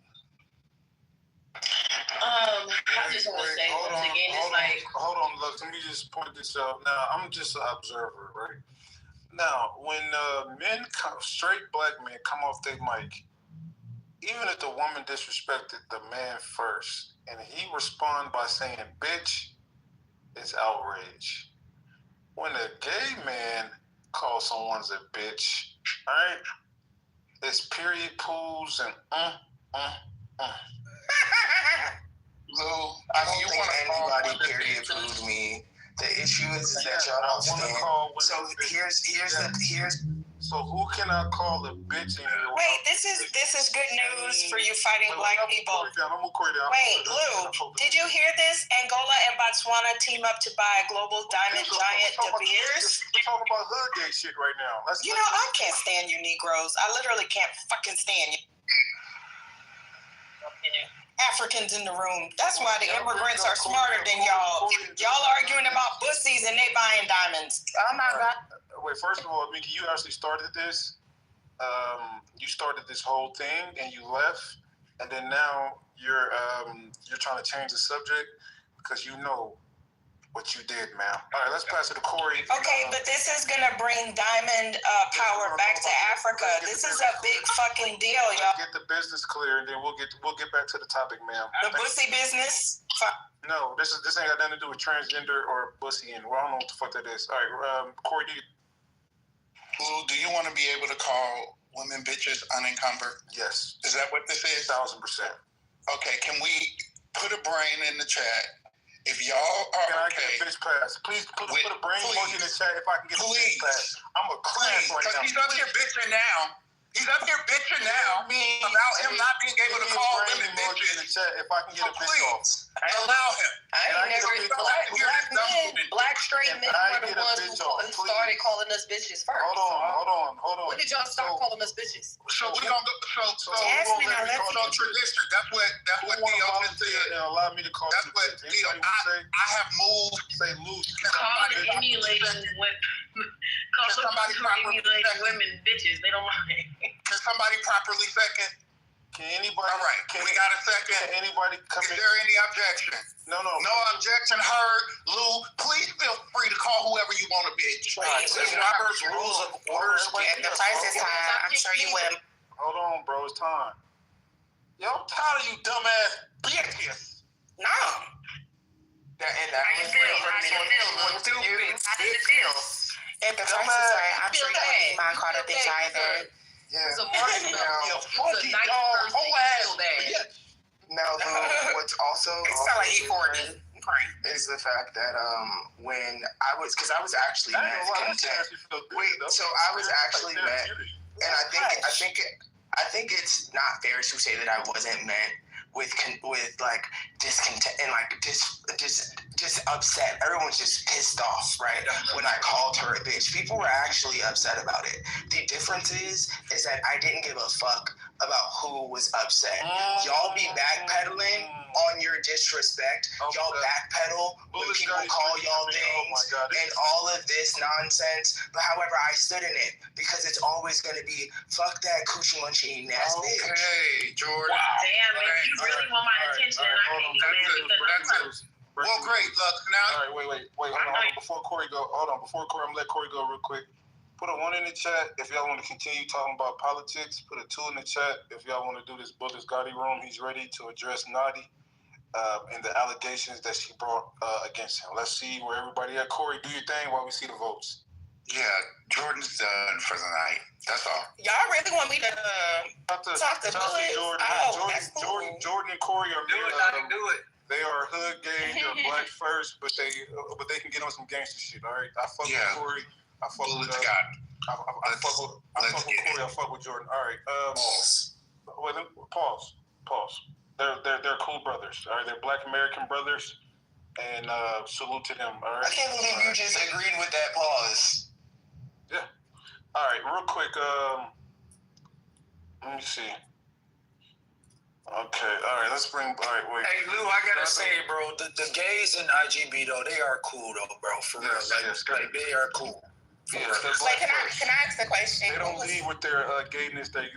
I just want to say once again, it's like... Hold on, look, let me just point this out. Now, I'm just an observer, right? Now, when straight black men come off their mic, even if the woman disrespected the man first, and he respond by saying, bitch, it's outrage. When a gay man calls someone a bitch, all right, it's period pools and Lou, I don't think anybody period pooed me. The issue is that y'all don't stand. So here's. So who can I call a bitch in here? Wait, this is good news for you fighting black people. Wait, Lou, did you hear this? Angola and Botswana team up to buy a global diamond giant De Beers. We're talking about hood gay shit right now. You know, I can't stand you Negroes. I literally can't fucking stand you. Africans in the room. That's why the immigrants are smarter than y'all. Y'all arguing about pussies and they buying diamonds. Oh my God. Wait, first of all, Mickey, you actually started this. You started this whole thing and you left, and then now you're trying to change the subject because you know what you did, ma'am. All right, let's pass it to Corey. Okay, but this is gonna bring diamond power back to Africa. This is a big fucking deal, y'all. Get the business clear, and then we'll get back to the topic, ma'am. The pussy business. No, this ain't got nothing to do with transgender or pussy, and well, I don't know what the fuck that is. All right, Corey, Lou, do you want to be able to call women bitches unencumbered? Yes. Is that what this is? 1,000%. Okay, can we put a brain in the chat? If y'all are can I get a bitch pass? Please put a brain emoji in the chat if I can get a bitch pass. I'm a class right now. Because he's up here bitching now. He's up here bitching now about him not being able to call women bitches. In the chat if I can get a bitch off. Allow him. Black straight men were the ones who started calling us bitches first. Hold on. When did y'all start calling us bitches? So we're gonna go. So tradition. That's what Theo just said. Allow me to call. That's what Theo. I have moved. Say loose. Emulating women bitches. They don't mind. Can somebody properly second? Can anybody? All right. Can we got a second? Can anybody come in? Is there any objection? No. No objection heard. Lou, please feel free to call whoever you want a bitch. This Robert's Rules of Orders. The price is high. I'm sure you will. Hold on, bro. It's time. Yo, I'm tired of you dumbass bitches. No. How did it feel? If the price is right, I'm sure you wouldn't be mind caught a bitch either. It's a market. It's a nice person. Now, what's also it's like E40 is the fact that when I was actually mad content. Wait, so I was actually mad, and I think it's not fair to say that I wasn't meant with like discontent and like just upset. Everyone's just pissed off, right? When I called her a bitch, people were actually upset about it. The difference is that I didn't give a fuck about who was upset. Y'all be backpedaling on your disrespect. Y'all backpedal when people call y'all things and all of this nonsense. But however, I stood in it because it's always going to be fuck that coochie munchie eating ass bitch. Okay, Jordan. Wow. Damn, man, you really want my attention, and I can't be mad because Well, great. Look, now. All right, wait. Hold on. Before Corey, I'm gonna let Corey go real quick. Put a 1 in the chat if y'all want to continue talking about politics. Put a 2 in the chat if y'all want to do this Bullets Gotti room. He's ready to address Nadi and the allegations that she brought against him. Let's see where everybody at. Corey, do your thing while we see the votes. Yeah, Jordan's done for the night. That's all. Y'all really want me to talk to Bullets? Jordan and Corey are do it. They are hood gang. They're black first, but they can get on some gangster shit. All right, I fuck with Corey. I fuck with Corey. I fuck with Jordan. All right. Pause. They're cool brothers. All right, they're Black American brothers, and salute to them. All right. I can't believe you just agreed with that pause. Yeah. All right, real quick. Let me see. Okay. All right. Let's bring. All right. Wait. Hey Lou, I gotta say, bro, the gays in IGB though, they are cool though, bro. For real, like they are cool. Yeah, Wait, can I ask the question? They don't lead with their gayness. They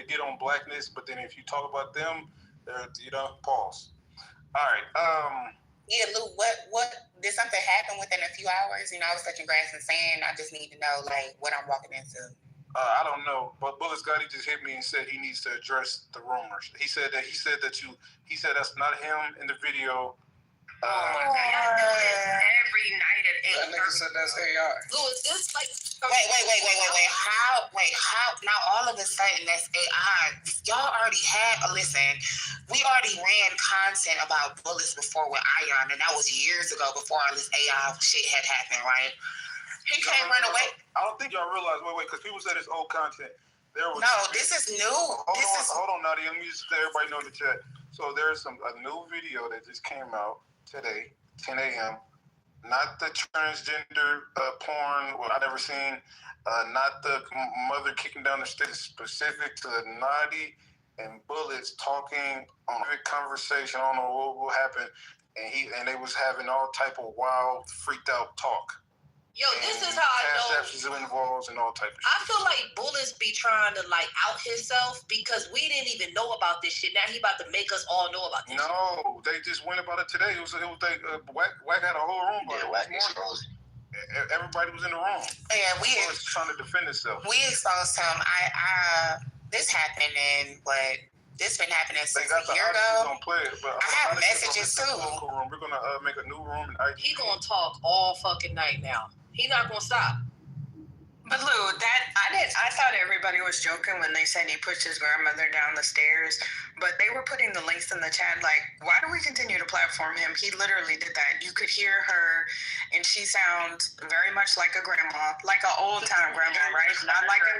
get on blackness, but then if you talk about them, they're pause. All right. Yeah, Lou, what did something happen within a few hours? I was touching grass and sand. I just need to know like what I'm walking into. I don't know, but Bullets Gotti just hit me and said he needs to address the rumors. He said that's not him in the video. Oh my God! Every night at 8:30. That nigga said that's AI. Lou, is this like? Wait. How? Now all of a sudden that's AI. Y'all already had. Listen, we already ran content about bullets before with Ion, and that was years ago before all this AI shit had happened, right? He can't run away. I don't think y'all realize. Wait, because people said it's old content. This is new. Hold on, Nadia. Let me just let everybody know in the chat. So there's a new video that just came out today, 10 a.m. Not the transgender porn I've never seen. Not the mother kicking down the stairs. Specific to Nadi and Bullets talking on a conversation. I don't know what happened, and they was having all type of wild, freaked out talk. Yo, this is how I know. Cash apps involved and all type of shit. I feel like Bullets be trying to out himself because we didn't even know about this shit. Now he about to make us all know about this. No, they just went about it today. It was like Wack had a whole room. Yeah, Wack exposed. Everybody was in the room. Yeah, we was trying to defend itself. We exposed him. This happened in this been happening since a year ago. I have messages too. We're gonna make a new room in IG. He gonna talk all fucking night now. He not gonna stop. But Lou, I thought everybody was joking when they said he pushed his grandmother down the stairs, but they were putting the links in the chat like, why do we continue to platform him? He literally did that. You could hear her, and she sounds very much like a grandma, like an old time grandma, right? Not like a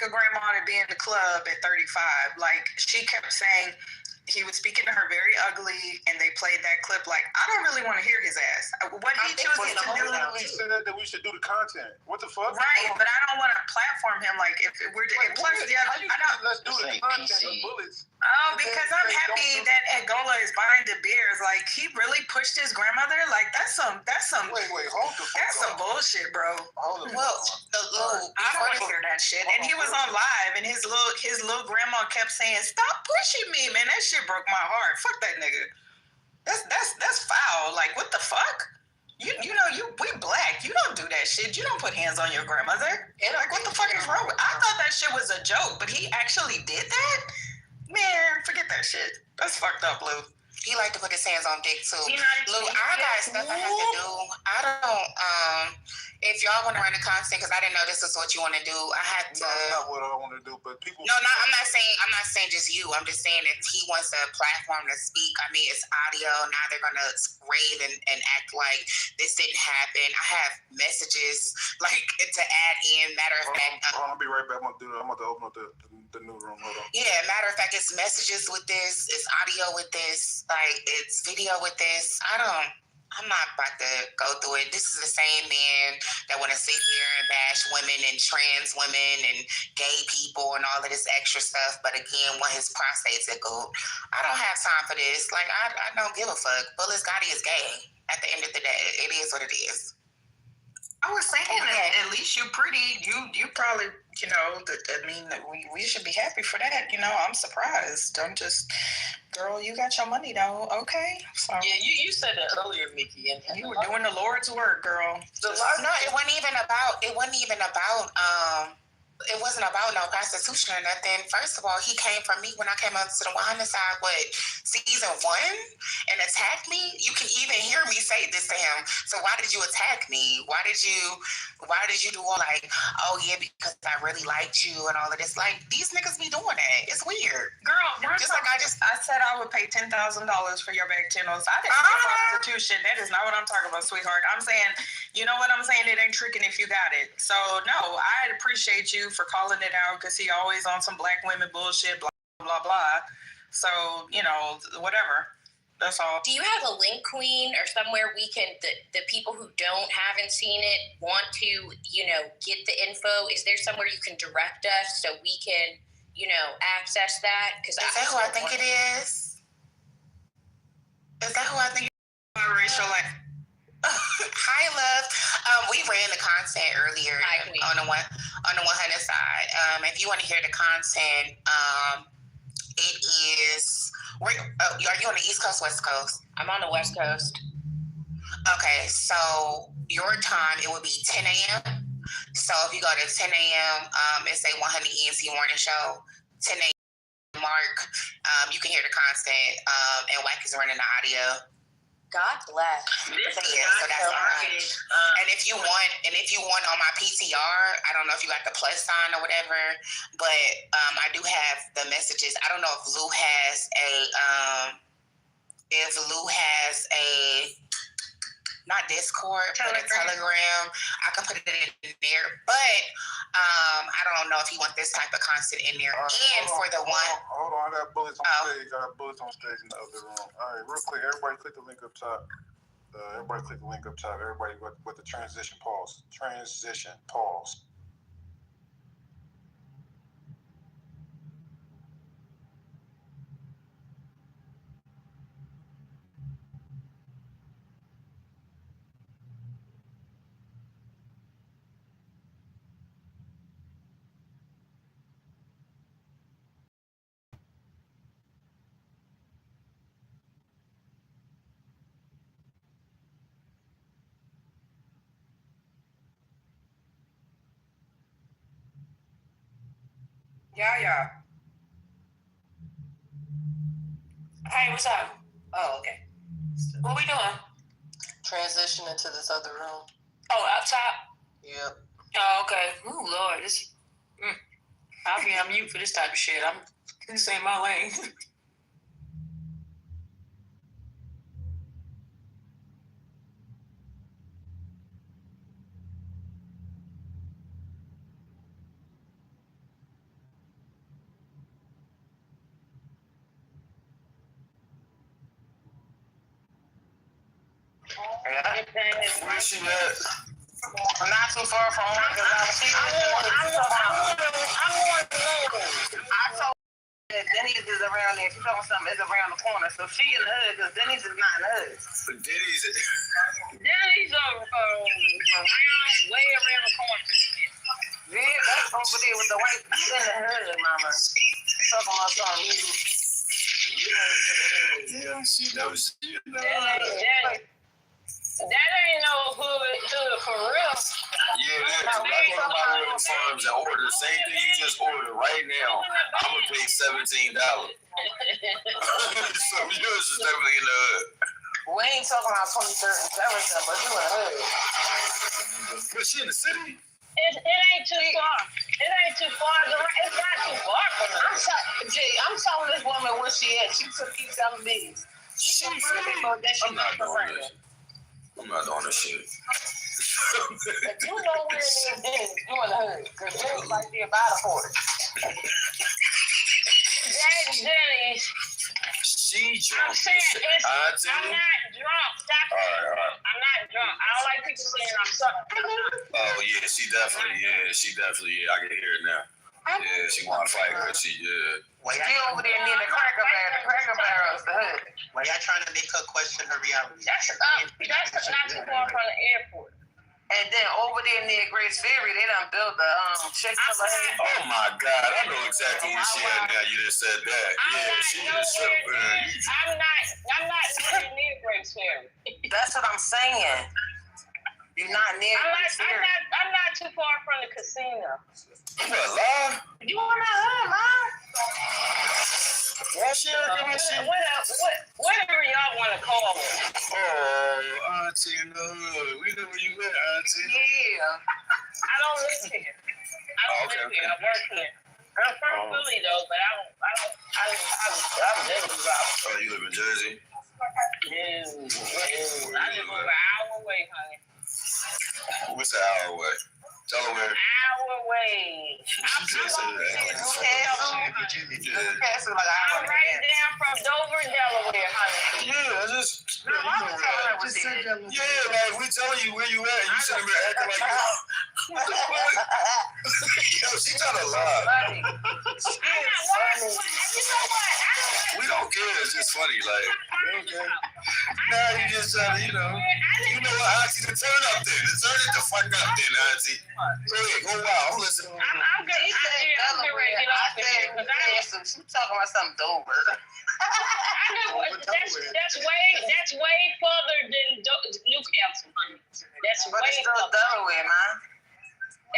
grandma to be in the club at 35. Like she kept saying. He was speaking to her very ugly, and they played that clip. Like, I don't really want to hear his ass. What he chooses to do. He said that we should do the content. What the fuck? Right, but I don't want to platform him. Like, if we're plus the other, let's do the content of Bullets. Oh, because I'm happy that Angola is buying the beers. Like, he really pushed his grandmother. Like, that's some. Wait, hold the fuck. That's some bullshit, bro. Hold the I don't want to hear that shit. And he was on live, and his little grandma kept saying, "Stop pushing me, man. That shit broke my heart. Fuck that nigga. That's foul. Like, what the fuck? We black. You don't do that shit. You don't put hands on your grandmother. And like, what the fuck is wrong with? I thought that shit was a joke, but he actually did that. Man, forget that shit. That's fucked up, Lou. He like to put his hands on dick too. Lou, I got stuff I have to do. I don't. If y'all want to run a content, because I didn't know this is what you want to do, I have to. No, that's not what I want to do. But people. No, I'm not saying just you. I'm just saying if he wants a platform to speak. I mean, it's audio. Now they're gonna rave and act like this didn't happen. I have messages like to add in. Matter of fact, I'll be right back. I'm about to open up the new room. Hold on. Yeah, matter of fact, it's messages with this. It's audio with this. Like it's video with this. I don't. I'm not about to go through it. This is the same man that want to sit here and bash women and trans women and gay people and all of this extra stuff, but again, want his prostate tickled. I don't have time for this. Like, I don't give a fuck. Bullis Gotti is gay. At the end of the day, it is what it is. I was thinking that at least you're pretty. You probably, you know, we should be happy for that. You know, I'm surprised. I'm just, girl, you got your money though. Okay. So Yeah, you said that earlier, Mickey, and you were doing the Lord's work, girl. No, it wasn't even about. It wasn't about no prostitution or nothing. First of all, he came from me when I came up to the 100 side, season 1, and attacked me. You can even hear me say this to him. So why did you attack me? Why did you do all like, oh yeah, because I really liked you and all of this? Like, these niggas be doing that. It's weird. Girl, just like I said I would pay $10,000 for your back channels. I didn't say prostitution. That is not what I'm talking about, sweetheart. I'm saying, you know what I'm saying? It ain't tricking if you got it. So no, I appreciate you for calling it out because he always on some black women bullshit, blah, blah, blah. So, you know, whatever. That's all. Do you have a link, Queen, or somewhere we can, the people who haven't seen it, want to, you know, get the info? Is there somewhere you can direct us so we can, you know, access that? Because is that who I think it is? Is that who I think it is? Rachel, like, hi, love. We ran the content earlier on the 100 side. If you want to hear the content, it is. Are you on the East Coast, West Coast? I'm on the West Coast. Okay, so your time it would be 10 a.m. So if you go to 10 a.m., it's a 100 ENC morning show. 10 a.m. mark, you can hear the content, and Wack is running the audio. God bless. Yeah, so that's all right. And if you want on my PTR, I don't know if you got the plus sign or whatever, but I do have the messages. I don't know if Lou has a not Discord, but a Telegram. I can put it in there, but I don't know if you want this type of content in there. Hold on, I got bullets on stage. I got bullets on stage in the other room. All right, real quick, everybody click the link up top. Everybody with the transition pause. Transition pause. Yeah. Hey, what's up? Oh, okay. What we doing? Transitioning to this other room. Oh, up top? Yep. Oh, okay. Ooh, Lord. I'll be on mute for this type of shit. This ain't my lane. Where she at? I'm not too far from her because I was I told that Denny's is around there. She told me something is around the corner. So she in the hood because Denny's is not in the hood. Denny's way around the corner. Yeah, that's over there with the white. He's in the hood, mama. Talking about something. Yeah, she knows. That ain't no hood for real. Yeah, that's I go to my little farms and order the same thing you just ordered right now. I'm gonna pay $17. So yours is definitely in the hood. We ain't talking about 23rd and Jefferson, but you in the hood. But she in the city? It ain't too far. It ain't too far. It's not too far from her. I'm telling this woman where she at. She took these 7 days. I'm not doing this. I'm not doing this shit. If you know where it is, then you in the hood. Because Denny's like the about a 40. That Denny's. She jumped. I'm not drunk. Stop All saying right. drunk. I'm not drunk. I don't like people saying I'm drunk. Oh yeah, she definitely. Yeah, I can hear it now. Yeah, she want to fight, but she She over there near the Cracker Barrels, the hood. Why y'all trying to make her question her reality? That's not too far from the airport. And then over there near Grace Ferry, they done built the Chick-fil-A. Oh my God, I know exactly where she at now. You just said that. She just strip. I'm not near Grace Ferry. That's what I'm saying. You're not near Grace Ferry. I'm not too far from the casino. You a lie? You on that hood, man? What's your Whatever y'all want to call it. Oh, Auntie in the hood. We know where you at, Auntie. Yeah. I don't live here. I live here. I work here. I'm from Philly though, but I live in Rock. Oh, you live in Jersey? I live over an hour away, honey. What's an hour away? Delaware. Hour away. I'm right down from Dover, Delaware, honey. Yeah, like we telling you where you at, you sitting there acting like what the fuck? Yo, she trying to lie. We don't care. It's just funny, like. Okay. Now you just trying to, you know what, Auntie, turn up there. Turn it the fuck up there, Auntie. Go ahead, go wild. I'm listening. I'm getting ready to get off here because She talking about something Dover. That's way further than Newcastle, honey. That's but way it's still further. Delaware, man.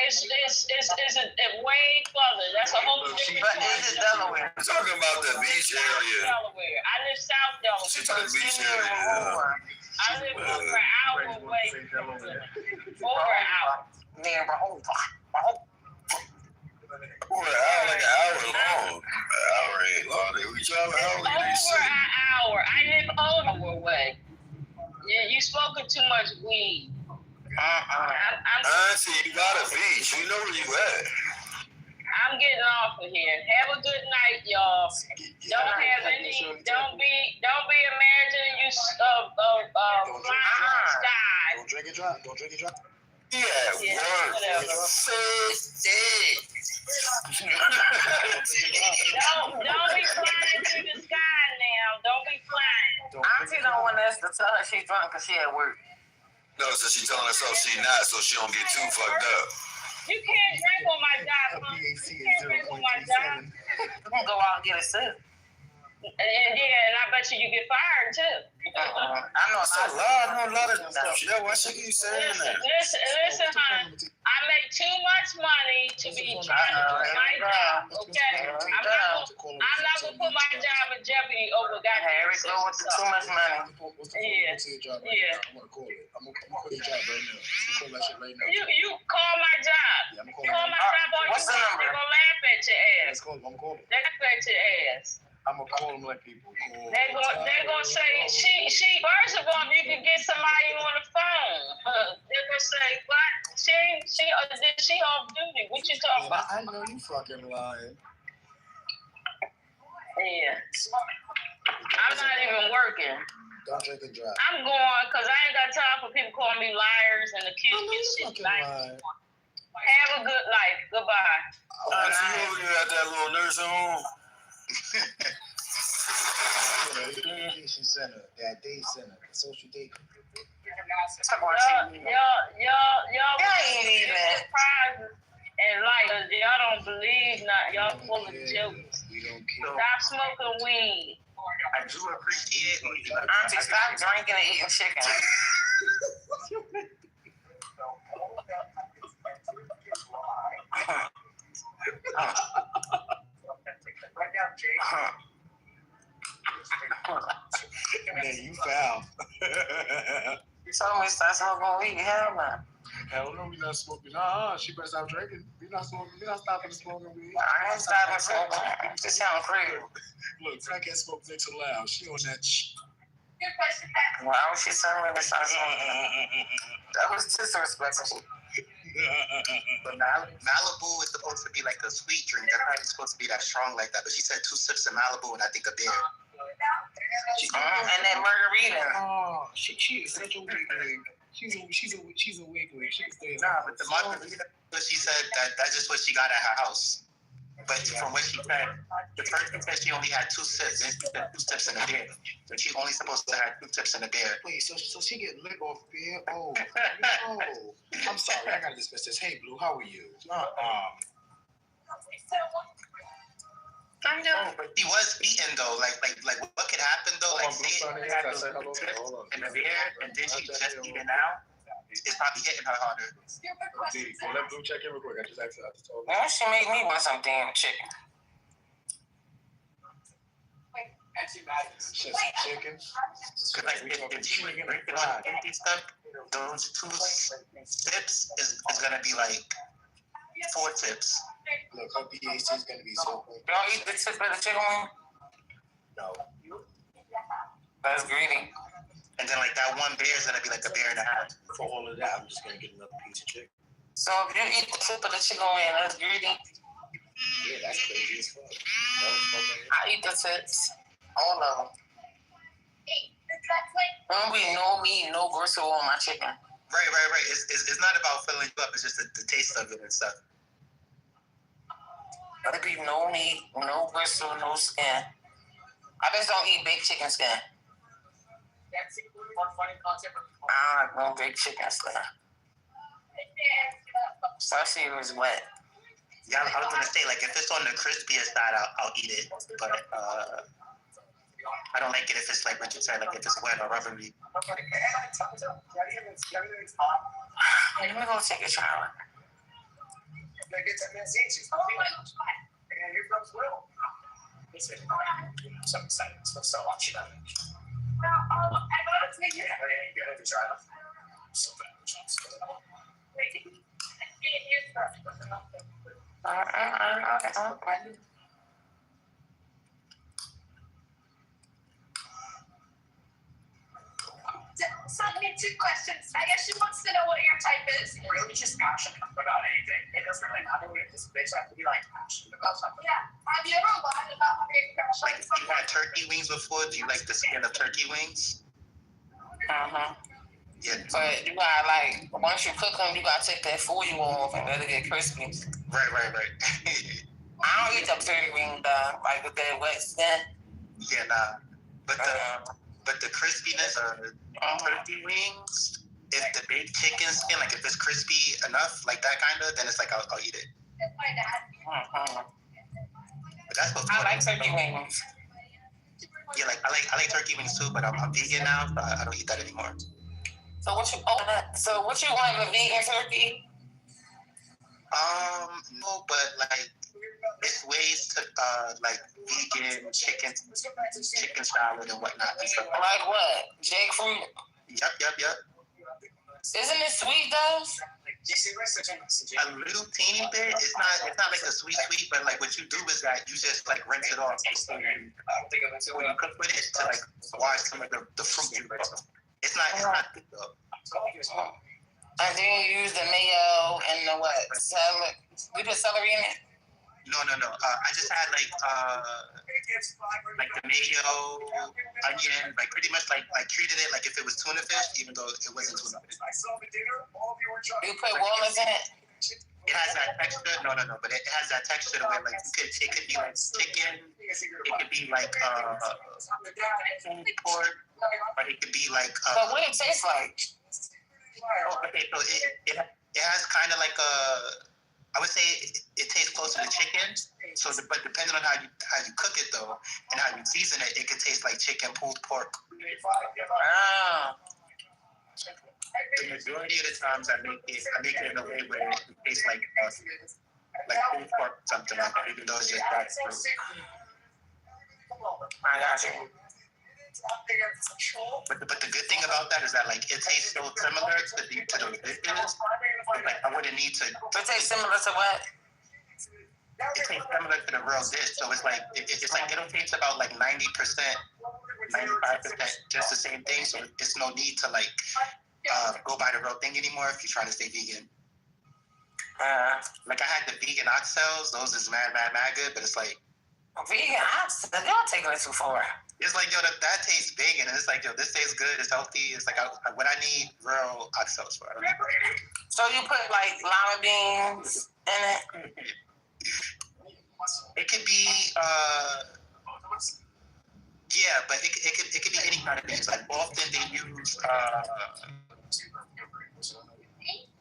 It's way further. That's a whole different. But this is Delaware. I'm talking about the beach area. Delaware. I live South Delaware. She's talking beach area. I live over an hour away from over an hour. Near Mahova. Over an hour, like an hour long. An hour ain't long. We travel an hour. Over an hour. I live over way. Yeah, you smoking too much weed. Auntie, you got a beach. We know where you at. I'm getting off of here. Have a good night, y'all. Don't be imagining you flying in the sky. Don't drink and drive. Yeah, word. Don't be flying through the sky now. Don't be flying. Auntie don't want us to tell her she's drunk because she at work. No, so she telling herself she not, so she don't get too fucked up. You can't drink on my job, huh? You can't drink on my job. You can go out and get a sip. And I bet you get fired too. I know a lot of stuff. Yeah, why should you saying that? Listen, hon. I make too much money to be trying to do my job. Okay, I'm not gonna put my job in jeopardy over goddamn. Harry, go with too much money. Yeah. I'm gonna call it. I'm gonna call your job right now. Call that shit right now. You call my job. Yeah, I'm call my job on what's the number? They're gonna laugh at your ass. I'm gonna call it. They're gonna laugh at your ass. I'm gonna call them like people call. They're gonna say she. First of all, if you can get somebody on the phone, they're gonna say, "What? She off duty? What you talking about?" I know you fucking lying. Yeah. I'm not even working. Don't drink and drive. I'm going because I ain't got time for people calling me liars and accusing me of shit. Have a good life. Goodbye. I see you over there at that little nursing home. Education center, that day center, social day. Y'all ain't even surprised and like y'all don't believe not. Y'all full of jokes. Stop smoking weed. I do appreciate it. Auntie, stop drinking and eating chicken. Man, you foul. You told me to stop smoking weed. Hell no. Hell no, we not smoking. She better stop drinking. We not smoking. We not stopping smoking weed. I ain't stopping smoking. This sounds crazy. Look, Frank can't smoke next to loud. She on that Why was she telling me to stop smoking? That was disrespectful. But Malibu is supposed to be like a sweet drink. They're probably supposed to be that strong like that. But she said 2 sips of Malibu and I think a beer. And that margarita. Oh, she is such a weakling. She's a weakling. She can stay in Nah, but the margarita, she said that's just what she got at her house. But from what she said, the first thing said she only had 2 sips. Then she said 2 sips in a beer. So she's only supposed to have 2 sips in a beer. Wait, so she get lit off beer? Oh, no. I'm sorry, I gotta dismiss this. Hey, Blue, how are you? I'm doing. But she was eating though. Like what could happen though? Like say she had those 2 sips in a beer and then she just eating now. It's probably hitting her harder. Well, let Blue check in real quick. I just told her. Well, she made me want some damn chicken. Shit, some chicken. Like if she was drinking on empty stuff, those 2 sips is gonna be like 4 sips. Look, her BAC is gonna be so quick. Y'all eat the tip of the chicken wing? No. That's greedy. And then like that 1 beer is gonna be like a beer and a half. For all of that, I'm just gonna get another piece of chicken. So if you eat the tip of the chicken wing, that's greedy. Yeah, that's crazy as fuck. I eat the tips. All of them. There won't be no meat, no gristle on my chicken. Right. It's not about filling you up. It's just the taste of it and stuff. There'll be no meat, no gristle, no skin. I just don't eat baked chicken skin. I don't like no baked chicken skin. Especially if it's wet. Yeah, I was gonna say like if it's on the crispiest side, I'll eat it, but I don't like it if it's like what you said, like if it's wet or rubbery. Let me go take a shower. So I need 2 questions. I guess she wants to know what your type is. Really just passionate about anything. It doesn't really matter if this bitch has to be like passionate about something. Yeah. Have you ever lied about being passionate? Like if you had turkey wings before, do you like the skin of turkey wings? Yeah. But you gotta like once you cook them, you gotta take that foil off and let it get crispy. Right. I don't eat the turkey wing though, like with that wet skin. Yeah, nah. But the crispiness of turkey wings, if the baked chicken skin, like if it's crispy enough, like that kind of, then it's like I'll eat it. But that's what I like turkey wings. Yeah, like I like turkey wings too, but I'm vegan now, so I don't eat that anymore. So what you want in a vegan turkey? No, but like it's ways to like vegan chicken salad and whatnot and stuff. Like what? Jackfruit? Yep. Isn't it sweet though? A little teeny bit. It's not like a sweet, but like what you do is that you just like rinse it off when you cook with it to like wash some of the fruit you put. It's not good though. And then you use the mayo and the what? Celery. We put celery in it? No. I just had like the mayo, onion, like pretty much like treated it like if it was tuna fish, even though it wasn't tuna fish. You put walnuts in it? It has that texture. No, but it has that texture where like it could be like chicken, it could be like pork, or it could be like. But what it tastes like? Okay, so it has kind of like I would say it tastes closer to chicken. So, but depending on how you cook it though, and how you season it, it could taste like chicken, pulled pork. The majority of the times I make it in a way where it tastes like pulled pork, something like that, even though it's just fried fruit. I got you. But the good thing about that is that like it tastes so similar to those dishes. Like I wouldn't need to. It tastes similar to what? It tastes similar to the real dish. So it's like it's like it'll taste about like 90%, 95%, just the same thing. So it's no need to like go by the real thing anymore if you're trying to stay vegan. Like I had the vegan oxtails. Those is mad good, but it's like Vegan, y'all taking it too far. It's like, yo, that tastes vegan, and it's like, yo, this tastes good, it's healthy. It's like what I need, real oxtails for. So you put like lima beans in it? It could be, yeah, but it could be any kind of beans. Like often they use,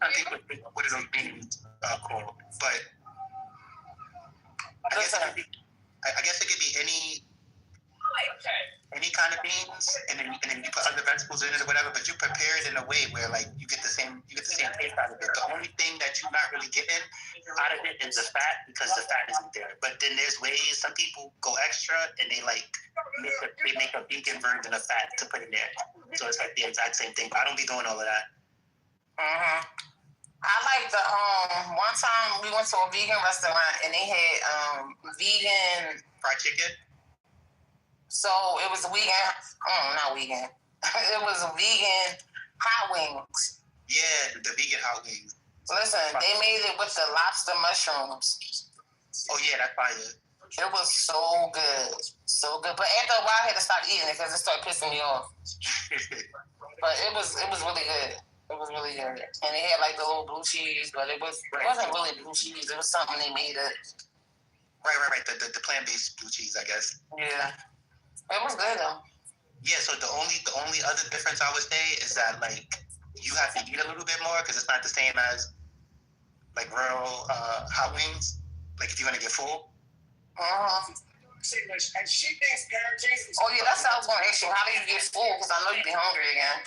I think what are those beans called? But I guess it could be any kind of beans, and then you put other vegetables in it or whatever. But you prepare it in a way where like you get the same taste out of it. The only thing that you're not really getting out of it is the fat, because the fat isn't there. But then there's ways. Some people go extra and they like make a vegan version of fat to put in there. So it's like the exact same thing. But I don't be doing all of that. I like the one time we went to a vegan restaurant and they had vegan fried chicken. So it was vegan. Not vegan. It was vegan hot wings. Yeah, the vegan hot wings. Listen, they made it with the lobster mushrooms. Oh yeah, that's fire. It was so good, so good. But after a while, I had to stop eating it because it started pissing me off. But it was really good. It was really good, and they had like the little blue cheese, but it wasn't really blue cheese. It was something they made it. Right. The plant-based blue cheese, I guess. Yeah, it was good though. Yeah. So the only other difference I would say is that like you have to eat a little bit more because it's not the same as like real hot wings. Like if you're gonna get full. And she thinks parenting is. Oh yeah, that's how I was gonna ask you. How do you get full? Because I know you be hungry again.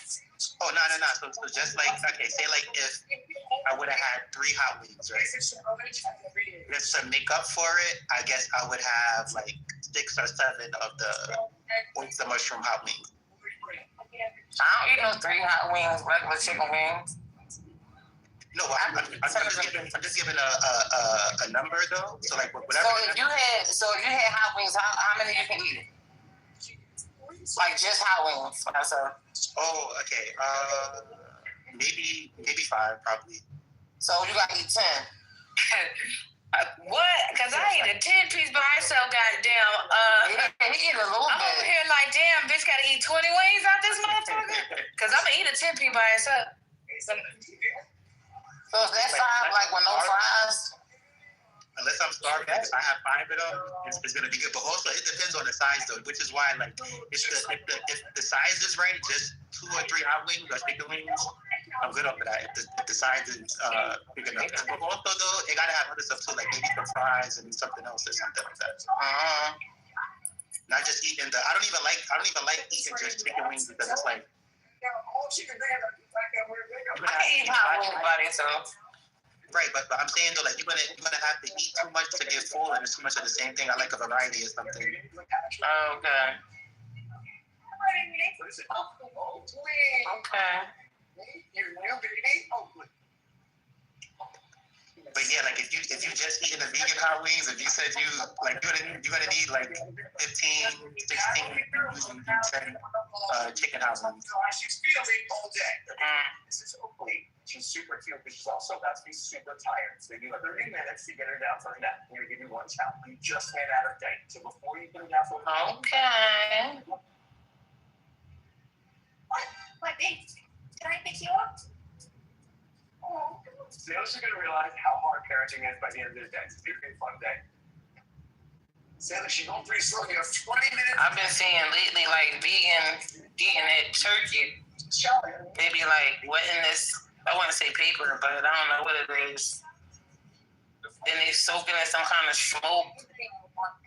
Oh no. So just like say like if I would have had 3 hot wings, right? Just to make up for it, I guess I would have like 6 or 7 of the oyster mushroom hot wings. I don't eat no 3 hot wings, regular chicken wings. No, I'm just giving a number though. So like whatever. So if you had hot wings, how many you can eat? Like just hot wings. Oh, okay. Maybe 5 probably. So you gotta eat 10. What? Because I ate a 10-piece by myself, goddamn. He eat a little I'm bit. over here like, damn, bitch, gotta eat 20 wings out this motherfucker? Because I'm gonna eat a 10-piece by itself. So is that side like with no fries? Unless I'm starving, if I have 5 of them, it's gonna be good. But also, it depends on the size though, which is why like if the size is right, just 2 or 3 hot wings or chicken wings, I'm good off of that. If the size is big enough. But also though, it gotta have other stuff too, like maybe some fries and something else or something like that. Not just eating I don't even like eating just chicken wings because it's like. I can eat hot wings by themselves. Right, but I'm saying though, like you're gonna have to eat too much to get full, and it's too much of the same thing. I like a variety or something. Okay. But yeah, like if you just eating the vegan hot wings, if you said you're gonna need like 15, 16, usually 10 chicken hot wings. She's feeling all day. She's super cute, but she's also about to be super tired. So you have 30 minutes to get her down for a nap. I'm gonna give you one challenge. You just ran out of date. So before you get her down for a nap. Okay. What, babe? Can I pick you up? Oh. So you're gonna realize how hard parenting is by the end of the day. It's gonna be a fun day. Sally, she's going pretty slow. You have 20 minutes. I've been seeing lately like vegan eating that turkey. They be like wetting this, I want to say paper, but I don't know what it is. Then they soak it in some kind of smoke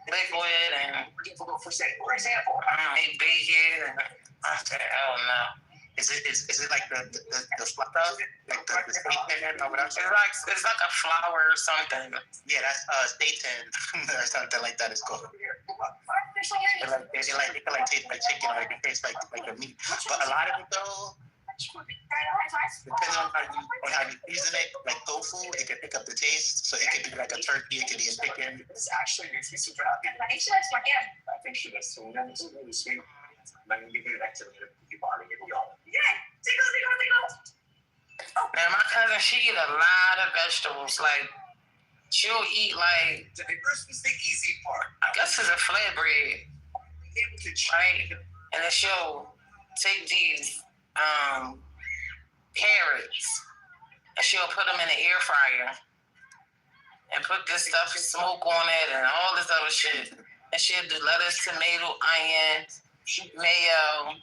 liquid and for example, they bake it and I said, oh no. Is it like the fluff stuff? Like the seitan or whatever? It's like a flour or something. Yeah, that's seitan or something like that. It's called. It can taste like chicken or it can taste like a meat. But a lot of it though, depending on how you season it, like tofu, it can pick up the taste. So it could be like a turkey, it could be a chicken. This actually makes me super happy. I think she does. It's really sweet. I'm gonna give you an activity to keep on and give you all. Yeah, tickle. Now my cousin, she eat a lot of vegetables. Like she'll eat like. This is the easy part. I guess this is a flatbread, right? And then she'll take these carrots and she'll put them in the air fryer and put this stuff, smoke on it and all this other shit. And she'll do lettuce, tomato, onion, mayo.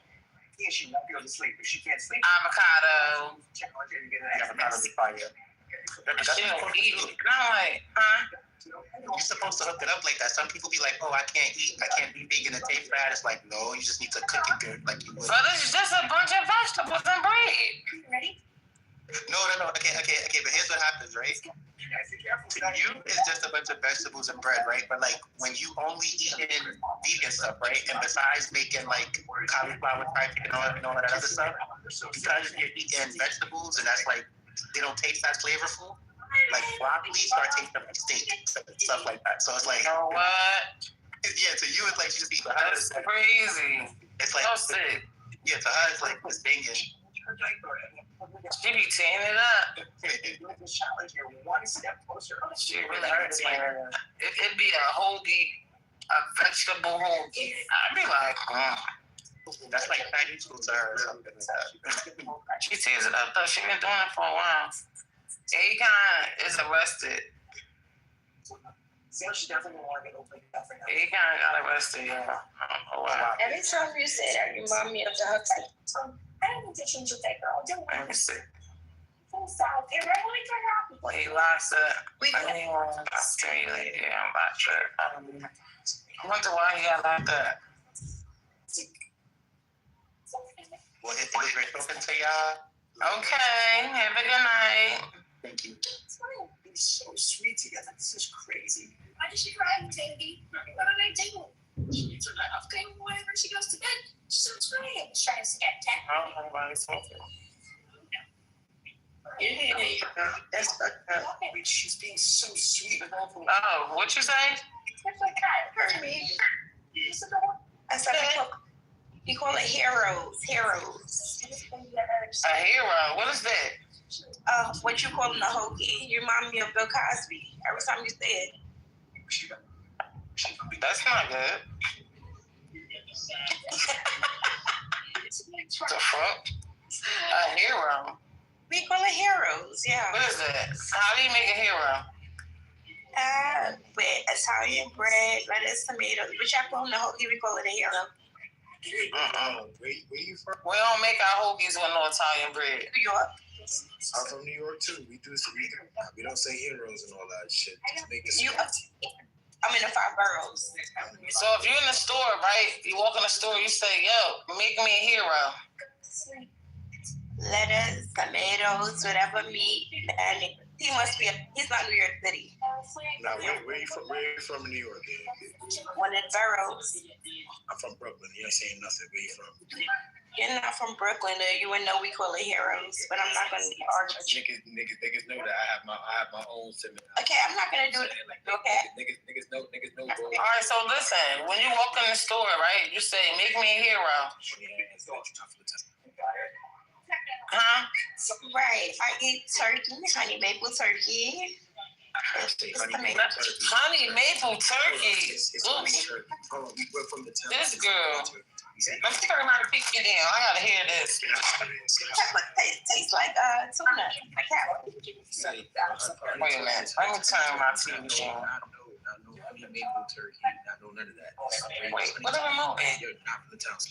Yeah, she won't be able to sleep. If she can't sleep, avocado. Avocado's fire. She'll eat it. And I'm like, huh? You're supposed to hook it up like that. Some people be like, "Oh, I can't eat vegan. It tastes bad." It's like, no, you just need to cook it good, like you would. So this is just a bunch of vegetables and bread. ready? No. Okay. But here's what happens, right? To you, it's just a bunch of vegetables and bread, right? But like when you only eat vegan stuff, right? And besides making like cauliflower fried chicken and all that other stuff, because you're eating vegetables and that's like they don't taste as flavorful. Like broccoli start tasting like steak, stuff like that. So it's like, you know what? Yeah, to you it's like you just eat the That's crazy. It's like so sick. Yeah, to her it's like this banging. She be tearing it up. She really hurts me. It'd be a hoagie, a vegetable hoagie. I'd be like, That's like Chinese food to her or something like that. She tears it up though. She been doing it for a while. Akon is arrested. Akon got arrested, yeah. I don't know why. Every time you say that, you remind me of the Huxley. I don't need to change with that girl. Don't Let me see. worry. He locks up. I'll tell you later. I'm about to. I wonder why he got locked up. Well, it was great talking to y'all. Okay, have a good night. Thank you. Be so sweet together. This is crazy. Why did she cry, baby? What did I do? She needs her night off. Okay, whenever she goes to bed, she starts crying. She's trying to get that. I don't know why he's talking. Yeah, that's fucked up. She's being so sweet. Oh, what you say? Heard me. I said, we call it heroes. A hero? What is that? What you call in a hoagie? You remind me of Bill Cosby every time you say it. That's not good. The fuck? A hero? We call it heroes, yeah. What is that? How do you make a hero? With Italian bread, lettuce, tomatoes. Which I call in the hoagie, we call it a hero. Where you from? We don't make our hoagies with no Italian bread. New York. I'm from New York too. We don't say heroes and all that shit. Just make it I'm in the 5 boroughs. So if you're in the store, right? You walk in the store, you say, "Yo, make me a hero." Lettuce, tomatoes, whatever meat, and he's not New York City. Now, where you from in New York? One of the boroughs. I'm from Brooklyn. You ain't saying nothing. Where you from? You're not from Brooklyn, though. You would know we call it heroes, but I'm not going to be arguing. Niggas know that I have my own sentiment. Okay, I'm not going to do it. Okay. Niggas know. Bro. All right, so listen. When you walk in the store, right, you say, "Make me a hero." Huh? Right. I eat turkey, honey maple turkey. Honey maple turkey. This girl. Let me turn around and pick you down. I gotta hear this. Tastes like tuna. Wait a minute. Let me turn my TV down. No honey maple turkey. Not none of that. Wait, what the remote is? You're not from the town.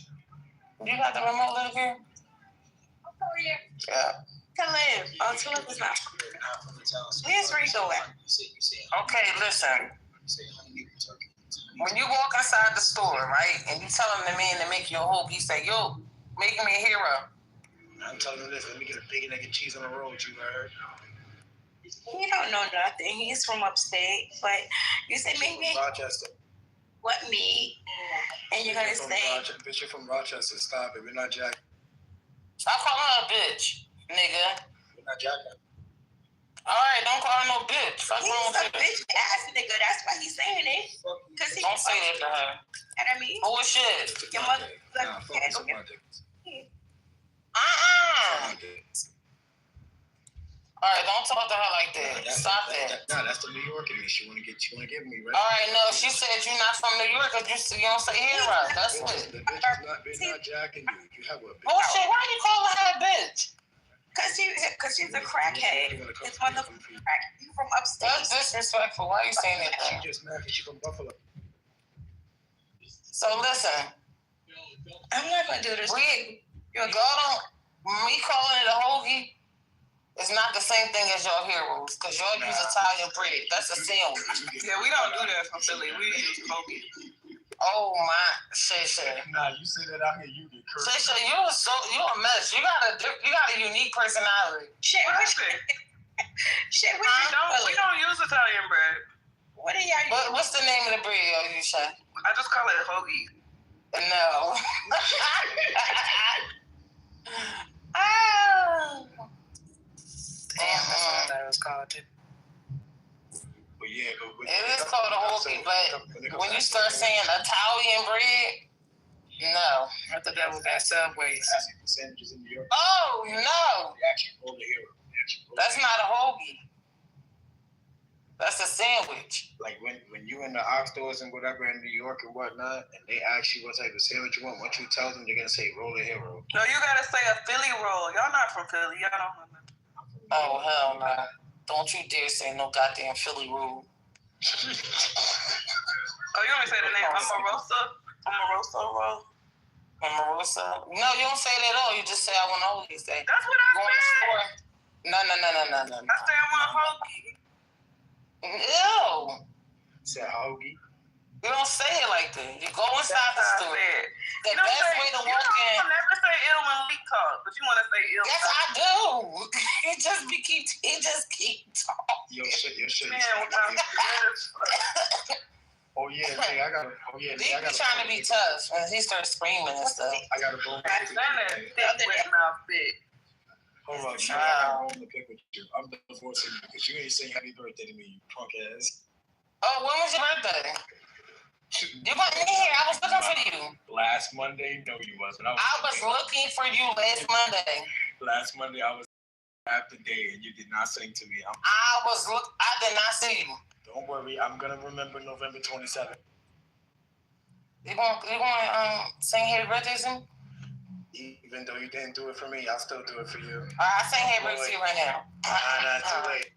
You got the remote, little girl? Yeah. Khalid. Oh, Tulip is not. Where's Rico at? Okay, listen. When you walk inside the store, right, and you tell him the man to make you a hoagie, you say, "Yo, make me a hero." I'm telling him this. Let me get a bacon, egg, and cheese on the roll. You heard? He don't know nothing. He's from upstate, but you say make me Rochester. What meat? And you're gonna say, "Bitch, you're from Rochester. Stop it. We're not Jack." Stop calling her a bitch, nigga. We're not Jack. All right, don't call her no bitch. Fuck he's wrong a with you? bitch ass nigga. That's why he's saying it. Cause he Don't say that to her. And I mean, bullshit. Your mother. All right, don't talk to her like that. Stop that. Nah, that's the New York in me. She wanna get me, right? All right, no, she said you're not from New York because you don't say hero. That's it. The bitch is not jacking you. You have a bitch. Oh shit, why are you calling her a bitch? Cause she's a crackhead. It's one of the crack. You from upstate. That's disrespectful. Why are you saying that? She just mad because she from Buffalo. So listen. I'm not gonna do this. Me calling it a hoagie is not the same thing as y'all heroes, because y'all use Italian bread. That's a sandwich. Yeah, we don't do that from Philly. We use hoagie. Oh my, Shay. Nah, you say that out here, you get cursed. Shay, you a mess. You got a unique personality. Shit, we don't use Italian bread. What are y'all using? What's the name of the bread y'all use, Shay? I just call it hoagie. No. Damn, that's what that was called. But yeah, it is called a hoagie, but when you start saying Italian bread, no. I thought that was at Subway. Sandwiches in New York. Oh no. They actually roll the hero. That's not a hoagie. That's a sandwich. Like when you in the ox stores and whatever in New York and whatnot, and they ask you what type of sandwich you want, once you tell them, they're gonna say roll the hero. No, you gotta say a Philly roll. Y'all not from Philly. Y'all don't know. Oh hell no! Don't you dare say no goddamn Philly roll. Oh, you want me to say the name? Omarosa roll. Omarosa? No, you don't say that at all. You just say I want a hoagie. Say that's what I said. No. I say I want a hoagie. Ew. Say hoagie. You don't say it like that. You go inside the store. The best way to walk in. You never say ill when we talk, but you want to say ill. Yes, I do. He just keep talking. Yo, shit. Man, Oh yeah, Jay, I got. He be trying to be tough, and he starts screaming and stuff. I got a bone. Hold on, I got a bone to pick with you. I'm divorcing you because you ain't saying happy birthday to me, you punk ass. Oh, when was your birthday? You wasn't here. I was looking for you. Last Monday? No, you wasn't. I was looking for you last Monday. Last Monday, I was after day, and you did not sing to me. I did not see you. Don't worry, I'm gonna remember November 27th. You gonna sing happy birthday to me? Even though you didn't do it for me, I'll still do it for you. I sing happy birthday to you right now. Nah, too late.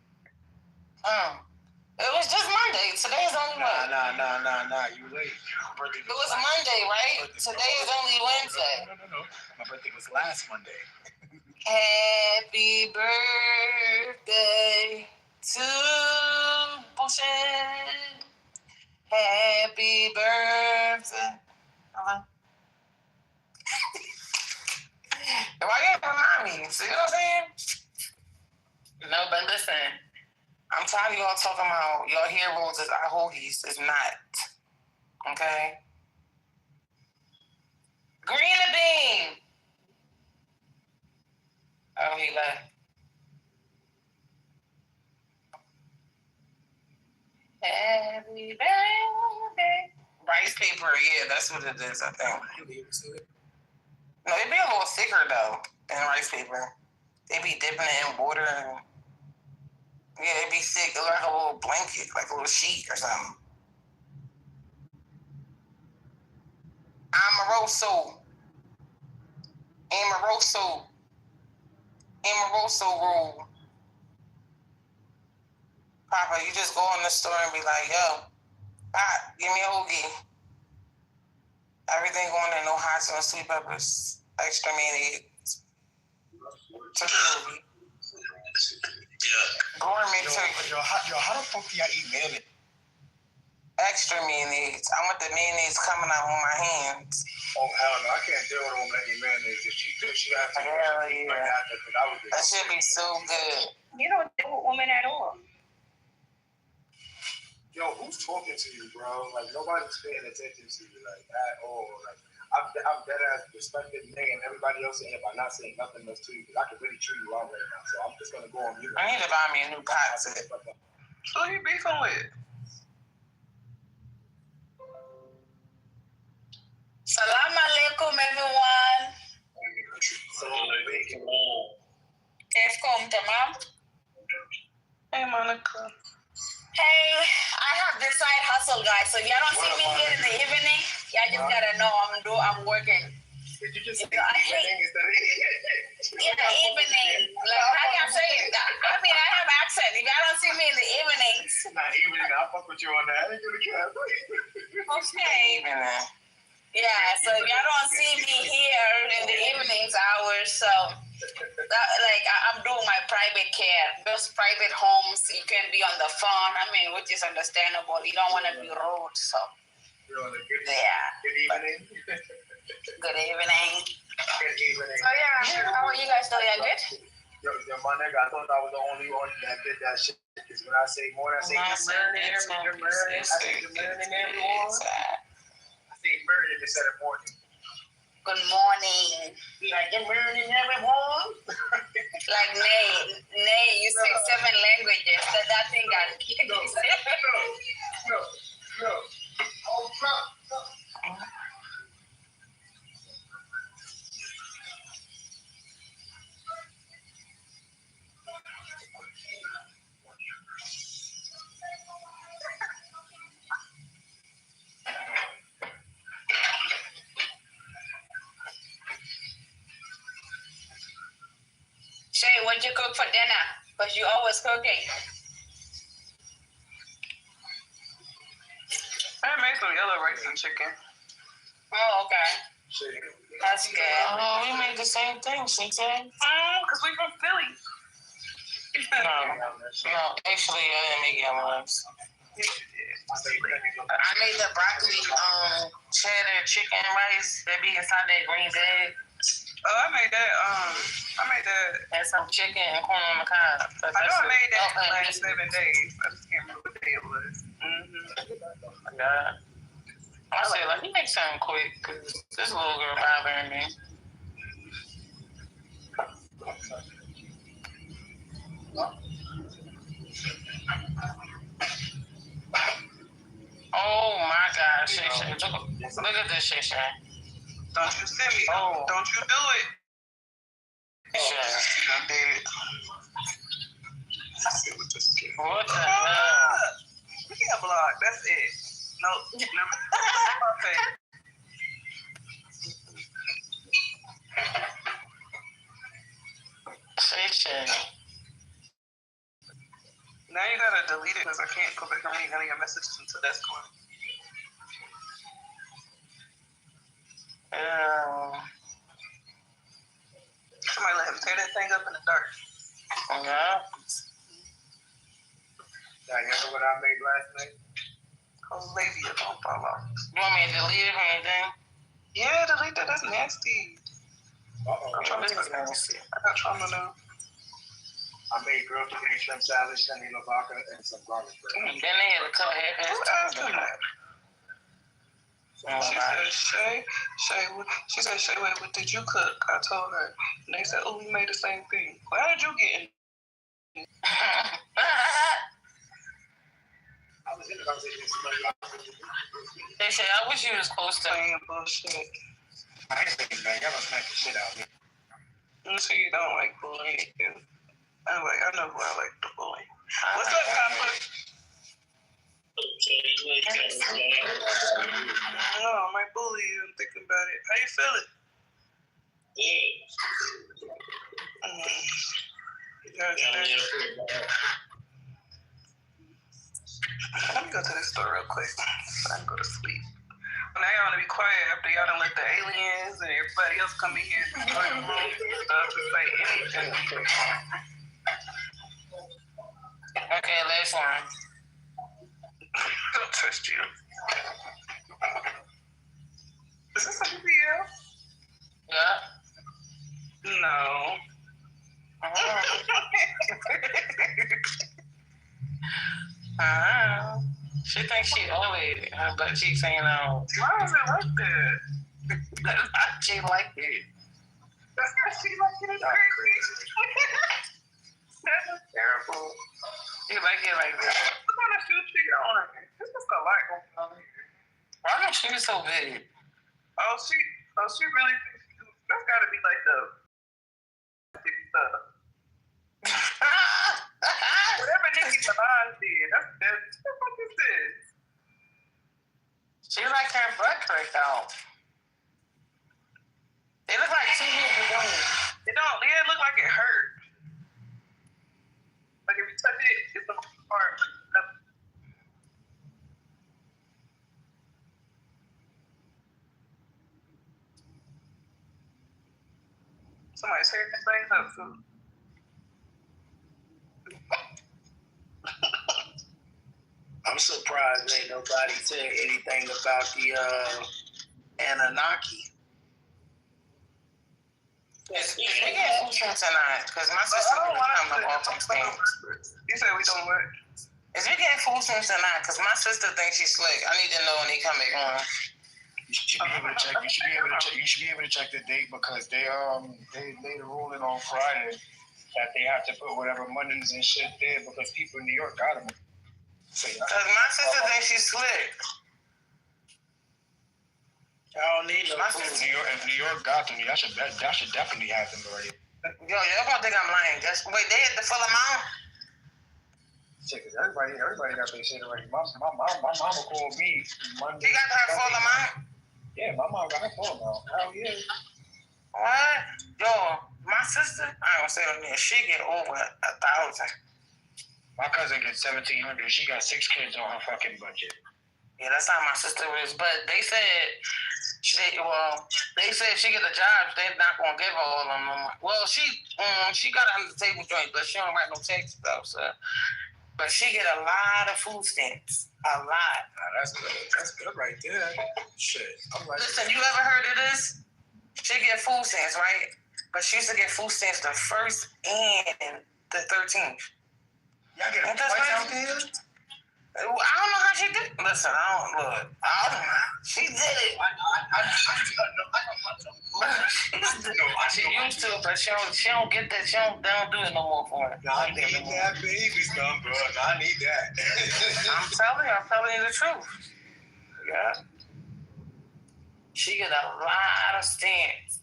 It was just Monday. Today is only what? Nah. You late. It was Monday, right? Today is only Wednesday. No. My birthday was last Monday. Happy birthday to bullshit. Happy birthday. Why you remind me? See what I'm saying? No, but listen. I'm tired of y'all talking about your heroes as our hoagies. It's not. Okay? Green the bean. Oh, he left. Happy birthday. Rice paper, yeah, that's what it is, I think. No, it'd be a little thicker, though, than rice paper. They be dipping it in water and... Yeah, it'd be thick, like a little blanket, like a little sheet or something. Amoroso roll. Papa, you just go in the store and be like, yo, hot, give me a hoagie. Everything going in, no hot sauce, sweet peppers, extra mayonnaise. Turkey hoagie. Yeah. Gourmet turkey. Yo, how the fuck do y'all eat mayonnaise? Extra mayonnaise. I want the mayonnaise coming out on my hands. Oh, hell no. I can't deal with a woman eating mayonnaise. If she could, she has to. Hell yeah. That should be so good. You don't deal with women at all. Yo, who's talking to you, bro? Like, nobody's paying attention to you, like, at all. Like, I'm dead ass respecting Meg and everybody else in here by not saying nothing else to you, because I can really chew you out right now. So I'm just going to go on mute. I need to buy me a new pot set. Who you beefing with? Salam alaikum, everyone. Salam alaikum. It's come, tamam? right, so y'all don't see me here in the evening. Y'all just gotta know I'm working. Did you just say I hate in the evening. Like how y'all say it? I mean, I have accent. If y'all don't see me in the evenings. Not evening. I'll fuck with you on that. I ain't gonna care. Okay. Yeah, so if y'all don't see me here in the evenings hours, so I'm doing my private care. Those private homes, you can be on the phone. I mean, which is understandable. You don't want to be rude, so. Good evening. Good evening. Good evening. So yeah, how are you guys doing? Good? Yo, my nigga, I thought I was the only one that did that shit. Because when I say more, I say good morning, everyone. I say good morning, everyone. I say morning instead of morning. Good morning. Like, good morning, everyone. Like, nay, you speak 7 languages. So that thing got No. Oh, fuck. Shay, what'd you cook for dinner? Because you always cooking. I made some yellow rice and chicken. Oh, okay. That's good. Oh, we made the same thing, she said. Because we from Philly. No, actually, I didn't make yellow rice. I made the broccoli, cheddar chicken rice that be inside that green bag. Oh, I made that. And some chicken and corn on the cob. I know I made that in the last 7 days. I just can't remember what day it was. Yeah. I said, let me make something quick because this little girl bothering me. Oh my God, Shay Shay. Look at this, Shay Shay. Don't you send me. Oh. Don't you do it. Shay. I did it. What the hell? We can't block. That's it. No. Okay. Shay Shay. Now you gotta delete it because I can't go back and read any of your messages until that's gone. Somebody let him tear that thing up in the dark. Yeah. Now, you know what I made last night? Labia don't fall off. You want me to delete it or anything? Yeah, delete that. That's nasty. This is nasty. I got trauma now. I made grilled chicken, shrimp salad, honey lavaka, and some garlic bread. Then they had to cut half Who asked him that? She said, Shay, wait, what did you cook? I told her. And they said, oh, we made the same thing. Well, how did you get in? I was in the conversation with somebody. They said, I wish you was close to playing bullshit. I ain't saying that. Y'all gonna smack the shit out of me. So you don't like bullying. I know who I like to bully. What's up, Papa? No, I might bully you. I'm thinking about it. How you feeling? Let me go to the store real quick so I can go to sleep. Now y'all want to be quiet after y'all done let the aliens and everybody else come in here and stuff to say anything. Okay, last one. Don't trust you. Is this a BBL? Yeah. No. She thinks she old, her butt cheeks ain't on. Why is it like that? She like it. That's how she like it. That's terrible. She like it like that. What kind of shoes she on? This is a lot going on here. Why are her shoes so big? Oh, she really thinks she do. That's gotta be like the stuff. Whatever Nicki Minaj did, that's what the fuck is this? She like her butt cracked out. It look like two years ago. It don't. Yeah, it look like it hurt. Like if you touch it, it's a part. Somebody's tearing this thing up too. I'm surprised ain't nobody said anything about the Anunnaki. Yes, we get food stamps tonight because my sister will come to all things. You said we don't what? Is we getting food stamps tonight? Because my sister thinks she's slick. I need to know when he come back on. You should be able to check. You should be able to check the date because they made a ruling on Friday that they have to put whatever monies and shit there because people in New York got them. Because my sister thinks she's slick. I don't need no food. If New York got them, y'all should definitely have them already. Yo, y'all gonna think I'm lying. Wait, they had the full amount? Shit, cause everybody got their shit already. My mama called me Monday. She got her full amount? Yeah, my mom got her full amount. Hell yeah. What? Yo, my sister, I ain't gonna say it again, she get over 1,000. My cousin gets 1,700. She got 6 kids on her fucking budget. Yeah, that's how my sister is. But they said she get a job, they're not gonna give her all of them. Well, she got it under the table joint, but she don't write no checks stuff. So, but she get a lot of food stamps, a lot. Nah, that's good. That's good right there. Shit, I'm like. Listen, you ever heard of this? She get food stamps, right? But she used to get food stamps the 1st and the 13th. Y'all get a twice out there? I don't know how she did it. Listen, I don't know. She did it. She used to, but she don't get that. They don't do it no more for her. I need that baby's number. I need that. I'm telling you the truth. Yeah. She get a lot of stamps.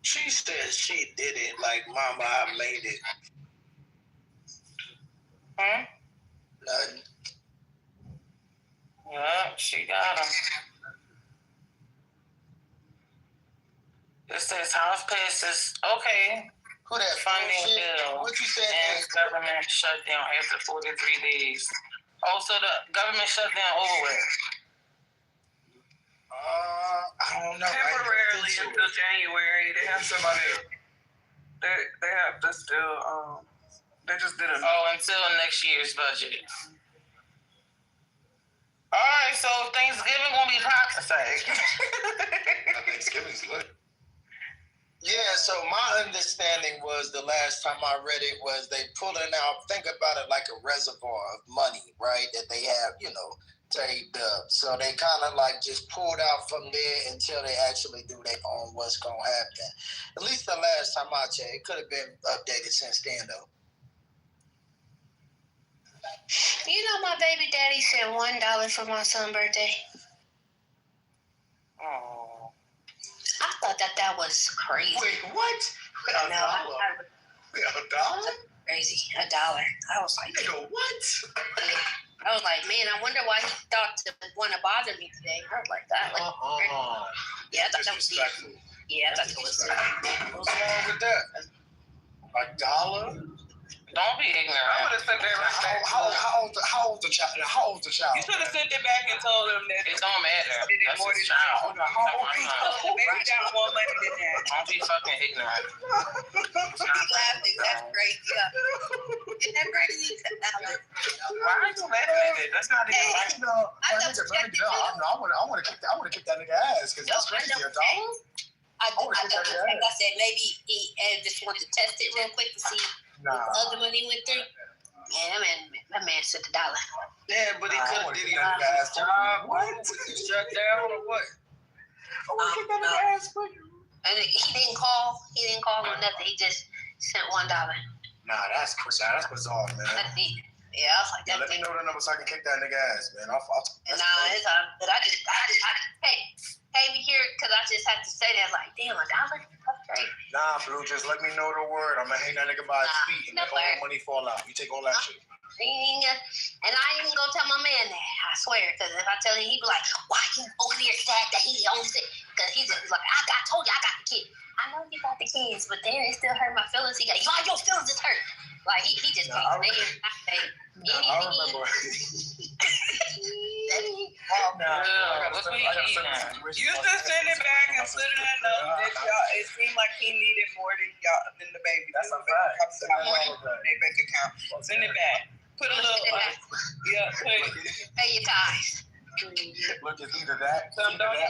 She said she did it like Mama, I made it. Nothing. Yeah, she got them. This says House passes. Okay. Who that funding shit? bill? What you said? And government shutdown after 43 days. Also, the government shutdown over with. I don't know. Temporarily until January. They have somebody. They have to still. They just did it. Until next year's budget. All right, so Thanksgiving gonna be toxic. Thanksgiving's good. Yeah, so my understanding was the last time I read it was they pulling out, think about it like a reservoir of money, right? That they have, saved up. So they kind of like just pulled out from there until they actually do their own what's going to happen. At least the last time I checked. It could have been updated since then, though. My baby daddy sent $1 for my son's birthday. Oh. I thought that was crazy. Wait, what? $1? $1? Crazy. $1. I was like, what? I was like, man, I wonder why he thought to want to bother me today. I was like that. Yeah, I thought that was disrespectful. Yeah, I thought that was What's wrong with that? $1? Don't be ignorant. I would have sent that right back. How old the child? You should have sent it back and told them that it don't matter. That's his child. Maybe got more money than that. Don't be fucking ignorant. He's laughing. That's crazy. Isn't that crazy? Why are you laughing at it? That's not even right. I want to kick that nigga ass because that's crazy. $1? I said maybe he just wanted to test it real quick to see if the other money went through. Man, that man said $1. Yeah, but he could have did it on the ass job. What? Shut down or what? And he didn't call. He didn't call or nothing. He just sent $1. Nah, that's bizarre, man. That's deep. Yeah, I was like, let me know the number so I can kick that nigga ass, man. But I just pay me here because I just had to say that. Like, damn, $1? That's great. Nah, Blue, just let me know the word. I'm gonna hang that nigga by his feet and make all the money fall out. You take all that shit. And I ain't even gonna tell my man that, I swear, because if I tell him, he be like, why you over there sad that he only said, because he's just like, I told you I got the kid. I know you got the kids, but then it still hurt my feelings. He got, your feelings is hurt. Like, he just can't say anything. I remember. You just send it back and put it in that y'all. It seemed like he needed more than the baby. That's a fact. Their bank account. Send it back. Put a little. Pay your tithes. Look, it's either that,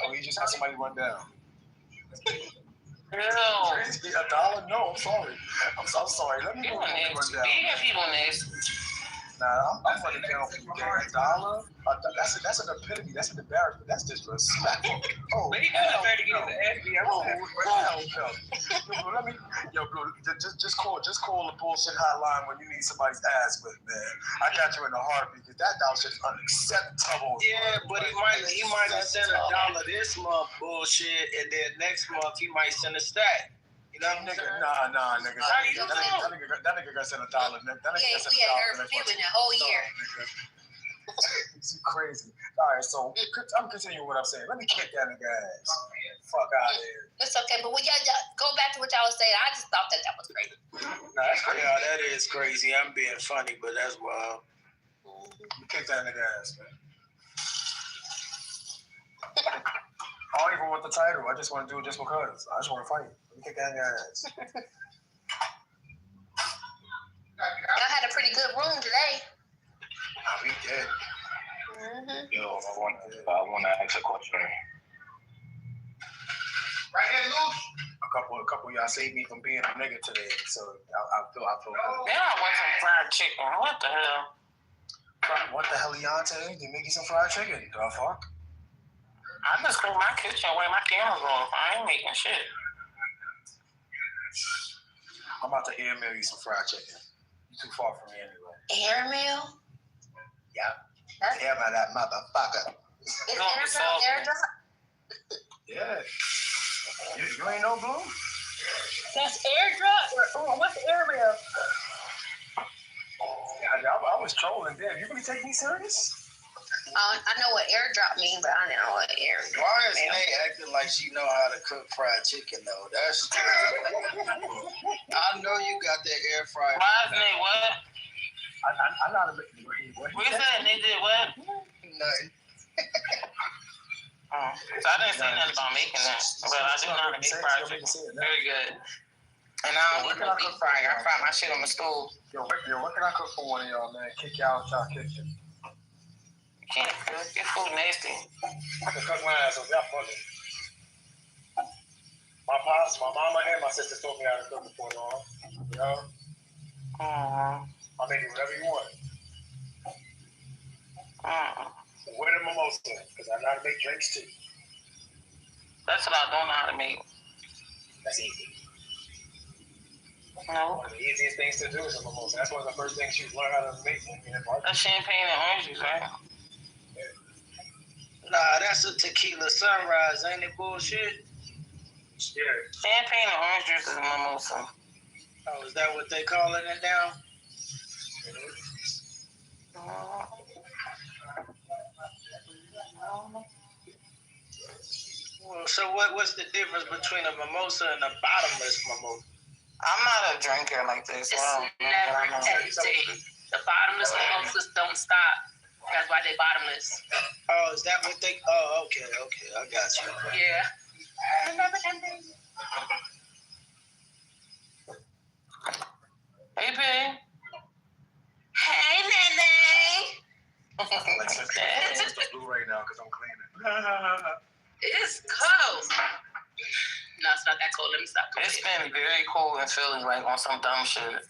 or you just have somebody run down. No. $1? No, I'm sorry. I'm sorry. Let me run down. You got people next. Nah, I'm running down for you, gang. $1? That's an epitome. That's an embarrassment. That's disrespectful. Oh, but he doesn't try to get his ass beat. Let me, Blue, just call the bullshit hotline when you need somebody's ass whipped, man. I got you in the heartbeat because that shit is unacceptable. Yeah, but he might have sent $1 this month, bullshit, and then next month he might send a stack. You know what I'm saying? Nah, nigga. That nigga got sent $1. That nigga got sent $1. We had her feeling that whole year. It's crazy. All right, so I'm continuing what I'm saying. Let me kick that nigga ass. Fuck out of here. It's okay, but when y'all go back to what y'all was saying, I just thought that was crazy. Nah, that's crazy. Yeah, that is crazy. I'm being funny, but that's wild. You kick that nigga ass, man. I don't even want the title. I just want to do it just because. I just want to fight. Let me kick that nigga ass. Y'all had a pretty good room today. Nah, we did. Yo, I want to ask a question. Right there, Luke. A couple of y'all saved me from being a nigga today, so I feel good. Then I want some fried chicken. What the hell? What the hell, Leonte? They make you some fried chicken. The fuck? I just clean my kitchen where my camera's off. I ain't making shit. I'm about to airmail you some fried chicken. You're too far from me anyway. Airmail? Yeah. Airmail that motherfucker. Is airmail airdrop? Yeah. You ain't no Blue? That's airdrop? What's airmail? Yeah, I was trolling. Damn, you really take me serious? I know what airdrop means, but I don't know what airdrop. Why is Nate acting like she know how to cook fried chicken though? That's I know you got that air fryer. Why is Nate what? I'm not a bit. What you said? Nate did what? Nothing. So I didn't say nothing about making that. Well, I do know how to make fried chicken. Very good. And I don't eat no deep fryer. I fry my shit on the stove. Yo, what can I cook for one of y'all, man? Kick y'all out y'all kitchen. Can't cook. Your food nasty. I can cook my ass off. Y'all fucking. My pops, my mama, and my sister taught me how to cook before long. You know? I'll make you whatever you want. With a mimosa, because I know how to make drinks too. That's what I don't know how to make. That's easy. No. One of the easiest things to do is a mimosa. That's one of the first things you learn how to make when you're in March. That's champagne and orange juice, right? Nah, that's a tequila sunrise, ain't it bullshit? Yeah. Champagne and orange juice is a mimosa. Oh, is that what they calling it now? Well, so what's the difference between a mimosa and a bottomless mimosa? I'm not a drinker like this. It's never tasty. The bottomless mimosas don't stop. That's why they bottomless. Oh, is that what they? Oh, okay, I got you. Yeah. Hey, babe. Hey, Nene. It's blue right now because I'm cleaning. It's cold. No, it's not that cold. Let me stop. It's been very cold in Philly, like on some dumb shit.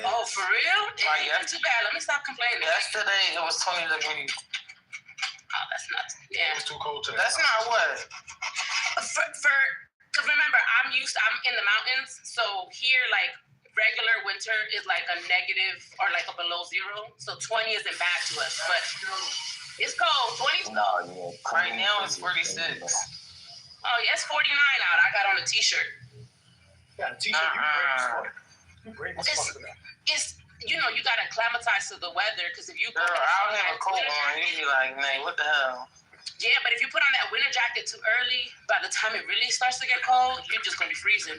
Oh, for real? It ain't too bad. Let me stop complaining. Yesterday it was 20 degrees. Oh, that's not. Yeah. It's too cold today. That's not what. Because remember, I'm in the mountains, so here, like, regular winter is like a negative or like a below zero. So 20 isn't bad to us, but it's cold. 20. No, yeah. Right now it's 46. Oh, yeah, it's 49 out. I got on a t-shirt. Yeah, the t-shirt, you brave as fuck. You brave as fuck for that. It's, you know, you gotta acclimatize to the weather, because if you Girl, I don't have a coat on. You be like, man, what the hell? Yeah, but if you put on that winter jacket too early, by the time it really starts to get cold, you're just gonna be freezing.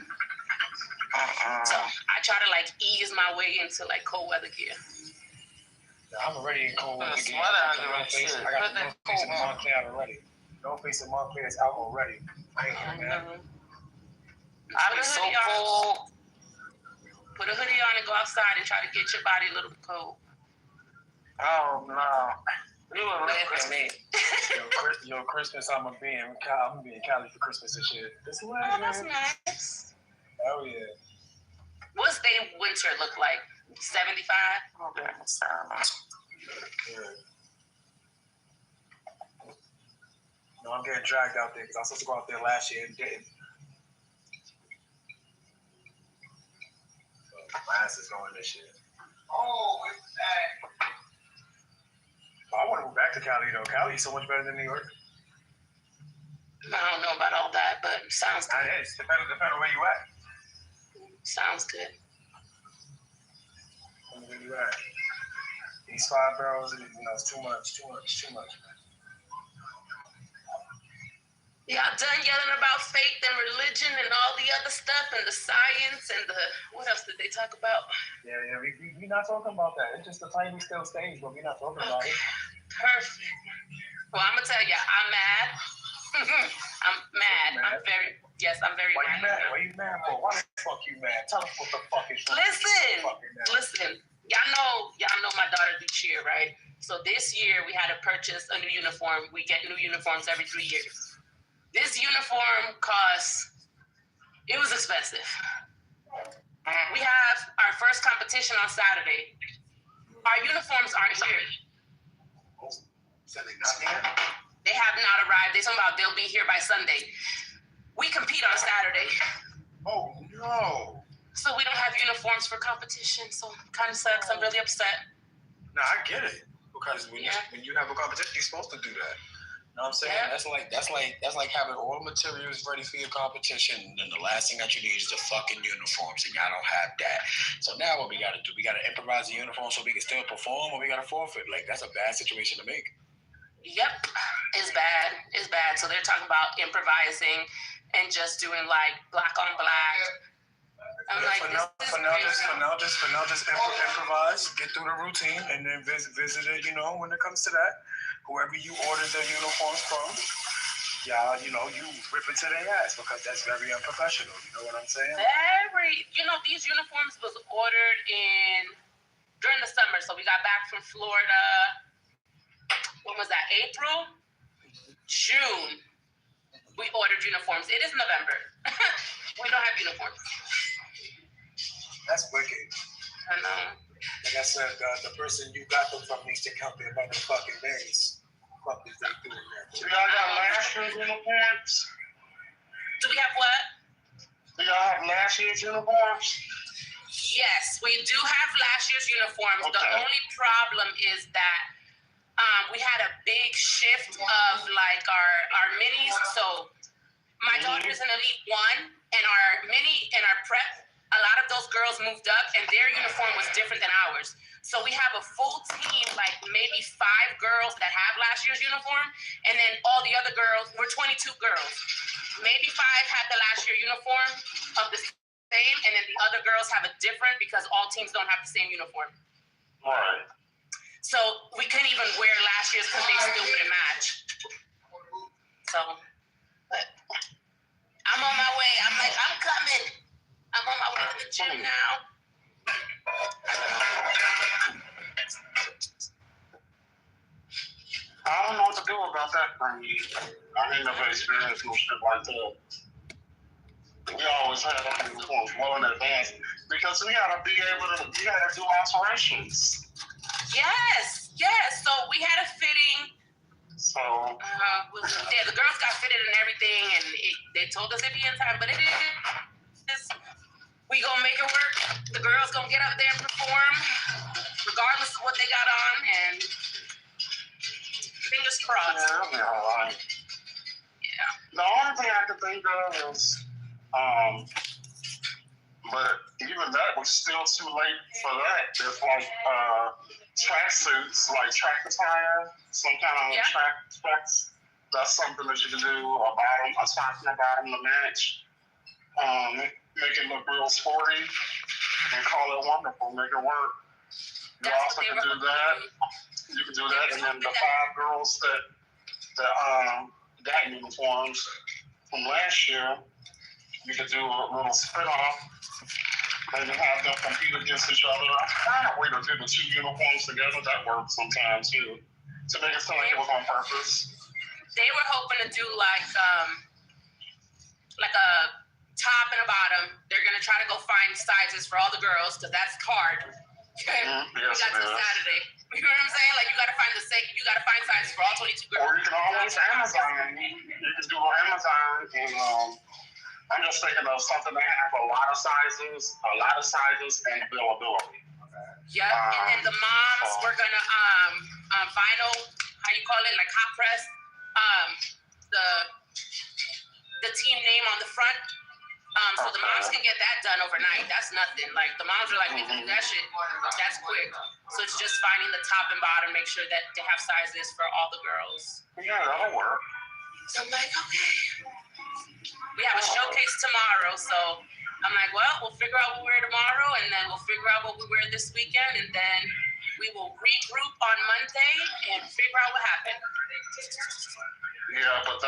So I try to like ease my way into like cold weather gear. I'm already in cold weather gear. I got the North Face and Montclair out already. North Face and Montclair is out already. I ain't hearing that. I be so cold. Put a hoodie on and go outside and try to get your body a little cold. Oh no. You were laughing at me. Yo, Christmas, I'm gonna be in Cali for Christmas this year. That's nice. Oh yeah. What's their winter look like? 75? Okay, No, I'm getting dragged out there because I was supposed to go out there last year and didn't. So my ass is going this year. Oh, it's that. I want to move back to Cali though. Cali is so much better than New York. I don't know about all that, but sounds good. It is. Depending on where you at. Sounds good. Where you at? These 5 barrels, it's too much, man. Y'all done yelling about faith and religion and all the other stuff and the science and the, what else did they talk about? Yeah, we not talking about that. It's just a tiny still stage, but we're not talking about it. Perfect. Well, I'm gonna tell you, I'm mad. I'm mad. I'm very mad. Why you mad for? Why the fuck you mad? Tell us what the fuck is wrong. Listen. Y'all know my daughter do cheer, right? So this year we had to purchase a new uniform. We get new uniforms every 3 years. This uniform it was expensive. We have our first competition on Saturday. Our uniforms aren't here. So they not here? They have not arrived. They're talking about they'll be here by Sunday. We compete on Saturday. Oh, no. So we don't have uniforms for competition, so it kind of sucks. I'm really upset. No, I get it. Because when you have a competition, you're supposed to do that. You know what I'm saying? Yeah. That's like having all the materials ready for your competition, and then the last thing that you need is the fucking uniforms, and y'all don't have that. So now what we gotta do? We gotta improvise the uniform so we can still perform, or we gotta forfeit. Like, that's a bad situation to make. Yep, it's bad. So they're talking about improvising and just doing like black on black. I'm like, for now, just improvise, get through the routine, and then visit it. When it comes to that, whoever you ordered the uniforms from, you rip it to their ass because that's very unprofessional. You know what I'm saying? These uniforms was ordered during the summer. So we got back from Florida. When was that? April? June. We ordered uniforms. It is November. We don't have uniforms. That's wicked. I know. Like I said, the person you got them from needs to count their motherfucking days. Fuck is they doing there? Do y'all got last year's uniforms? Do we have what? Do y'all have last year's uniforms? Yes, we do have last year's uniforms. Okay. The only problem is that we had a big shift of like our minis. So my daughter's in Elite 1, and our mini and our prep, a lot of those girls moved up and their uniform was different than ours. So we have a full team, like maybe 5 girls that have last year's uniform, and then all the other girls, we're 22 girls. Maybe 5 had the last year uniform of the same, and then the other girls have a different because all teams don't have the same uniform. All right. So we couldn't even wear last year's because they still wouldn't match. So, but I'm on my way. I'm coming. I'm on my way to the gym now. I don't know what to do about that thing. I ain't never experienced no shit like that. We always had our uniforms well in advance because we gotta do alterations. Yes. So we had a fitting. So the girls got fitted and everything, and they told us it'd be in time, but it is. We gonna make it work. The girls gonna get up there and perform, regardless of what they got on, and fingers crossed. Yeah, it'll be all right. Yeah. The only thing I can think of is But even that was still too late for that. There's like track suits, like track attire, some kind of tracks. That's something that you can do. A top and a bottom to match. Make it look real sporty and call it wonderful. Make it work. You also can do that. You can do that, and then the 5 girls that got uniforms from last year, you could do a little spin-off. Maybe have them compete against each other. I find a way to do the 2 uniforms together. That works sometimes too, to make it seem like it was on purpose. They were hoping to do like a top and a bottom. They're gonna try to go find sizes for all the girls because that's hard. Yes, we got to Saturday. You know what I'm saying? Like you gotta find you gotta find sizes for all 22 girls. Or you can always Amazon. You can do Amazon, and I'm just thinking of something that have a lot of sizes and availability. Yeah, and then the moms were gonna vinyl, how you call it, like hot press, the team name on the front. So the moms can get that done overnight. That's nothing. Like the moms are like, we can do that shit. That's quick. So it's just finding the top and bottom, make sure that they have sizes for all the girls. Yeah, that'll work. So I'm like, okay. We have a showcase tomorrow, so I'm like, well, we'll figure out what we wear tomorrow, and then we'll figure out what we wear this weekend, and then we will regroup on Monday and figure out what happened. Yeah, but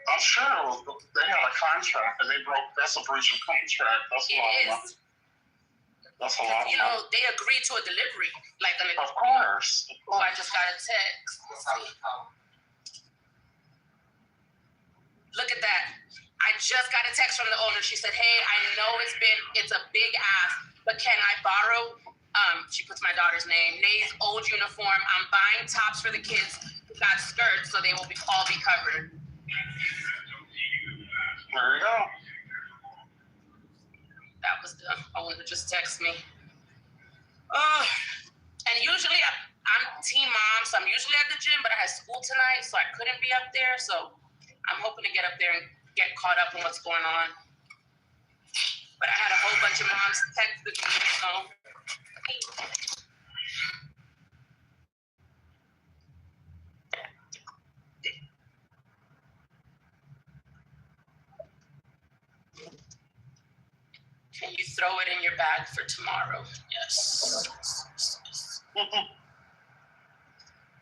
I'm sure they had a contract and they broke. That's a breach of contract. That's a lot of money. That's a lot of money. You know, they agreed to a delivery. Of course. Oh, I just got a text. Look at that. I just got a text from the owner. She said, hey, I know it's a big ask, but can I borrow, she puts my daughter's name, Nay's old uniform. I'm buying tops for the kids who got skirts, so they will all be covered. There you go. That was the owner just text me. And usually I'm team mom, so I'm usually at the gym, but I had school tonight, so I couldn't be up there. So I'm hoping to get up there and get caught up on what's going on. But I had a whole bunch of moms text me, so. Can you throw it in your bag for tomorrow? Yes.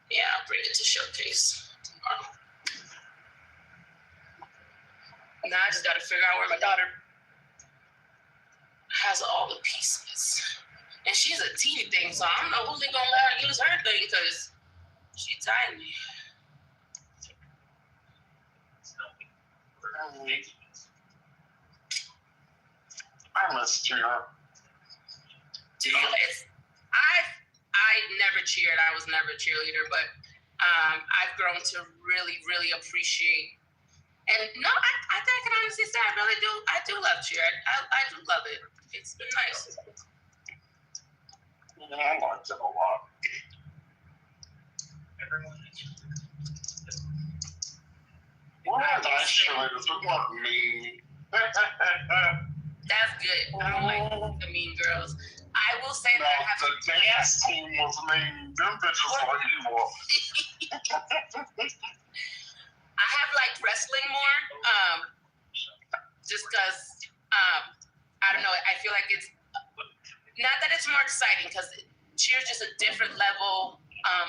Yeah, I'll bring it to showcase tomorrow. Now I just got to figure out where my daughter has all the pieces. And she's a teeny thing, so I don't know who's going to let her use her thing because she's tiny. I missed you. I never cheered. I was never a cheerleader, but I've grown to really, really appreciate. And no, I think I can honestly say I really do. I do love cheer. I do love it. It's been nice. Yeah, I liked it a lot. We're nice cheerleaders. We weren't mean. That's good. I don't like the mean girls. I will say that I have the dance team was mean. Them bitches were evil. I have liked wrestling more, just because I don't know. I feel like it's not that it's more exciting because cheer's just a different level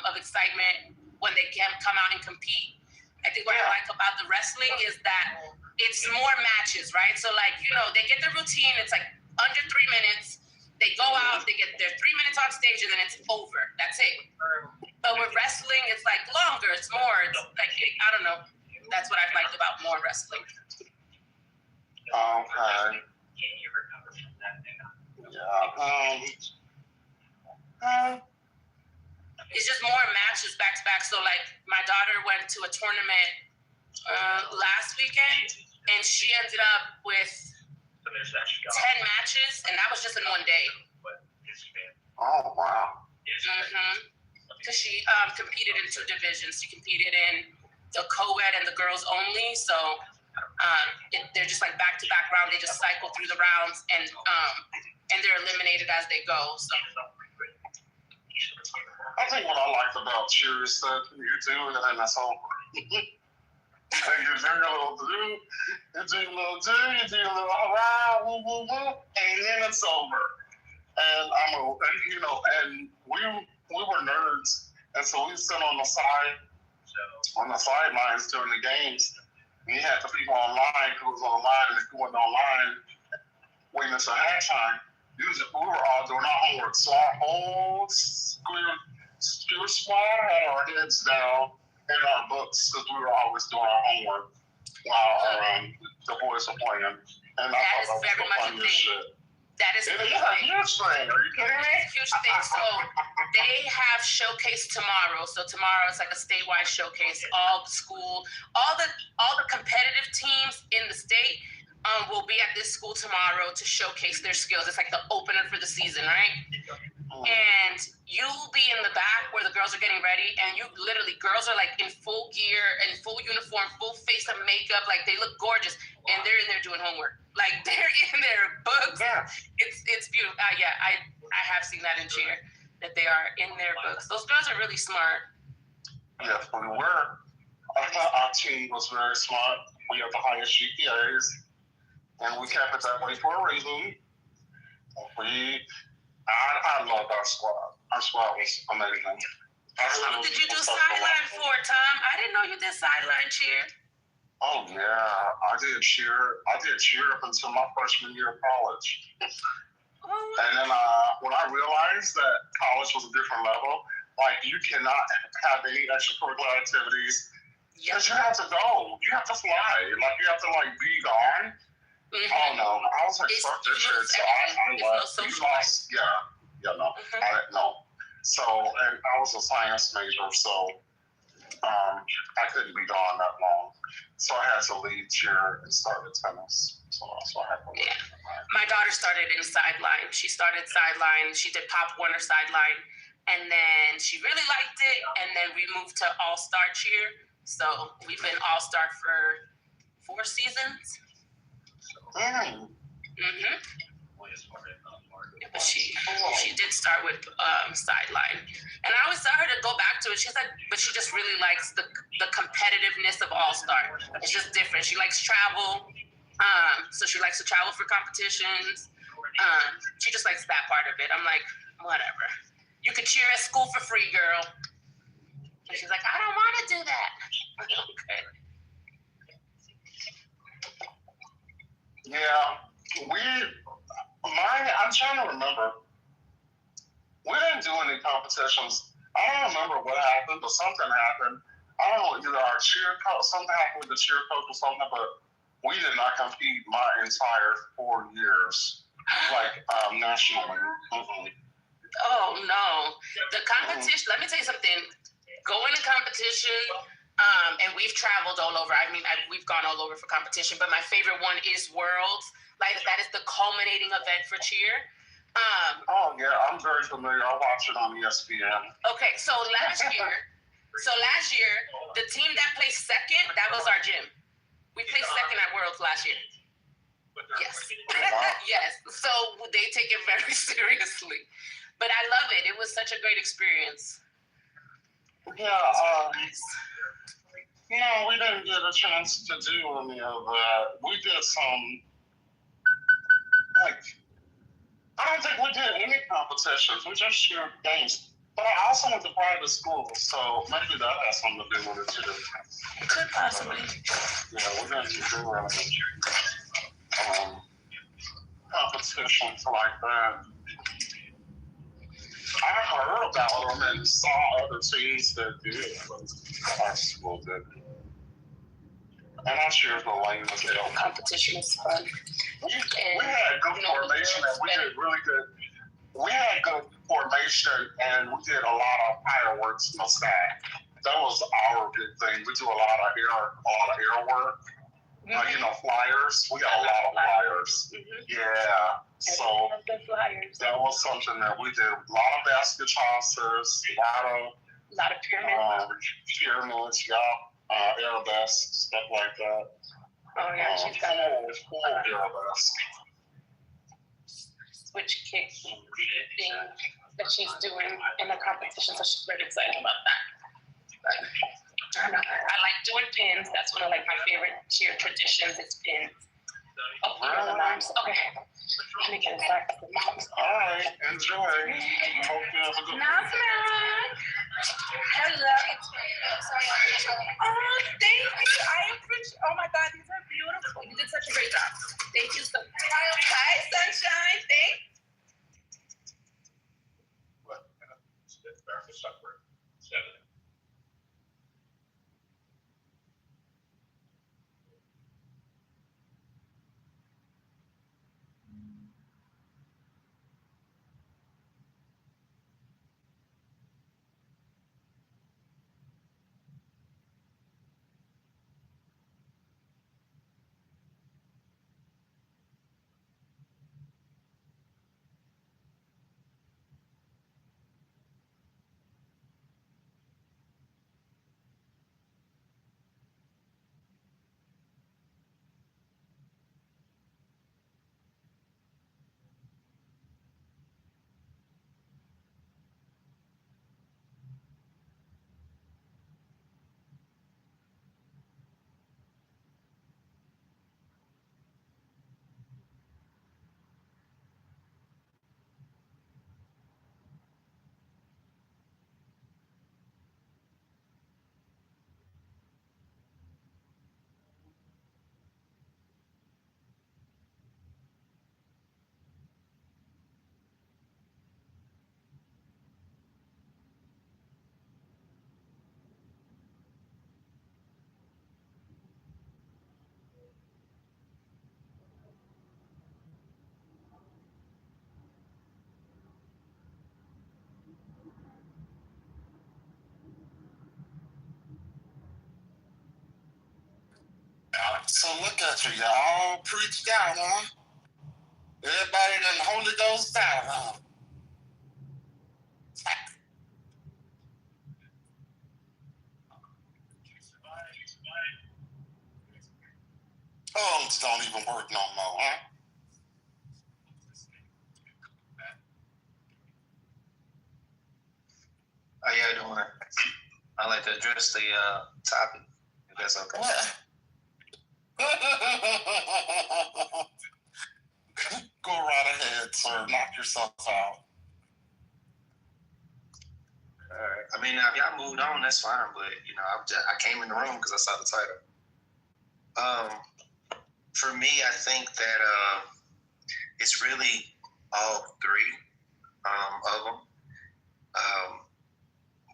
of excitement when they can come out and compete. I think what I like about the wrestling is that it's more matches, right? So like, you know, they get their routine. It's like under 3 minutes. They go out, they get their 3 minutes on stage, and then it's over. That's it. But with wrestling, it's like longer. It's more. It's like, I don't know. That's what I've liked about more wrestling. Okay. Yeah. It's just more matches back to back. So like my daughter went to a tournament last weekend, and she ended up with 10 matches, and that was just in one day. Oh wow. Because she competed in 2 divisions. She competed in the co-ed and the girls only. So They're just like back-to-back round. They just cycle through the rounds, and they're eliminated as they go. So I think what I liked about cheer is that you do it and that's over. You do your little do, you do your little hurrah, woo, woo, woo, and then it's over. And and we were nerds, and so we sit on the sidelines during the games. And you had the people online who was online, and if you wasn't online, waiting until halftime, we were all doing our homework. So our whole school squad had our heads down in our books because we were always doing our homework while the boys were playing. And I thought that was the funniest shit. That is a huge thing. Are you kidding me? Huge thing. So they have showcase tomorrow. So tomorrow it's like a statewide showcase. All the competitive teams in the state will be at this school tomorrow to showcase their skills. It's like the opener for the season, right? And you'll be in the back where the girls are getting ready, and girls are like in full gear and full uniform, full face of makeup, like they look gorgeous, and they're in there doing homework. Like they're in their books. Yeah. It's beautiful. I have seen that in cheer, that they are in their books. Those girls are really smart. Yes, we were. Our team was very smart. We have the highest GPAs, and we kept it that way for a reason. I loved our squad. Our squad was amazing. Did you do sideline for, Tom? I didn't know you did sideline cheer. Oh yeah, I did cheer up until my freshman year of college. And then when I realized that college was a different level, like you cannot have any extracurricular activities because you have to go. You have to fly. Like you have to be gone. Mm-hmm. Oh no, I was like, fuck this shit. So I left. No. So, and I was a science major, so I couldn't be gone that long. So I had to leave cheer and start with tennis. So that's what happened. Yeah. My daughter started in sideline. She started sideline. She did Pop Warner sideline. And then she really liked it. And then we moved to All-Star cheer. So we've been All-Star for 4 seasons. Mm-hmm. But she did start with sideline, and I always tell her to go back to it. She's like, but she just really likes the competitiveness of All-Star. It's just different. She likes travel, so she likes to travel for competitions. She just likes that part of it. I'm like, whatever. You could cheer at school for free, girl. And she's like, I don't want to do that. Okay. Yeah, I'm trying to remember. We didn't do any competitions. I don't remember what happened, but something happened. I don't know, either our cheer coach, something happened with the cheer coach or something, but we did not compete my entire 4 years, nationally. Mm-hmm. Oh, no. The competition, let me tell you something. Going to competition, and we've traveled all over. I mean, we've gone all over for competition, but my favorite one is Worlds. Like, that is the culminating event for cheer. Oh, yeah, I'm very familiar. I watch it on ESPN. Okay, so last year, the team that placed second, that was our gym. We placed second at Worlds last year. Yes. Yes. So they take it very seriously. But I love it. It was such a great experience. Yeah, no, we didn't get a chance to do any of that. We did some, I don't think we did any competitions. We just shared games. But I also went to private school, so maybe that has something to do with it too. Could possibly. Yeah, we didn't do competitions like that. I heard about them and saw other teams that did, but our school didn't. And I cheered the lane as hell. Competition is fun. We had good formation and we did really good. We had good formation and we did a lot of fireworks in the sky. That was our big thing. We do a lot of air work. Mm-hmm. Flyers. We got a lot of flyers. Mm-hmm. Yeah. So that was something that we did. A lot of basket tossers, a lot of pyramids. Pyramids, yeah. Arabesque, stuff like that. Oh yeah, she's got a switch kick thing that she's doing in a competition, so she's very excited about that. I like doing pins. That's one of like my favorite cheer traditions. Is pins. Oh, the moms. Okay. Let me get inside the moms. All right, enjoy. Hope you have a good one. Hello. Oh, thank you. I appreciate. Oh my God, these are beautiful. You did such a great job. Thank you so much. Hi, sunshine. Thanks. So look at you, y'all preached out, huh? Everybody done Holy Ghost out, huh? Tongues don't even work no more, huh? How y'all doing? I'd like to address the topic, if that's okay. Go right ahead, sir. Knock yourself out. All right. I mean, now if y'all moved on, that's fine. But you know, I came in the room because I saw the title. For me, I think that it's really all three of them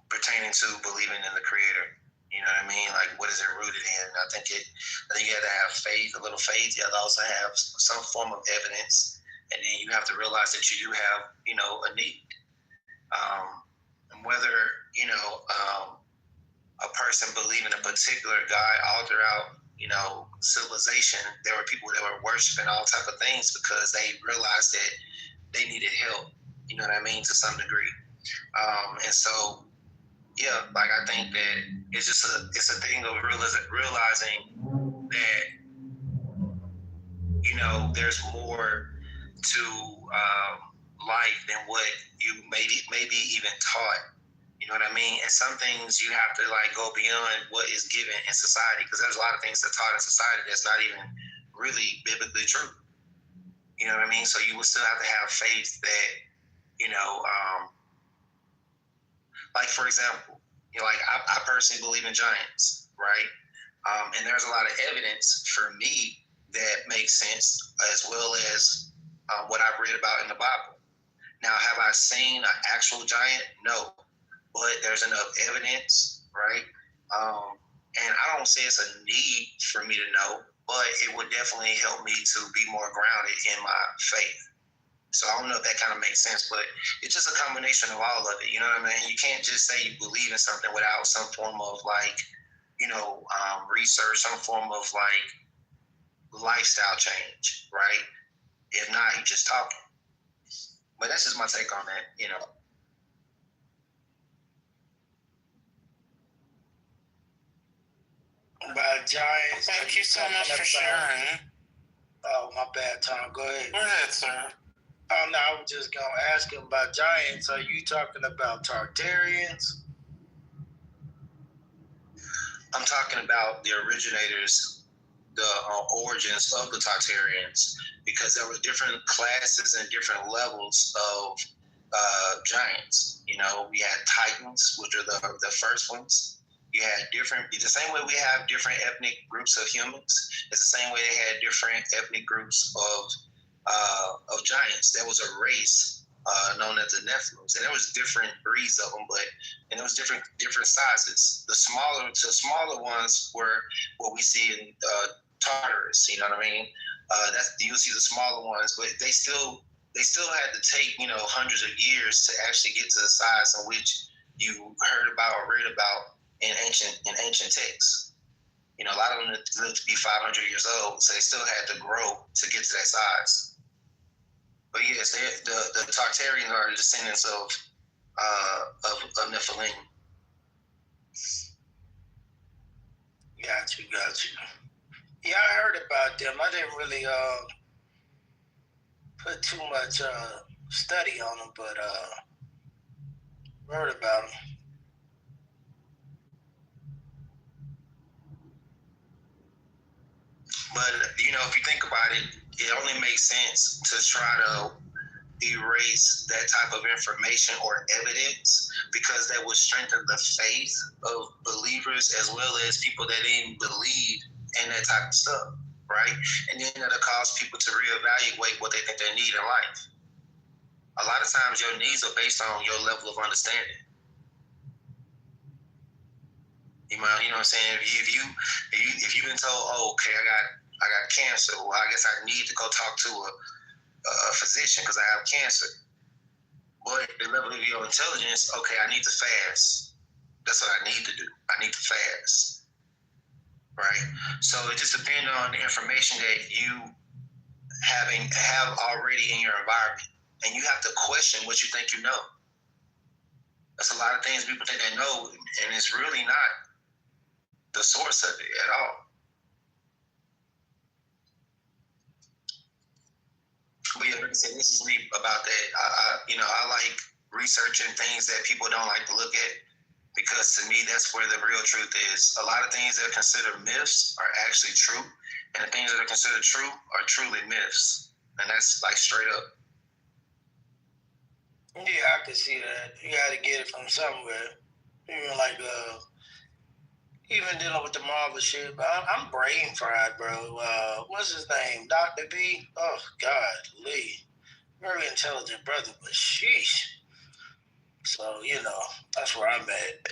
pertaining to believing in the Creator. You know what I mean? Like, what is it rooted in? I think you have to have faith, a little faith. You have to also have some form of evidence, and then you have to realize that you do have, you know, a need. And whether a person believing a particular God all throughout, you know, civilization, there were people that were worshiping all type of things because they realized that they needed help. You know what I mean? To some degree. And so, yeah, like I think that it's just it's a thing of realizing that, you know, there's more to life than what you maybe even taught. You know what I mean? And some things you have to like go beyond what is given in society, because there's a lot of things that taught in society that's not even really biblically true. You know what I mean? So you will still have to have faith that, you know, like for example, you know, like I personally believe in giants, right? And there's a lot of evidence for me that makes sense, as well as what I've read about in the Bible. Now, have I seen an actual giant? No. But there's enough evidence, right? And I don't say it's a need for me to know, but it would definitely help me to be more grounded in my faith. So I don't know if that kind of makes sense, but it's just a combination of all of it. You know what I mean? You can't just say you believe in something without some form of like, you know, research, some form of like lifestyle change, right? If not, you just talking. But that's just my take on that, you know. By Giants. Thank you so much for sharing. Oh, my bad, Tom. Go ahead. Go ahead, sir. Oh, no, I was just going to ask him about Giants. Are you talking about Tartarians? I'm talking about the originators, the origins of the Tartarians, because there were different classes and different levels of giants. You know, we had Titans, which are the first ones. You had the same way we have different ethnic groups of humans. It's the same way they had different ethnic groups of giants. There was a race known as the Nephilims, and there was different breeds of them, and there was different sizes. The smaller ones were what we see in Tartarus. You know what I mean? You'll see the smaller ones, but they still had to take hundreds of years to actually get to the size in which you heard about or read about in ancient texts. You know, a lot of them lived to be 500 years old, so they still had to grow to get to that size. But yes, the Tartarians are the descendants of Nephilim. Got you. Yeah, I heard about them. I didn't really put too much study on them, but heard about them. But if you think about it, it only makes sense to try to erase that type of information or evidence, because that would strengthen the faith of believers as well as people that didn't believe in that type of stuff, right? And then that'll cause people to reevaluate what they think they need in life. A lot of times your needs are based on your level of understanding. You know what I'm saying? If you've been told, oh, okay, I got cancer, well, I guess I need to go talk to a physician because I have cancer. But the level of your intelligence, okay, I need to fast. That's what I need to do. I need to fast. Right? So it just depends on the information that you have already in your environment. And you have to question what you think you know. That's a lot of things people think they know, and it's really not the source of it at all. But yeah, like I said, this is me about that. I like researching things that people don't like to look at, because to me, that's where the real truth is. A lot of things that are considered myths are actually true, and the things that are considered true are truly myths. And that's like straight up. Yeah, I can see that. You got to get it from somewhere. Even dealing with the Marvel shit, but I'm brain fried, bro. What's his name? Dr. B? Oh, God, Lee. Very intelligent brother, but sheesh. So, that's where I'm at.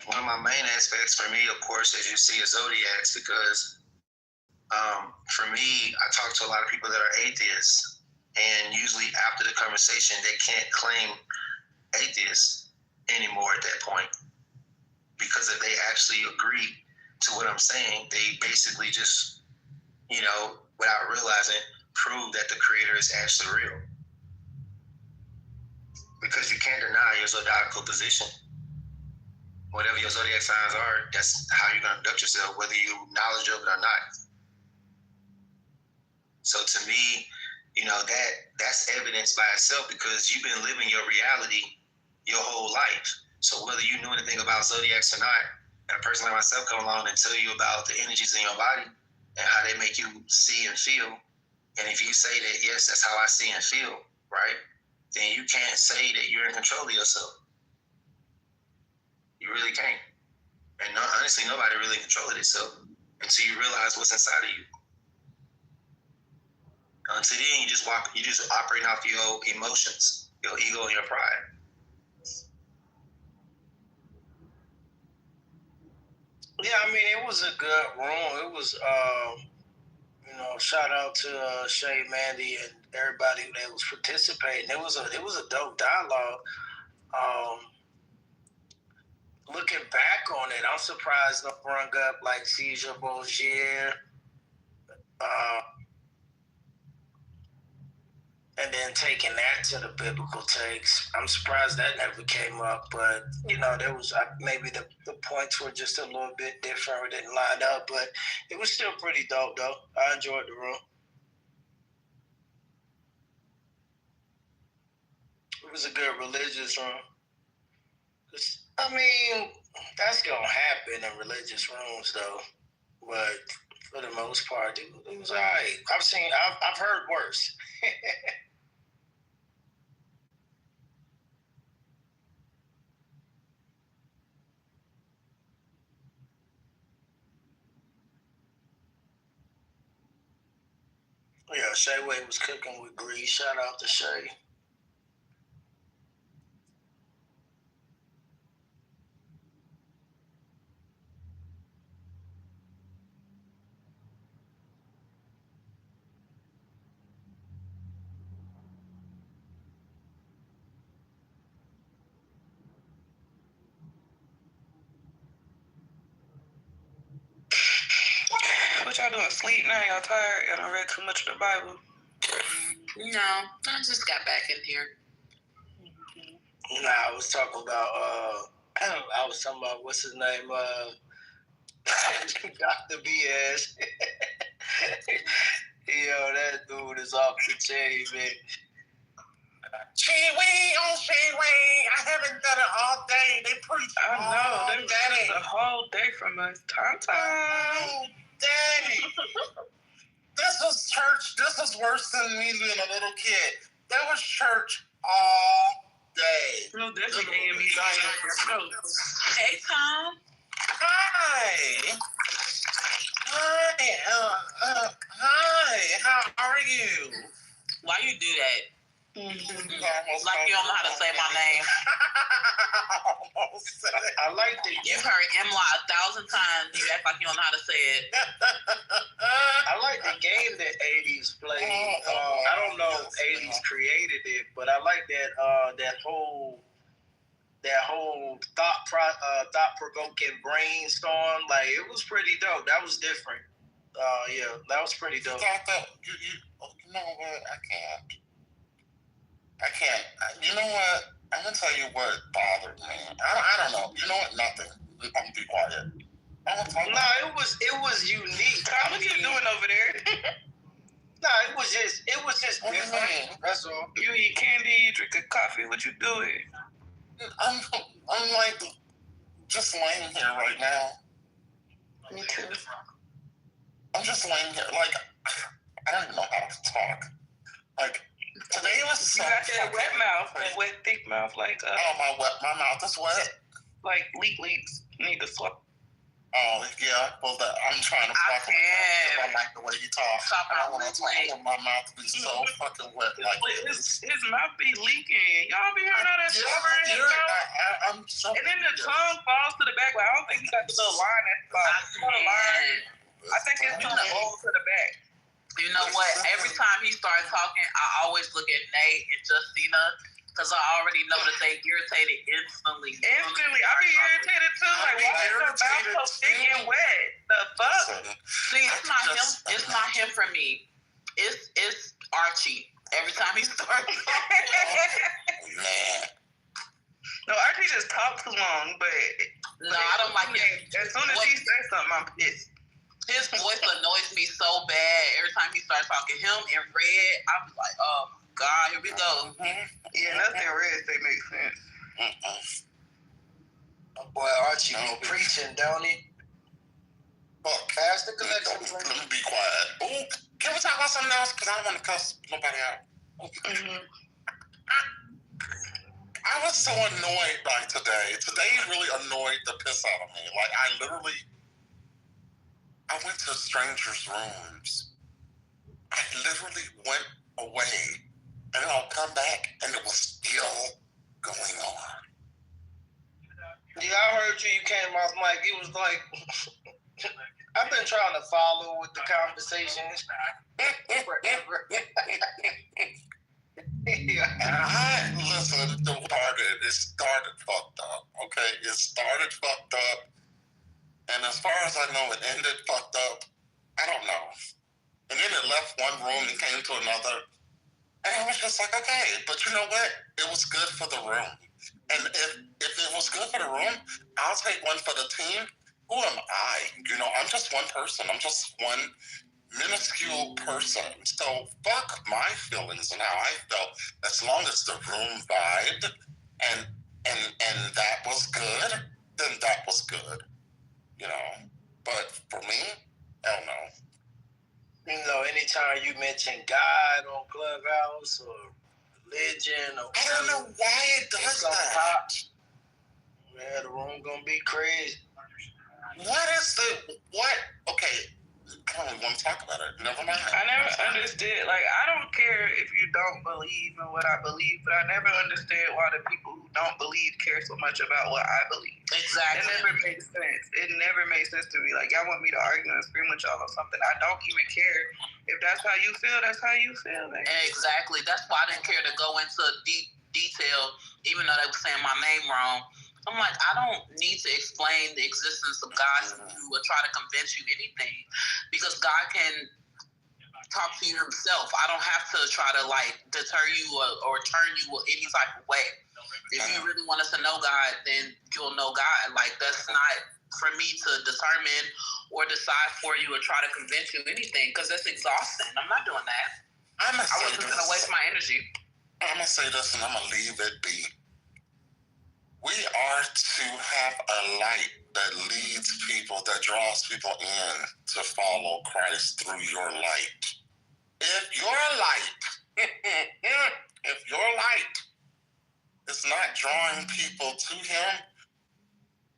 One of my main aspects for me, of course, as you see, is zodiacs, because for me, I talk to a lot of people that are atheists, and usually after the conversation, they can't claim atheists anymore at that point, because if they actually agree to what I'm saying, they basically just, without realizing, prove that the creator is actually real. Because you can't deny your zodiacal position. Whatever your zodiac signs are, that's how you're going to conduct yourself, whether you acknowledge it or not. So to me, that's evidence by itself, because you've been living your reality your whole life. So whether you knew anything about zodiacs or not, and a person like myself come along and tell you about the energies in your body and how they make you see and feel, and if you say that, yes, that's how I see and feel, right, then you can't say that you're in control of yourself. You really can't. And honestly, nobody really controls itself until you realize what's inside of you. Until then, you just operate off your emotions, your ego, and your pride. Yeah, I mean, it was a good room. It was, shout out to Shay, Mandy, and everybody that was participating. It was a dope dialogue. Looking back on it, I'm surprised no brung up like Caesar Borgia And then taking that to the biblical takes, I'm surprised that never came up. But, there was maybe the points were just a little bit different or didn't line up. But it was still pretty dope, though. I enjoyed the room. It was a good religious room. That's going to happen in religious rooms, though. But for the most part, it was all right. I've heard worse. Yeah, Shayway was cooking with grease. Shout out to Shay. What y'all doing? Sleep now? Y'all tired? Y'all done read too much of the Bible? No, I just got back in here. Nah, I was talking about what's his name? Dr. BS. Yo, that dude is off the chain, man. I haven't done it all day. They preach I know. They preach the whole day from us. Time. Oh, Daddy. This was church. This was worse than me being a little kid. There was church all day. No, that's what A&B Zion. Hey, Tom. Hi. Hi. How are you? Why you do that? Like you don't know how to say my name. I like the. You've heard M-Lot 1,000 times. You act like you don't know how to say it. I like the game that 80s played. I don't know if 80s created it, but I like that whole thought-provoking brainstorm. Like, it was pretty dope. That was different. Yeah, that was pretty dope. You know what? I can't. You know what? I'm gonna tell you what bothered me. I don't know. You know what? Nothing. I'm gonna be quiet. No, it was unique. What you doing over there? No, it was just different. That's all. You eat candy, drink a coffee. What you doing? I'm like just laying here right now. Me too. I'm just laying here. Like, I don't even know how to talk. Like, today was so. You got that wet mouth, that wet thick mouth, like. My mouth is wet. Like leaks. Need to swap. Oh yeah. Well, I'm trying to talk. I like the way you talk. I don't want to talk with my mouth be so fucking wet. Like his mouth be leaking. Y'all be hearing all that slobber in his mouth? I'm so. And then the tongue falls to the back. Like, I don't think he got the little line at the bottom. I think it's too old to the back. You know what? Every time he starts talking, I always look at Nate and Justina because I already know that they irritated instantly. I be irritated too. Like, why is your mouth so thick and wet? The fuck? See, it's not him for me. It's Archie. Every time he starts talking. No, Archie just talks too long, but no, I don't like it. As soon as he says something, I'm pissed. His voice annoys me so bad every time he starts talking. Him and Red, I'm like, oh God, here we go. Yeah, nothing Red say makes sense. Oh boy, Archie be preaching, don't he? Fuck. Pass the collection. Let me be quiet. Ooh, can we talk about something else? Because I don't want to cuss nobody out. I was so annoyed by today. Today really annoyed the piss out of me. Like, I went to strangers' rooms. I literally went away, and then I'll come back, and it was still going on. Yeah, I heard you. You came off mic. It was like, I've been trying to follow with the conversations forever. Listen, it started fucked up, okay? It started fucked up. And as far as I know, it ended fucked up. I don't know. one room and came to another. And I was just like, okay, but you know what? It was good for the room. And if it was good for the room, I'll take one for the team. Who am I? You know, I'm just one person. I'm just one minuscule person. So fuck my feelings and how I felt. As long as the room vibed and that was good, then that was good. You know. But for me, hell no. You know, anytime you mention God on Clubhouse or religion or I don't know why it does that. Man, the room gonna be crazy. What? Okay, I don't even want to talk about it. Never mind. I never understood. Like, I don't care if you don't believe in what I believe, but I never understood why the people who don't believe care so much about what I believe. Exactly. It never made sense. It never made sense to me. Like, y'all want me to argue and scream with y'all or something. I don't even care. If that's how you feel, that's how you feel. Like. Exactly. That's why I didn't care to go into deep detail, even though they were saying my name wrong. I'm like, I don't need to explain the existence of God to you or try to convince you anything, because God can talk to you himself. I don't have to try to like deter you or turn you any type of way. If you really want us to know God, then you'll know God. Like, that's not for me to determine or decide for you or try to convince you anything, because that's exhausting. I'm not doing that. I wasn't going to waste my energy. I'm going to say this and I'm going to leave it be. We are to have a light that leads people, that draws people in to follow Christ through your light. If your light is not drawing people to him,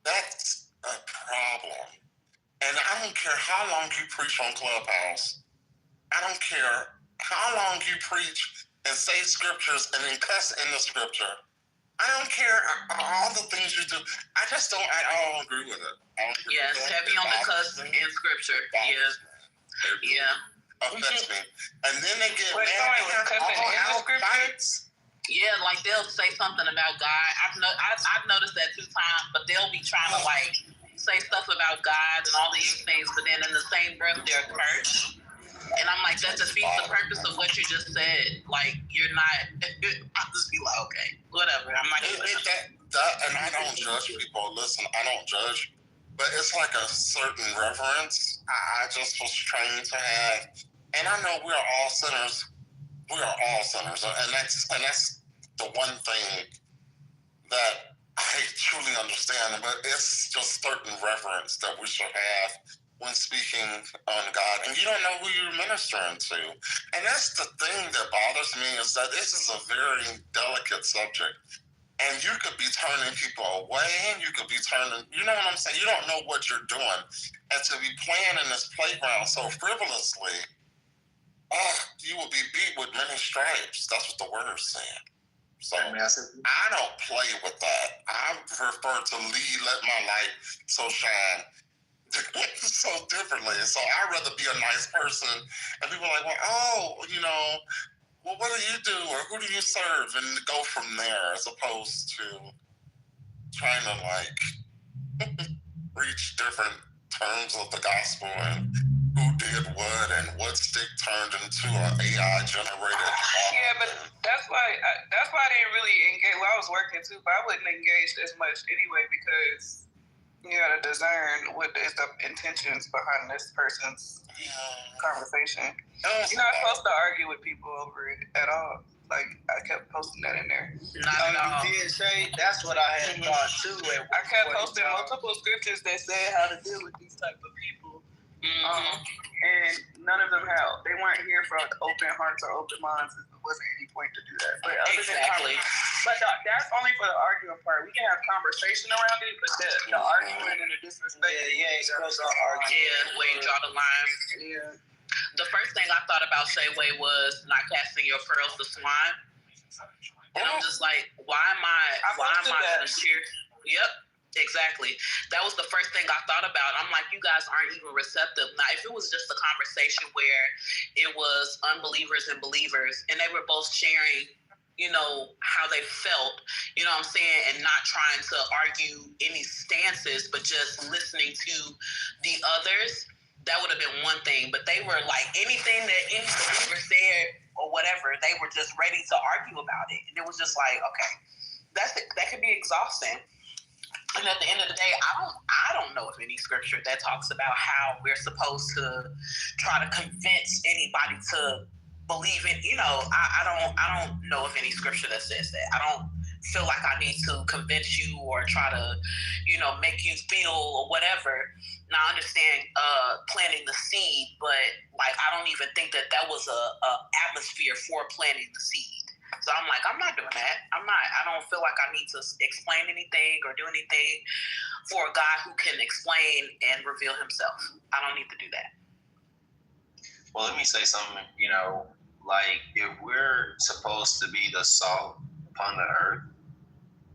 that's a problem. And I don't care how long you preach on Clubhouse. I don't care how long you preach and say scriptures and then cuss in the scripture. I don't care all the things you do. I don't agree with it. Yes, heavy on the cuss in scripture. Yeah. Affects me. And then they get mad at fights. Yeah, like they'll say something about God. I've noticed that 2 times, but they'll be trying to like say stuff about God and all these things, but then in the same breath they're cursed. And I'm like, that defeats the purpose of what you just said. Like, you're not. I'll just be like, okay, whatever. I'm not gonna and I don't judge people. Listen, I don't judge, but it's like a certain reverence I just was trained to have. And I know we are all sinners. We are all sinners, and that's the one thing that I truly understand. But it's just certain reverence that we should have when speaking on God, and you don't know who you're ministering to. And that's the thing that bothers me, is that this is a very delicate subject. And you could be turning people away, and you could be turning, you know what I'm saying? You don't know what you're doing. And to be playing in this playground so frivolously, you will be beat with many stripes. That's what the word is saying. So I don't play with that. I prefer to let my light so shine so differently. So I'd rather be a nice person, and people are like, well, what do you do, or who do you serve, and go from there, as opposed to trying to like reach different terms of the gospel and who did what and what stick turned into an AI generated. Yeah, but that's why I didn't really engage. Well, I was working too, but I wouldn't engage as much anyway, because you gotta discern what is the intentions behind this person's conversation. You're not supposed to argue with people over it at all. Like, I kept posting that in there. You did say that's what I had thought too. I kept posting multiple scriptures that said how to deal with these type of people, and none of them helped. They weren't here for open hearts or open minds. There wasn't any point to do that. But that's only for the arguing part. We can have conversation around it, but the arguing and the disrespect. Yeah, you ain't supposed to argue. Yeah, where you draw the line. Yeah. The first thing I thought about Shayway was not casting your pearls to swine. And I'm just like, why am I going to cheer? Yep, exactly. That was the first thing I thought about. I'm like, you guys aren't even receptive. Now, if it was just a conversation where it was unbelievers and believers, and they were both sharing, how they felt, you know what I'm saying, and not trying to argue any stances, but just listening to the others, that would have been one thing. But they were like, anything that any believer said or whatever, they were just ready to argue about it. And it was just like, okay, that could be exhausting. And at the end of the day, I don't know of any scripture that talks about how we're supposed to try to convince anybody to believe in. I don't know of any scripture that says that. I don't feel like I need to convince you or try to, make you feel or whatever. Now I understand planting the seed, but like I don't even think that was a atmosphere for planting the seed. So I'm like, I'm not doing that. I don't feel like I need to explain anything or do anything for a God who can explain and reveal himself. I don't need to do that. Well, let me say something, like if we're supposed to be the salt upon the earth,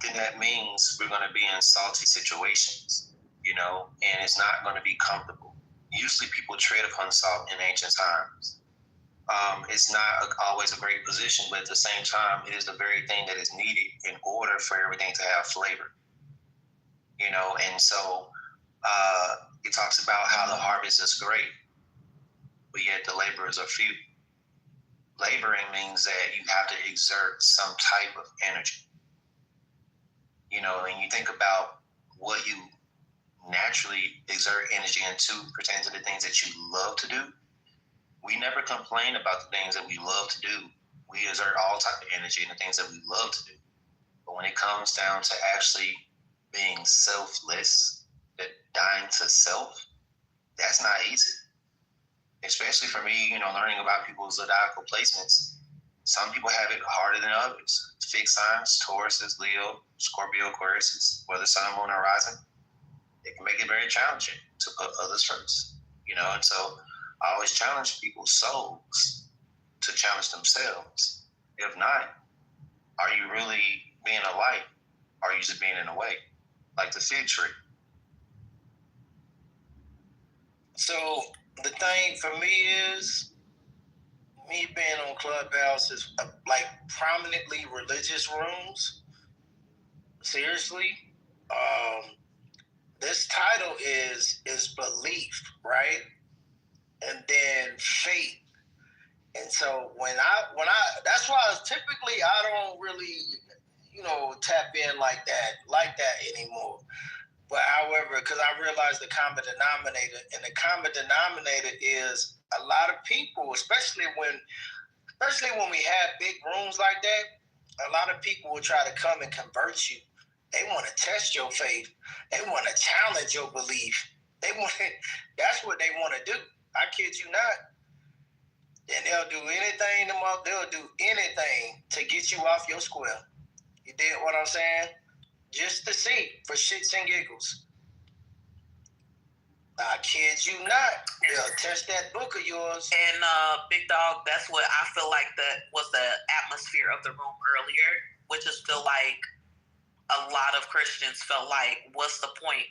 then that means we're going to be in salty situations, and it's not going to be comfortable. Usually people tread upon salt in ancient times. It's not always a great position, but at the same time, it is the very thing that is needed in order for everything to have flavor. And so it talks about how the harvest is great, but yet the laborers are few. Laboring means that you have to exert some type of energy. And you think about what you naturally exert energy into pertains to the things that you love to do. We never complain about the things that we love to do. We exert all type of energy in the things that we love to do. But when it comes down to actually being selfless, dying to self, that's not easy. Especially for me, learning about people's zodiacal placements. Some people have it harder than others. Fixed signs, Taurus, Leo, Scorpio, Aquarius, whether sun, moon, or rising, it can make it very challenging to put others first. And so I always challenge people's souls to challenge themselves. If not, are you really being a light? Or are you just being in a way? Like the fig tree. So the thing for me is, me being on Clubhouse is like prominently religious rooms. Seriously. This title is belief, right? And then faith. And so when I that's why typically I don't really, tap in like that anymore. But however, because I realize the common denominator, and the common denominator is a lot of people, especially when we have big rooms like that, a lot of people will try to come and convert you. They want to test your faith. They want to challenge your belief. That's what they want to do. I kid you not. And they'll do anything to get you off your square. You dig what I'm saying? Just to see, for shits and giggles. I kid you not. They'll test that book of yours. And Big Dog, that's what I feel like that was the atmosphere of the room earlier, which is feel like a lot of Christians felt like, what's the point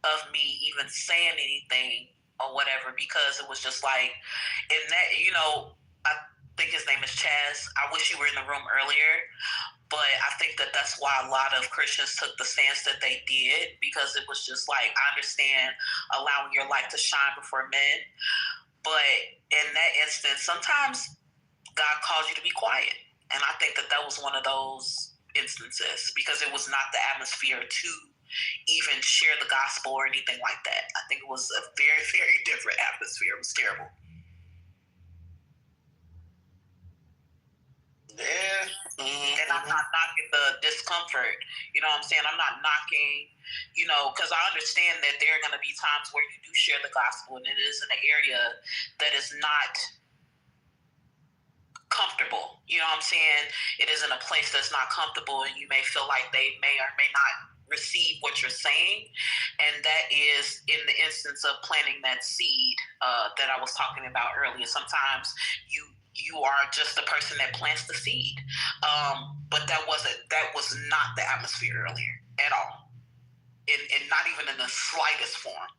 of me even saying anything or whatever? Because it was just like, in that, I think his name is Chaz. I wish you were in the room earlier. But I think that that's why a lot of Christians took the stance that they did, because it was just like, I understand allowing your light to shine before men. But in that instance, sometimes God calls you to be quiet. And I think that was one of those instances, because it was not the atmosphere to even share the gospel or anything like that. I think it was a very, very different atmosphere. It was terrible. Yeah. Mm-hmm. And I'm not knocking the discomfort. You know what I'm saying? I'm not knocking, because I understand that there are going to be times where you do share the gospel, and it is in an area that is not comfortable. You know what I'm saying? It is in a place that's not comfortable, and you may feel like they may or may not receive what you're saying. And that is in the instance of planting that seed that I was talking about earlier. Sometimes you are just the person that plants the seed. But that was not the atmosphere earlier at all. And not even in the slightest form.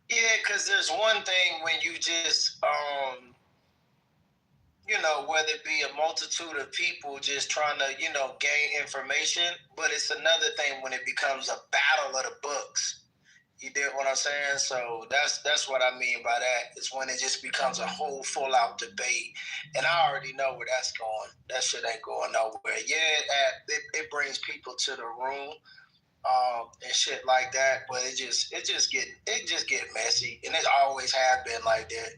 Yeah, because there's one thing when you just, whether it be a multitude of people just trying to, gain information, but it's another thing when it becomes a battle of the books. You did what I'm saying? So that's what I mean by that. It's when it just becomes a whole full out debate. And I already know where that's going. That shit ain't going nowhere. Yeah, it brings people to the room and shit like that, but it just get messy. And it always have been like that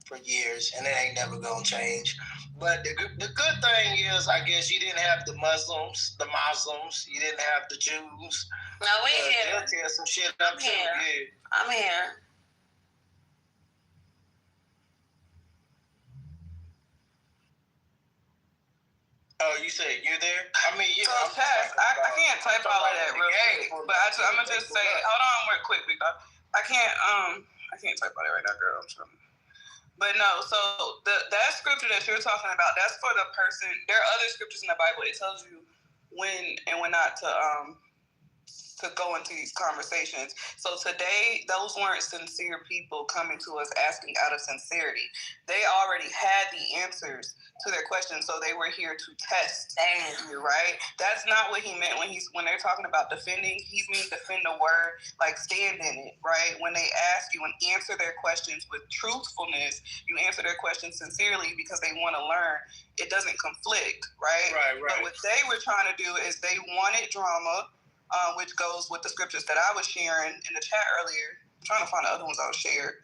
for years, and it ain't never gonna change. But the good thing is, I guess you didn't have the Muslims, you didn't have the Jews. No, we here. They'll tear some shit up too. Yeah. I'm here. Oh, you said you're there? I mean, So, Tess, I can't type all of that real quick, but I'm gonna just say, hold on, real quick, because I can't type all that right now, girl. I'm trying. But no, so that scripture that you're talking about, that's for the person. There are other scriptures in the Bible. It tells you when and when not to go into these conversations. So today, those weren't sincere people coming to us asking out of sincerity. They already had the answers to their questions, so they were here to test you, right? That's not what he meant when they're talking about defending. He means defend the word, like stand in it, right? When they ask you and answer their questions with truthfulness, you answer their questions sincerely because they want to learn. It doesn't conflict, right? Right. But what they were trying to do is they wanted drama, which goes with the scriptures that I was sharing in the chat earlier. I'm trying to find the other ones I was shared.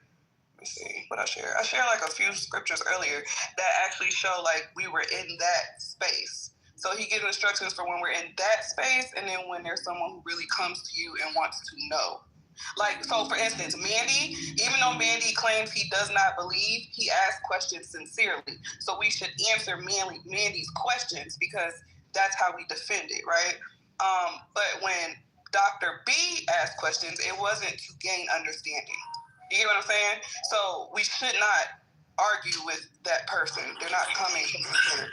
Let me see what I shared. I shared like a few scriptures earlier that actually show like we were in that space. So he gives instructions for when we're in that space, and then when there's someone who really comes to you and wants to know. Like, so for instance, Mandy, even though Mandy claims he does not believe, he asks questions sincerely. So we should answer Mandy's questions because that's how we defend it, right? But when Dr. B asked questions, it wasn't to gain understanding. You get what I'm saying? So we should not argue with that person. They're not coming to consider.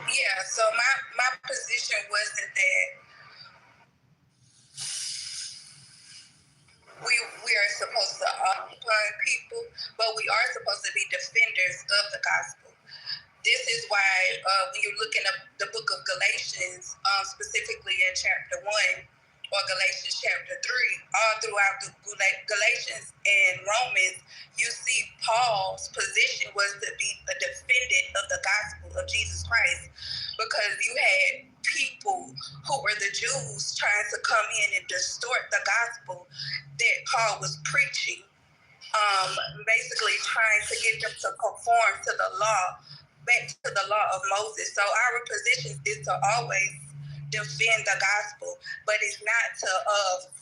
Yeah, so my position wasn't that we are supposed to occupy people, but we are supposed to be defenders of the gospel. This is why when you're looking up the book of Galatians, specifically in chapter 1 or Galatians chapter 3, all throughout the Galatians and Romans, you see Paul's position was to be a defendant of the gospel of Jesus Christ, because you had people who were the Jews trying to come in and distort the gospel that Paul was preaching, basically trying to get them to conform to the law, back to the law of Moses. So our position is to always defend the gospel, but it's not to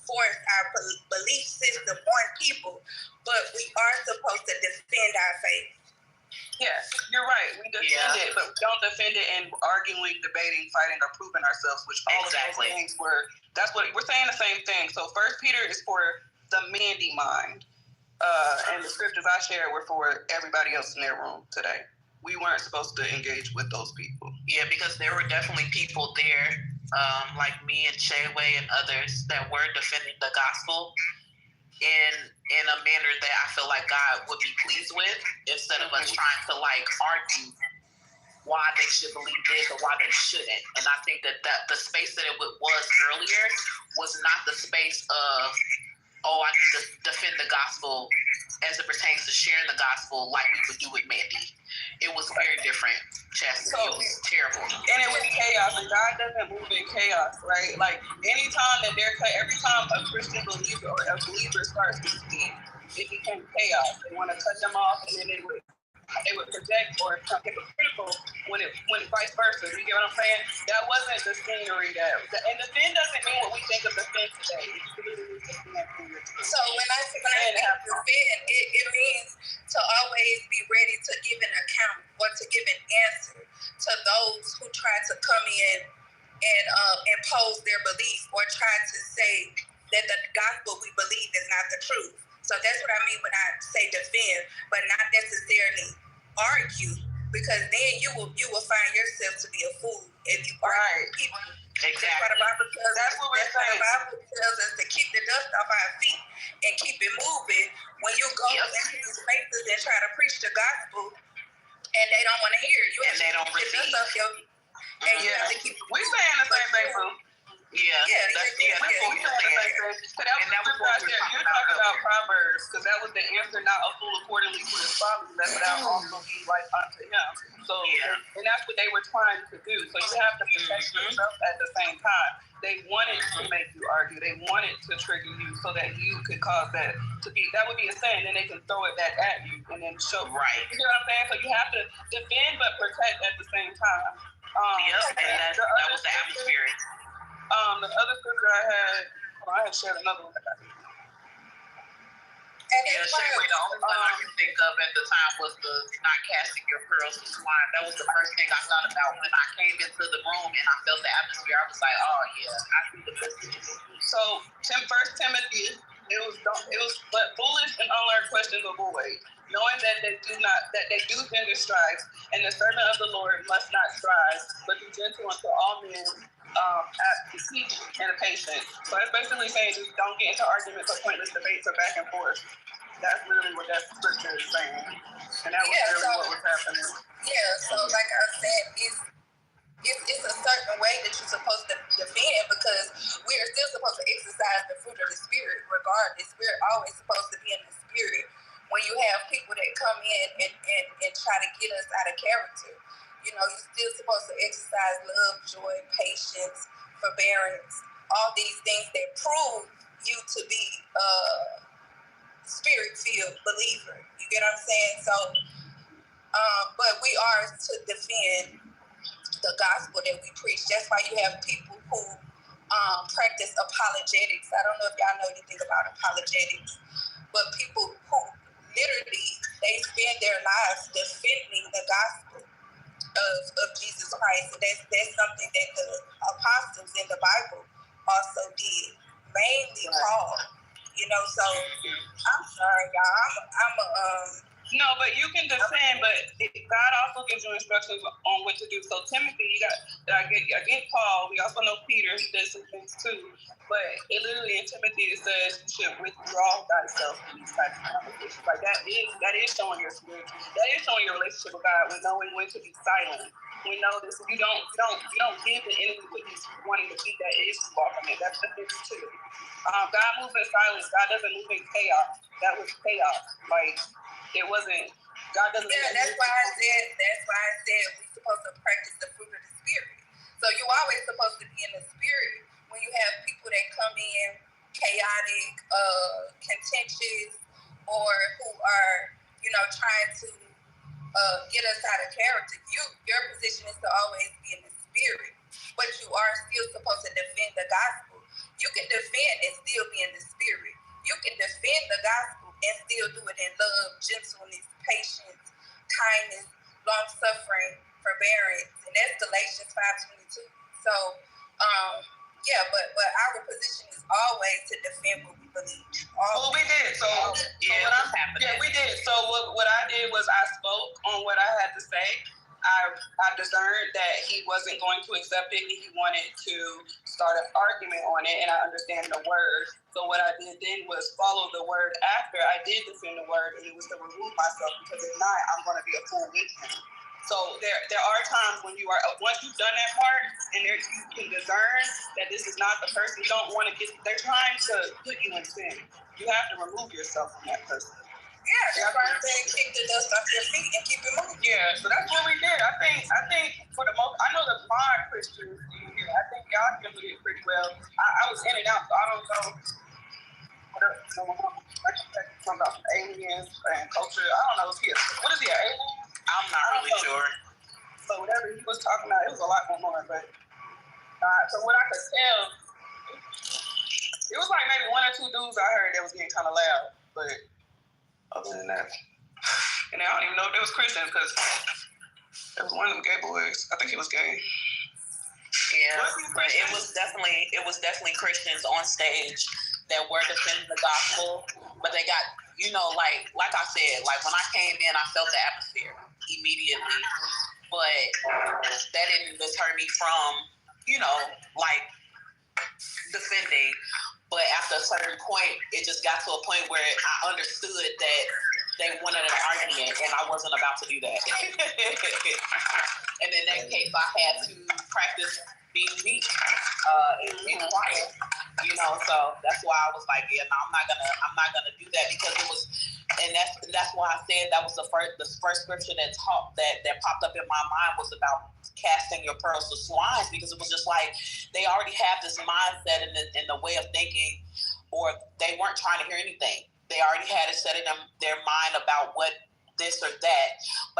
force our belief system on people, but we are supposed to defend our faith. Yes, you're right. We defend it, but we don't defend it in arguing, debating, fighting, or proving ourselves, which all of those things that's what we're saying the same thing. So 1 Peter is for the Mandy mind, and the scriptures I shared were for everybody else in their room today. We weren't supposed to engage with those people. Yeah, because there were definitely people there, like me and Shayway and others, that were defending the gospel in a manner that I feel like God would be pleased with, instead of us trying to like argue why they should believe this or why they shouldn't. And I think that the space that it was earlier was not the space of, oh, I need to defend the gospel as it pertains to sharing the gospel like we would do with Mandy. It was very different, Chastity. It was terrible. And it was chaos, and God doesn't move in chaos, right? Like, anytime that every time a Christian believer or a believer starts to speak, it became chaos. They want to cut them off, and then they would project or become hypocritical when vice versa. You get what I'm saying? That wasn't the scenery and defend doesn't mean what we think of defend today. So when I say defend, it means to always be ready to give an account or to give an answer to those who try to come in and impose their belief or try to say that the gospel we believe is not the truth. So that's what I mean when I say defend, but not necessarily argue, because then you will find yourself to be a fool if you argue with people. Exactly. That's what we're saying. The Bible tells us to keep the dust off our feet and keep it moving. When you go into these spaces and try to preach the gospel, and they don't want to hear it, you and they don't receive. And you have to keep we saying the same thing, bro. That's what we said. So that was the scripture I said. You're talking about Proverbs, because that was the answer, not a fool accordingly to his folly, lest thou also be like unto him. So, and that's what they were trying to do. So you have to protect yourself at the same time. They wanted to make you argue. They wanted to trigger you so that you could cause that to be. That would be a sin. Then they can throw it back at you and then show. Right. You know what I'm saying? So you have to defend but protect at the same time. And that was the atmosphere. The other scripture I had shared another one. And the only one I can think of at the time was the not casting your pearls to swine. That was the first thing I thought about when I came into the room and I felt the atmosphere. I was like, oh yeah, I see the message. So, 1 Timothy, it was but foolish and unlearned questions avoid, knowing that they do hinder strife, and the servant of the Lord must not strive, but be gentle unto all men, teach and patient. So that's basically saying just don't get into arguments or pointless debates or back and forth. That's literally what that scripture is saying, and that was really what was happening. Yeah. So like I said, it's a certain way that you're supposed to defend, because we are still supposed to exercise the fruit of the spirit regardless. We're always supposed to be in the spirit. When you have people that come in and try to get us out of character, you know, you're still supposed to exercise love, joy, patience, forbearance, all these things that prove you to be a spirit-filled believer. You get what I'm saying? So, but we are to defend the gospel that we preach. That's why you have people who practice apologetics. I don't know if y'all know anything about apologetics, but people who literally, they spend their lives defending the gospel of Jesus Christ. And that's something that the apostles in the Bible also did, mainly Paul. You know, so I'm sorry, y'all. No, but you can defend, but God also gives you instructions on what to do. So Timothy, I get Paul. We also know Peter did some things too. But it literally in Timothy it says you should withdraw thyself from these types of conversations. Like that is showing your spirit. That is showing your relationship with God. With knowing when to be silent. We know this. You don't give the enemy what he's wanting to be. That is walking. That's the thing too. God moves in silence. God doesn't move in chaos. That was chaos. Like. It wasn't. God doesn't. Yeah, that's why I said we're supposed to practice the fruit of the spirit. So you always supposed to be in the spirit when you have people that come in chaotic, contentious, or who are, you know, trying to get us out of character. Your position is to always be in the spirit, but you are still supposed to defend the gospel. You can defend and still be in the spirit. You can defend the gospel and still do it in love, gentleness, patience, kindness, long-suffering, forbearance. And that's Galatians 5:22. So, but our position is always to defend what we believe. Well, we did. So we did. So what I did was I spoke on what I had to say. I discerned that he wasn't going to accept it. He wanted to start an argument on it, and I understand the word. So what I did then was follow the word after I did defend the word, and it was to remove myself, because if not, I'm going to be a fool with him. So there are times when you are, once you've done that part, and you can discern that this is not the person you don't want to get, they're trying to put you in sin. You have to remove yourself from that person. Yeah, that's why I said kick the dust off your feet and keep it moving. Yeah, so that's what we did. I think for the most, I know the mod Christians here, I think y'all can do it pretty well. I was in and out, so I don't know. Something about aliens and culture. I don't know. What is he, an alien? I'm not really sure. So whatever he was talking about, it was a lot going on. But so what I could tell, it was like maybe one or two dudes I heard that was getting kind of loud. But other than that, and I don't even know if they was Christians, because it was one of them gay boys. I think he was gay. Yeah, but it was definitely Christians on stage that were defending the gospel, but they got, you know, like I said, like when I came in, I felt the atmosphere immediately, but that didn't deter me from, you know, like defending. But after a certain point, it just got to a point where I understood that they wanted an argument, and I wasn't about to do that. And in that case, I had to practice being meek and quiet. You know, so that's why I was like, yeah, no, I'm not gonna do that, because it was, and that's why I said that was the first scripture that popped up in my mind was about casting your pearls to swines, because it was just like they already have this mindset and the way of thinking, or they weren't trying to hear anything. They already had it set in their mind about what this or that.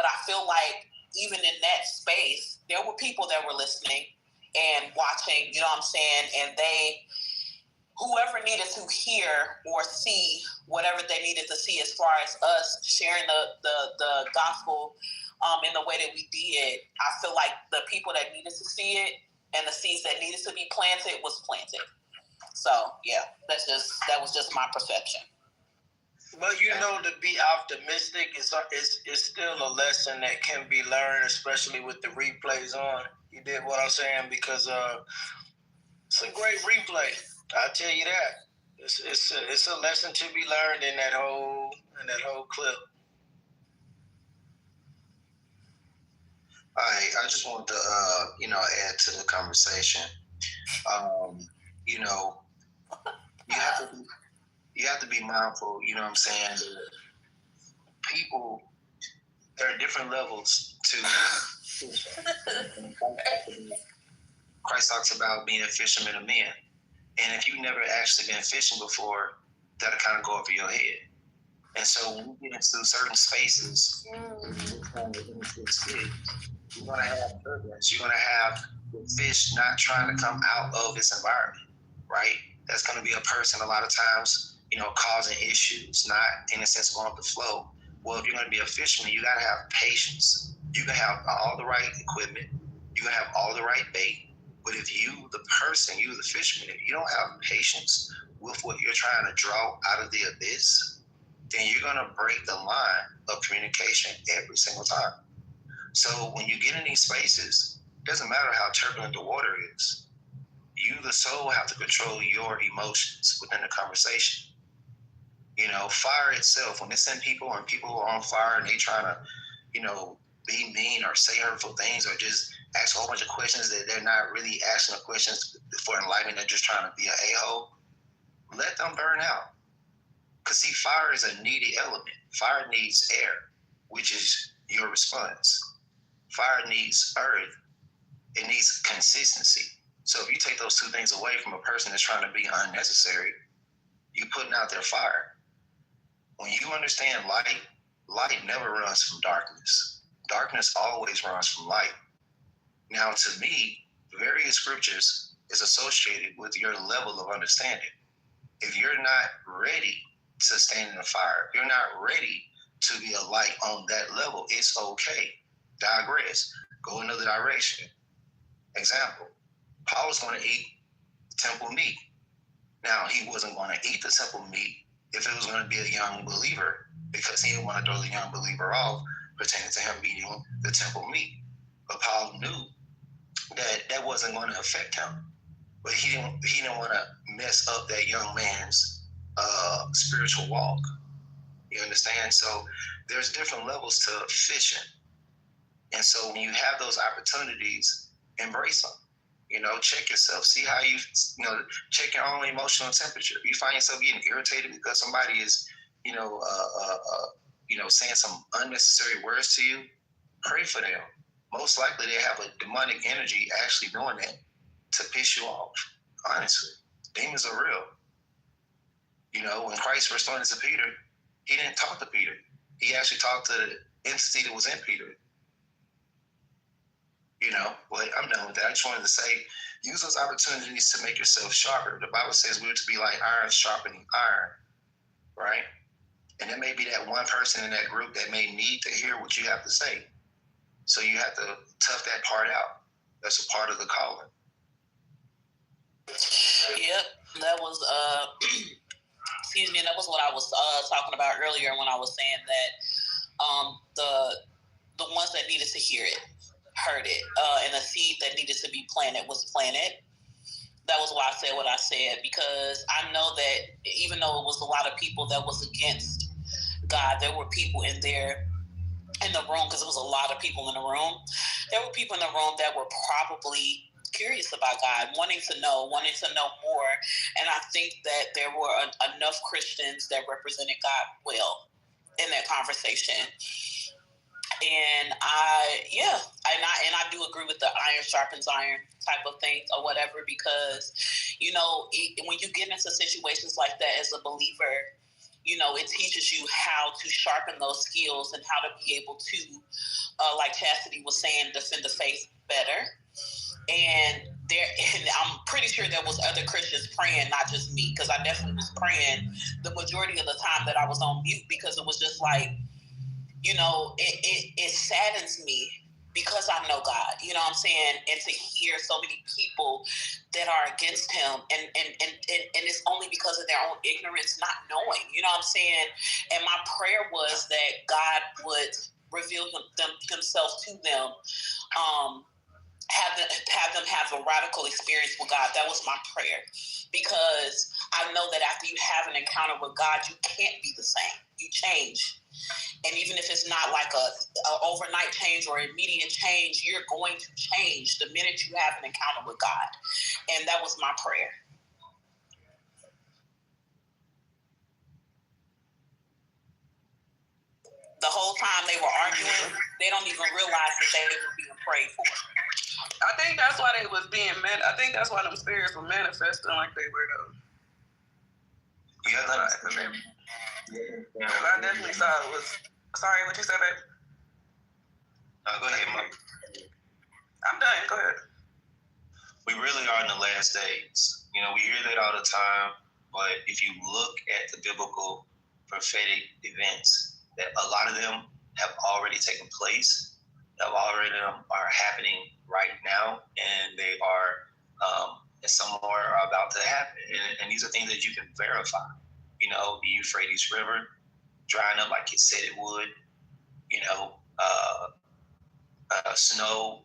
But I feel like even in that space, there were people that were listening and watching, you know what I'm saying, and whoever needed to hear or see whatever they needed to see as far as us sharing the gospel in the way that we did, I feel like the people that needed to see it and the seeds that needed to be planted was planted. So yeah, that was just my perception. Well, you know, to be optimistic is still a lesson that can be learned, especially with the replays on. You did what I'm saying, because it's a great replay. I'll tell you that. It's a lesson to be learned in that whole clip. I just want to add to the conversation. You know, you have to be mindful. You know what I'm saying? That people, there are different levels to. Christ talks about being a fisherman of men. And if you've never actually been fishing before, that'll kind of go over your head. And so when you get into certain spaces, you're going to have turbulence. You're going to have the fish not trying to come out of its environment, right? That's going to be a person a lot of times, causing issues, not in a sense going with the flow. Well, if you're going to be a fisherman, you got to have patience. You can have all the right equipment. You can have all the right bait. But if you, the fisherman, if you don't have patience with what you're trying to draw out of the abyss, then you're going to break the line of communication every single time. So when you get in these spaces, it doesn't matter how turbulent the water is. You, the soul, have to control your emotions within the conversation. Fire itself, when it's in people and people are on fire and they trying to, be mean or say hurtful things or just ask a whole bunch of questions that they're not really asking the questions for enlightenment, they're just trying to be an a-hole, let them burn out. Because see, fire is a needy element. Fire needs air, which is your response. Fire needs earth. It needs consistency. So if you take those two things away from a person that's trying to be unnecessary, you're putting out their fire. When you understand light never runs from darkness. Darkness always runs from light. Now, to me, various scriptures is associated with your level of understanding. If you're not ready to stand in the fire, if you're not ready to be a light on that level, it's okay. Digress. Go another direction. Example, Paul was going to eat temple meat. Now, he wasn't going to eat the temple meat if it was going to be a young believer, because he didn't want to throw the young believer off pertaining to him eating the temple meat. But Paul knew that wasn't going to affect him. But he didn't want to mess up that young man's spiritual walk. You understand? So there's different levels to fishing. And so when you have those opportunities, embrace them. Check yourself. See how check your own emotional temperature. If you find yourself getting irritated because somebody is, saying some unnecessary words to you, pray for them. Most likely they have a demonic energy actually doing that to piss you off. Honestly, demons are real. When Christ first went to Peter, he didn't talk to Peter. He actually talked to the entity that was in Peter. But I'm done with that. I just wanted to say, use those opportunities to make yourself sharper. The Bible says we're to be like iron sharpening iron, right? And there may be that one person in that group that may need to hear what you have to say. So you have to tough that part out. That's a part of the calling. Yep, that was that was what I was talking about earlier when I was saying that the ones that needed to hear it heard it, and the seed that needed to be planted was planted. That was why I said what I said, because I know that even though it was a lot of people that was against God, there were people in the room, because it was a lot of people in the room. There were people in the room that were probably curious about God, wanting to know more. And I think that there were enough Christians that represented God well in that conversation. And I do agree with the iron sharpens iron type of thing or whatever, because, when you get into situations like that as a believer, it teaches you how to sharpen those skills and how to be able to, like Chastity was saying, defend the faith better. And I'm pretty sure there was other Christians praying, not just me, because I definitely was praying the majority of the time that I was on mute, because it was just like, it saddens me because I know God, you know what I'm saying? And to hear so many people that are against him and it's only because of their own ignorance, not knowing, you know what I'm saying? And my prayer was that God would reveal himself to them, have them have a radical experience with God. That was my prayer, because I know that after you have an encounter with God, you can't be the same. You change. And even if it's not like a overnight change or immediate change, you're going to change the minute you have an encounter with God. And that was my prayer. The whole time they were arguing, they don't even realize that they were being prayed for. I think that's why they was being I think that's why them spirits were manifesting like they were, though. Yeah, I definitely saw it was. Sorry, what you said, babe? Go ahead, Mike. I'm done. Go ahead. We really are in the last days. We hear that all the time, but if you look at the biblical prophetic events, that a lot of them have already taken place, that already are happening right now, and they are, and some more are about to happen. And these are things that you can verify. The Euphrates River drying up like it said it would, snow,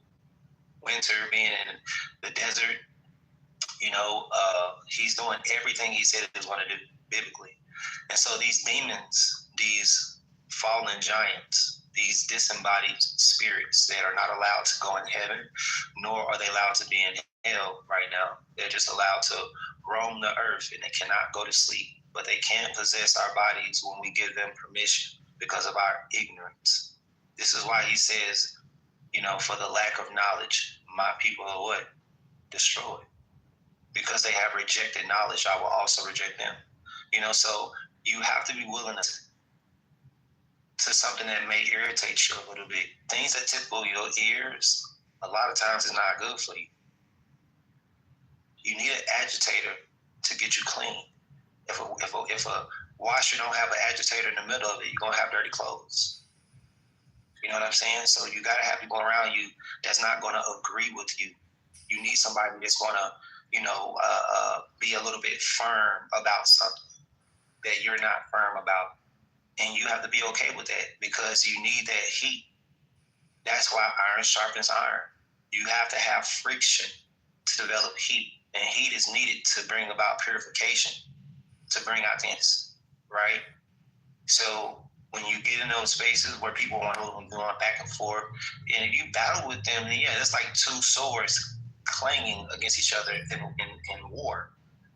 winter being in the desert, he's doing everything he said he was going to do biblically. And so these demons, these fallen giants, these disembodied spirits that are not allowed to go in heaven, nor are they allowed to be in hell right now. They're just allowed to roam the earth, and they cannot go to sleep, but they can possess our bodies when we give them permission because of our ignorance. This is why he says, for the lack of knowledge, my people are what? Destroyed. Because they have rejected knowledge, I will also reject them. So you have to be willing to something that may irritate you a little bit. Things that tickle your ears, a lot of times is not good for you. You need an agitator to get you clean. If a washer don't have an agitator in the middle of it, you're gonna have dirty clothes. You know what I'm saying? So you gotta have people around you that's not gonna agree with you. You need somebody that's gonna, be a little bit firm about something that you're not firm about. And you have to be okay with that, because you need that heat. That's why iron sharpens iron. You have to have friction to develop heat. And heat is needed to bring about purification, to bring out things, right? So when you get in those spaces where people want to go back and forth, and if you battle with them, then it's like two swords clanging against each other in war.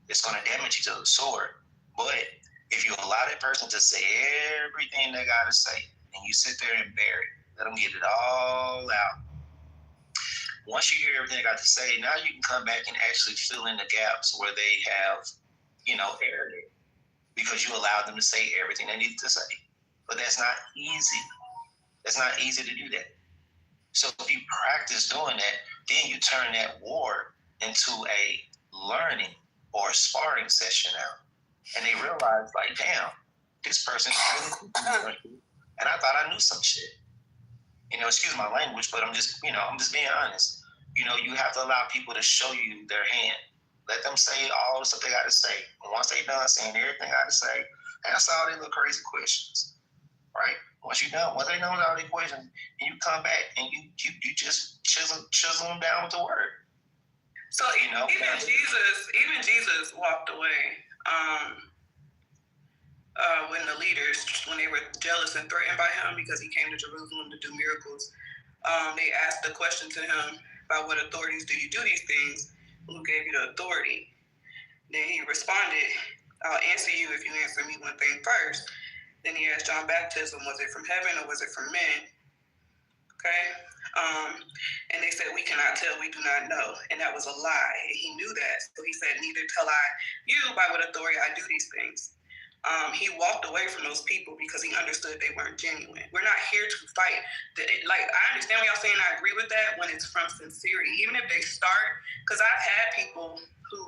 It's going to damage each other's sword. But if you allow that person to say everything they got to say, and you sit there and bear it, let them get it all out. Once you hear everything they got to say, now you can come back and actually fill in the gaps where they have, aired it, because you allowed them to say everything they needed to say. But that's not easy. It's not easy to do that. So if you practice doing that, then you turn that war into a learning or a sparring session now. And they realize, like, damn, this person's really and I thought I knew some shit. Excuse my language, but I'm just being honest. You have to allow people to show you their hand. Let them say all the stuff they got to say. And once they're done saying everything they got to say, answer all their little crazy questions, right? Once they know all their questions, and you come back and you just chisel them down with the word. So even Jesus walked away when the leaders, when they were jealous and threatened by him because he came to Jerusalem to do miracles. They asked the question to him, by what authorities do you do these things? Who gave you the authority? Then he responded, I'll answer you if you answer me one thing first. Then he asked John baptism, was it from heaven or was it from men? Okay? And they said, we cannot tell, we do not know. And that was a lie. And he knew that. So he said, neither tell I you by what authority I do these things. He walked away from those people because he understood they weren't genuine. We're not here to fight. Like, I understand what y'all saying. I agree with that when it's from sincerity. Even if they start, because I've had people who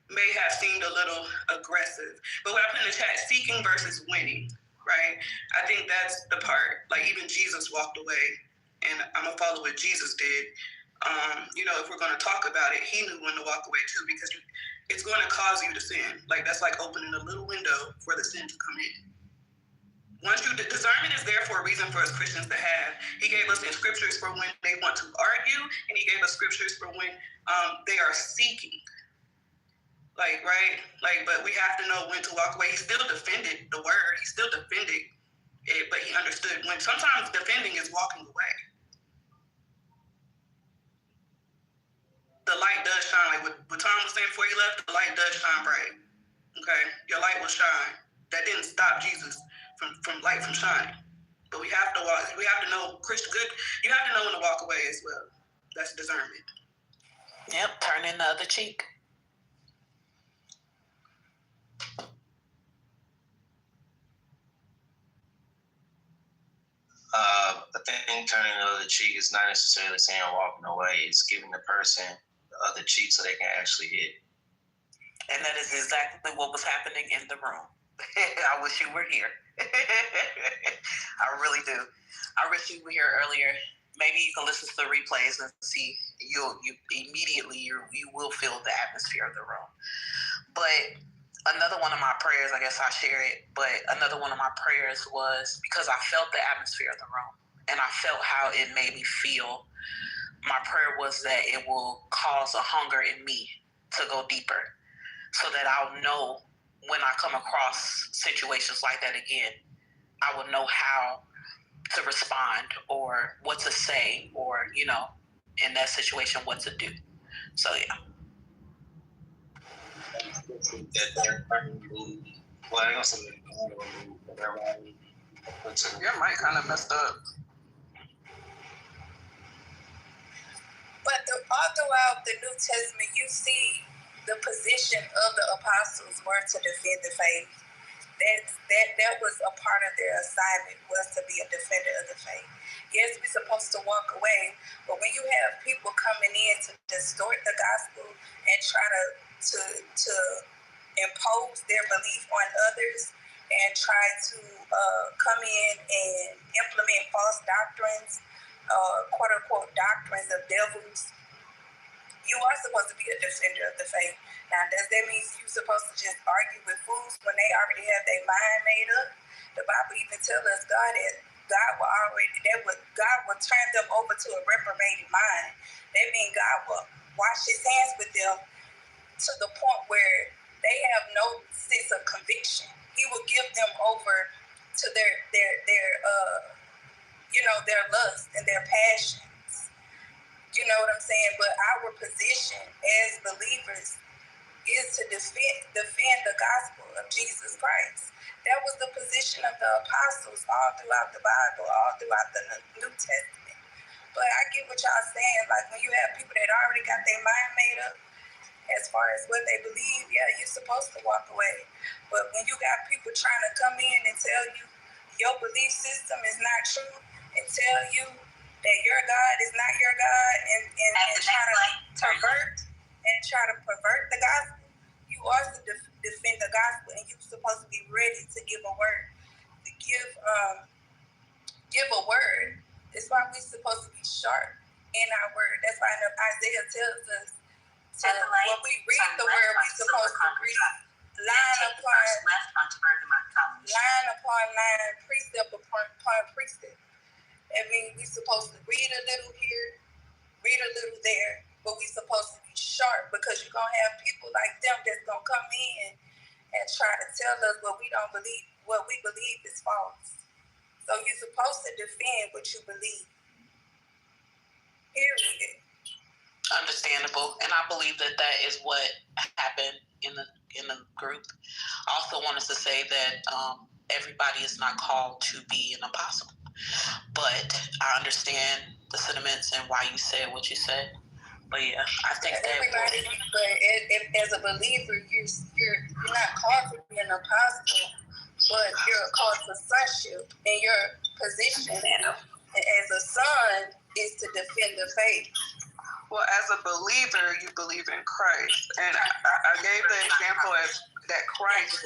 may have seemed a little aggressive. But what I put in the chat, seeking versus winning, right? I think that's the part. Like, even Jesus walked away. And I'm going to follow what Jesus did. If we're going to talk about it, he knew when to walk away too, because it's going to cause you to sin. Like, that's like opening a little window for the sin to come in. Discernment is there for a reason for us Christians to have. He gave us in scriptures for when they want to argue, and he gave us scriptures for when they are seeking. Like, right? Like, but we have to know when to walk away. He still defended the word. He still defended it, but he understood when. Sometimes defending is walking away. The light does shine. Like what Tom was saying before he left, the light does shine bright. Okay? Your light will shine. That didn't stop Jesus from shining. But we have to walk. We have to know good. You have to know when to walk away as well. That's discernment. Yep, turning the other cheek. I think turning the other cheek is not necessarily saying walking away. It's giving the person the other cheek so they can actually hit. And that is exactly what was happening in the room. I wish you were here. I really do. I wish you were here earlier. Maybe you can listen to the replays and see. You will feel the atmosphere of the room. But another one of my prayers, I guess I'll share it, but another one of my prayers was because I felt the atmosphere of the room and I felt how it made me feel. My prayer was that it will cause a hunger in me to go deeper so that I'll know when I come across situations like that again, I will know how to respond or what to say or, in that situation, what to do. So, yeah. Your mic kind of messed up. But all throughout the New Testament, you see the position of the apostles were to defend the faith. That was a part of their assignment, was to be a defender of the faith. Yes, we're supposed to walk away, but when you have people coming in to distort the gospel and try to impose their belief on others and try to come in and implement false doctrines, quote unquote doctrines of devils, you are supposed to be a defender of the faith. Now, does that mean you're supposed to just argue with fools when they already have their mind made up? The Bible even tells us God will turn them over to a reprobated mind. That means God will wash his hands with them to the point where they have no sense of conviction. He will give them over to their lust and their passions. You know what I'm saying? But our position as believers is to defend the gospel of Jesus Christ. That was the position of the apostles all throughout the Bible, all throughout the New Testament. But I get what y'all saying. Like, when you have people that already got their mind made up as far as what they believe, yeah, you're supposed to walk away. But when you got people trying to come in and tell you your belief system is not true and tell you that your God is not your God and try to pervert the gospel, you also defend the gospel, and you're supposed to be ready to give a word. To give a word. That's why we're supposed to be sharp in our word. That's why Isaiah tells us when we read the word, we're supposed to read line upon line, precept upon precept. I mean, we're supposed to read a little here, read a little there, but we're supposed to be sharp because you're going to have people like them that's going to come in and try to tell us what we believe is false. So you're supposed to defend what you believe. Period. Understandable, and I believe that is what happened in the group. I also wanted to say that everybody is not called to be an apostle, but I understand the sentiments and why you said what you said. But yeah, I think everybody. But if as a believer, you're not called to be an apostle, but you're called to sonship, and your position as a son is to defend the faith. Well, as a believer, you believe in Christ. And I gave the example as that Christ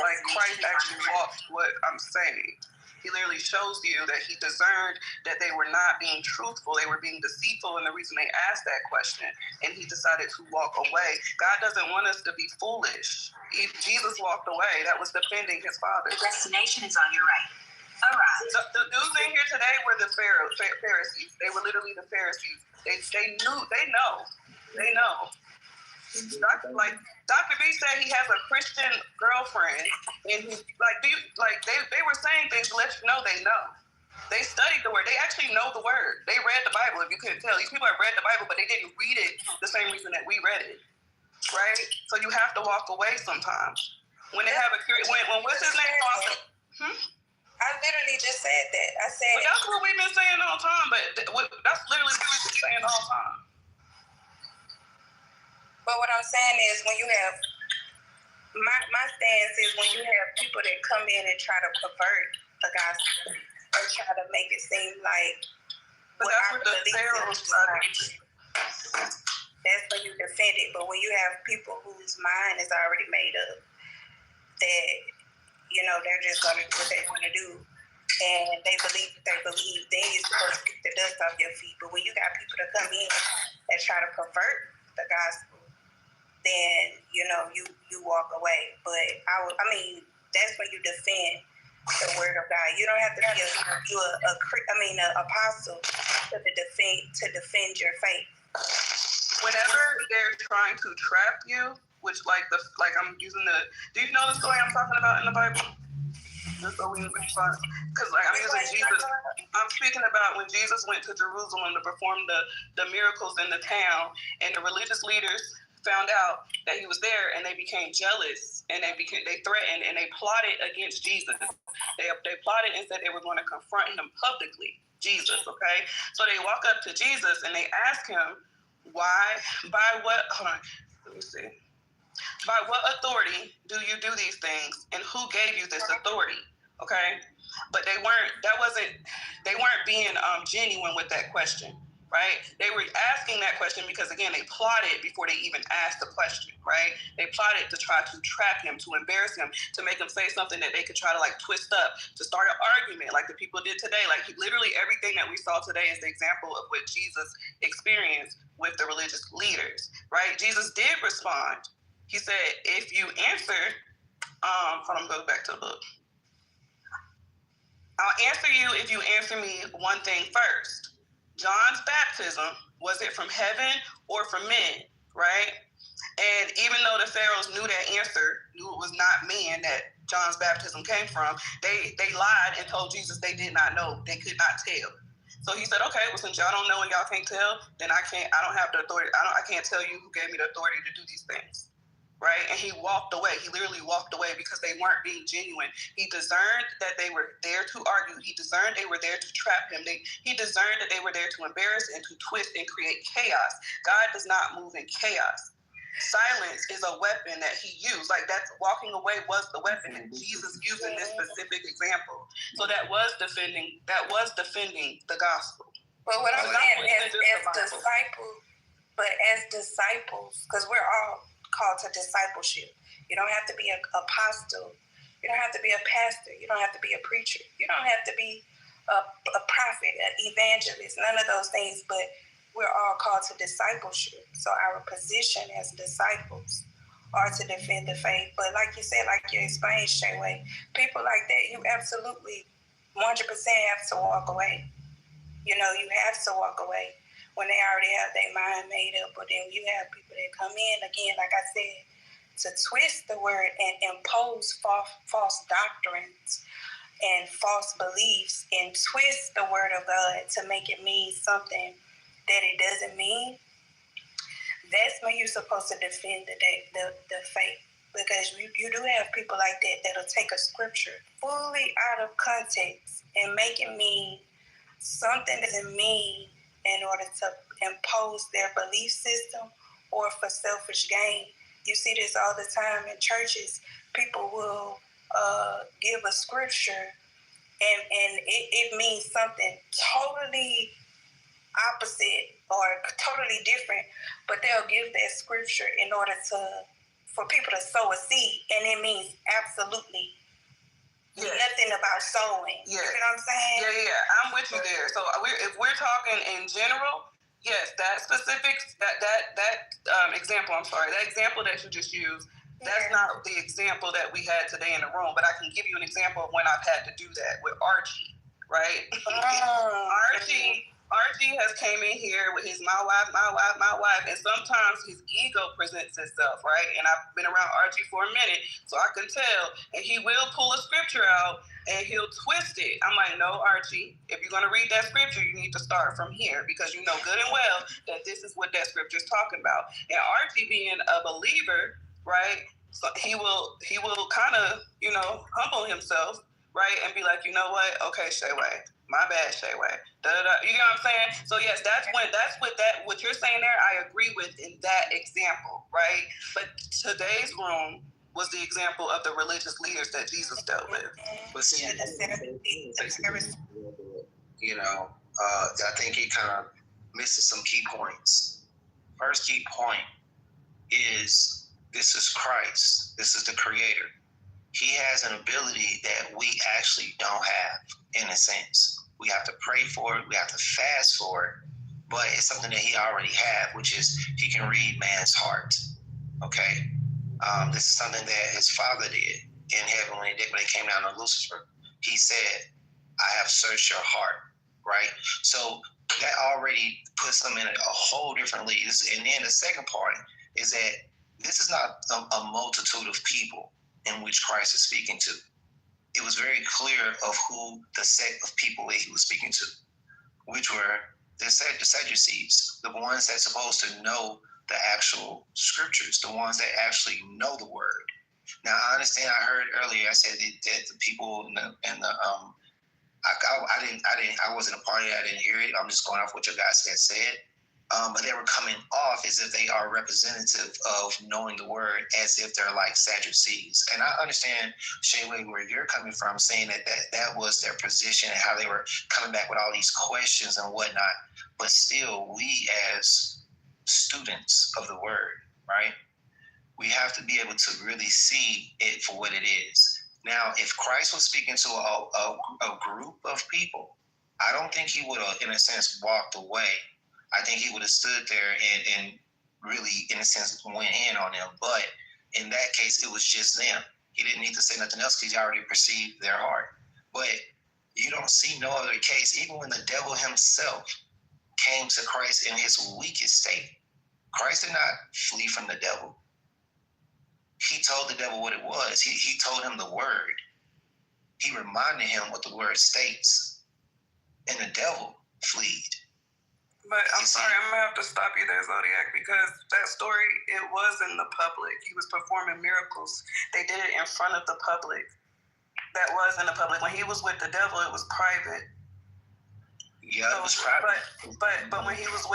actually walked what I'm saying. He literally shows you that he discerned that they were not being truthful, they were being deceitful, and the reason they asked that question, and he decided to walk away. God doesn't want us to be foolish. Jesus walked away. That was defending his Father. The destination is on your right. All right. The dudes in here today were the Pharisees. They were literally the Pharisees. They know. Dr. B said he has a Christian girlfriend, and they were saying things to let you know they know. They studied the word. They actually know the word. They read the Bible. If you couldn't tell, these people have read the Bible, but they didn't read it the same reason that we read it, right? So you have to walk away sometimes. When they have when what's his name? I literally just said that. I said. But that's what we've been saying all the time. But that's literally what we've been saying all the time. But what I'm saying is, when you have my stance is when you have people that come in and try to pervert the gospel or try to make it seem like what I believe is that's when you defend it. But when you have people whose mind is already made up, that they're just going to do what they want to do, and they believe, then you're supposed to get the dust off your feet. But when you got people that come in that try to pervert the gospel, then you walk away. But that's when you defend the word of God. You don't have to be an apostle to defend your faith. Whenever they're trying to trap you, which I'm using do you know the story I'm talking about in the Bible? Because I'm using Jesus. I'm speaking about when Jesus went to Jerusalem to perform the miracles in the town, and the religious leaders found out that he was there, and they became jealous, and they threatened, and they plotted against Jesus. They plotted and said they were going to confront him publicly, Jesus. Okay, so they walk up to Jesus and they ask him, why? By what? Hold on. Let me see. By what authority do you do these things, and who gave you this authority? Okay, but they weren't being genuine with that question, right? They were asking that question because, again, they plotted before they even asked the question, right? They plotted to try to trap him, to embarrass him, to make him say something that they could try to twist up, to start an argument like the people did today. Literally everything that we saw today is the example of what Jesus experienced with the religious leaders, right? Jesus did respond. He said, if you answer, hold on, go back to the book. I'll answer you if you answer me one thing first. John's baptism, was it from heaven or from men, right? And even though the Pharaohs knew that answer, knew it was not man that John's baptism came from, they lied and told Jesus they did not know, they could not tell. So he said, okay, well, since y'all don't know and y'all can't tell, then I don't have the authority. I can't tell you who gave me the authority to do these things. Right? And he walked away. He literally walked away because they weren't being genuine. He discerned that they were there to argue. He discerned they were there to trap him. He discerned that they were there to embarrass and to twist and create chaos. God does not move in chaos. Silence is a weapon that he used. That's walking away was the weapon that Jesus used in this specific example. So that was defending the gospel. But what I'm saying as disciples, because we're all called to discipleship. You don't have to be an apostle. You don't have to be a pastor. You don't have to be a preacher. You don't have to be a prophet, an evangelist, none of those things, but we're all called to discipleship. So our position as disciples are to defend the faith. But like you said, like you explained, Shayway, people like that, you absolutely 100% have to walk away. You have to walk away when they already have their mind made up. But then you have people that come in, again, like I said, to twist the word and impose false doctrines and false beliefs and twist the word of God to make it mean something that it doesn't mean. That's when you're supposed to defend the faith. Because you do have people like that that'll take a scripture fully out of context and make it mean something that doesn't mean in order to impose their belief system or for selfish gain. You see this all the time in churches. People will give a scripture and it means something totally opposite or totally different, but they'll give that scripture in order for people to sow a seed, and it means absolutely nothing about sowing. Yeah. You know what I'm saying? Yeah, I'm with you there. So if we're talking in general, yes, that specific that example. I'm sorry, that example that you just used. That's not the example that we had today in the room, but I can give you an example of when I've had to do that with Archie, right? Archie has came in here with his my wife, and sometimes his ego presents itself, right? And I've been around Archie for a minute, so I can tell. And he will pull a scripture out and he'll twist it. I'm like, no, Archie, if you're going to read that scripture, you need to start from here because you know good and well that this is what that scripture is talking about. And Archie being a believer, right? So he will kind of, humble himself, right? And be like, you know what? Okay, Shayway. My bad, Shayway. You know what I'm saying? So yes, what you're saying there, I agree with in that example, right? But today's room was the example of the religious leaders that Jesus dealt with. But see, I think he kind of misses some key points. First key point is this is Christ. This is the Creator. He has an ability that we actually don't have, in a sense. We have to pray for it. We have to fast for it. But it's something that he already had, which is he can read man's heart. Okay? This is something that his father did in heaven when they came down to Lucifer. He said, I have searched your heart, right? So that already puts him in a whole different league. And then the second part is that this is not a multitude of people in which Christ is speaking to. It was very clear of who the set of people that he was speaking to, which were the Sadducees, the ones that's supposed to know the actual scriptures, the ones that actually know the word. Now, I understand. I heard earlier. I said that the people I wasn't a part of it. I didn't hear it. I'm just going off what your guys had said. But they were coming off as if they are representative of knowing the word, as if they're like Sadducees. And I understand, Shayway, where you're coming from, saying that was their position and how they were coming back with all these questions and whatnot. But still, we as students of the word, right, we have to be able to really see it for what it is. Now, if Christ was speaking to a group of people, I don't think he would have, in a sense, walked away. I think he would have stood there and really, in a sense, went in on them. But in that case, it was just them. He didn't need to say nothing else because he already perceived their heart. But you don't see no other case. Even when the devil himself came to Christ in his weakest state, Christ did not flee from the devil. He told the devil what it was. He told him the word. He reminded him what the word states. And the devil fled. But I'm sorry, I'm going to have to stop you there, Zodiac, because that story, it was in the public. He was performing miracles. They did it in front of the public. That was in the public. When he was with the devil, it was private. Yeah, it was private. But when he was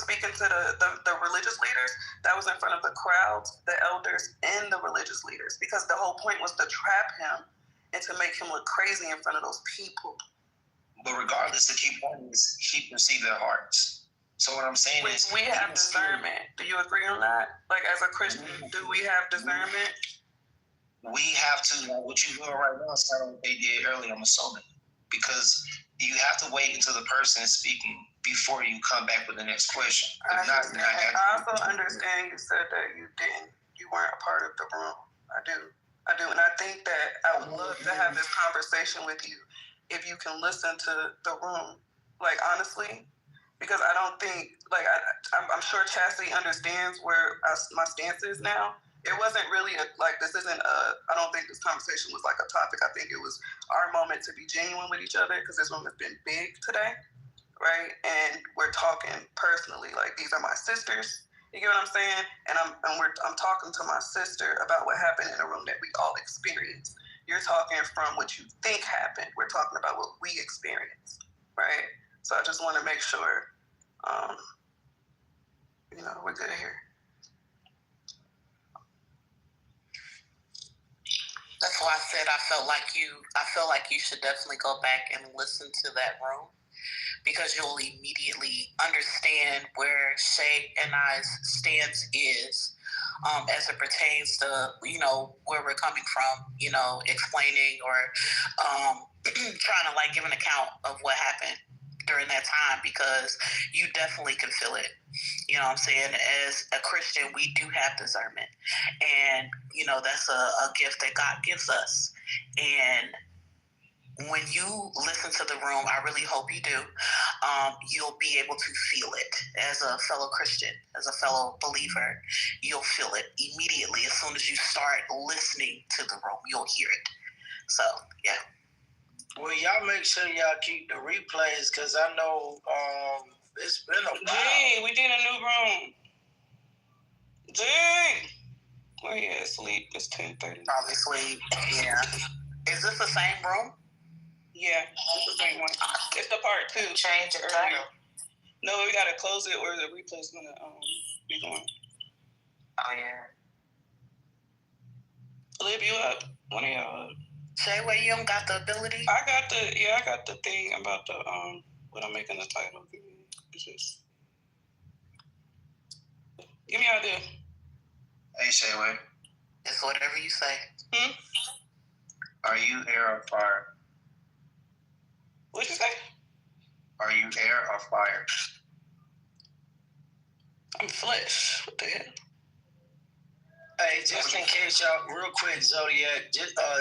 speaking to the religious leaders, that was in front of the crowds, the elders, and the religious leaders, because the whole point was to trap him and to make him look crazy in front of those people. But regardless, the key point is he perceived their hearts. So what I'm saying is... We have discernment. Do you agree on that? Like, as a Christian, do we have discernment? We have to. What you're doing right now is kind of what they did earlier, I'm assuming. Because you have to wait until the person is speaking before you come back with the next question. I also understand you said that you weren't a part of the room. I do. And I think that I would love to have this conversation with you if you can listen to the room, like, honestly, because I don't think, like, I'm sure Chastity understands where my stance is now. It wasn't really I don't think this conversation was like a topic. I think it was our moment to be genuine with each other, because this room has been big today, right? And we're talking personally, like, these are my sisters, You get what I'm saying? And I'm talking to my sister about what happened in a room that we all experienced. You're talking from what you think happened. We're talking about what we experienced, right? So I just want to make sure, we're good here. That's why I said I felt like you should definitely go back and listen to that room, because you'll immediately understand where Shay and I's stance is, as it pertains to, where we're coming from, explaining or trying to like give an account of what happened during that time, because you definitely can feel it. You know what I'm saying? As a Christian, we do have discernment, and that's a gift that God gives us. And when you listen to the room, I really hope you do, you'll be able to feel it as a fellow Christian, as a fellow believer. You'll feel it immediately. As soon as you start listening to the room, you'll hear it. So, yeah. Well, y'all make sure y'all keep the replays, because I know it's been a while. Dang, we did a new room. Dang. Where you at? Sleep. It's 10:30. Probably sleep. Yeah. Is this the same room? Yeah, it's the same one. It's the part 2. Change the title. No, we gotta close it, or the replay's gonna be going. Oh yeah. Lib, you up? One of y'all up? Say what, you don't got the ability? I got the thing about the what I'm making the title. Give me an idea. Hey, Shayway. It's whatever you say. Are you air or fire? What'd you say? Are you air or fire? I'm flesh. What the hell? Hey, just in case y'all, real quick, Zodiac,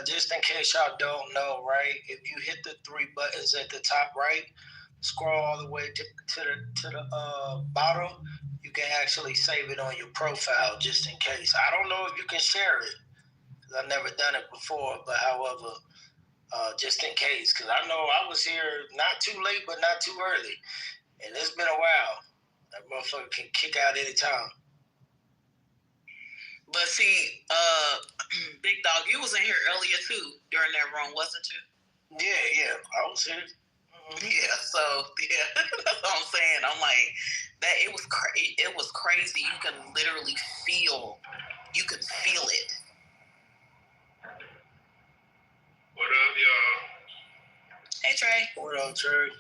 just in case y'all don't know, right? If you hit the 3 buttons at the top right, scroll all the way to the bottom, you can actually save it on your profile, just in case. I don't know if you can share it, because I've never done it before, but however, just in case, because I know I was here not too late, but not too early, and it's been a while. That motherfucker can kick out anytime. But see, Big Dog, you was in here earlier too during that room, wasn't you? Yeah, I was here. Yeah, so that's what I'm saying. I'm like, that it was crazy. You can literally feel it. What up, y'all? Hey, Trey. What up, Trey?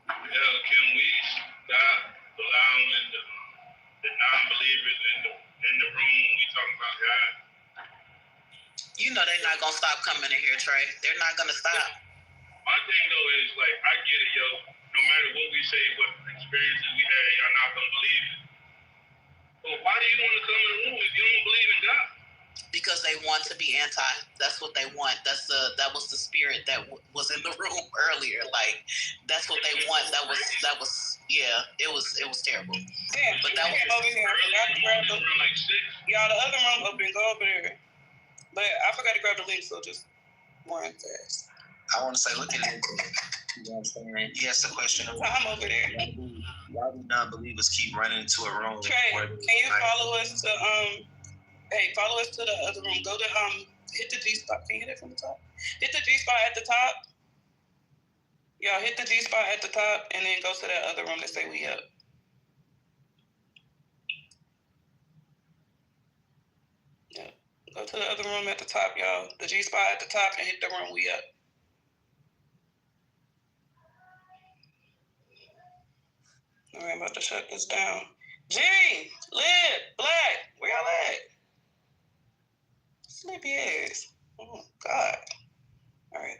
Yeah, can we stop allowing the non-believers in the room when we talking about God? You know they're not gonna stop coming in here, Trey. They're not gonna stop. My thing though is like, I get it, yo. No matter what we say, what experiences we had, y'all not gonna believe it. But why do you want to come in the room if you don't believe in God? Because they want to be anti. That's what they want. That was the spirit that was in the room earlier. Like, that's what they want. That was yeah. It was terrible. Damn, but that was over here. I forgot to grab the y'all. The other room open. Go over there. But I forgot to grab the link, so just run fast. I want to say, look at it. You know what I'm saying? He asked the question of I'm over there. Why do non-believers keep running into a room? Trey, can you follow us to Hey, follow us to the other room. Go to hit the G spot. Can you hit it from the top? Hit the G spot at the top. Y'all hit the G spot at the top, and then go to that other room that say we up. Yeah. Go to the other room at the top, y'all. The G spot at the top, and hit the room we up. All right, I'm about to shut this down. G, Lib, Black, where y'all at? Sleepy ass. Oh, God. All right.